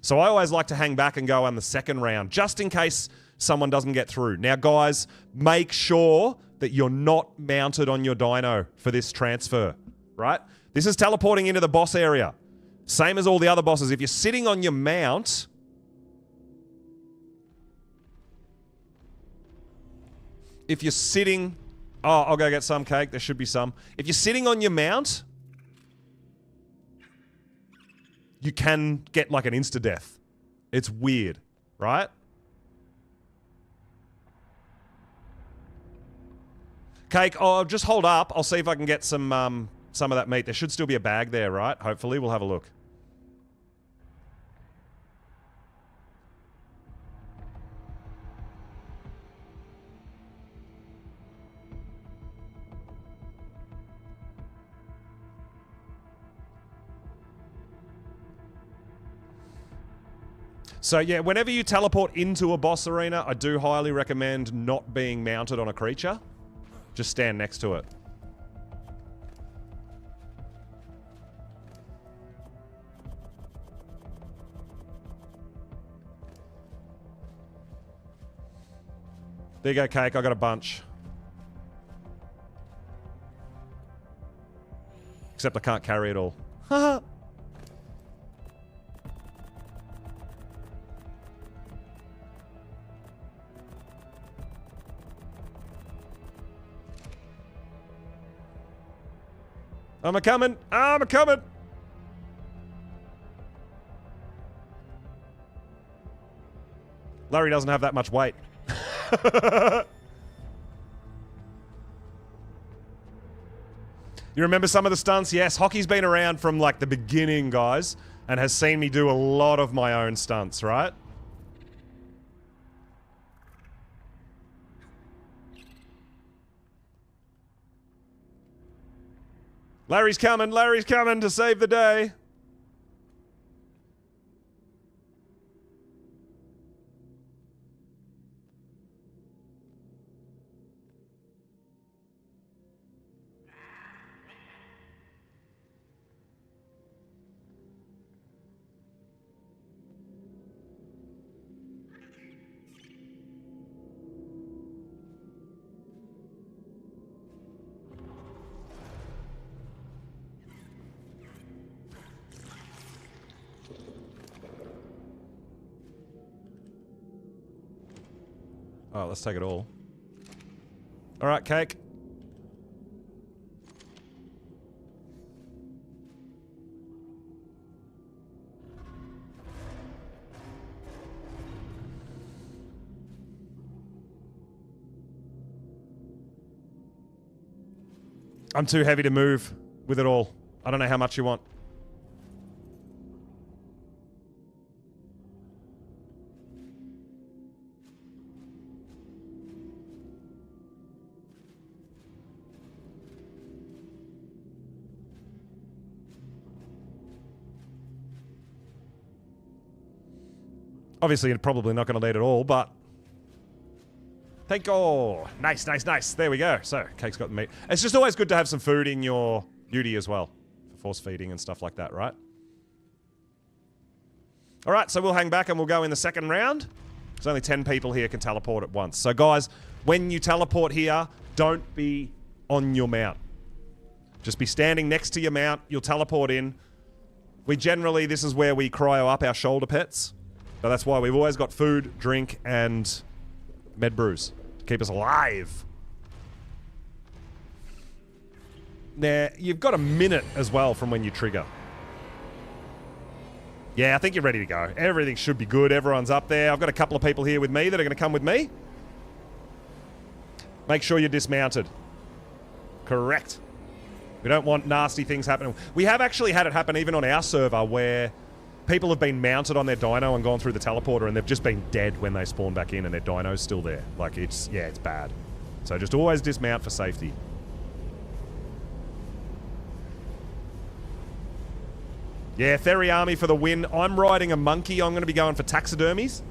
So I always like to hang back and go on the second round, just in case someone doesn't get through. Now, guys, make sure that you're not mounted on your dino for this transfer, right? This is teleporting into the boss area. Same as all the other bosses. If you're sitting on your mount... If you're sitting... Oh, I'll go get some cake. There should be some. If you're sitting on your mount, you can get like an insta-death. It's weird, right? Cake, oh, just hold up. I'll see if I can get some of that meat. There should still be a bag there, right? Hopefully. We'll have a look. So yeah, whenever you teleport into a boss arena, I do highly recommend not being mounted on a creature. Just stand next to it. There you go, Cake. I got a bunch. Except I can't carry it all. Haha. I'm a-coming! I'm a-coming! Larry doesn't have that much weight. You remember some of the stunts? Yes, Hockey's been around from like the beginning, guys, and has seen me do a lot of my own stunts, right? Larry's coming to save the day. Oh, let's take it all. All right, Cake. I'm too heavy to move with it all. I don't know how much you want. Obviously, you're probably not going to need it all, but... Thank you. Nice, nice, nice. There we go. So, Cake's got the meat. It's just always good to have some food in your beauty as well. For force feeding and stuff like that, right? Alright, so we'll hang back and we'll go in the second round. There's only 10 people here can teleport at once. So, guys, when you teleport here, don't be on your mount. Just be standing next to your mount. You'll teleport in. We generally, this is where we cryo up our shoulder pets. So that's why we've always got food, drink, and med brews to keep us alive. Now, you've got a minute as well from when you trigger. Yeah, I think you're ready to go. Everything should be good. Everyone's up there. I've got a couple of people here with me that are going to come with me. Make sure you're dismounted. Correct. We don't want nasty things happening. We have actually had it happen even on our server where people have been mounted on their dino and gone through the teleporter and they've just been dead when they spawn back in and their dino's still there. Like, it's, yeah, it's bad. So just always dismount for safety. Yeah, Ferry Army for the win. I'm riding a monkey. I'm going to be going for taxidermies.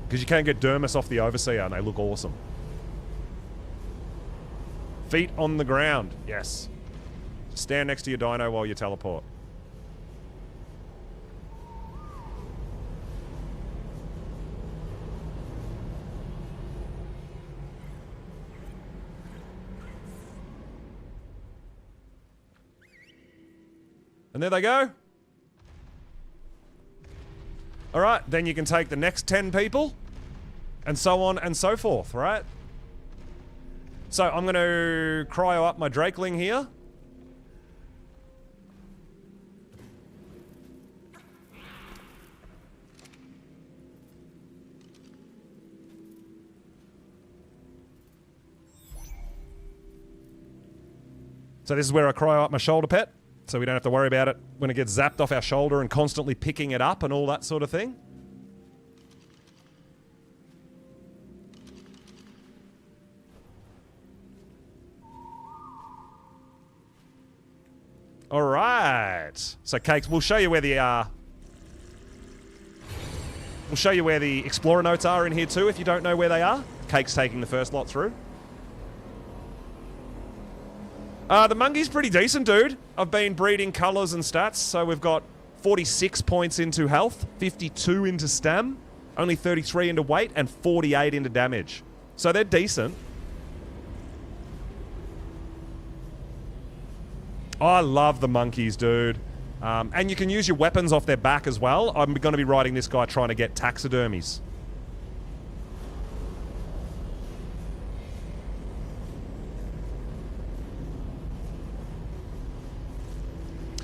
Because you can get dermis off the Overseer, and they look awesome. Feet on the ground. Yes. Stand next to your dino while you teleport. And there they go. All right, then you can take the next 10 people and so on and so forth, right? So I'm going to cryo up my Drakeling here. So this is where I cryo up my shoulder pet. So we don't have to worry about it when it gets zapped off our shoulder and constantly picking it up and all that sort of thing. All right. So Cakes, we'll show you where the Explorer notes are in here too if you don't know where they are. Cakes taking the first lot through. The monkey's pretty decent, dude. I've been breeding colours and stats, so we've got 46 points into health, 52 into stam, only 33 into weight, and 48 into damage. So they're decent. I love the monkeys, dude. And you can use your weapons off their back as well. I'm going to be riding this guy trying to get taxidermies.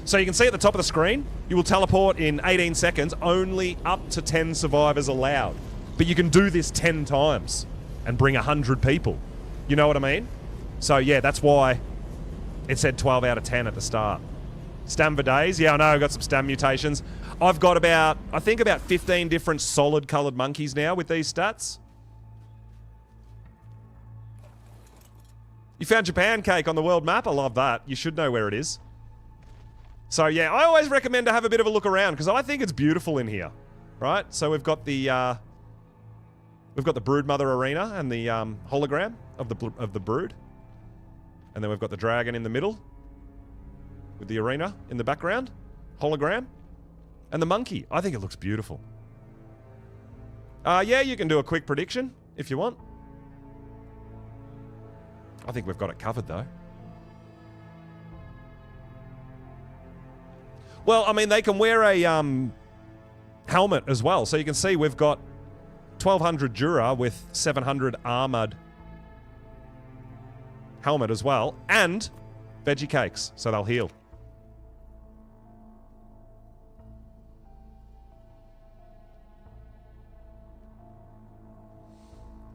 So you can see at the top of the screen, you will teleport in 18 seconds, only up to 10 survivors allowed. But you can do this 10 times and bring 100 people. You know what I mean? So yeah, that's why it said 12 out of 10 at the start. Stam for days. Yeah, I know, I've got some stam mutations. I've got about, I think about 15 different solid colored monkeys now with these stats. You found Japan, Cake, on the world map? I love that. You should know where it is. So yeah, I always recommend to have a bit of a look around because I think it's beautiful in here, right? So we've got the Broodmother arena and the hologram of the Brood, and then we've got the dragon in the middle with the arena in the background, hologram, and the monkey. I think it looks beautiful. Yeah, you can do a quick prediction if you want. I think we've got it covered though. Well, I mean, they can wear a helmet as well. So you can see we've got 1200 Dura with 700 armored helmet as well. And veggie cakes, so they'll heal.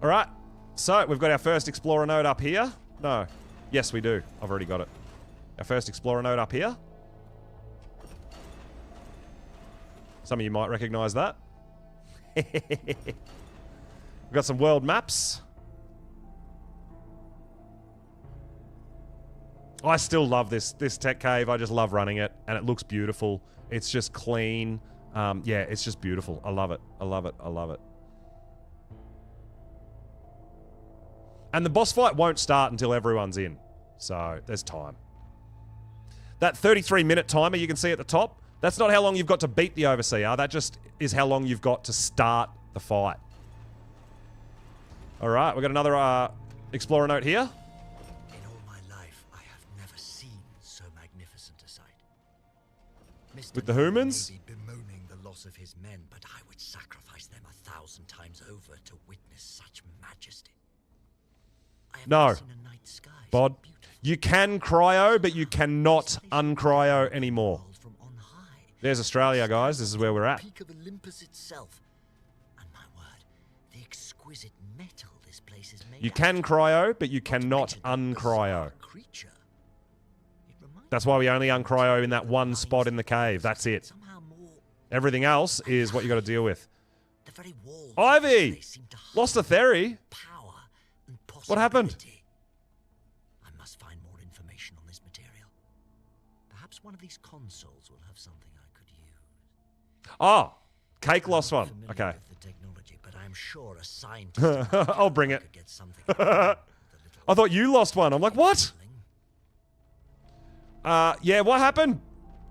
All right. So we've got our first Explorer node up here. No. Yes, we do. I've already got it. Our first Explorer node up here. Some of you might recognize that. We've got some world maps. I still love this tech cave. I just love running it, and it looks beautiful. It's just clean. Yeah, it's just beautiful. I love it. I love it. I love it. And the boss fight won't start until everyone's in. So, there's time. That 33-minute timer you can see at the top, that's not how long you've got to beat the Overseer. That just is how long you've got to start the fight. All right, we've got another Explorer note here. In all my life, I have never seen so magnificent a sight. Mr. With the humans? May be bemoaning the loss of his men, but I would sacrifice them 1,000 times over to witness such majesty. I have No. never seen a night sky so Bod, beautiful. you can cryo, but you cannot uncryo anymore. World from on high. There's Australia, guys. This is where we're at. Peak of Olympus itself. And my word, the exquisite metal this place is made You out can of. cryo, but you Not cannot to mention the bizarre uncryo. creature. It reminds That's why we me only of uncryo in that the one eyes spot in of the cave. That's it. somehow more Everything else is what you got to deal with. the very walls of Ivy! this place seem to Lost a hide theory. power and What happened? possibility. I must find more information on this material. Perhaps one of these consoles will have something I could use. Oh, Cake lost one. Familiar Okay. with the technology, but I'm sure a scientist I'll bring it. could get something out of the little I thought you lost one. I'm like, what? thing. Yeah, what happened?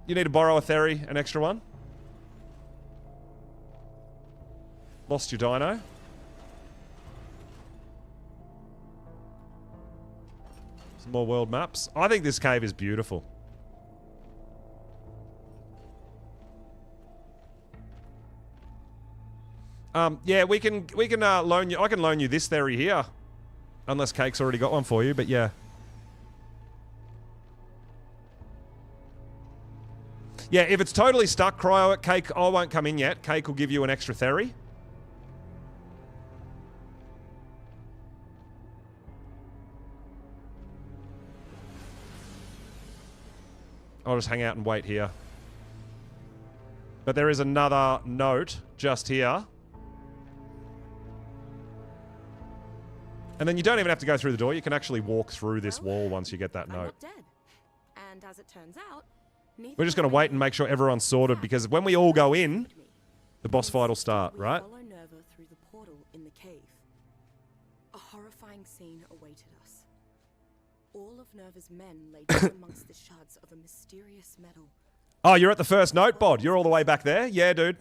You need to borrow a Theory, an extra one. Lost your dino. Some more world maps. I think this cave is beautiful. Yeah, we can loan you. I can loan you this Theory here, unless Cake's already got one for you. But yeah, yeah. If it's totally stuck, cryo it. Cake, I won't come in yet. Cake will give you an extra Theory. I'll just hang out and wait here. But there is another note just here. And then you don't even have to go through the door. You can actually walk through this wall once you get that I'm note. not dead. And as it turns out, We're just going to wait and make sure everyone's sorted, because when we all go in, the boss fight will start, right? Follow Nerva through the portal in the cave. A horrifying scene awaited us. All of Nerva's men lay down amongst the shards of a mysterious metal. Oh, you're at the first note, Bod. You're all the way back there? Yeah, dude.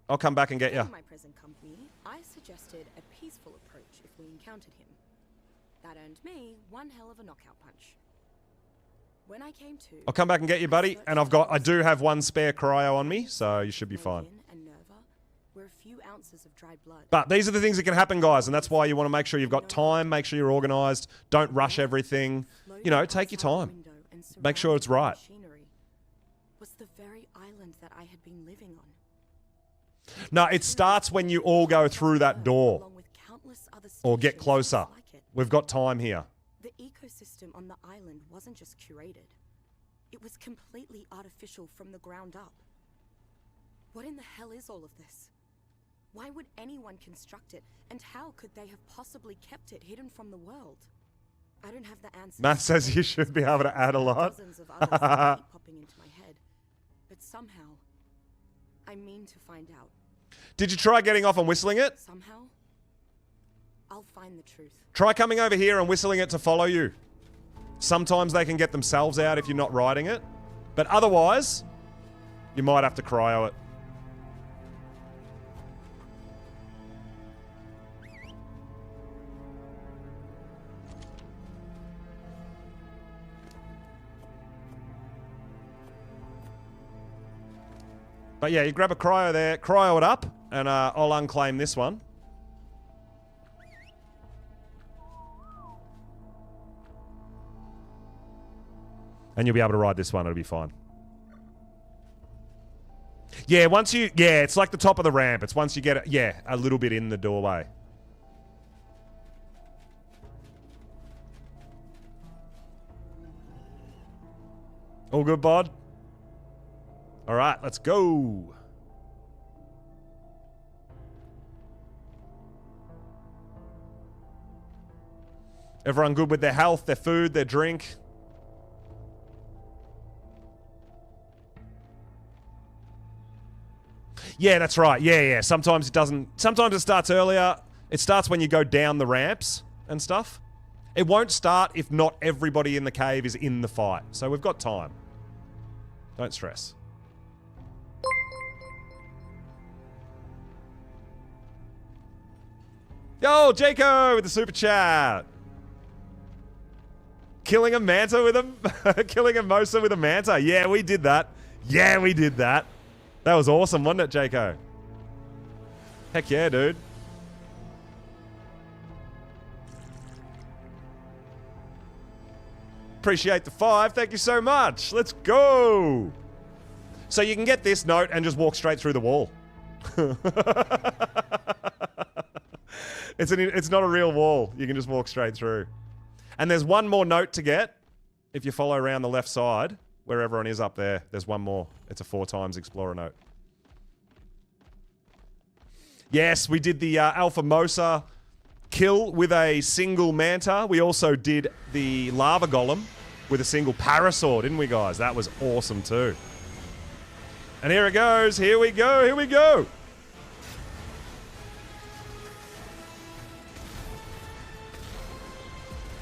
I'll come back and get you. In my present company, I suggested a peaceful approach if we encountered him. That earned me one hell of a knockout punch. When I came to, I'll come back and get you, buddy. And I do have one spare cryo on me, so you should be fine. and Nerva were a few ounces of dried blood. But these are the things that can happen, guys, and that's why you want to make sure you've got time, make sure you're organized, don't rush everything. You know, take your time. Make sure it's right. Was the very island that I had been living on. No, it starts when you all go through that door Along with countless other or get species closer. just like it. We've got time here. The ecosystem on the island wasn't just curated. It was completely artificial from the ground up. What in the hell is all of this? Why would anyone construct it, and how could they have possibly kept it hidden from the world? I don't have the answer. Matt says you should be able to add a lot. Dozens of others that keep popping into my head, but somehow, I mean to find out. Did you try getting off and whistling it? Somehow, I'll find the truth. Try coming over here and whistling it to follow you. Sometimes they can get themselves out if you're not riding it. But otherwise, you might have to cryo it. But yeah, you grab a cryo there, cryo it up, and I'll unclaim this one. And you'll be able to ride this one, it'll be fine. Yeah, it's like the top of the ramp. It's once you get it, yeah, a little bit in the doorway. All good, Bod? All right, let's go. Everyone good with their health, their food, their drink? Yeah, that's right. Yeah. Sometimes it doesn't. Sometimes it starts earlier. It starts when you go down the ramps and stuff. It won't start if not everybody in the cave is in the fight. So we've got time. Don't stress. Yo, Jaco with the super chat. Killing a manta with a... killing a Mosa with a manta. Yeah, we did that. Yeah, we did that. That was awesome, wasn't it, Jaco? Heck yeah, dude. Appreciate the 5. Thank you so much. Let's go. So you can get this note and just walk straight through the wall. It's not a real wall. You can just walk straight through. And there's one more note to get. If you follow around the left side, where everyone is up there, there's one more. It's a 4x Explorer note. Yes, we did the Alpha Mosa kill with a single Manta. We also did the Lava Golem with a single Parasaur, didn't we, guys? That was awesome too. And here it goes. Here we go. Here we go.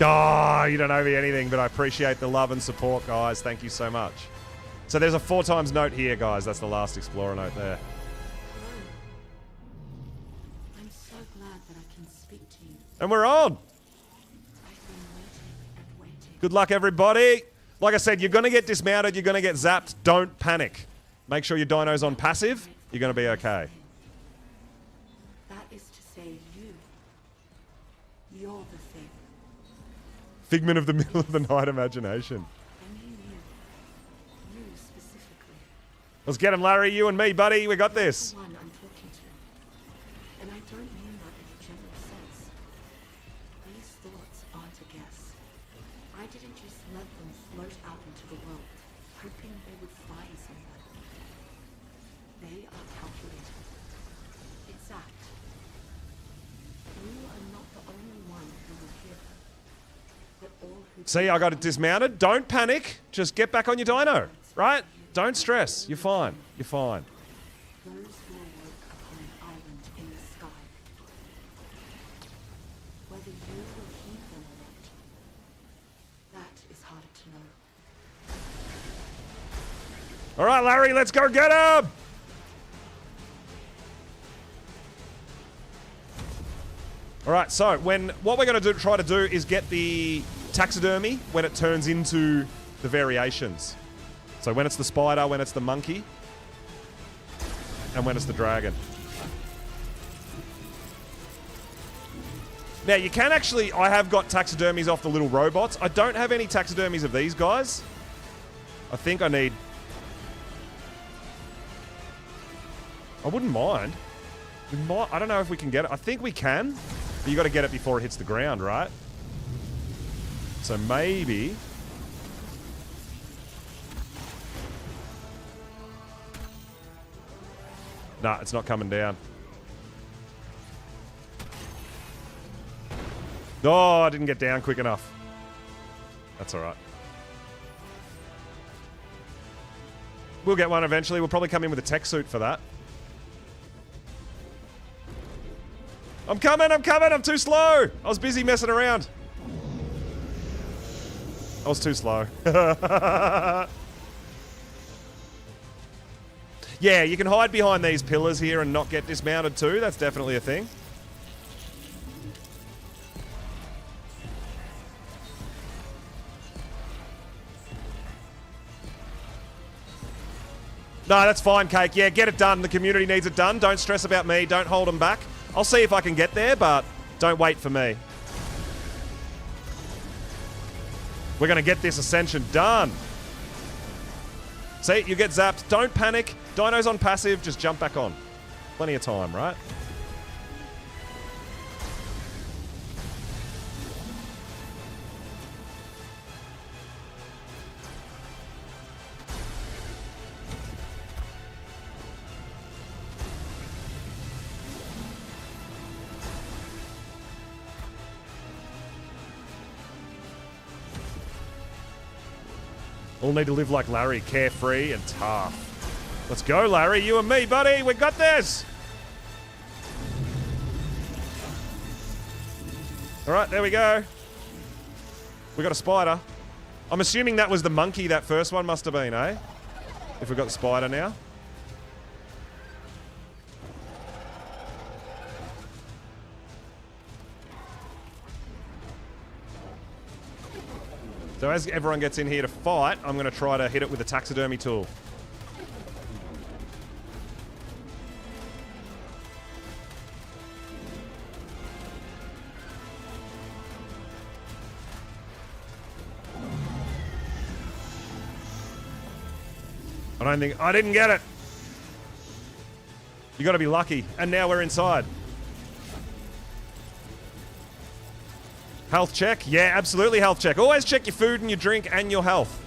Oh, you don't owe me anything, but I appreciate the love and support, guys. Thank you so much. So there's a 4 times note here, guys. That's the last Explorer note there. I'm so glad that I can speak to you. And we're on. I've been waiting and waiting. Good luck, everybody. Like I said, you're going to get dismounted. You're going to get zapped. Don't panic. Make sure your dino's on passive. You're going to be okay. That is to say you. You're the thing. Figment of the middle of the night imagination. I mean you. You specifically. Let's get him, Larry. You and me, buddy. We got this. The one I'm talking to. And I don't mean that in a general sense. These thoughts aren't a guess. I didn't just let them float out into the world, hoping they would find somebody. They are calculated. Exact. You are not the only one who will hear them. But all who See, I got it dismounted. Don't panic. Just get back on your dino, right? Don't stress. You're fine. You're fine. those who awoke upon an island in the sky. Whether you will heed them or not, that is harder to know. All right, Larry, let's go get him. All right, so what we're going to try to do is get the taxidermy when it turns into the variations. So when it's the spider, when it's the monkey, and when it's the dragon. Now, you can actually... I have got taxidermies off the little robots. I don't have any taxidermies of these guys. I think I need... I wouldn't mind. I don't know if we can get it. I think we can. But you got to get it before it hits the ground, right? So maybe... Nah, it's not coming down. Oh, I didn't get down quick enough. That's all right. We'll get one eventually. We'll probably come in with a tech suit for that. I'm coming, I'm too slow. I was busy messing around. I was too slow. Yeah, you can hide behind these pillars here and not get dismounted too. That's definitely a thing. No, that's fine, Cake. Yeah, get it done. The community needs it done. Don't stress about me. Don't hold them back. I'll see if I can get there, but don't wait for me. We're going to get this ascension done. See, you get zapped. Don't panic. Dino's on passive. Just jump back on. Plenty of time, right? All need to live like Larry, carefree and tough. Let's go, Larry. You and me, buddy. We got this. All right, there we go. We got a spider. I'm assuming that was the monkey that first one must have been, eh? If we got the spider now. So as everyone gets in here to fight, I'm going to try to hit it with a taxidermy tool. I didn't get it. You got to be lucky. And now we're inside. Health check? Yeah, absolutely health check. Always check your food and your drink and your health.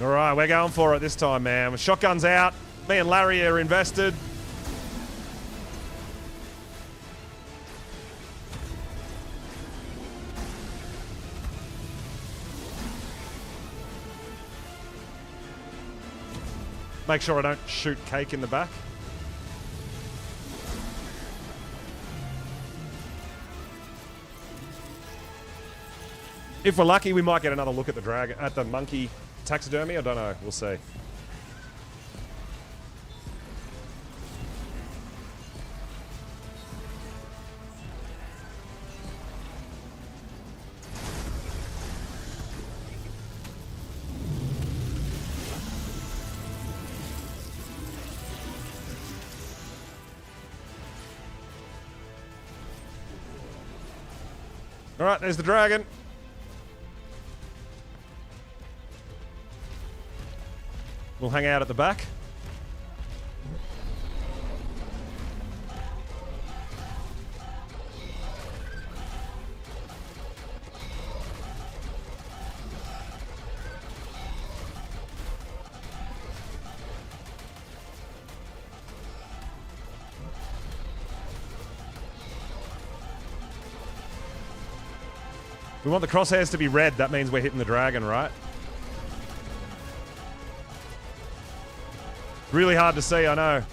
All right, we're going for it this time, man. With shotguns out, me and Larry are invested. Make sure I don't shoot Cake in the back. If we're lucky, we might get another look at the dragon, at the monkey taxidermy. I don't know. We'll see. All right, there's the dragon. We'll hang out at the back. We want the crosshairs to be red. That means we're hitting the dragon, right? Really hard to see, I know.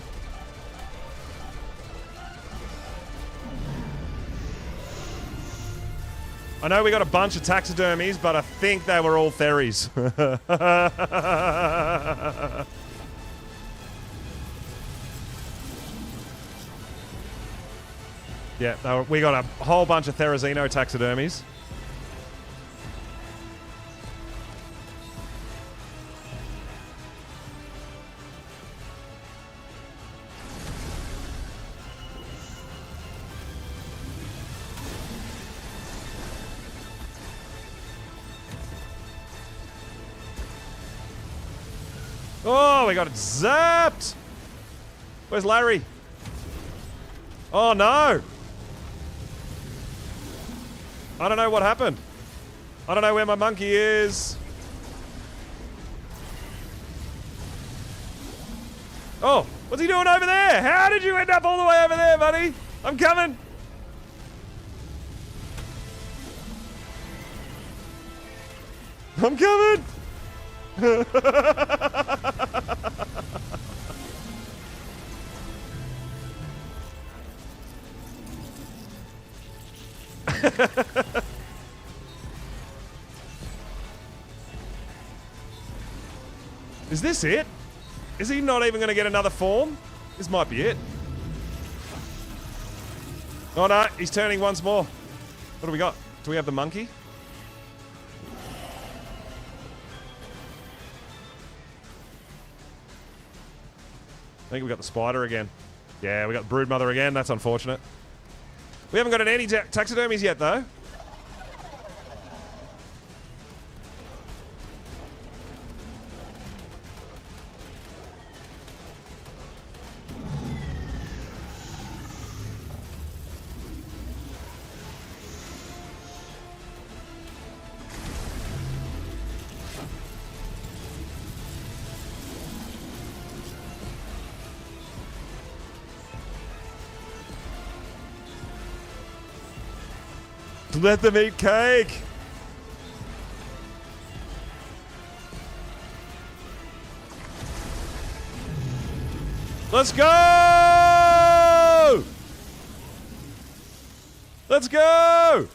I know we got a bunch of taxidermies, but I think they were all fairies. Yeah, we got a whole bunch of Therizino taxidermies. Oh, we got it zapped. Where's Larry? Oh, no. I don't know what happened. I don't know where my monkey is. Oh, what's he doing over there? How did you end up all the way over there, buddy? I'm coming. I'm coming. Is this it? Is he not even going to get another form? This might be it. Oh no, he's turning once more. What do we got? Do we have the monkey? I think we got the spider again. Yeah, we got broodmother again. That's unfortunate. We haven't got any taxidermies yet, though. Let them eat cake. Let's go! Let's go!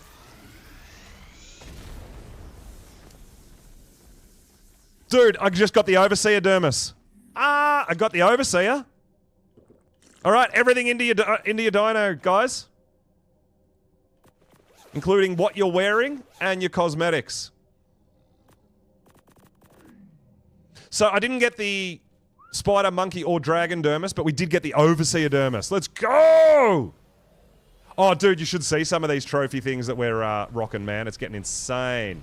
Dude, I just got the Overseer Dermis. Ah, I got the Overseer. All right, everything into your dino, guys. Including what you're wearing and your cosmetics. So I didn't get the spider, monkey, or dragon dermis, but we did get the Overseer dermis. Let's go! Oh, dude, you should see some of these trophy things that we're rocking, man. It's getting insane.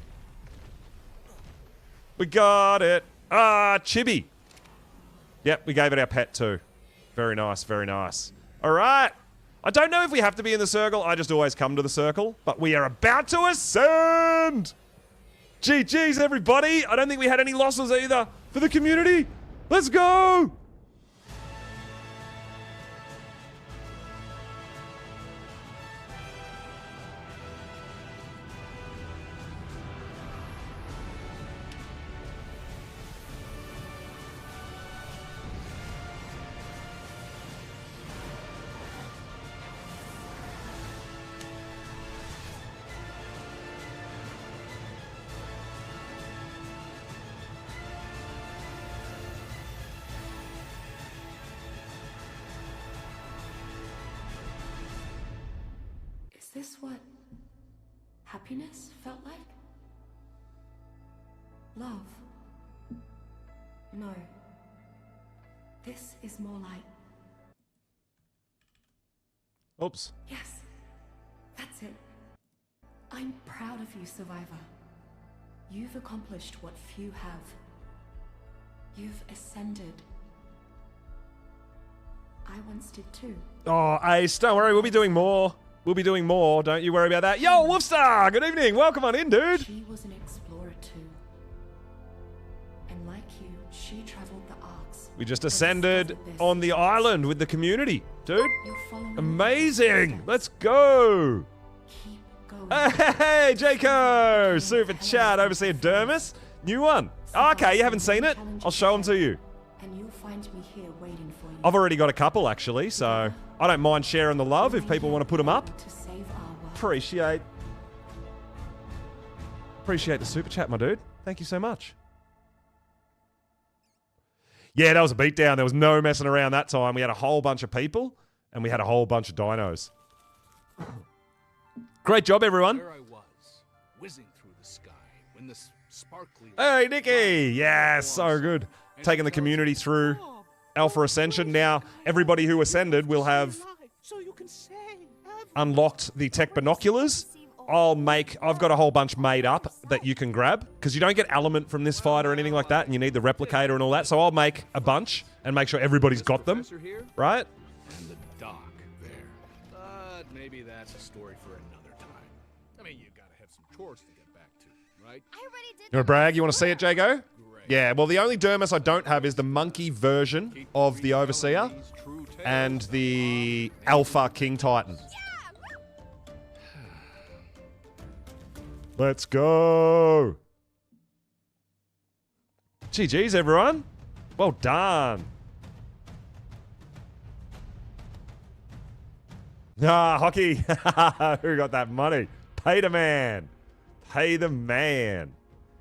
We got it. Ah, Chibi. Yep, we gave it our pet too. Very nice, very nice. All right. I don't know if we have to be in the circle. I just always come to the circle. But we are about to ascend! GG's, everybody. I don't think we had any losses either for the community. Let's go. Is this what happiness felt like? Love? No. This is more like... Oops. Yes, that's it. I'm proud of you, Survivor. You've accomplished what few have. You've ascended. I once did too. Oh, Ace, don't worry. We'll be doing more. We'll be doing more. Don't you worry about that. Yo, Wolfstar, good evening. Welcome on in, dude. She was an explorer too. And like you, she traveled the arcs. We just ascended on the island with the community, dude. You're following Amazing. Let's go. Keep going. Hey, Jaco. Super chat. Overseer Dermis. New one. Oh, okay, you haven't seen it? I'll show them to you. And you'll find me here waiting for you. I've already got a couple, actually, so I don't mind sharing the love if people want to put them up. To save our world. Appreciate the super chat, my dude. Thank you so much. Yeah, that was a beatdown. There was no messing around that time. We had a whole bunch of people, and we had a whole bunch of dinos. Great job, everyone. There I was, whizzing through the sky when this sparkly... Hey, Nikki. Yeah, so good. Taking the community through Alpha Ascension. Now, everybody who ascended will have unlocked the tech binoculars. I've got a whole bunch made up that you can grab, because you don't get element from this fight or anything like that, and you need the replicator and all that. So I'll make a bunch and make sure everybody's got them, right? And the dock there. But maybe that's a story for another time. I mean, you gotta have some chores to get back to, right? I already did. You want to brag? You want to see it, Jago? Yeah, well, the only Dermis I don't have is the monkey version of the Overseer and the Alpha King Titan. Let's go. GG's, everyone. Well done. Ah, hockey. Who got that money? Pay the man. Pay the man.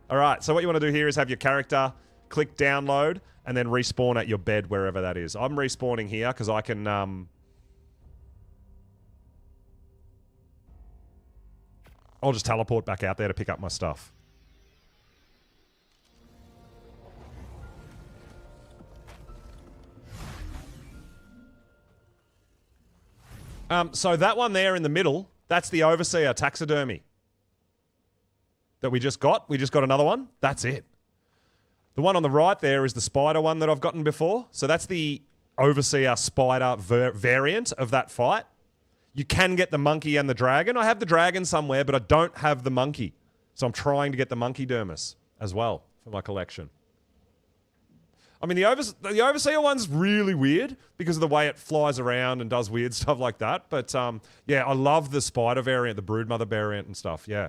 All right, so what you want to do here is have your character click download and then respawn at your bed wherever that is. I'm respawning here because I can... I'll just teleport back out there to pick up my stuff. So that one there in the middle, that's the Overseer taxidermy that we just got. We just got another one. That's it. The one on the right there is the spider one that I've gotten before. So that's the Overseer spider variant of that fight. You can get the monkey and the dragon. I have the dragon somewhere, but I don't have the monkey. So I'm trying to get the monkey Dermis as well for my collection. I mean, the Overseer one's really weird because of the way it flies around and does weird stuff like that. But yeah, I love the spider variant, the broodmother variant and stuff. Yeah.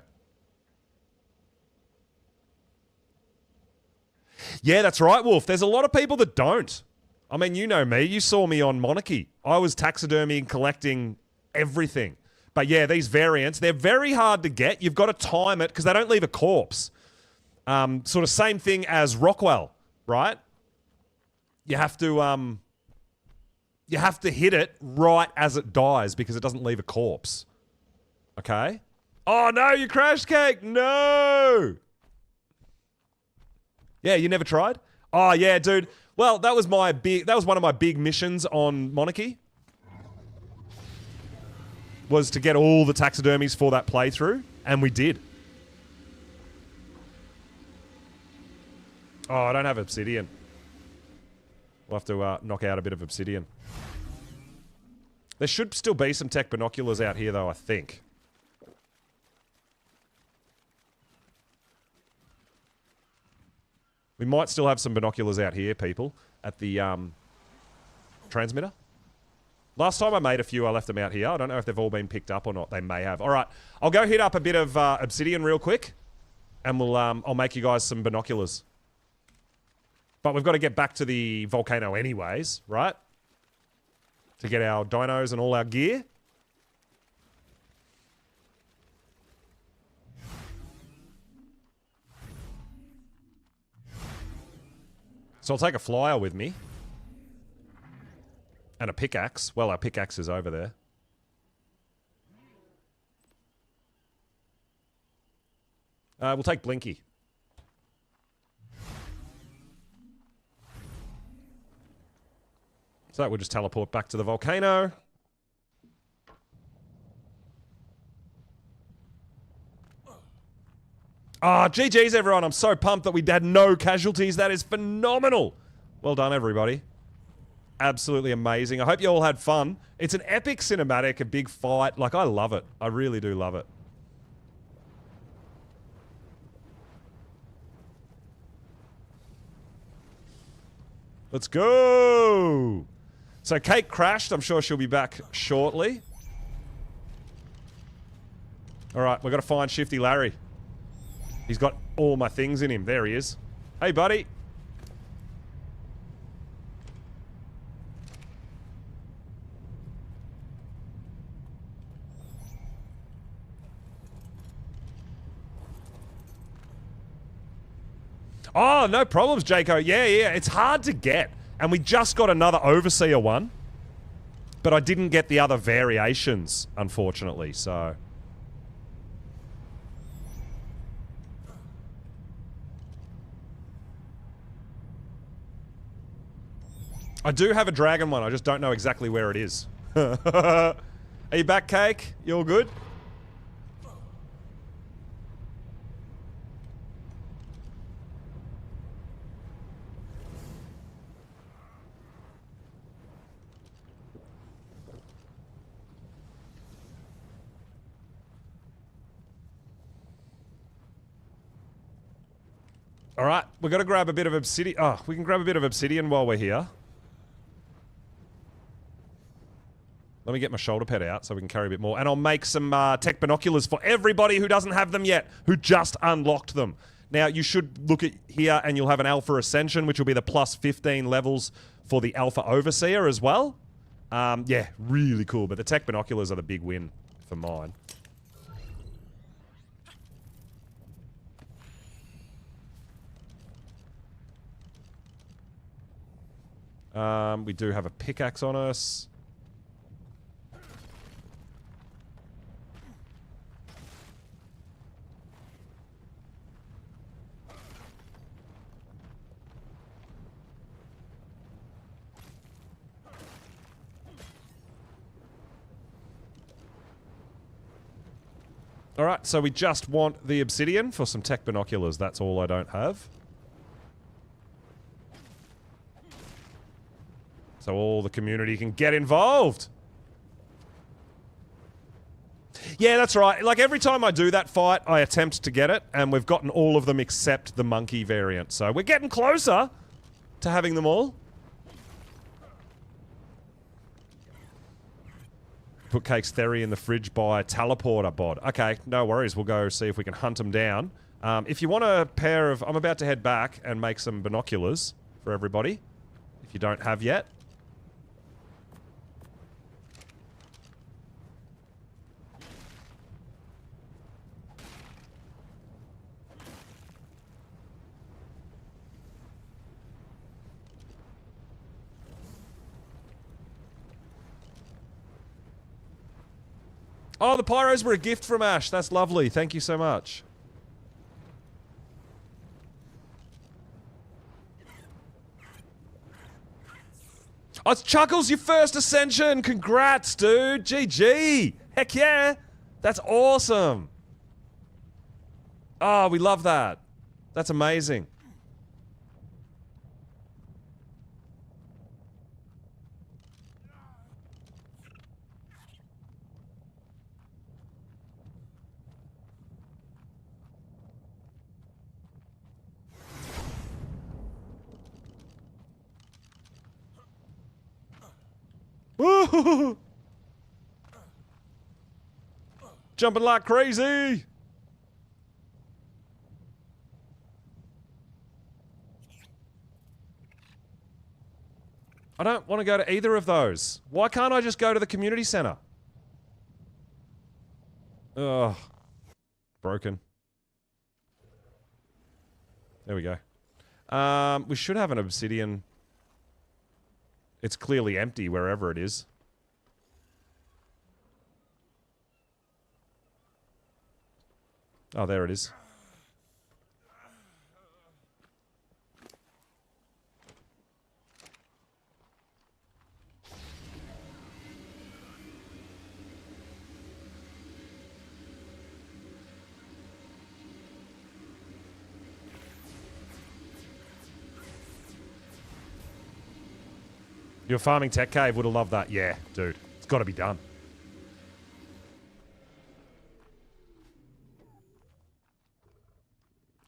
Yeah, that's right, Wolf. There's a lot of people that don't. I mean, you know me. You saw me on Monarchy. I was taxidermy and collecting everything. But yeah, these variants, they're very hard to get. You've got to time it because they don't leave a corpse. Sort of same thing as Rockwell, right? You have to hit it right as it dies because it doesn't leave a corpse. Okay? Oh no, you crashed, Cake! No! Yeah, you never tried? Oh yeah, dude. Well, that was one of my big missions on Monarchy. Was to get all the taxidermies for that playthrough, and we did. Oh, I don't have obsidian. We'll have to knock out a bit of obsidian. There should still be some tech binoculars out here, though, I think. We might still have some binoculars out here, people, at the transmitter. Last time I made a few, I left them out here. I don't know if they've all been picked up or not. They may have. All right, I'll go hit up a bit of obsidian real quick, and I'll make you guys some binoculars. But we've got to get back to the volcano anyways, right? To get our dinos and all our gear. So I'll take a flyer with me. And a pickaxe. Well, our pickaxe is over there. We'll take Blinky. So we'll just teleport back to the volcano. Ah, GG's everyone. I'm so pumped that we had no casualties. That is phenomenal. Well done, everybody. Absolutely amazing. I hope you all had fun. It's an epic cinematic, a big fight. Like, I love it. I really do love it. Let's go! So Kate crashed. I'm sure she'll be back shortly. Alright, we've got to find Shifty Larry. He's got all my things in him. There he is. Hey, buddy. Oh, no problems, Jaco. Yeah, it's hard to get. And we just got another Overseer one. But I didn't get the other variations, unfortunately, so... I do have a dragon one, I just don't know exactly where it is. Are you back, Cake? You all good? Alright, we've got to grab a bit of obsidian. Oh, we can grab a bit of obsidian while we're here. Let me get my shoulder pad out so we can carry a bit more. And I'll make some tech binoculars for everybody who doesn't have them yet, who just unlocked them. Now, you should look at here and you'll have an Alpha Ascension, which will be the plus 15 levels for the Alpha Overseer as well. Yeah, really cool. But the tech binoculars are the big win for mine. We do have a pickaxe on us. Alright, so we just want the obsidian for some tech binoculars. That's all I don't have. So all the community can get involved. Yeah, that's right. Like, every time I do that fight, I attempt to get it, and we've gotten all of them except the monkey variant. So we're getting closer to having them all. Put Cake's Theory in the fridge by Teleporter Bod. Okay, no worries. We'll go see if we can hunt them down. If you want a pair of... I'm about to head back and make some binoculars for everybody. If you don't have yet. Oh, the pyros were a gift from Ash. That's lovely. Thank you so much. Oh, it's Chuckles, your first ascension. Congrats, dude. GG. Heck yeah. That's awesome. Oh, we love that. That's amazing. Jumping like crazy. I don't want to go to either of those. Why can't I just go to the community center? Ugh. Broken. There we go. We should have an obsidian. It's clearly empty wherever it is. Oh, there it is. Your farming tech cave would have loved that. Yeah, dude. It's got to be done.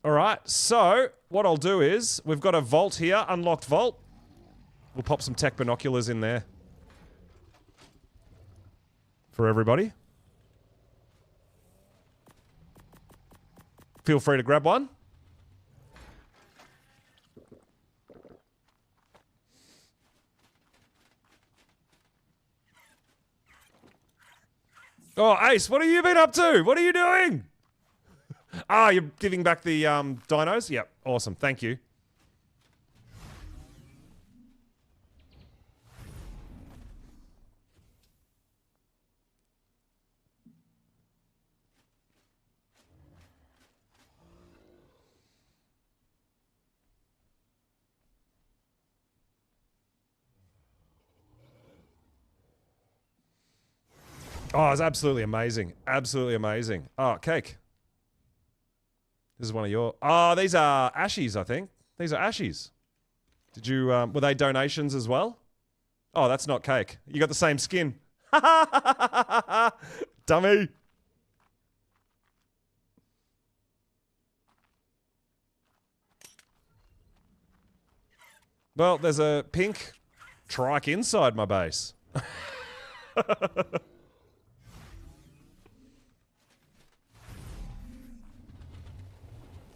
All right, so what I'll do is we've got a vault here, unlocked vault. We'll pop some tech binoculars in there for everybody. Feel free to grab one. Oh, Ace, what have you been up to? What are you doing? Ah, you're giving back the dinos? Yep, awesome. Thank you. Oh, it's absolutely amazing. Absolutely amazing. Oh, cake. This is one of your... Oh, these are ashies, I think. These are ashies. Did you... were they donations as well? Oh, that's not cake. You got the same skin. Dummy. Well, there's a pink trike inside my base.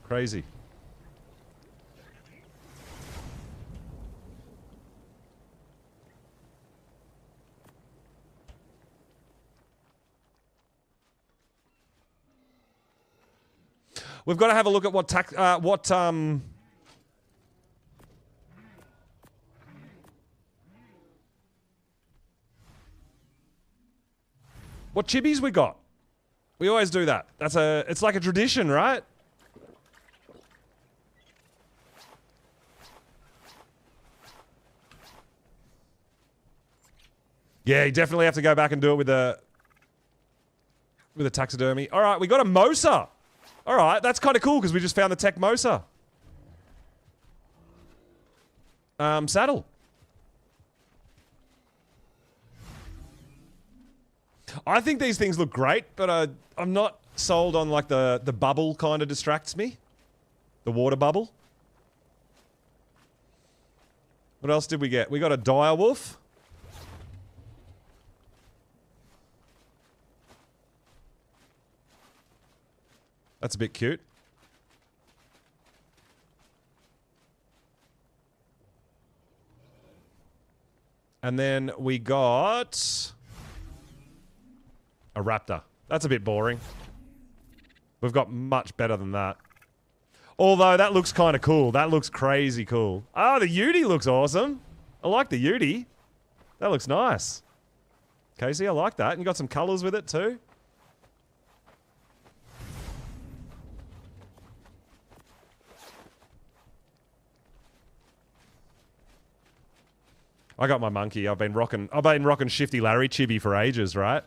Crazy. We've got to have a look at what what chibis we got. We always do that. It's like a tradition, right? Yeah, you definitely have to go back and do it with a taxidermy. All right, we got a Mosa. All right, that's kind of cool because we just found the tech Mosa. Saddle. I think these things look great, but I'm not sold on like the bubble kind of distracts me. The water bubble. What else did we get? We got a dire wolf. That's a bit cute. And then we got a raptor. That's a bit boring. We've got much better than that. Although that looks kind of cool. That looks crazy cool. Oh, the Yeti looks awesome. I like the Yeti. That looks nice. Casey, I like that. And you got some colors with it too. I got my monkey. I've been rocking Shifty Larry Chibi for ages, right?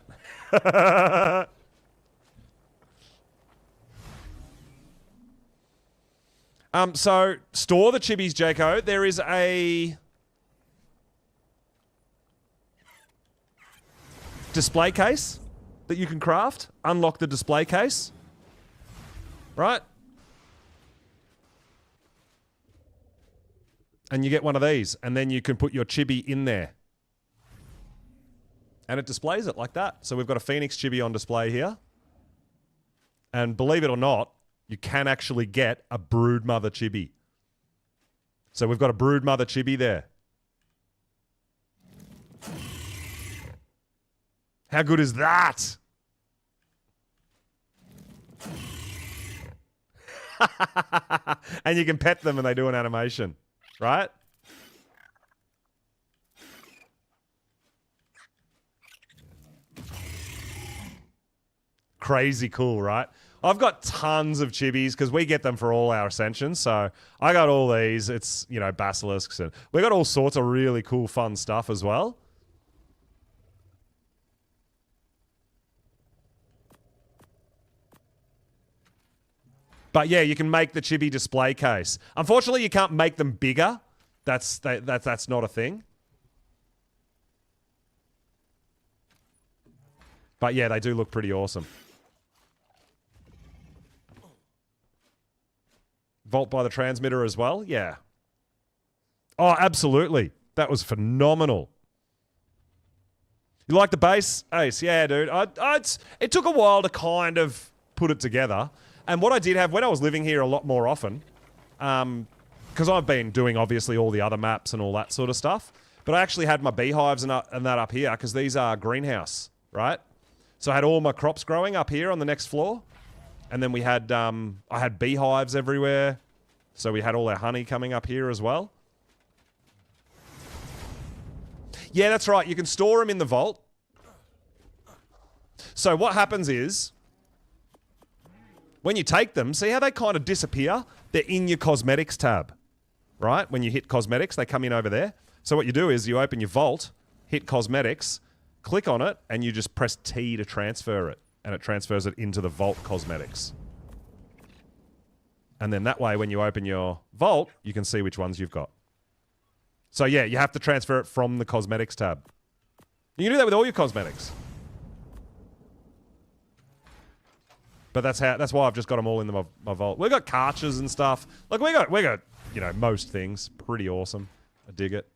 So store the chibis, Jaco. There is a display case that you can craft. Unlock the display case. Right? And you get one of these, and then you can put your chibi in there. And it displays it like that. So we've got a Phoenix chibi on display here. And believe it or not, you can actually get a broodmother chibi. So we've got a broodmother chibi there. How good is that? And you can pet them and they do an animation, right? Crazy cool, right? I've got tons of chibis because we get them for all our ascensions. So I got all these. It's, you know, basilisks. And we got all sorts of really cool, fun stuff as well. But yeah, you can make the chibi display case. Unfortunately, you can't make them bigger. That's not a thing. But yeah, they do look pretty awesome. Vault by the transmitter as well? Yeah. Oh, absolutely. That was phenomenal. You like the base? Ace, yeah, dude. It took a while to kind of put it together. And what I did have, when I was living here a lot more often, because I've been doing, obviously, all the other maps and all that sort of stuff, but I actually had my beehives and that up here, because these are greenhouse, right? So I had all my crops growing up here on the next floor. And then we had, I had beehives everywhere. So we had all our honey coming up here as well. Yeah, that's right. You can store them in the vault. So what happens is, when you take them, see how they kind of disappear? They're in your cosmetics tab, right? When you hit cosmetics, they come in over there. So what you do is you open your vault, hit cosmetics, click on it, and you just press T to transfer it. And it transfers it into the vault cosmetics. And then that way, when you open your vault, you can see which ones you've got. So yeah, you have to transfer it from the cosmetics tab. You can do that with all your cosmetics. But that's why I've just got them all in my vault. We've got Karchers and stuff. Like we got, you know, most things. Pretty awesome. I dig it.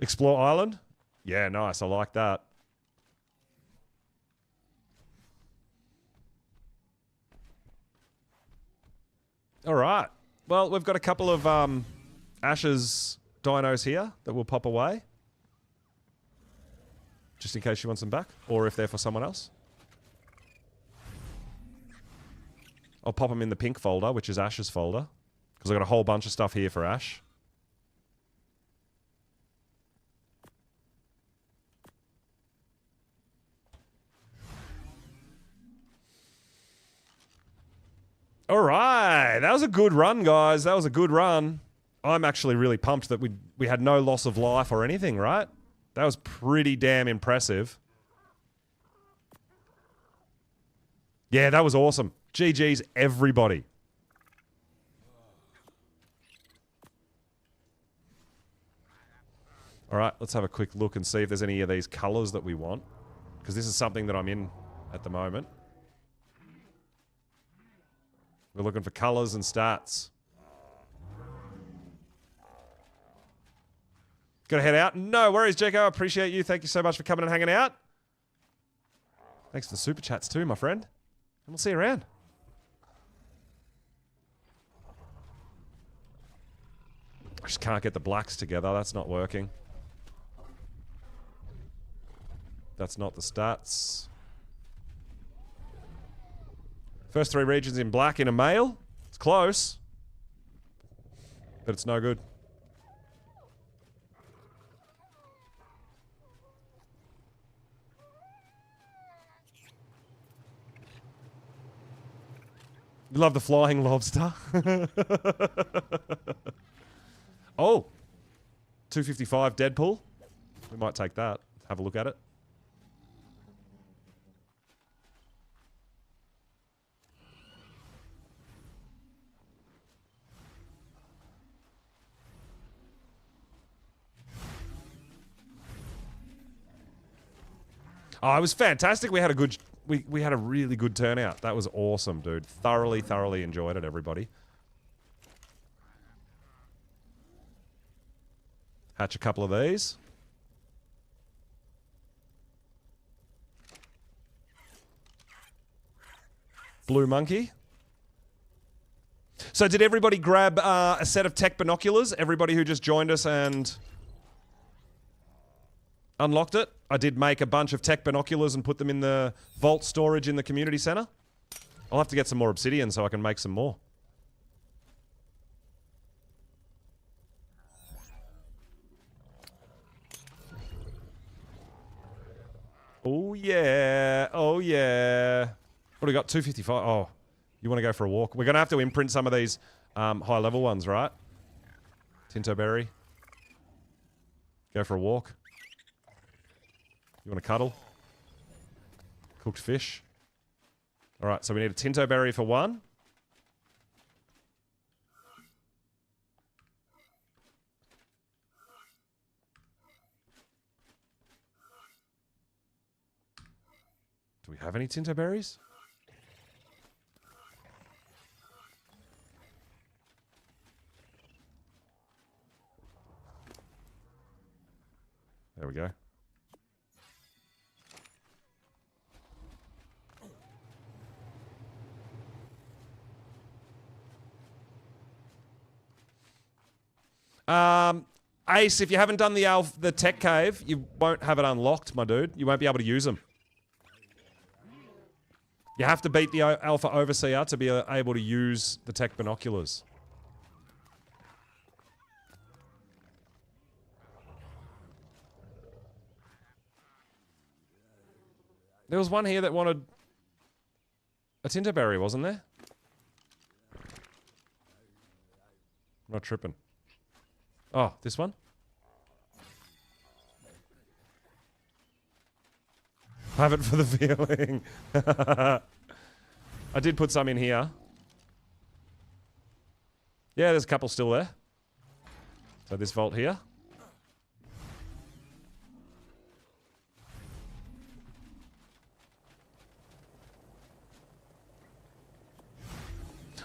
Explore Island? Yeah, nice. I like that. All right. Well, we've got a couple of Ash's dinos here that will pop away. Just in case she wants them back. Or if they're for someone else. I'll pop them in the pink folder, which is Ash's folder. Because I've got a whole bunch of stuff here for Ash. All right, that was a good run, guys. That was a good run. I'm actually really pumped that we had no loss of life or anything, right? That was pretty damn impressive. Yeah, that was awesome. GG's, everybody. All right, let's have a quick look and see if there's any of these colors that we want. Because this is something that I'm in at the moment. We're looking for colors and stats. Gotta head out. No worries, Jeko. I appreciate you. Thank you so much for coming and hanging out. Thanks for the super chats too, my friend. And we'll see you around. I just can't get the blacks together. That's not working. That's not the stats. First 3 regions in black in a male. It's close. But it's no good. You love the flying lobster. Oh. 255 Deadpool. We might take that. Have a look at it. Oh, it was fantastic. We had a good, we had a really good turnout. That was awesome, dude. Thoroughly enjoyed it, everybody. Hatch a couple of these. Blue monkey. So did everybody grab a set of tech binoculars? Everybody who just joined us and unlocked it? I did make a bunch of tech binoculars and put them in the vault storage in the community center. I'll have to get some more obsidian so I can make some more. Oh yeah. Oh yeah. What do we got? 255. Oh, you want to go for a walk? We're going to have to imprint some of these high level ones, right? Tinto berry. Go for a walk. You want to cuddle? Cooked fish. All right, so we need a Tinto berry for one. Do we have any Tinto berries? There we go. Ace, if you haven't done the tech cave, you won't have it unlocked, my dude. You won't be able to use them. You have to beat the Alpha Overseer to be able to use the tech binoculars. There was one here that wanted a Tinto berry, wasn't there? I'm not tripping. Oh, this one? Have it for the feeling. I did put some in here. Yeah, there's a couple still there. So this vault here.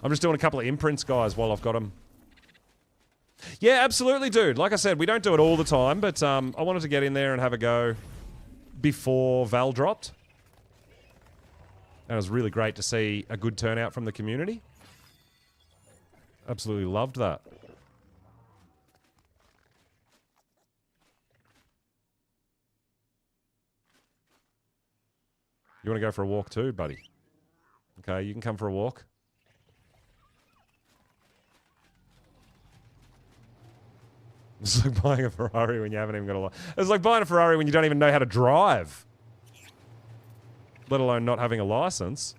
I'm just doing a couple of imprints, guys, while I've got them. Yeah, absolutely, dude. Like I said, we don't do it all the time, but I wanted to get in there and have a go before Val dropped. And it was really great to see a good turnout from the community. Absolutely loved that. You want to go for a walk too, buddy? Okay, you can come for a walk. It's like buying a Ferrari when you haven't even got a license. It's like buying a Ferrari when you don't even know how to drive. Let alone not having a license.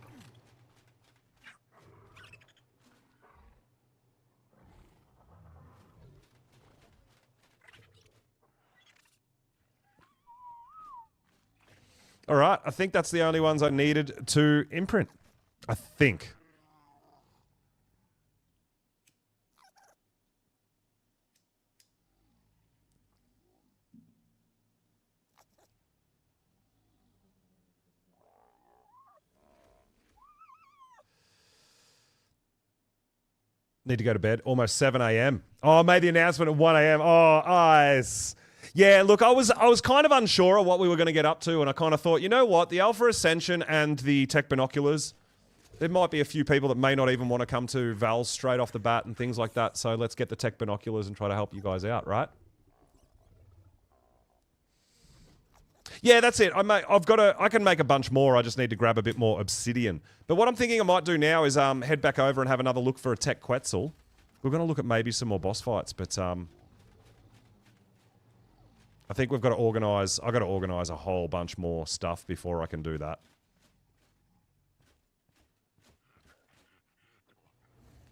Alright, I think that's the only ones I needed to imprint. I think. Need to go to bed. Almost 7 a.m. Oh, I made the announcement at 1 a.m. Oh, eyes. Yeah, look, I was kind of unsure of what we were going to get up to, and I kind of thought, you know what? The Alpha Ascension and the tech binoculars, there might be a few people that may not even want to come to Val's straight off the bat and things like that, so let's get the tech binoculars and try to help you guys out, right? Yeah, that's it. I can make a bunch more. I just need to grab a bit more obsidian. But what I'm thinking I might do now is head back over and have another look for a tech Quetzal. We're going to look at maybe some more boss fights, but I think we've got to organize. I've got to organize a whole bunch more stuff before I can do that.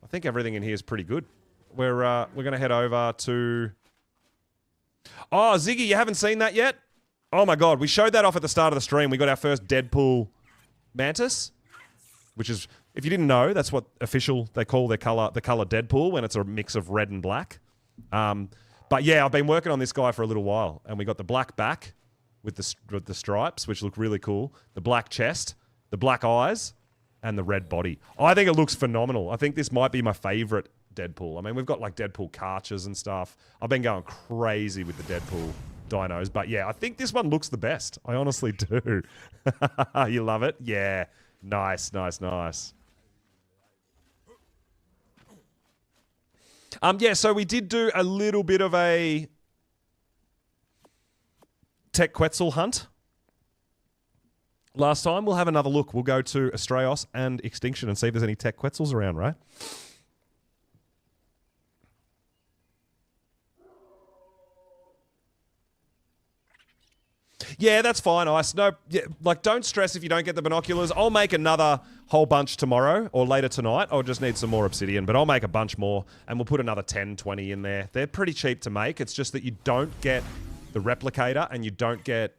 I think everything in here is pretty good. We're going to head over to. Oh, Ziggy, you haven't seen that yet? Oh my god, we showed that off at the start of the stream. We got our first Deadpool mantis, which is, if you didn't know, that's what they call the color Deadpool when it's a mix of red and black. But yeah, I've been working on this guy for a little while, and we got the black back with the stripes, which look really cool, the black chest, the black eyes, and the red body. I think it looks phenomenal. I think this might be my favorite Deadpool. I mean, we've got like Deadpool Karchers and stuff. I've been going crazy with the Deadpool dinos. But yeah, I think this one looks the best. I honestly do. You love it? Yeah. Nice, nice, nice. Yeah, so we did do a little bit of a Tech Quetzal hunt last time. We'll have another look. We'll go to Astraeos and Extinction and see if there's any Tech Quetzals around, right? Yeah, that's fine, Ice. No, yeah, like, don't stress if you don't get the binoculars. I'll make another whole bunch tomorrow or later tonight. I'll just need some more obsidian, but I'll make a bunch more, and we'll put another 10, 20 in there. They're pretty cheap to make. It's just that you don't get the replicator and you don't get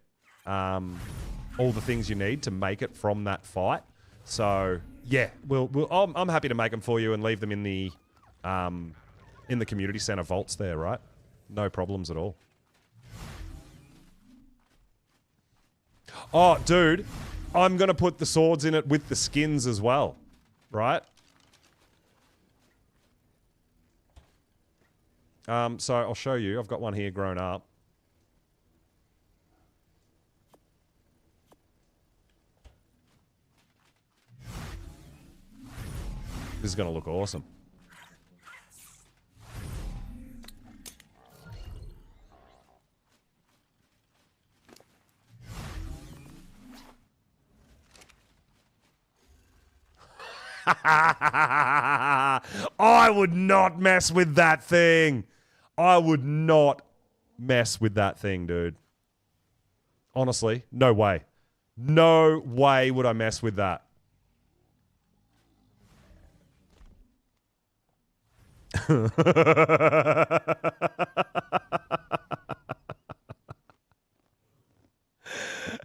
all the things you need to make it from that fight. So, yeah, I'm happy to make them for you and leave them in the community center vaults there, right? No problems at all. Oh, dude, I'm going to put the swords in it with the skins as well, right? So I'll show you. I've got one here grown up. This is going to look awesome. I would not mess with that thing. I would not mess with that thing, dude. Honestly, no way. No way would I mess with that.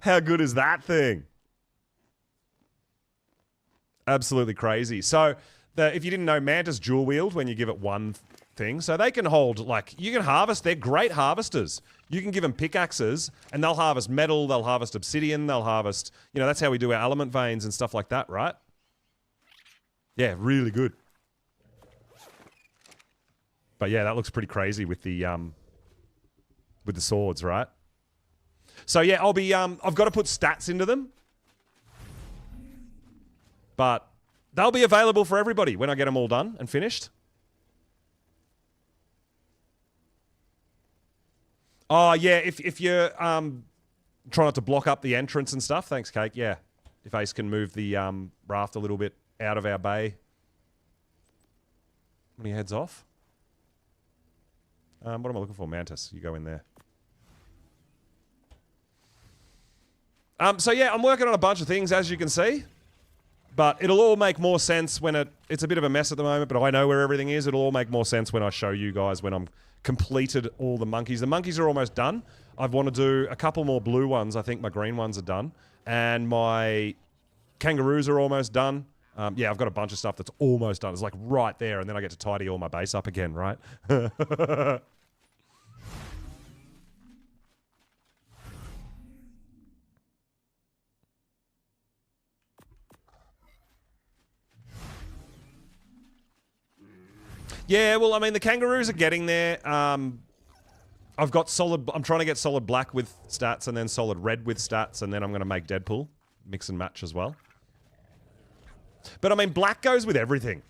How good is that thing? Absolutely crazy. So, if you didn't know, Mantis dual wield when you give it one thing. So they can hold, like, you can harvest. They're great harvesters. You can give them pickaxes, and they'll harvest metal, they'll harvest obsidian, they'll harvest, you know, that's how we do our element veins and stuff like that, right? Yeah, really good. But yeah, that looks pretty crazy with the swords, right? So yeah, I'll be, I've got to put stats into them. But they'll be available for everybody when I get them all done and finished. Oh, yeah, if you're trying not to block up the entrance and stuff. Thanks, Cake. Yeah, if Ace can move the raft a little bit out of our bay when he heads off. What am I looking for? Mantis. You go in there. So, yeah, I'm working on a bunch of things, as you can see. But it'll all make more sense when it's a bit of a mess at the moment, but I know where everything is. It'll all make more sense when I show you guys when I'm completed all the monkeys. The monkeys are almost done. I want to do a couple more blue ones. I think my green ones are done. And my kangaroos are almost done. Yeah, I've got a bunch of stuff that's almost done. It's like right there, and then I get to tidy all my base up again, right? Yeah, well, I mean, the kangaroos are getting there. I've got solid... I'm trying to get solid black with stats and then solid red with stats, and then I'm going to make Deadpool. Mix and match as well. But, I mean, black goes with everything.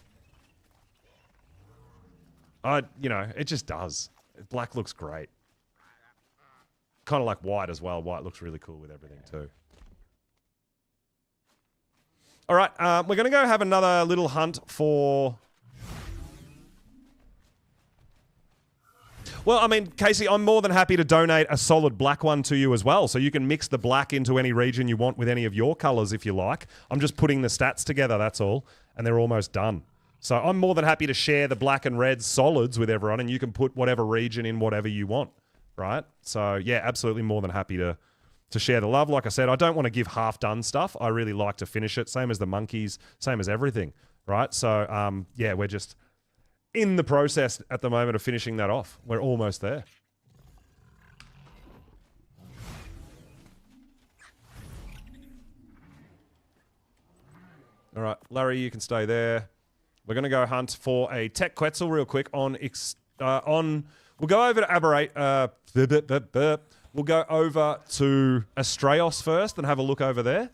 You know, it just does. Black looks great. Kind of like white as well. White looks really cool with everything, too. All right, we're going to go have another little hunt for... Well, I mean, Casey, I'm more than happy to donate a solid black one to you as well. So you can mix the black into any region you want with any of your colors if you like. I'm just putting the stats together, that's all. And they're almost done. So I'm more than happy to share the black and red solids with everyone, and you can put whatever region in whatever you want, right? So, yeah, absolutely more than happy to share the love. Like I said, I don't want to give half-done stuff. I really like to finish it. Same as the monkeys, same as everything, right? So, yeah, we're just... in the process at the moment of finishing that off. We're almost there. All right, Larry, you can stay there. We're going to go hunt for a Tech Quetzal real quick on... we'll go over to Aberrate... we'll go over to Astraeos first and have a look over there.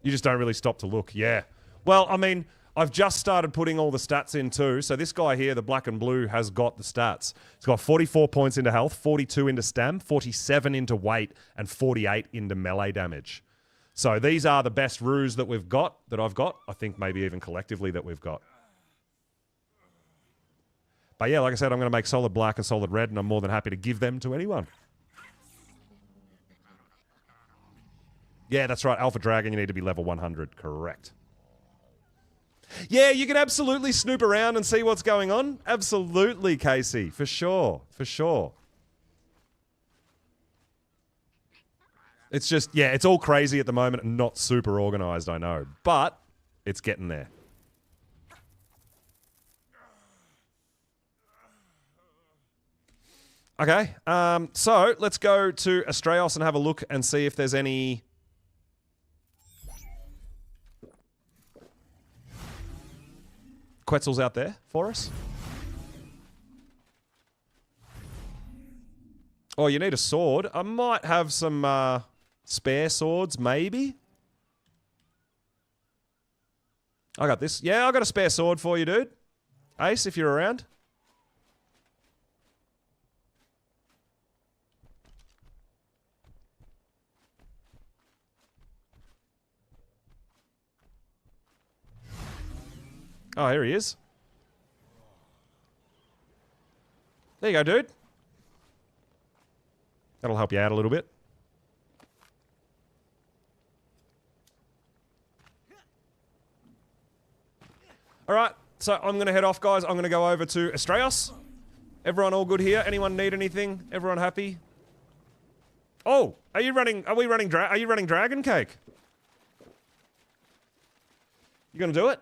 You just don't really stop to look. Yeah. Well, I mean, I've just started putting all the stats in too. So this guy here, the black and blue, has got the stats. He's got 44 points into health, 42 into stam, 47 into weight, and 48 into melee damage. So these are the best roos that we've got, that I've got. I think maybe even collectively that we've got. But yeah, like I said, I'm going to make solid black and solid red, and I'm more than happy to give them to anyone. Yeah, that's right. Alpha Dragon, you need to be level 100. Correct. Yeah, you can absolutely snoop around and see what's going on. Absolutely, Casey. For sure. For sure. It's just, yeah, it's all crazy at the moment and not super organized, I know. But it's getting there. Okay, so let's go to Astraeos and have a look and see if there's any... Quetzals out there for us. Oh, you need a sword. I might have some spare swords, maybe. I got this. Yeah, I got a spare sword for you, dude. Ace, if you're around. Oh, here he is. There you go, dude. That'll help you out a little bit. All right, so I'm going to head off, guys. I'm going to go over to Astraeos. Everyone all good here? Anyone need anything? Everyone happy? Oh, are you running Dragon Cake? You going to do it?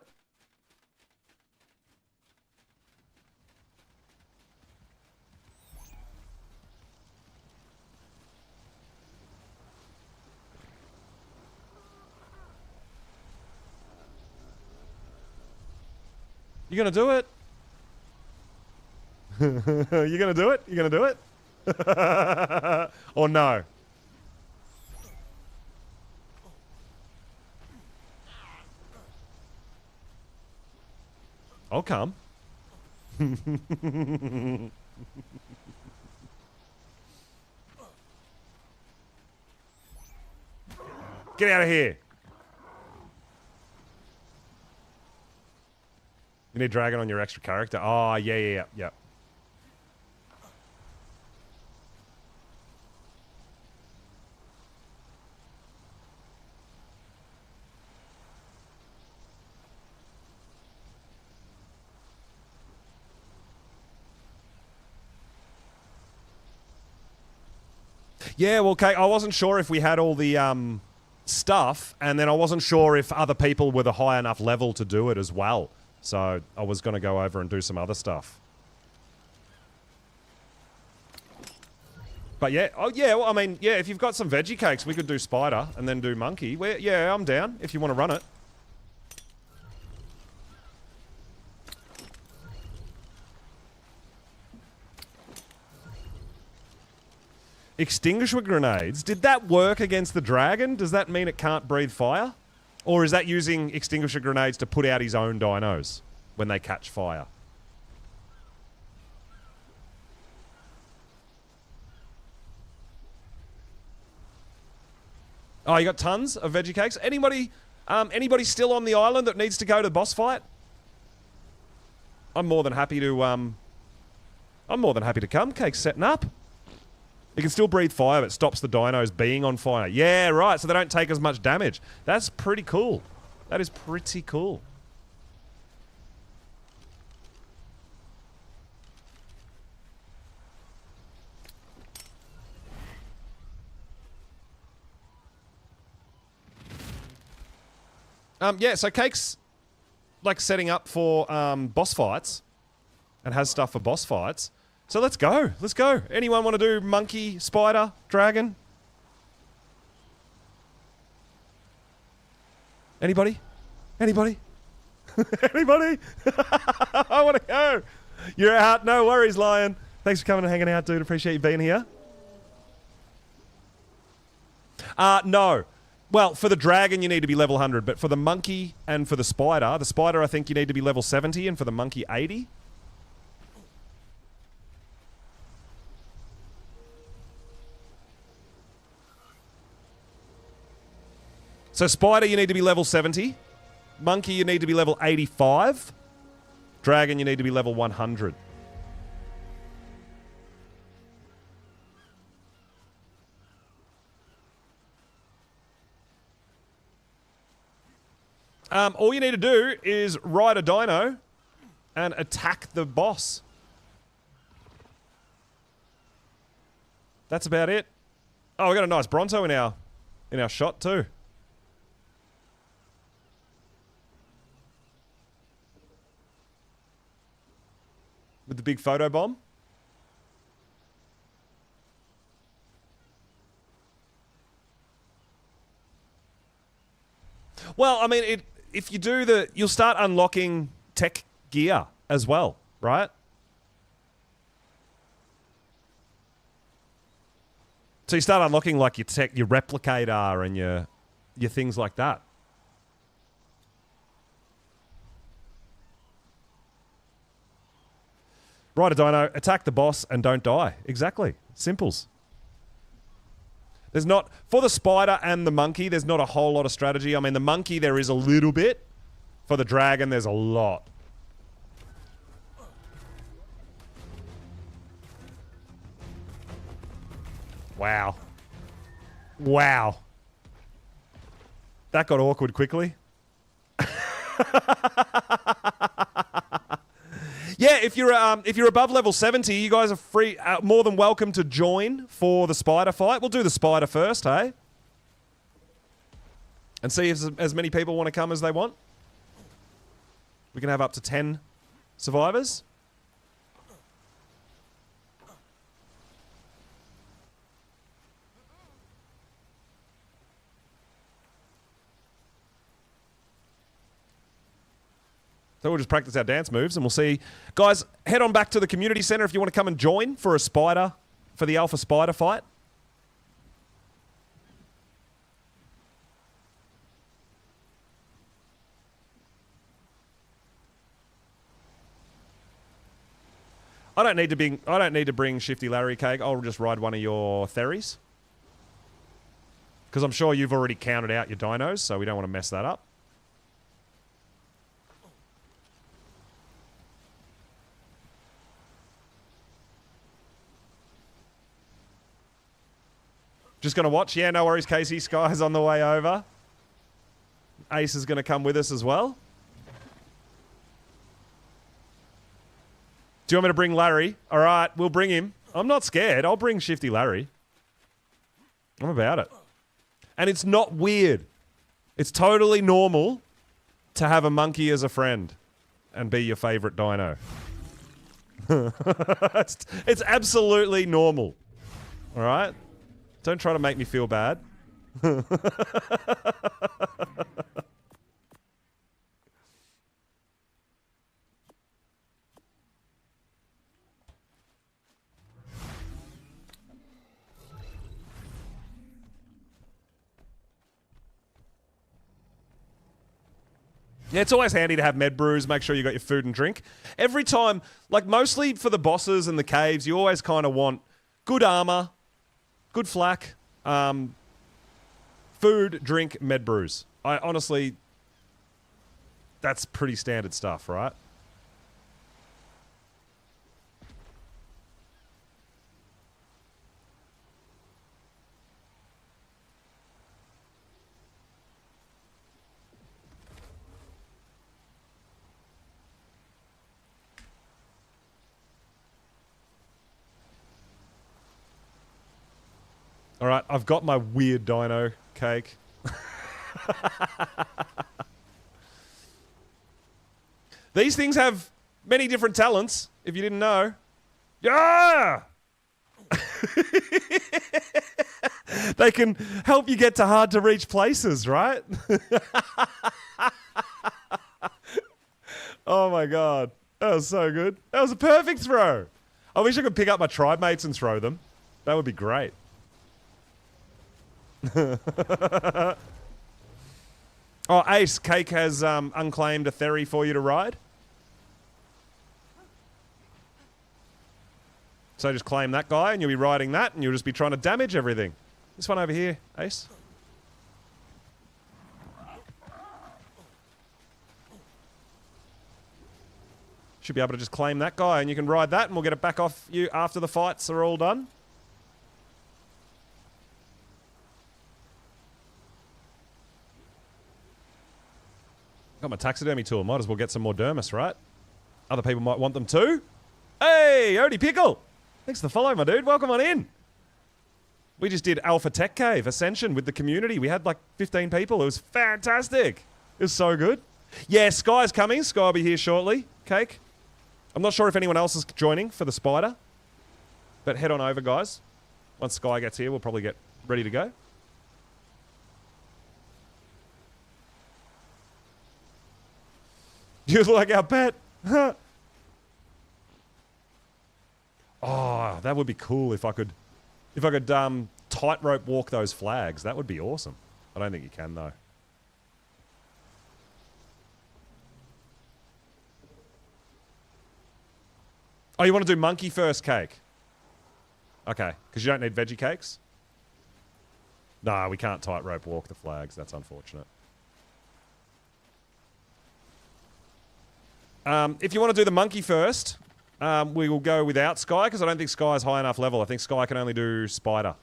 You gonna do it? You gonna do it? You gonna do it? Or no? I'll come. Get out of here. You need dragon on your extra character. Oh, yeah. Yeah, well, Kate, I wasn't sure if we had all the stuff, and then I wasn't sure if other people were the high enough level to do it as well. So I was going to go over and do some other stuff. But yeah, oh yeah, well, I mean, yeah, if you've got some veggie cakes, we could do spider and then do monkey. Yeah, I'm down if you want to run it. Extinguisher grenades. Did that work against the dragon? Does that mean it can't breathe fire? Or is that using extinguisher grenades to put out his own dinos when they catch fire? Oh, you got tons of veggie cakes. Anybody still on the island that needs to go to the boss fight? I'm more than happy to come. Cake's setting up. You can still breathe fire, but it stops the dinos being on fire. Yeah, right, so they don't take as much damage. That's pretty cool. That is pretty cool. Yeah, so Cake's like setting up for boss fights and has stuff for boss fights. So let's go. Let's go. Anyone want to do monkey, spider, dragon? Anybody? Anybody? Anybody? I want to go. You're out. No worries, Lion. Thanks for coming and hanging out, dude. Appreciate you being here. No. Well, for the dragon, you need to be level 100, but for the monkey and for the spider I think you need to be level 70, and for the monkey, 80. So spider, you need to be level 70. Monkey, you need to be level 85. Dragon, you need to be level 100. All you need to do is ride a dino and attack the boss. That's about it. Oh, we got a nice Bronto in our shot too. With the big photo bomb. Well, I mean, if you do you'll start unlocking tech gear as well, right? So you start unlocking like your replicator and your things like that. Ride a dino, attack the boss, and don't die. Exactly. Simples. There's not... For the spider and the monkey, there's not a whole lot of strategy. I mean, the monkey, there is a little bit. For the dragon, there's a lot. Wow. Wow. That got awkward quickly. Yeah, if you're above level 70, you guys are free, more than welcome to join for the spider fight. We'll do the spider first, hey? And see if as many people want to come as they want. We can have up to 10 survivors. So we'll just practice our dance moves and we'll see. Guys, head on back to the community center if you want to come and join for for the alpha spider fight. I don't need to bring Shifty Larry Cake. I'll just ride one of your Theries. Because I'm sure you've already counted out your dinos, so we don't want to mess that up. Just going to watch? Yeah, no worries, Casey. Sky's on the way over. Ace is going to come with us as well. Do you want me to bring Larry? All right, we'll bring him. I'm not scared. I'll bring Shifty Larry. I'm about it. And it's not weird. It's totally normal to have a monkey as a friend and be your favorite dino. It's absolutely normal. All right? Don't try to make me feel bad. Yeah, it's always handy to have med brews, make sure you got your food and drink. Every time, like mostly for the bosses and the caves, you always kind of want good armor, good flak, food, drink, med brews. I honestly, that's pretty standard stuff, right? All right, I've got my weird dino cake. These things have many different talents, if you didn't know. Yeah! They can help you get to hard to reach places, right? Oh my god. That was so good. That was a perfect throw. I wish I could pick up my tribe mates and throw them. That would be great. Oh, Ace, Cake has unclaimed a ferry for you to ride. So just claim that guy and you'll be riding that and you'll just be trying to damage everything. This one over here, Ace. Should be able to just claim that guy and you can ride that and we'll get it back off you after the fights are all done. Got my taxidermy tool. Might as well get some more dermis, right? Other people might want them too. Hey, Odie Pickle. Thanks for the follow, my dude. Welcome on in. We just did Alpha Tech Cave Ascension with the community. We had like 15 people. It was fantastic. It was so good. Yeah, Sky's coming. Sky will be here shortly. Cake. I'm not sure if anyone else is joining for the spider. But head on over, guys. Once Sky gets here, we'll probably get ready to go. You like our pet? Oh, that would be cool if I could tightrope walk those flags. That would be awesome. I don't think you can though. Oh, you want to do monkey first, Cake? Okay, because you don't need veggie cakes? No, we can't tightrope walk the flags. That's unfortunate. If you want to do the monkey first, we will go without Sky, because I don't think Sky is high enough level. I think Sky can only do spider.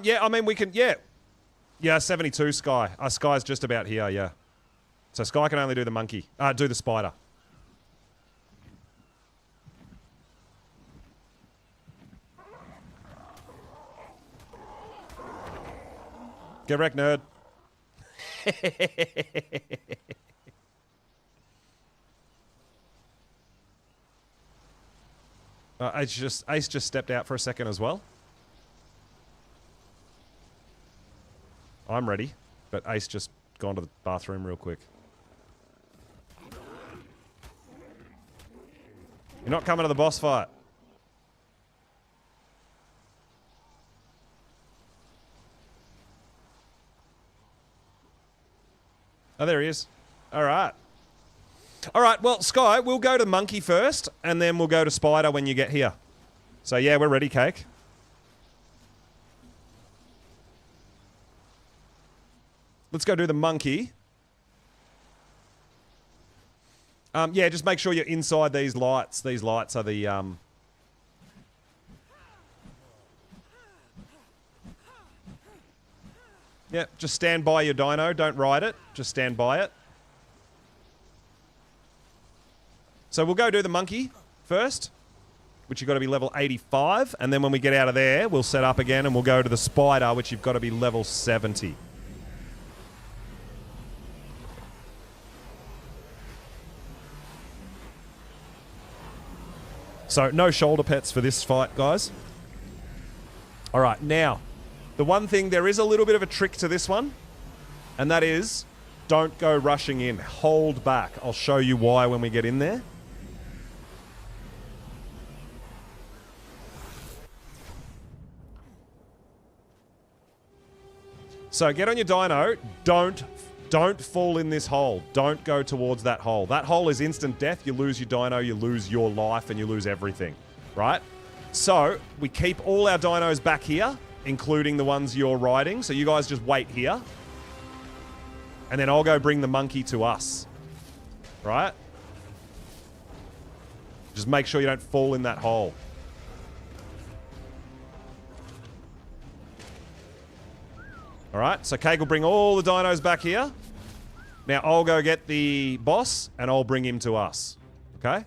Yeah, I mean, we can, yeah. Yeah, 72 Sky. Sky's just about here, yeah. So Sky can only do the monkey. Do the spider. Get wrecked, nerd. Ace just stepped out for a second as well. I'm ready, but Ace just gone to the bathroom real quick. You're not coming to the boss fight. Oh, there he is. All right. All right, well, Sky, we'll go to monkey first, and then we'll go to spider when you get here. So, yeah, we're ready, Cake. Let's go do the monkey. Yeah, just make sure you're inside these lights. These lights are the... Yeah, just stand by your dino. Don't ride it. Just stand by it. So we'll go do the monkey first, which you've got to be level 85. And then when we get out of there, we'll set up again and we'll go to the spider, which you've got to be level 70. So, no shoulder pets for this fight, guys. All right, now, the one thing, there is a little bit of a trick to this one, and that is, don't go rushing in. Hold back. I'll show you why when we get in there. So, get on your dino. Don't fall in this hole. Don't go towards that hole. That hole is instant death. You lose your dino, you lose your life, and you lose everything, right? So, we keep all our dinos back here, including the ones you're riding. So you guys just wait here. And then I'll go bring the monkey to us, right? Just make sure you don't fall in that hole. All right, so Cake will bring all the dinos back here. Now I'll go get the boss and I'll bring him to us. Okay?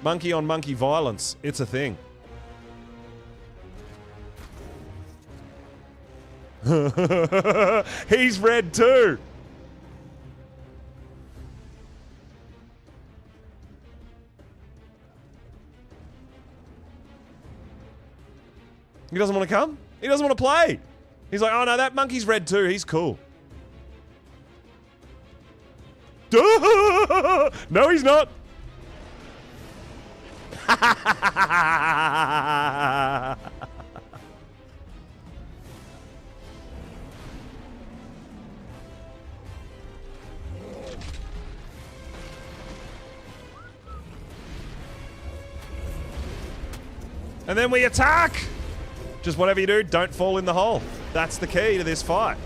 Monkey on monkey violence. It's a thing. He's red too. He doesn't want to come? He doesn't want to play. He's like, oh no, that monkey's red too. He's cool. No, he's not. And then we attack! Just whatever you do, don't fall in the hole. That's the key to this fight.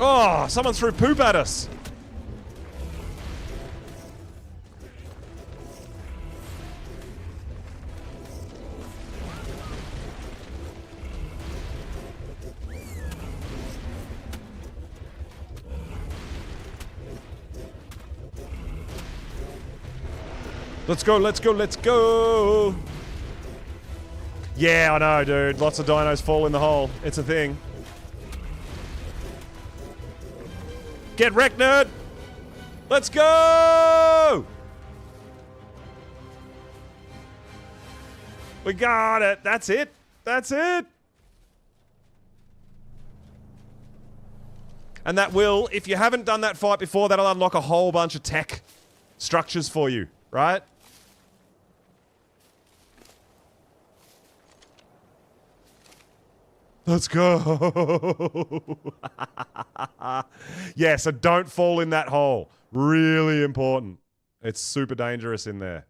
Oh, someone threw poop at us. Let's go, let's go, let's go. Yeah, I know, dude. Lots of dinos fall in the hole. It's a thing. Get wrecked, nerd! Let's go! We got it. That's it. That's it. And that will, if you haven't done that fight before, that'll unlock a whole bunch of tech structures for you, right? Let's go. Yeah, so don't fall in that hole. Really important. It's super dangerous in there.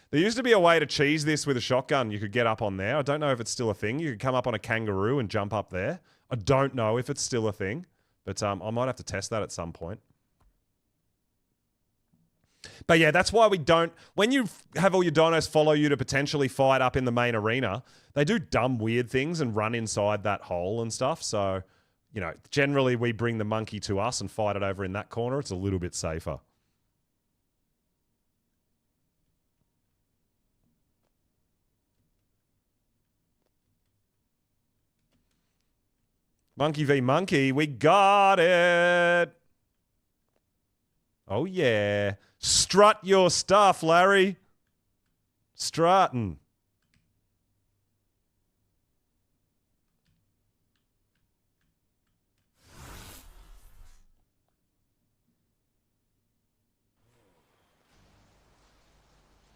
There used to be a way to cheese this with a shotgun. You could get up on there. I don't know if it's still a thing. You could come up on a kangaroo and jump up there. I don't know if it's still a thing, but I might have to test that at some point. But yeah, that's why we don't... When you have all your dinos follow you to potentially fight up in the main arena, they do dumb, weird things and run inside that hole and stuff. So, you know, generally we bring the monkey to us and fight it over in that corner. It's a little bit safer. Monkey v monkey, we got it. Oh yeah. Strut your stuff, Larry. Strutting.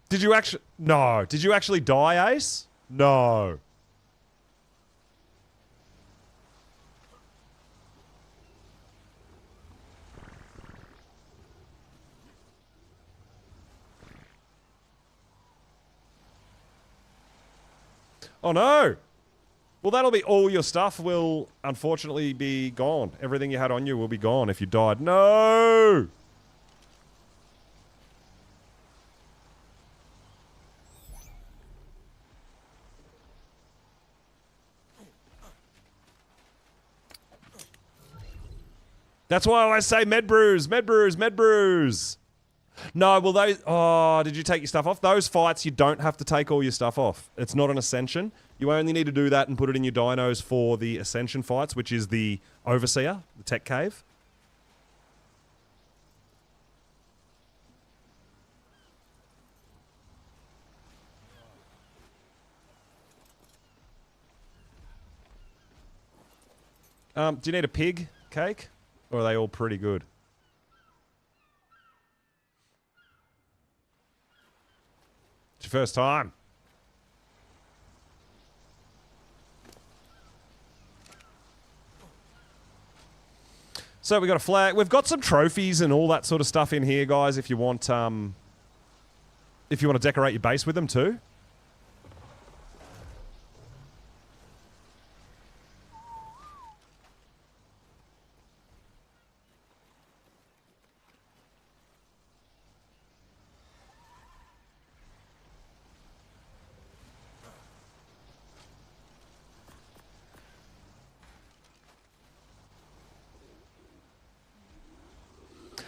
Did you actually... No. Did you actually die, Ace? No. Oh no! Well, that'll be all your stuff will unfortunately be gone. Everything you had on you will be gone if you died. No! That's why I always say med brews, med brews, med brews. No, well, those... Oh, did you take your stuff off? Those fights, you don't have to take all your stuff off. It's not an Ascension. You only need to do that and put it in your dinos for the Ascension fights, which is the Overseer, the Tech Cave. Do you need a pig cake? Or are they all pretty good? It's your first time. So we got a flag. We've got some trophies and all that sort of stuff in here, guys. If you want to decorate your base with them too.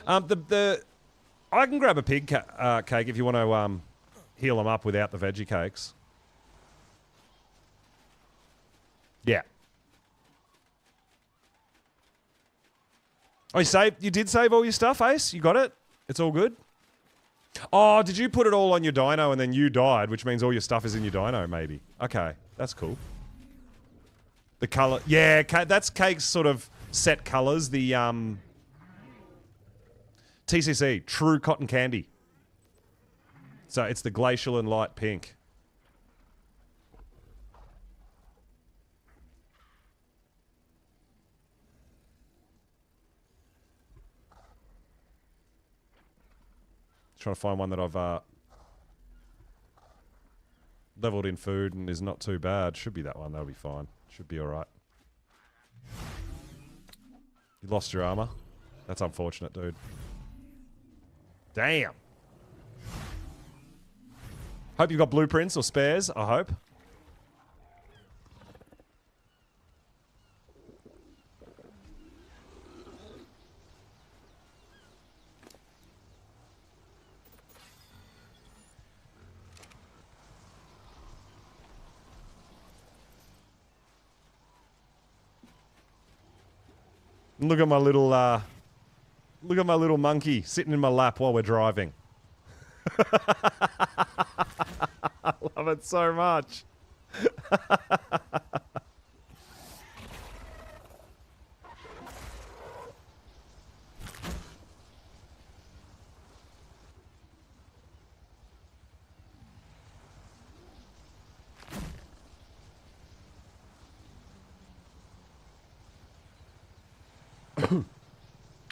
I can grab a pig cake if you want to heal them up without the veggie cakes. Yeah. Oh, you did save all your stuff, Ace? You got it? It's all good? Oh, did you put it all on your dino and then you died, which means all your stuff is in your dino, maybe? Okay, that's cool. The color... Yeah, that's Cake's sort of set colors. The, TCC, True Cotton Candy. So it's the glacial and light pink. Trying to find one that I've leveled in food and is not too bad. Should be that one. That'll be fine. Should be alright. You lost your armor? That's unfortunate, dude. Damn. Hope you've got blueprints or spares, I hope. Look at my little monkey sitting in my lap while we're driving. I love it so much.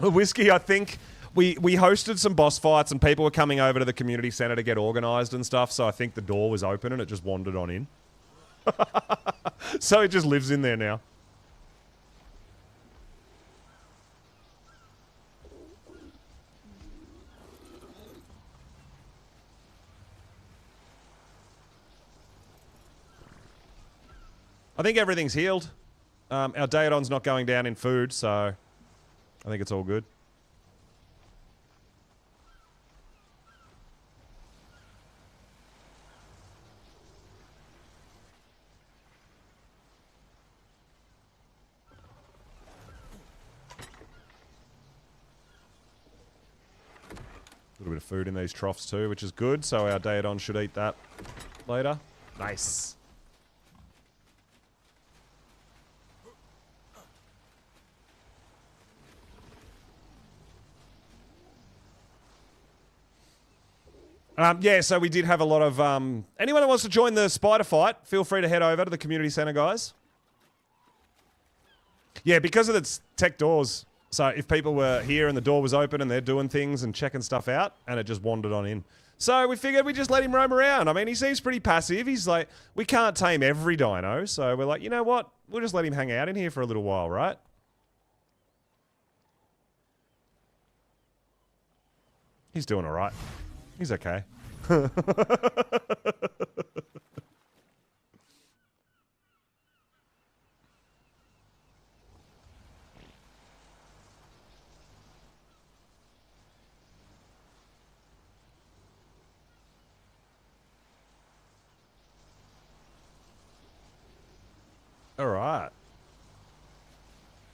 Whiskey, I think we hosted some boss fights and people were coming over to the community center to get organized and stuff, so I think the door was open and it just wandered on in. So it just lives in there now. I think everything's healed. Our Daedon's not going down in food, so I think it's all good. A little bit of food in these troughs too, which is good, so our Daedon should eat that later. Nice. Yeah, so we did have a lot of... anyone that wants to join the spider fight, feel free to head over to the community center, guys. Yeah, because of the tech doors. So if people were here and the door was open and they're doing things and checking stuff out, and it just wandered on in. So we figured we'd just let him roam around. I mean, he seems pretty passive. He's like, we can't tame every dino. So we're like, you know what? We'll just let him hang out in here for a little while, right? He's doing all right. He's okay. All right.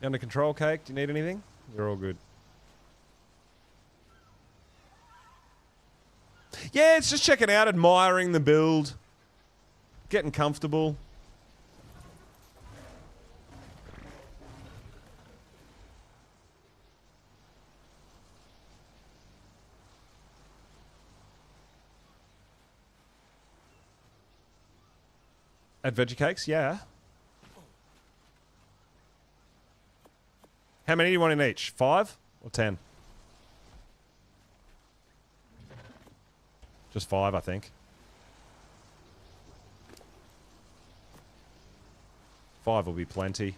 You under control, Cake? Do you need anything? You're all good. Yeah, it's just checking out, admiring the build, getting comfortable. Add veggie cakes? Yeah. How many do you want in each? 5 or 10? Just 5, I think. 5 will be plenty.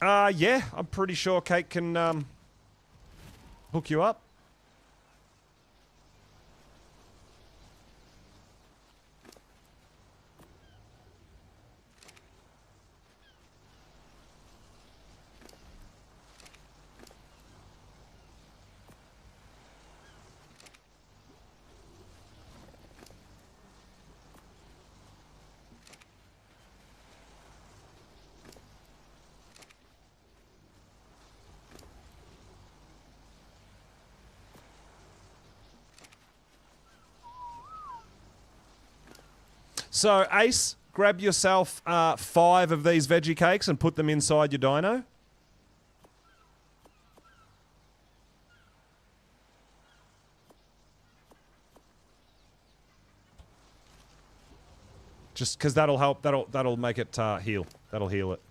Yeah, I'm pretty sure Kate can hook you up. So, Ace, grab yourself 5 of these veggie cakes and put them inside your dino. Just because that'll help. That'll make it heal. That'll heal it.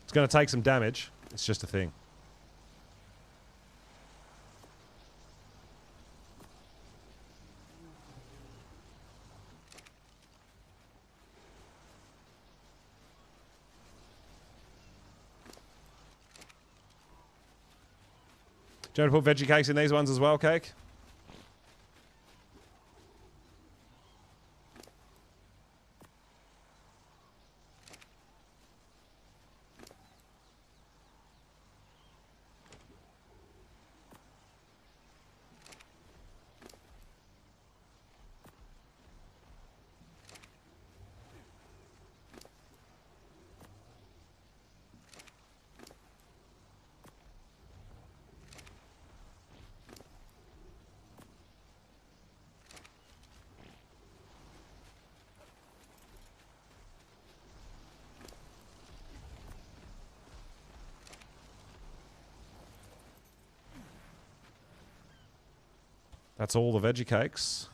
It's going to take some damage. It's just a thing. Do you want to put veggie cakes in these ones as well, Cake? That's all the veggie cakes.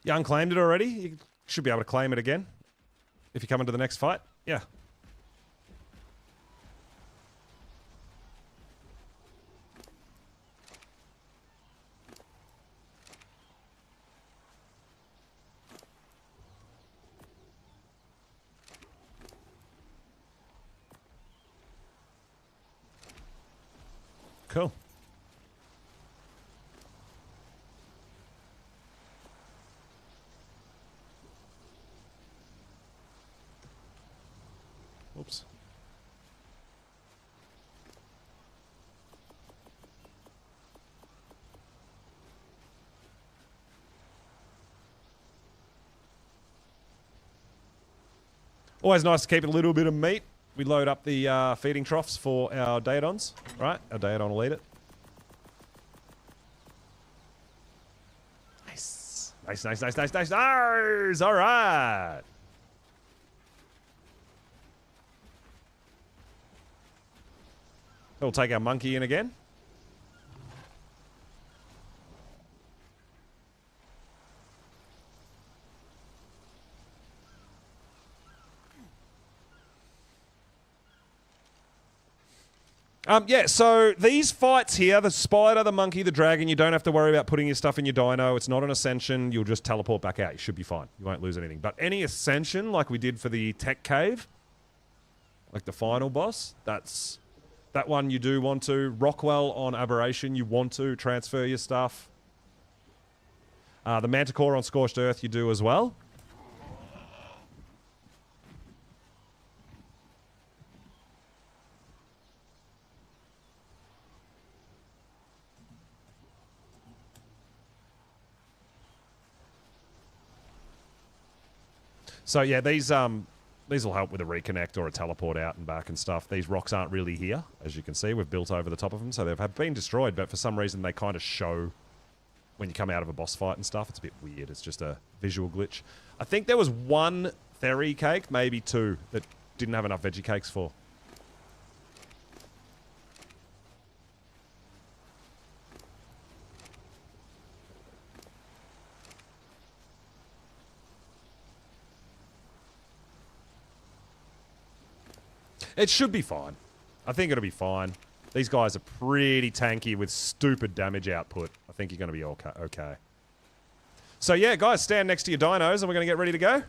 You unclaimed it already? You should be able to claim it again. If you come into the next fight. Yeah. Cool. Oops. Always nice to keep a little bit of meat. We load up the feeding troughs for our Daedons, right? Our Daedon will eat it. Nice. Nice, nice, nice, nice, nice, nice! All right. We'll take our monkey in again. Yeah, so these fights here, the spider, the monkey, the dragon, you don't have to worry about putting your stuff in your dino. It's not an ascension. You'll just teleport back out. You should be fine. You won't lose anything. But any ascension, like we did for the tech cave, like the final boss, that one you do want to. Rockwell on Aberration, you want to transfer your stuff. The Manticore on Scorched Earth, you do as well. So yeah, these will help with a reconnect or a teleport out and back and stuff. These rocks aren't really here, as you can see. We've built over the top of them, so they've been destroyed, but for some reason they kind of show when you come out of a boss fight and stuff. It's a bit weird. It's just a visual glitch. I think there was one Theri cake, maybe two, that didn't have enough veggie cakes for. It should be fine. I think it'll be fine. These guys are pretty tanky with stupid damage output. I think you're going to be okay. So yeah, guys, stand next to your dinos and we're going to get ready to go.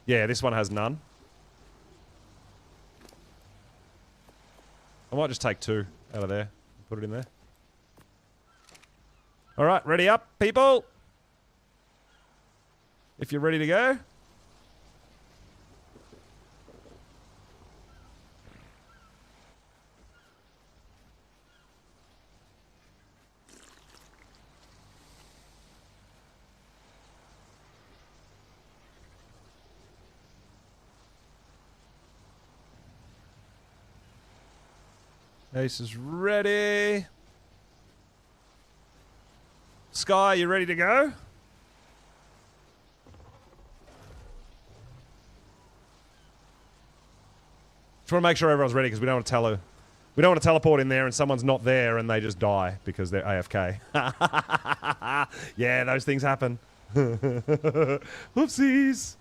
Yeah, this one has none. I might just take two out of there. Put it in there. All right, ready up, people? If you're ready to go. Ace is ready. Sky, you ready to go? Just want to make sure everyone's ready because we don't want to we don't want to teleport in there and someone's not there and they just die because they're AFK. Yeah, those things happen. Whoopsies.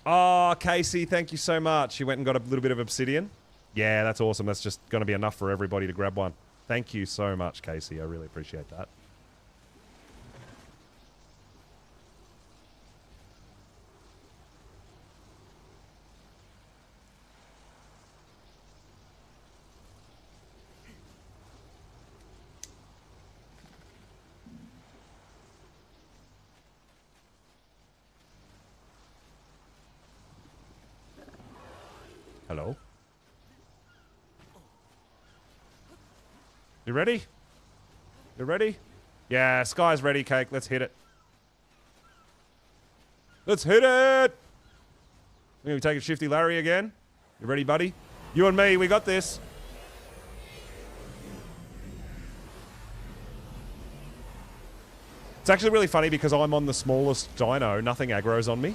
Oh, Casey, thank you so much. You went and got a little bit of obsidian. Yeah, that's awesome. That's just going to be enough for everybody to grab one. Thank you so much, Casey. I really appreciate that. Hello? You ready? You ready? Yeah, Sky's ready, Cake. Let's hit it. Let's hit it! We're going to be taking Shifty Larry again. You ready, buddy? You and me, we got this. It's actually really funny because I'm on the smallest dino. Nothing aggro's on me.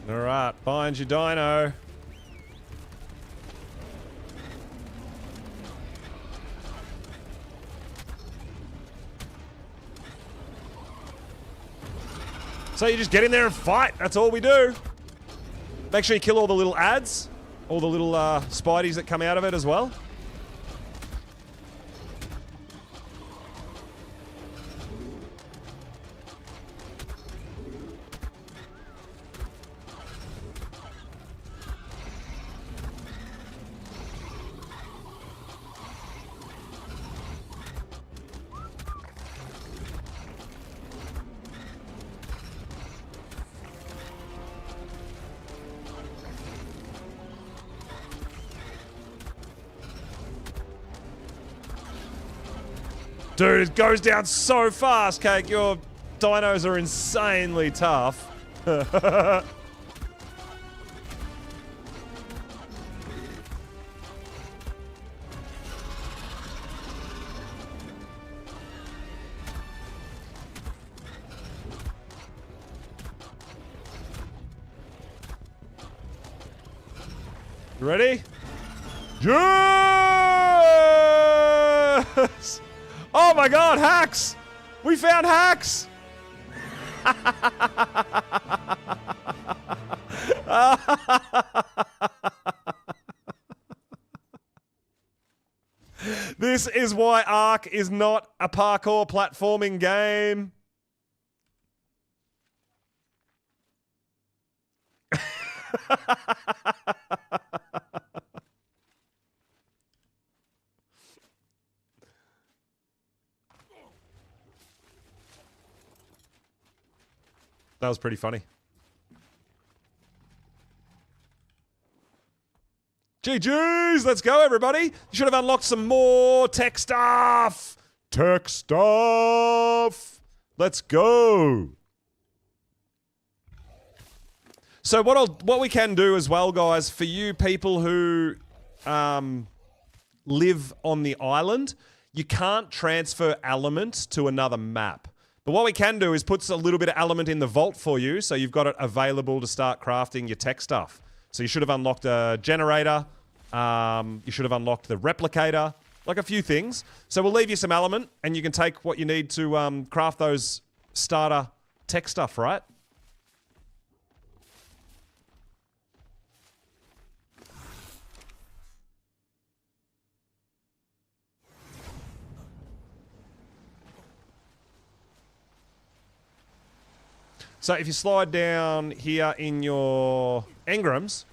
Alright, find your dino. So you just get in there and fight. That's all we do. Make sure you kill all the little ads. All the little spideys that come out of it as well. Dude, it goes down so fast, Cake. Your dinos are insanely tough. Ready? Yes! Oh my god, hacks! We found hacks! This is why Ark is not a parkour platforming game. That was pretty funny. GG's, let's go, everybody. You should have unlocked some more tech stuff. Tech stuff. Let's go. So what we can do as well, guys, for you people who live on the island, you can't transfer element to another map. But what we can do is put a little bit of element in the vault for you, so you've got it available to start crafting your tech stuff. So you should have unlocked a generator. You should have unlocked the replicator, like a few things. So we'll leave you some element, and you can take what you need to craft those starter tech stuff, right? So if you slide down here in your engrams,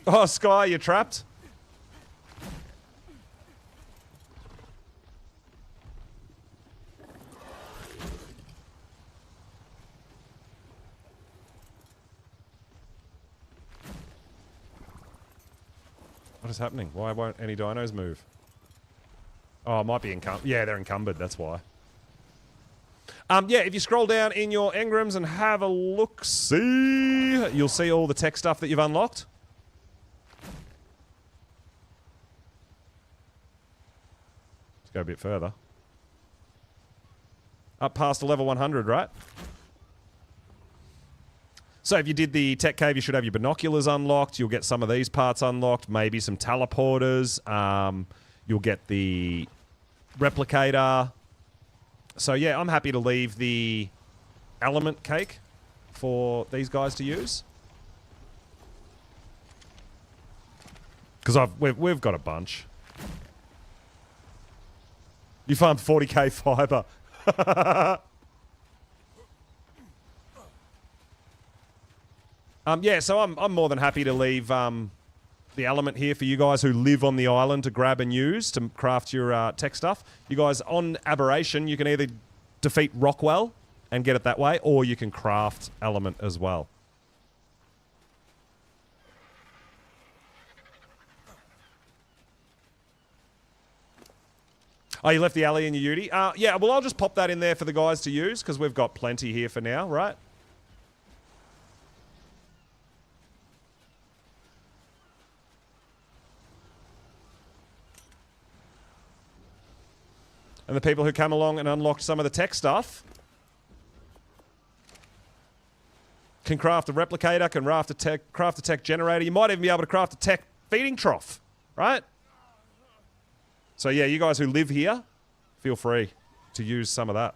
oh, Sky, you're trapped. What is happening? Why won't any dinos move? Oh, it might be encumbered. Yeah, they're encumbered, that's why. Yeah, if you scroll down in your engrams and have a look-see, you'll see all the tech stuff that you've unlocked. Let's go a bit further. Up past level 100, right? So if you did the tech cave, you should have your binoculars unlocked. You'll get some of these parts unlocked, maybe some teleporters. You'll get the replicator. So yeah, I'm happy to leave the element cake for these guys to use. Because we've got a bunch. You farmed 40k fiber. Yeah, so I'm more than happy to leave the element here for you guys who live on the island to grab and use to craft your tech stuff. You guys, on Aberration, you can either defeat Rockwell and get it that way, or you can craft element as well. Oh, you left the alley in your Udi? Yeah, well, I'll just pop that in there for the guys to use, because we've got plenty here for now, right? And the people who come along and unlocked some of the tech stuff can craft a replicator, can craft a tech generator. You might even be able to craft a tech feeding trough, right? So yeah, you guys who live here, feel free to use some of that.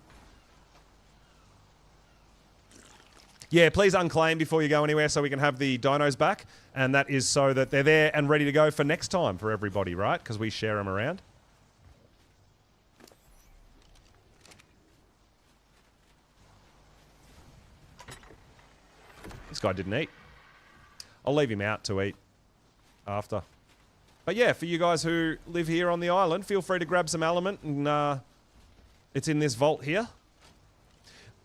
Yeah, please unclaim before you go anywhere so we can have the dinos back. And that is so that they're there and ready to go for next time for everybody, right? Because we share them around. This guy didn't eat. I'll leave him out to eat after. But yeah, for you guys who live here on the island, feel free to grab some element, and it's in this vault here.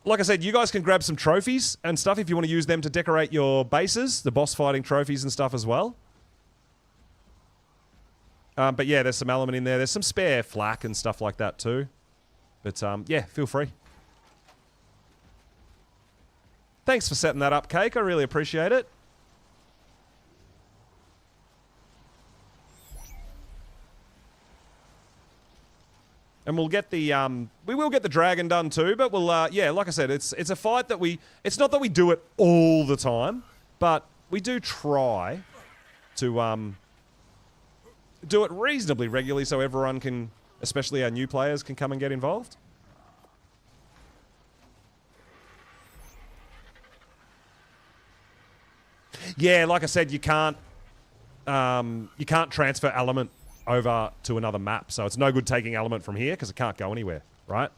Like I said, you guys can grab some trophies and stuff if you want to use them to decorate your bases, the boss fighting trophies and stuff as well. But yeah, there's some element in there. There's some spare flak and stuff like that too. But yeah, feel free. Thanks for setting that up, Cake. I really appreciate it. And we'll get the we will get the dragon done too, but we'll yeah, like I said, it's a fight that it's not that we do it all the time, but we do try to do it reasonably regularly so everyone can, especially our new players, can come and get involved. Yeah, like I said, you can't you can't transfer element over to another map. So it's no good taking element from here because it can't go anywhere, right?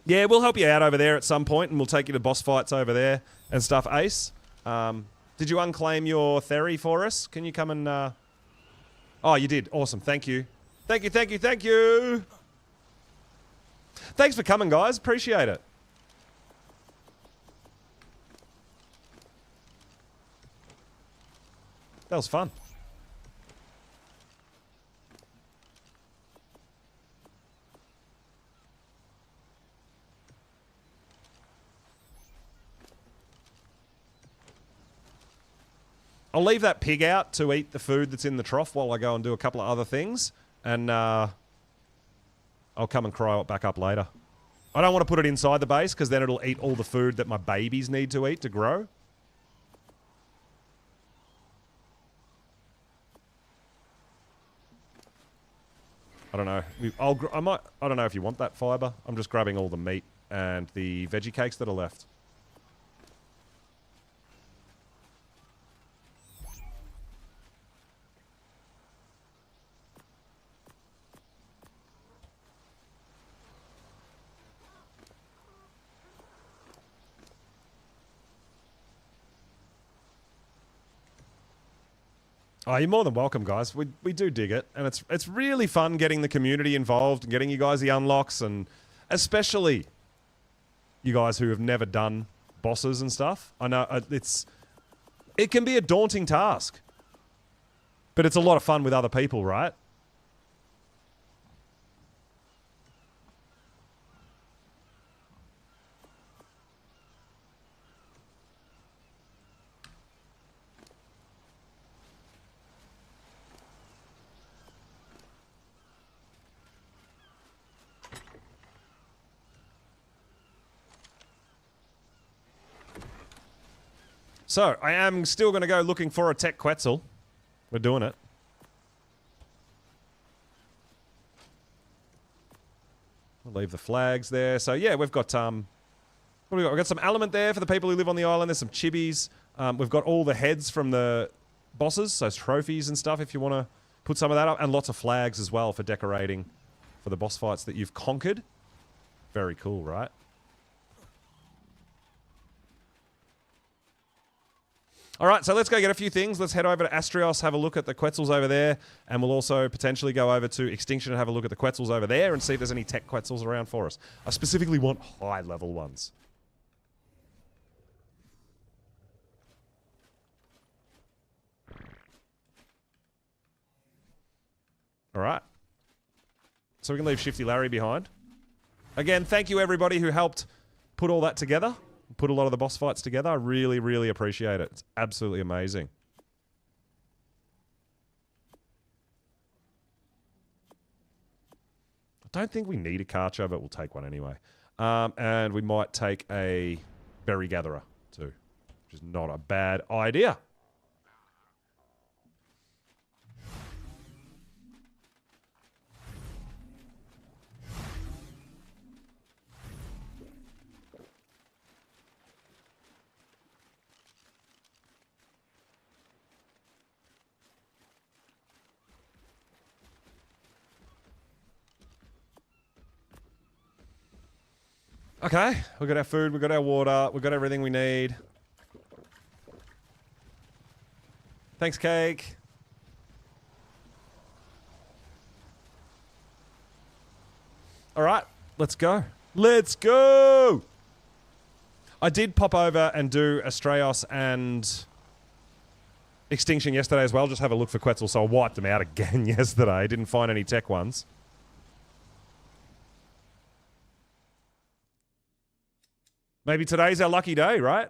Yeah, we'll help you out over there at some point, and we'll take you to boss fights over there and stuff, Ace. Did you unclaim your Theory for us? Can you come and... Oh, you did. Awesome. Thank you. Thank you, thank you, thank you! Thanks for coming, guys. Appreciate it. That was fun. I'll leave that pig out to eat the food that's in the trough while I go and do a couple of other things. And I'll come and cryo it back up later. I don't want to put it inside the base because then it'll eat all the food that my babies need to eat to grow. I don't know. I don't know if you want that fiber. I'm just grabbing all the meat and the veggie cakes that are left. Oh, you're more than welcome, guys. We do dig it, and it's really fun getting the community involved and getting you guys the unlocks, and especially you guys who have never done bosses and stuff. I know it can be a daunting task, but it's a lot of fun with other people, right? So, I am still going to go looking for a tech Quetzal. We're doing it. We'll leave the flags there. So, yeah, we've got, what do we got? We've got some element there for the people who live on the island. There's some chibis. We've got all the heads from the bosses, so trophies and stuff if you want to put some of that up. And lots of flags as well for decorating for the boss fights that you've conquered. Very cool, right? All right, so let's go get a few things. Let's head over to Astrios, have a look at the Quetzals over there, and we'll also potentially go over to Extinction and have a look at the Quetzals over there and see if there's any tech Quetzals around for us. I specifically want high-level ones. All right. So we can leave Shifty Larry behind. Again, thank you everybody who helped put all that together. Put a lot of the boss fights together. I really, really appreciate it. It's absolutely amazing. I don't think we need a Karcher, but we'll take one anyway. And we might take a Berry Gatherer too, which is not a bad idea. Okay, we've got our food, we've got our water, we've got everything we need. Thanks, Cake. All right, let's go. Let's go! I did pop over and do Astraios and Extinction yesterday as well, just have a look for Quetzal, so I wiped them out again yesterday. Didn't find any tech ones. Maybe today's our lucky day, right?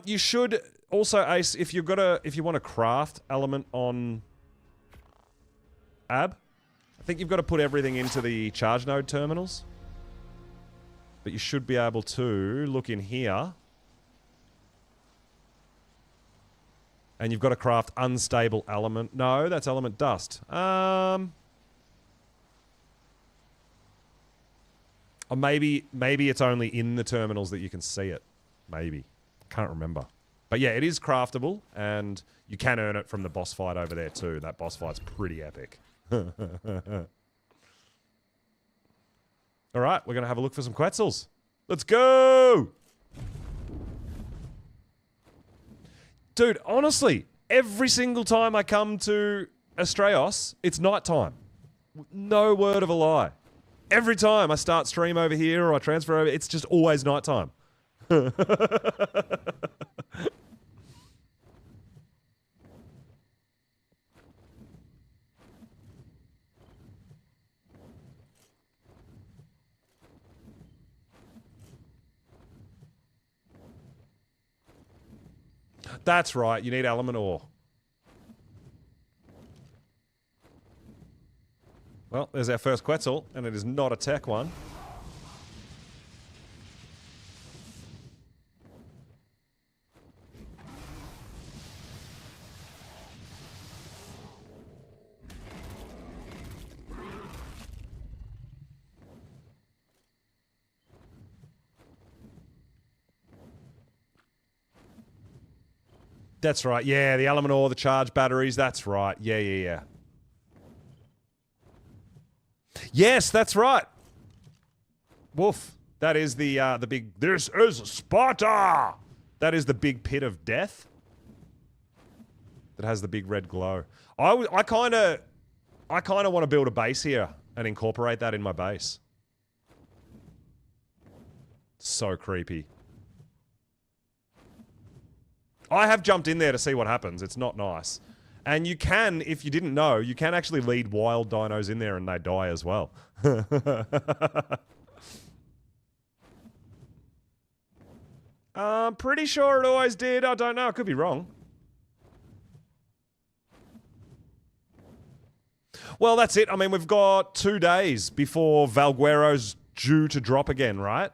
You should also, Ace, if you want to craft element on Ab, I think you've got to put everything into the charge node terminals. But you should be able to look in here And you've got to craft unstable element. No, that's element dust. Or maybe it's only in the terminals that you can see it. Maybe. Can't remember. But yeah, it is craftable, and you can earn it from the boss fight over there too. That boss fight's pretty epic. All right, we're going to have a look for some Quetzals. Let's go! Dude, honestly, every single time I come to Astraeos, it's nighttime. No word of a lie. Every time I start stream over here or I transfer over, it's just always nighttime. That's right, you need element ore. Well, there's our first Quetzal, and it is not a tech one. That's right. Yeah, the element ore, the charge batteries. That's right. Yeah. Yes, that's right. Woof. That is the big... This is Sparta! That is the big pit of death. That has the big red glow. I kind of want to build a base here and incorporate that in my base. So creepy. I have jumped in there to see what happens. It's not nice. And you can, if you didn't know, you can actually lead wild dinos in there and they die as well. I'm pretty sure it always did. I don't know. I could be wrong. Well, that's it. I mean, we've got 2 days before Valguero's due to drop again, right?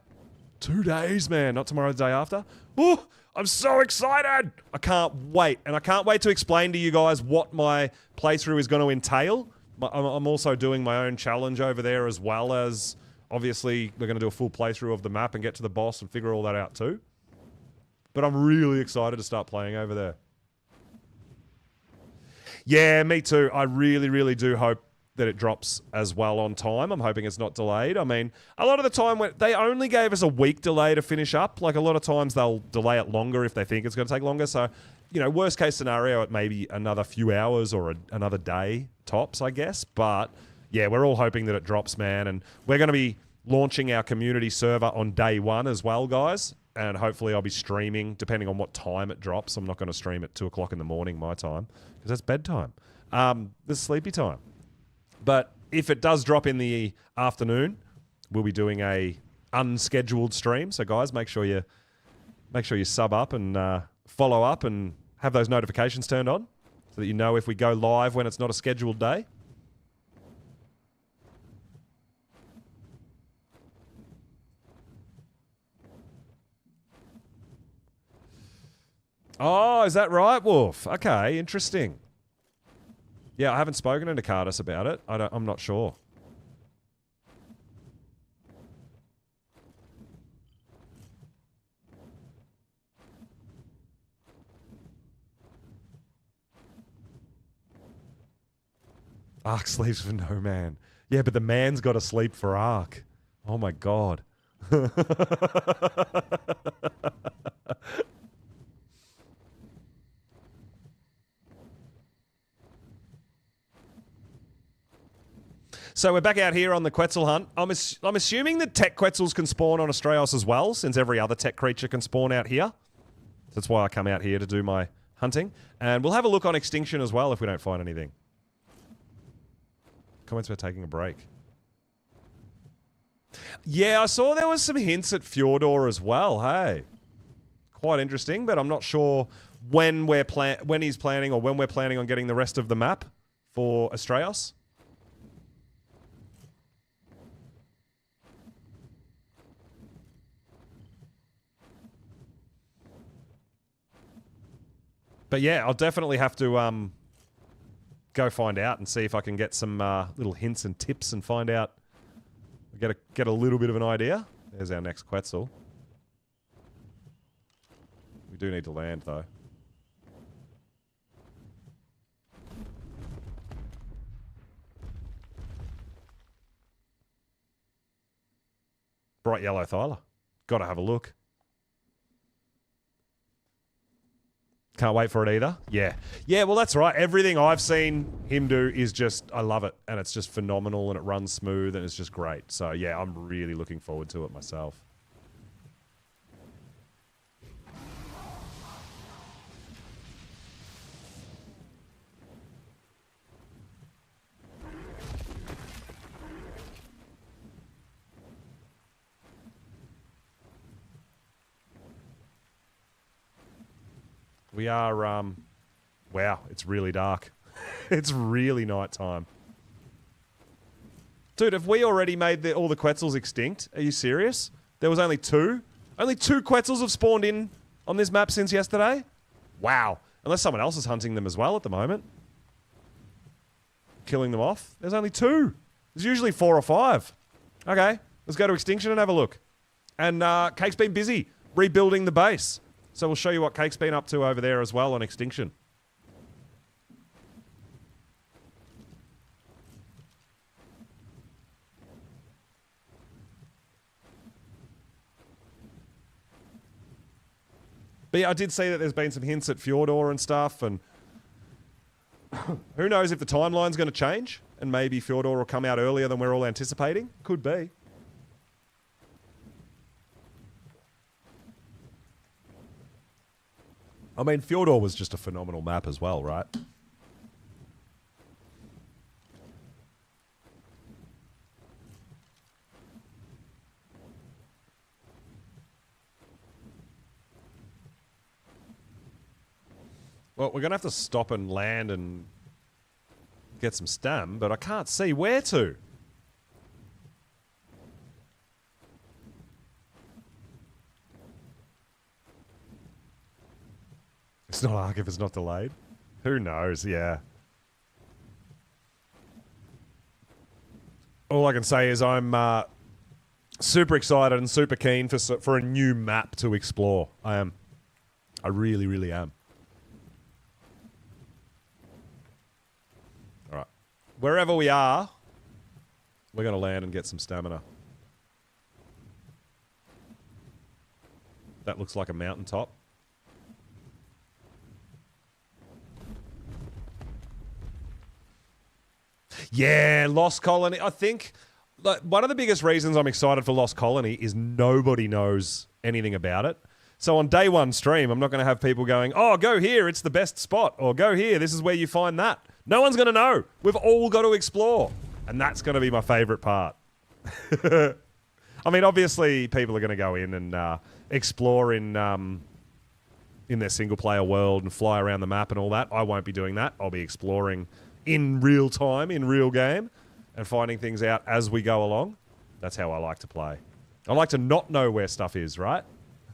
2 days, man. Not tomorrow, the day after. Ooh, I'm so excited. I can't wait. And I can't wait to explain to you guys what my playthrough is going to entail. I'm also doing my own challenge over there, as well as, obviously, we're going to do a full playthrough of the map and get to the boss and figure all that out too. But I'm really excited to start playing over there. Yeah, me too. I really do hope that it drops as well on time. I'm hoping it's not delayed. I mean, a lot of the time when they only gave us a week delay to finish up, like a lot of times they'll delay it longer if they think it's going to take longer. So, you know, worst case scenario, it may be another few hours or another day tops, I guess. But yeah, we're all hoping that it drops, man. And we're going to be launching our community server on day 1 as well, guys. And hopefully I'll be streaming, depending on what time it drops. I'm not going to stream at 2 o'clock in the morning, my time, because that's bedtime. This is sleepy time. But if it does drop in the afternoon, we'll be doing a unscheduled stream. So guys, make sure you sub up and follow up and have those notifications turned on so that you know if we go live when it's not a scheduled day. Oh, is that right, Wolf? Okay, interesting. Yeah, I haven't spoken to Cardis about it. I'm not sure. Ark sleeps for no man. Yeah, but the man's got to sleep for Ark. Oh my god. So we're back out here on the Quetzal hunt. I'm assuming that tech Quetzals can spawn on Astraeos as well, since every other tech creature can spawn out here. That's why I come out here to do my hunting. And we'll have a look on Extinction as well if we don't find anything. Comments about taking a break. Yeah, I saw there was some hints at Fjordor as well, hey. Quite interesting, but I'm not sure when he's planning or when we're planning on getting the rest of the map for Astraeos. But yeah, I'll definitely have to go find out and see if I can get some little hints and tips and find out, get a little bit of an idea. There's our next Quetzal. We do need to land though. Bright yellow thyla. Gotta have a look. Can't wait for it either. Yeah. Yeah, well, that's right. Everything I've seen him do is just, I love it. And it's just phenomenal and it runs smooth and it's just great. So, yeah, I'm really looking forward to it myself. We are, wow, it's really dark. It's really nighttime. Dude, have we already made all the Quetzals extinct? Are you serious? There was only 2? Only 2 Quetzals have spawned in on this map since yesterday? Wow. Unless someone else is hunting them as well at the moment. Killing them off. There's only 2. There's usually 4 or 5. Okay, let's go to extinction and have a look. And Cake's been busy rebuilding the base. So we'll show you what Cake's been up to over there as well on extinction. But yeah, I did see that there's been some hints at Fjordor and stuff, and who knows if the timeline's going to change, and maybe Fjordor will come out earlier than we're all anticipating. Could be. I mean, Fjordor was just a phenomenal map as well, right? Well, we're going to have to stop and land and get some stam, but I can't see where to. It's not arc if it's not delayed. Who knows? Yeah. All I can say is I'm super excited and super keen for a new map to explore. I am. I really, really am. All right. Wherever we are, we're going to land and get some stamina. That looks like a mountaintop. Yeah, Lost Colony. I think one of the biggest reasons I'm excited for Lost Colony is nobody knows anything about it. So on day one stream, I'm not going to have people going, oh, go here, it's the best spot. Or go here, this is where you find that. No one's going to know. We've all got to explore. And that's going to be my favourite part. I mean, obviously, people are going to go in and explore in their single-player world and fly around the map and all that. I won't be doing that. I'll be exploring in real time, in real game, and finding things out as we go along. That's how I like to play. I like to not know where stuff is, right?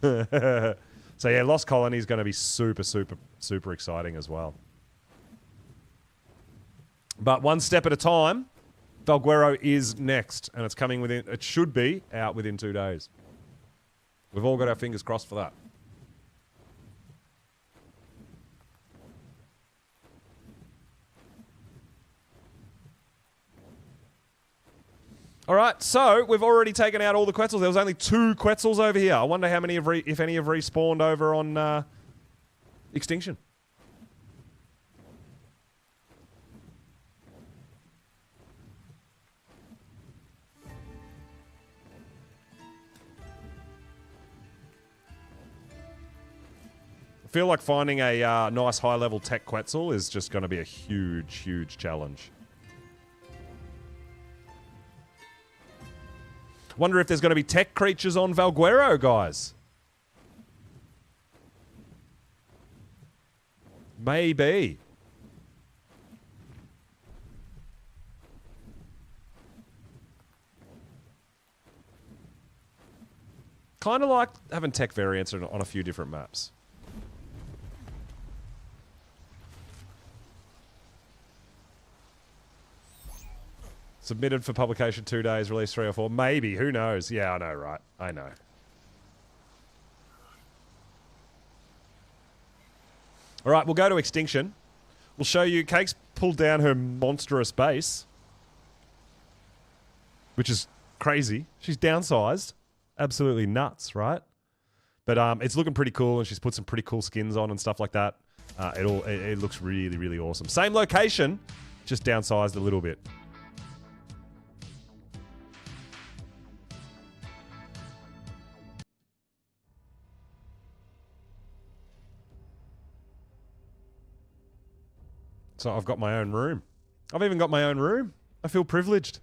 So yeah, Lost Colony is going to be super, super, super exciting as well. But one step at a time, Valguero is next, and it's coming within, it should be out within 2 days. We've all got our fingers crossed for that. All right, so we've already taken out all the Quetzals. There was only 2 Quetzals over here. I wonder how many if any have respawned over on Extinction. I feel like finding a nice high-level tech Quetzal is just going to be a huge, huge challenge. Wonder if there's going to be tech creatures on Valguero, guys. Maybe. Kind of like having tech variants on a few different maps. Submitted for publication 2 days, release 3 or 4. Maybe. Who knows? Yeah, I know, right? I know. All right, we'll go to Extinction. We'll show you. Cake's pulled down her monstrous base, which is crazy. She's downsized. Absolutely nuts, right? But it's looking pretty cool, and she's put some pretty cool skins on and stuff like that. It looks really, really awesome. Same location, just downsized a little bit. So I've got my own room. I've even got my own room. I feel privileged.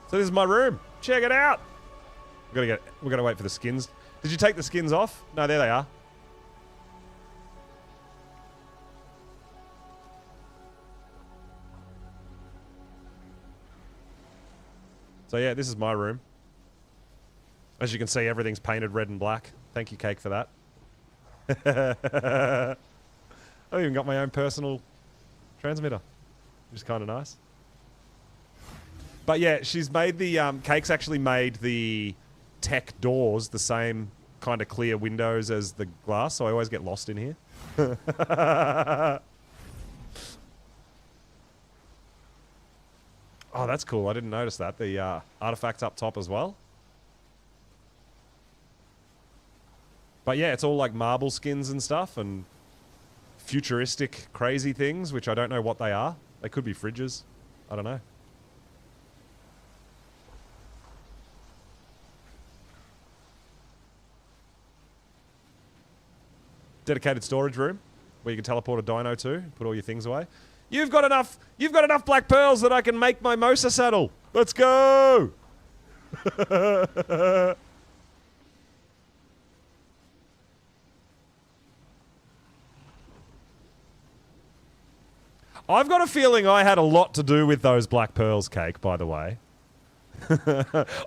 So this is my room. Check it out. We're gonna wait for the skins. Did you take the skins off? No, there they are. So yeah, this is my room. As you can see, everything's painted red and black. Thank you, Cake, for that. I've even got my own personal transmitter, which is kind of nice. But yeah, she's made the Cake's actually made the tech doors the same kind of clear windows as the glass, so I always get lost in here. Oh, that's cool. I didn't notice that. The artifacts up top as well. But yeah, it's all like marble skins and stuff and futuristic crazy things, which I don't know what they are. They could be fridges. I don't know. Dedicated storage room where you can teleport a dino to, put all your things away. You've got enough black pearls that I can make my Mosa saddle. Let's go. I've got a feeling I had a lot to do with those black pearls, Cake, by the way.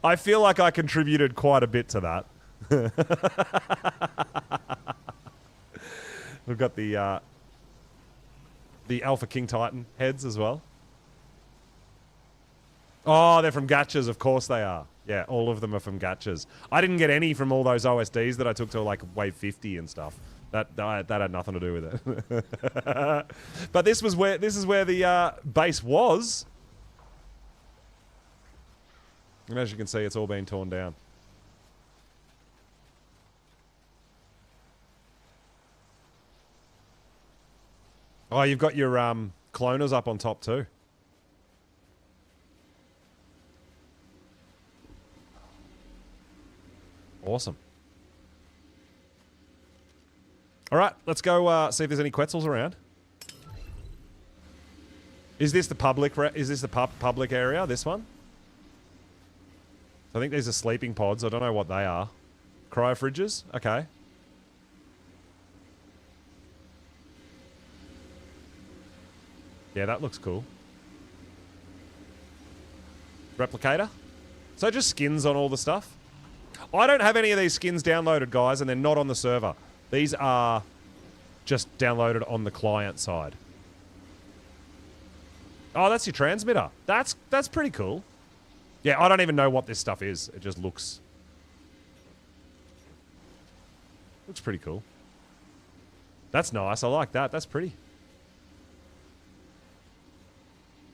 I feel like I contributed quite a bit to that. We've got the Alpha King Titan heads as well. Oh, they're from gachas. Of course they are. Yeah, all of them are from gachas. I didn't get any from all those OSDs that I took to like wave 50 and stuff. That had nothing to do with it. But this is where the base was. And as you can see, it's all been torn down. Oh, you've got your cloners up on top too. Awesome. All right, let's go see if there's any Quetzals around. Is this the public? Is this the public area? This one? I think these are sleeping pods. I don't know what they are. Cryo fridges. Okay. Yeah, that looks cool. Replicator. So just skins on all the stuff. I don't have any of these skins downloaded, guys, and they're not on the server. These are just downloaded on the client side. Oh, that's your transmitter. That's pretty cool. Yeah, I don't even know what this stuff is. It just looks pretty cool. That's nice. I like that. That's pretty.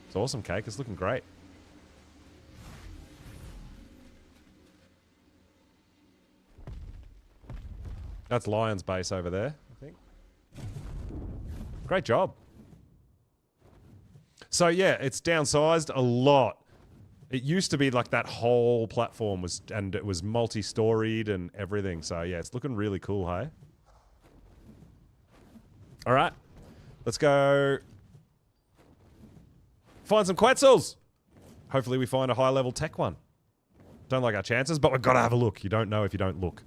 It's awesome, Cake. It's looking great. That's Lion's base over there, I think. Great job. So yeah, it's downsized a lot. It used to be like that whole platform was, and it was multi-storied and everything. So yeah, it's looking really cool, hey? All right, let's go find some Quetzals. Hopefully we find a high-level tech one. Don't like our chances, but we've got to have a look. You don't know if you don't look.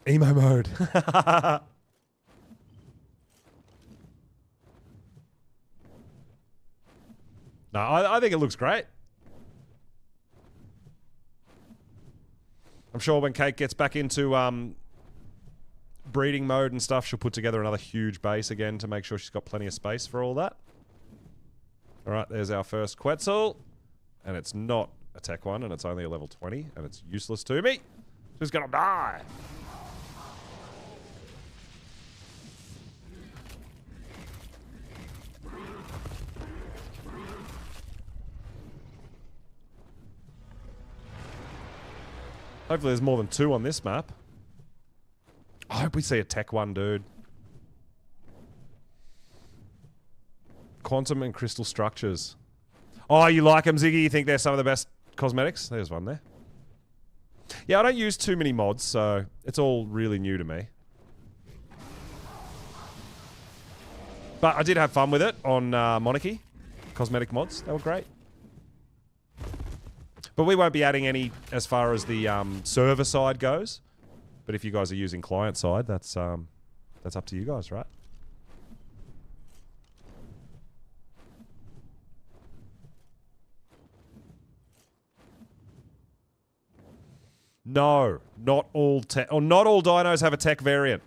Emo mode. No, I think it looks great. I'm sure when Kate gets back into breeding mode and stuff, she'll put together another huge base again to make sure she's got plenty of space for all that. All right, there's our first Quetzal. And it's not a tech one, and it's only a level 20, and it's useless to me. She's gonna die. Hopefully there's more than 2 on this map. I hope we see a tech one, dude. Quantum and crystal structures. Oh, you like them, Ziggy? You think they're some of the best cosmetics? There's one there. Yeah, I don't use too many mods, so it's all really new to me. But I did have fun with it on Monarchy. Cosmetic mods. They were great. But we won't be adding any as far as the server side goes. But if you guys are using client side, that's up to you guys, right? No, not all not all dinos have a tech variant.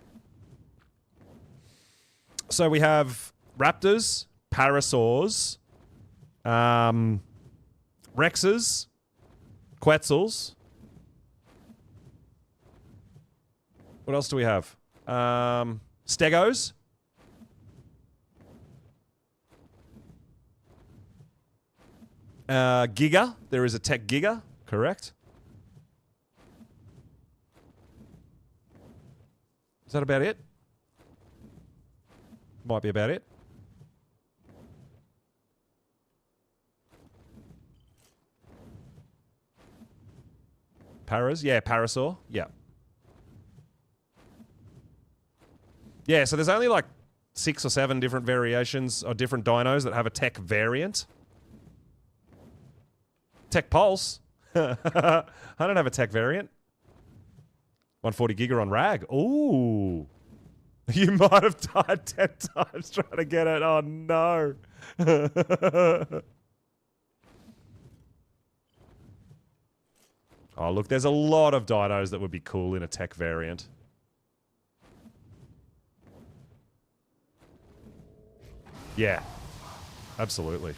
So we have raptors, parasaurs, rexes, quetzals. What else do we have? Stegos. Giga. There is a tech Giga, correct? Is that about it? Might be about it. Paras? Yeah, Parasaur. Yeah. Yeah, so there's only like 6 or 7 different variations or different dinos that have a tech variant. Tech Pulse? I don't have a tech variant. 140 Giga on Rag. Ooh. You might have died 10 times trying to get it. Oh, no. Oh, look, there's a lot of dinos that would be cool in a tech variant. Yeah. Absolutely.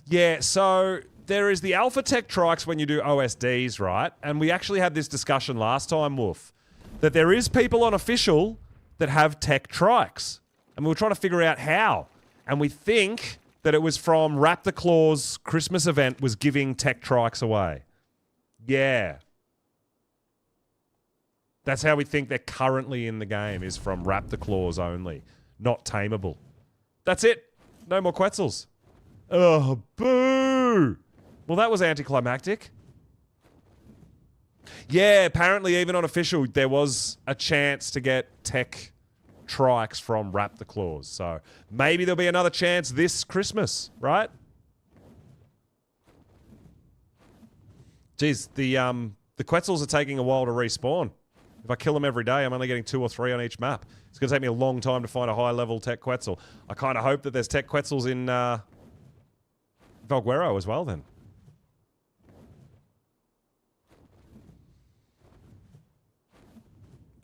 Yeah, so there is the Alpha Tech Trikes when you do OSDs, right? And we actually had this discussion last time, Wolf, that there is people on Official that have Tech Trikes. And we were trying to figure out how. And we think that it was from Raptor Claw's Christmas event was giving Tech Trikes away. Yeah. That's how we think they're currently in the game, is from Raptor Claws only. Not tameable. That's it. No more Quetzals. Oh, boo! Well, that was anticlimactic. Yeah, apparently even on Official, there was a chance to get tech trikes from Raptor Claws. So maybe there'll be another chance this Christmas, right? Jeez, the Quetzals are taking a while to respawn. If I kill them every day, I'm only getting 2 or 3 on each map. It's going to take me a long time to find a high-level tech Quetzal. I kind of hope that there's tech Quetzals in Valguero as well, then.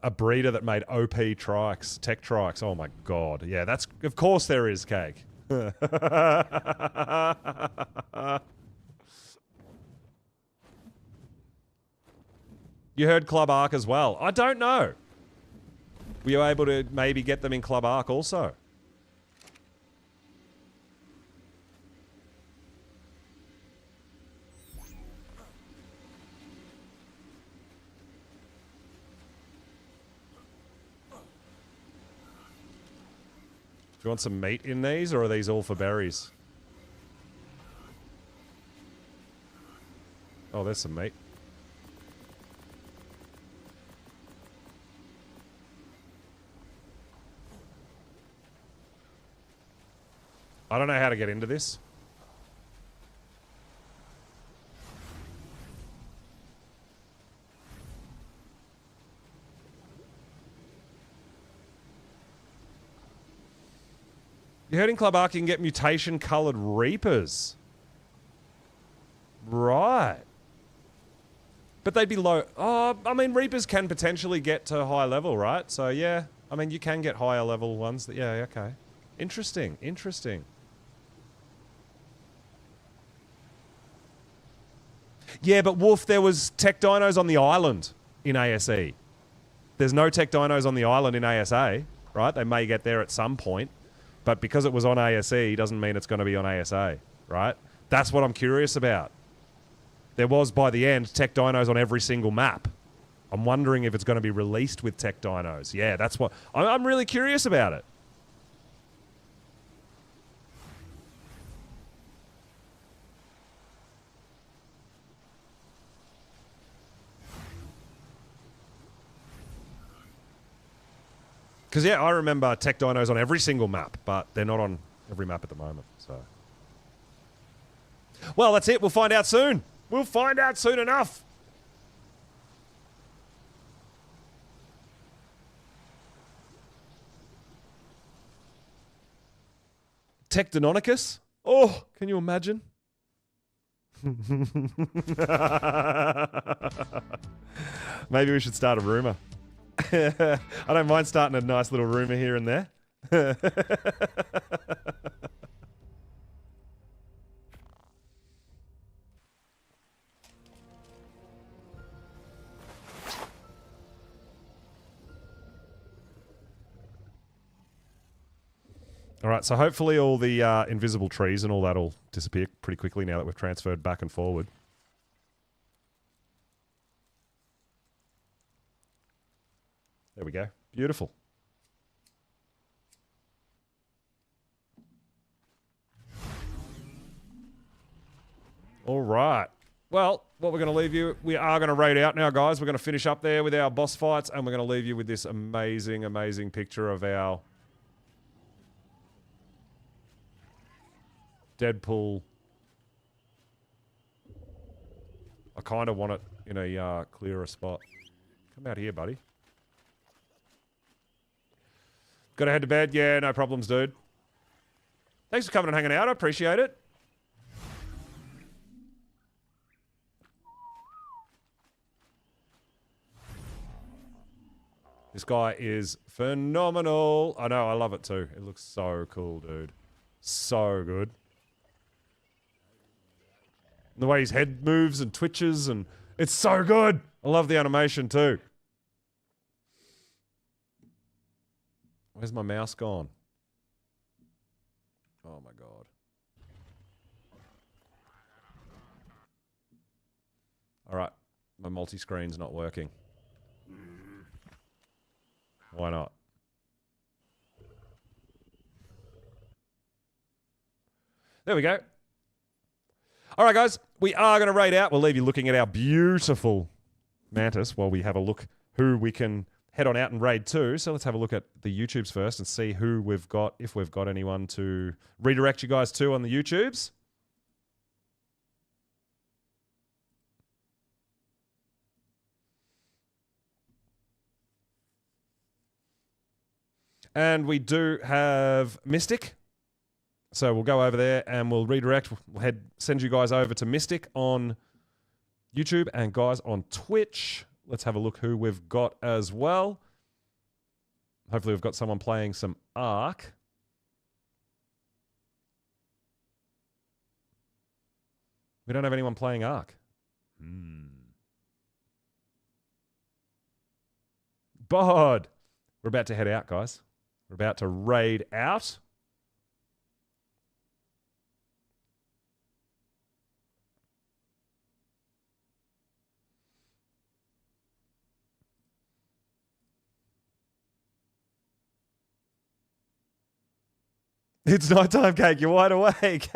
A breeder that made OP trikes, tech trikes. Oh my god. Yeah, that's... Of course there is, Cake. You heard Club Arc as well. I don't know. Were you able to maybe get them in Club Arc also? Do you want some meat in these, or are these all for berries? Oh, there's some meat. I don't know how to get into this. You heard in Club Arc you can get mutation-coloured Reapers. Right. But they'd be low. Oh, I mean, Reapers can potentially get to high level, right? So, yeah. I mean, you can get higher level ones. Yeah, okay. Interesting. Interesting. Yeah, but Wolf, there was tech dinos on the island in ASE. There's no tech dinos on the island in ASA, right? They may get there at some point. But because it was on ASE doesn't mean it's going to be on ASA, right? That's what I'm curious about. There was, by the end, tech dinos on every single map. I'm wondering if it's going to be released with tech dinos. Yeah, that's what... I'm really curious about it. Because, yeah, I remember tech dinos on every single map, but they're not on every map at the moment, so... Well, that's it. We'll find out soon. We'll find out soon enough. Tectonicus? Oh, can you imagine? Maybe we should start a rumor. I don't mind starting a nice little rumor here and there. All right, so hopefully all the invisible trees and all that will disappear pretty quickly now that we've transferred back and forward. There we go. Beautiful. All right. Well, what we're going to leave you, we are going to raid out now, guys. We're going to finish up there with our boss fights, and we're going to leave you with this amazing, amazing picture of our Deadpool. I kind of want it in a clearer spot. Come out here, buddy. Gotta head to bed? Yeah, no problems, dude. Thanks for coming and hanging out. I appreciate it. This guy is phenomenal. I know, I love it too. It looks so cool, dude. So good. The way his head moves and twitches, and it's so good. I love the animation too. Where's my mouse gone? Oh my god. All right, my multi-screen's not working. Why not? There we go. All right, guys, we are going to raid out. We'll leave you looking at our beautiful mantis while we have a look who we can head on out and raid to. So let's have a look at the YouTubes first and see who we've got, if we've got anyone to redirect you guys to on the YouTubes. And we do have Mystic. So we'll go over there and we'll redirect. We'll send you guys over to Mystic on YouTube and guys on Twitch. Let's have a look who we've got as well. Hopefully we've got someone playing some Ark. We don't have anyone playing Ark. Bod! We're about to head out, guys. We're about to raid out. It's nighttime, Cake. You're wide awake.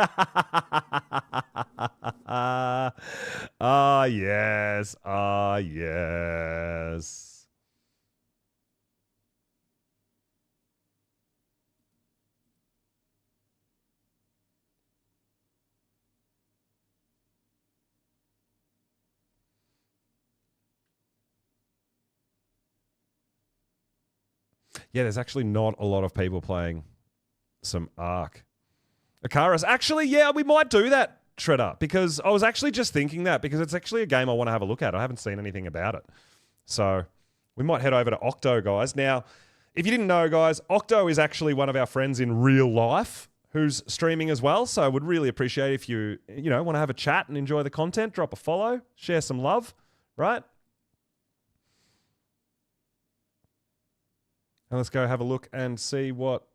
Ah, yes. Ah, yes. Yeah, there's actually not a lot of people playing some Ark. Icarus. Actually, yeah, we might do that, Shredder, because I was actually just thinking that because it's actually a game I want to have a look at. I haven't seen anything about it. So we might head over to Octo, guys. Now, if you didn't know, guys, Octo is actually one of our friends in real life who's streaming as well. So I would really appreciate if you want to have a chat and enjoy the content, drop a follow, share some love, right? And let's go have a look and see what...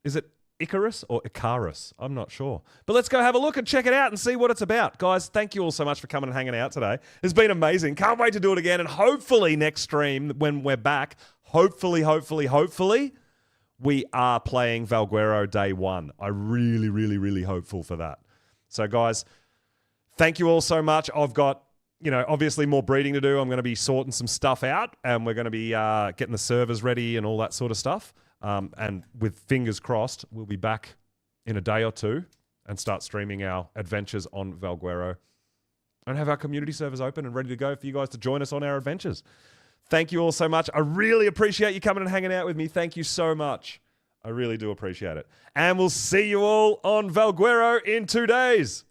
Is it Icarus or Icarus? I'm not sure. But let's go have a look and check it out and see what it's about. Guys, thank you all so much for coming and hanging out today. It's been amazing. Can't wait to do it again. And hopefully next stream, when we're back, hopefully, we are playing Valguero day 1. I really, really, really hopeful for that. So guys, thank you all so much. I've got, obviously more breeding to do. I'm going to be sorting some stuff out and we're going to be getting the servers ready and all that sort of stuff. And with fingers crossed, we'll be back in a day or two and start streaming our adventures on Valguero and have our community servers open and ready to go for you guys to join us on our adventures. Thank you all so much. I really appreciate you coming and hanging out with me. Thank you so much. I really do appreciate it. And we'll see you all on Valguero in 2 days.